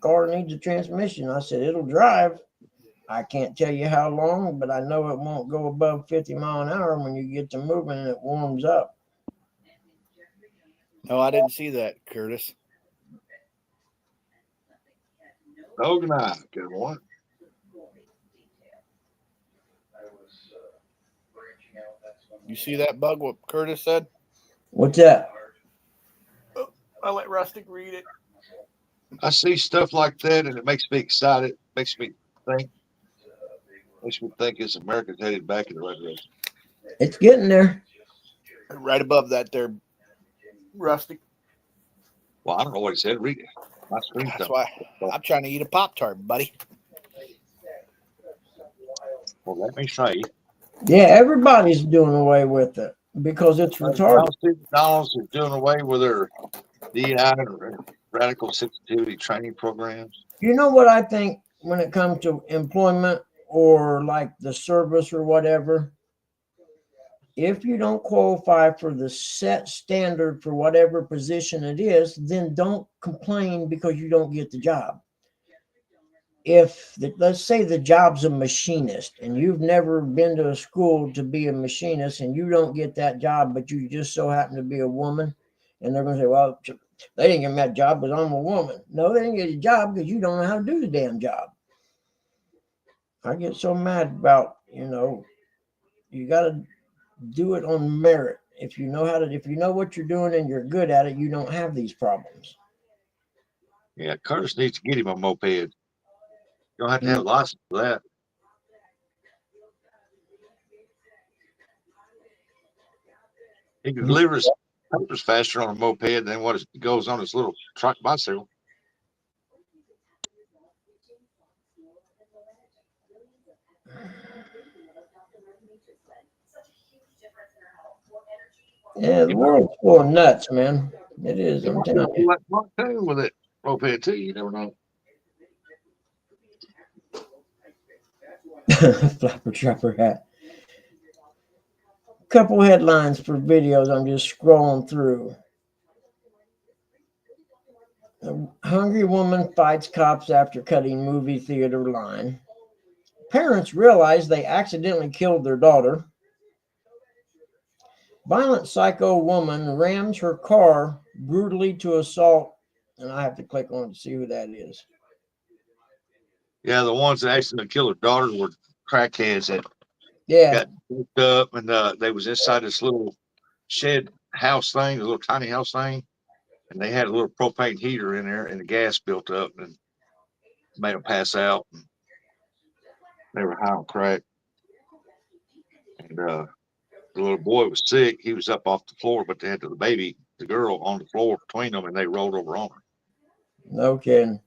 car needs a transmission. I said, it'll drive. I can't tell you how long, but I know it won't go above 50 miles an hour when you get to moving and it warms up. No, I didn't see that, Curtis. Organized. Good one. You see that, Bug, what Curtis said? What's that? Oh, I'll let Rustic read it. I see stuff like that, and it makes me excited. Makes me think it's America's headed back in the right direction. It's getting there. Right above that there, Rustic. Well, I don't know what he said. Read it. My screen. That's why I'm trying to eat a Pop-Tart, buddy. Well, let me say. Yeah, everybody's doing away with it because it's retarded. McDonald's is doing away with their DI or radical sensitivity training programs. You know what I think when it comes to employment or like the service or whatever? If you don't qualify for the set standard for whatever position it is, then don't complain because you don't get the job. Let's say the job's a machinist and you've never been to a school to be a machinist and you don't get that job, but you just so happen to be a woman, and they're going to say, well, they didn't get me that job because I'm a woman. No, they didn't get a job because you don't know how to do the damn job. I get so mad about, you got to do it on merit. If you know what you're doing and you're good at it, you don't have these problems. Yeah, Curtis needs to get him a moped. You don't have to have a license for that. He can deliver his papers faster on a moped than what goes on his little truck bicycle. Yeah, the world's full of nuts, man. It is. I'm telling you. With it, moped too. You never know. Flapper trapper hat. Couple headlines for videos. I'm just scrolling through. A hungry woman fights cops after cutting movie theater line. Parents realize they accidentally killed their daughter. Violent psycho woman rams her car brutally to assault. And I have to click on it to see who that is. Yeah, the ones that accidentally killed their daughter were crackheads that got hooked up, and they was inside this little shed house thing, a little tiny house thing, and they had a little propane heater in there, and the gas built up and made them pass out. And they were high on crack, and the little boy was sick. He was up off the floor, but they had the girl on the floor between them, and they rolled over on her. No kidding.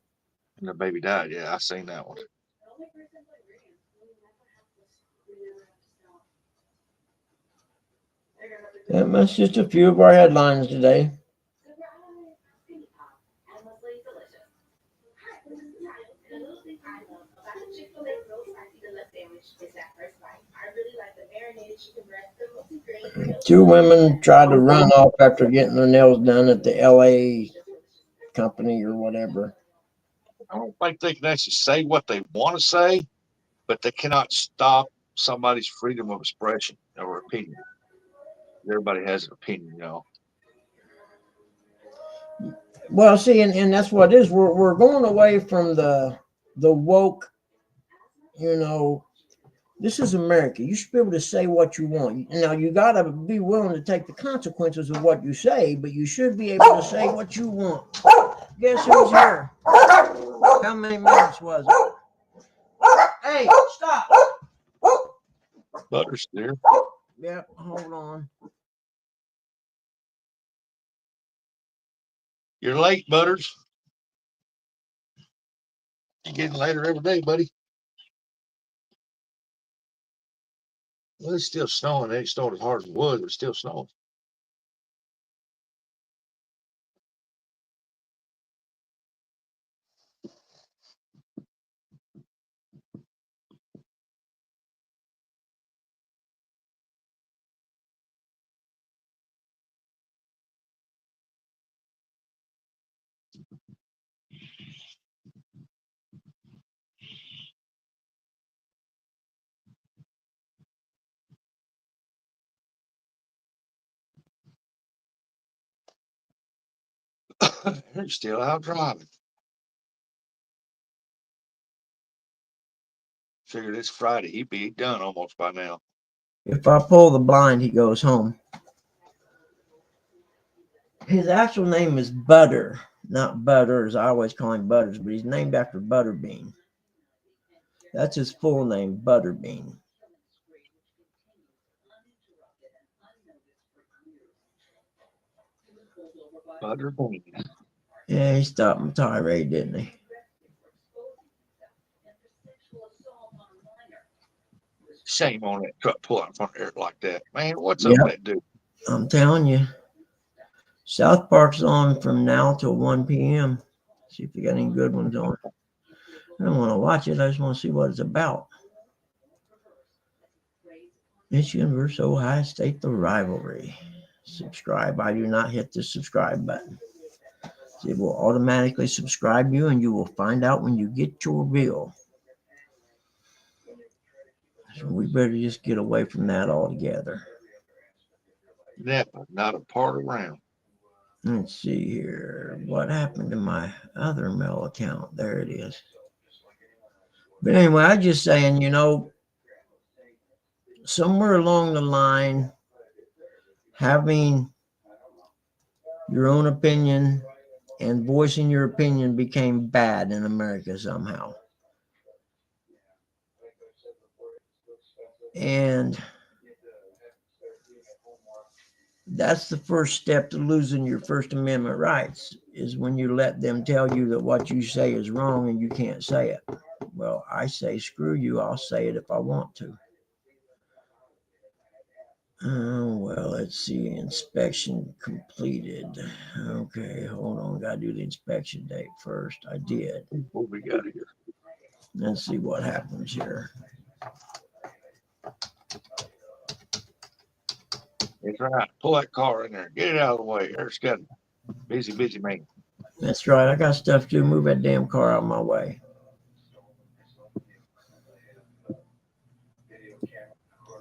And the baby died. Yeah, I seen that one. That's just a few of our headlines today. Two women tried to run off after getting their nails done at the LA company or whatever. I don't think they can actually say what they want to say, but they cannot stop somebody's freedom of expression or opinion. Everybody has an opinion, you know. Well, see, and that's what it is. We're going away from the woke, you know. This is America. You should be able to say what you want. Now, you got to be willing to take the consequences of what you say, but you should be able to say what you want. Guess who's here? How many minutes was it? Hey, stop. Butter's there. Yep, hold on. You're late, Butters. You're getting later every day, buddy. Well, it's still snowing. It ain't snowed as hard as it was, but it's still snowing. You're still out driving. Figured it's Friday. He'd be done almost by now. If I pull the blind, he goes home. His actual name is Butter, not Butters. I always call him Butters, but he's named after Butterbean. That's his full name, Butterbean. Butterbean. Yeah, he stopped my tirade, didn't he? Shame on that truck pulling in front of there like that. Man, what's up with that dude? I'm telling you. South Park's on from now till 1 p.m. See if you got any good ones on. I don't want to watch it. I just want to see what it's about. Michigan versus Ohio State, the rivalry. Subscribe. I do not hit the subscribe button. It will automatically subscribe you, and you will find out when you get your bill. So we better just get away from that altogether. Never, not a part around. Let's see here. What happened to my other mail account? There it is. But anyway, I'm just saying, you know, somewhere along the line, having your own opinion and voicing your opinion became bad in America somehow. And that's the first step to losing your First Amendment rights, is when you let them tell you that what you say is wrong and you can't say it. Well, I say, screw you, I'll say it if I want to. Oh, well, let's see. Inspection completed. Okay, hold on. Got to do the inspection date first. I did. What we got here? Let's see what happens here. It's right. Pull that car in there. Get it out of the way. There's got a busy man. That's right. I got stuff to do. Move that damn car out of my way.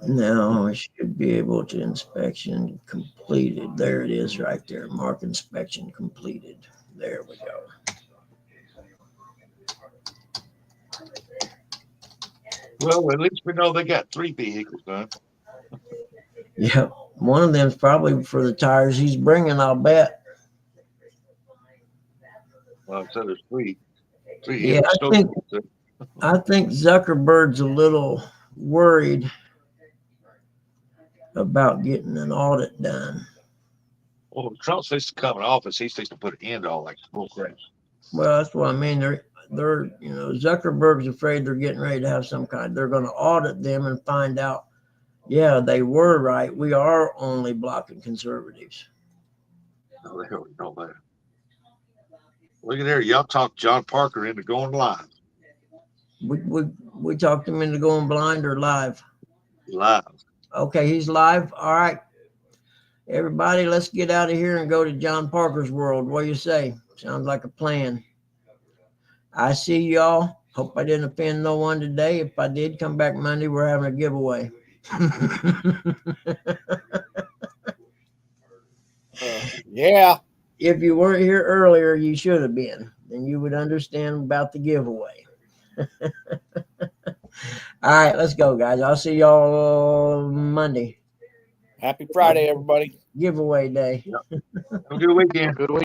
Now I should be able to inspection completed. There it is right there. Mark inspection completed. There we go. Well, at least we know they got 3 vehicles done. Yep. One of them's probably for the tires he's bringing, I'll bet. Well, so there's 3. Yeah, I think Zuckerberg's a little worried about getting an audit done. Well, Trump's fixing to come in office. He's fixing to put an end to all that bullcrap. Well, that's what I mean. They're Zuckerberg's afraid they're getting ready to have some kind. They're going to audit them and find out, Yeah, they were right. We are only blocking conservatives. Oh, there we go, man. Look at there. Y'all talked John Parker into going live. We talked him into going blind or live. Live. Okay, he's live. All right. Everybody, let's get out of here and go to John Parker's world. What do you say? Sounds like a plan. I see y'all. Hope I didn't offend no one today. If I did, come back Monday. We're having a giveaway. Yeah. If you weren't here earlier, you should have been. Then you would understand about the giveaway. All right, let's go, guys. I'll see y'all Monday. Happy Friday, everybody. Giveaway day. Yep. Have a good weekend. Good week.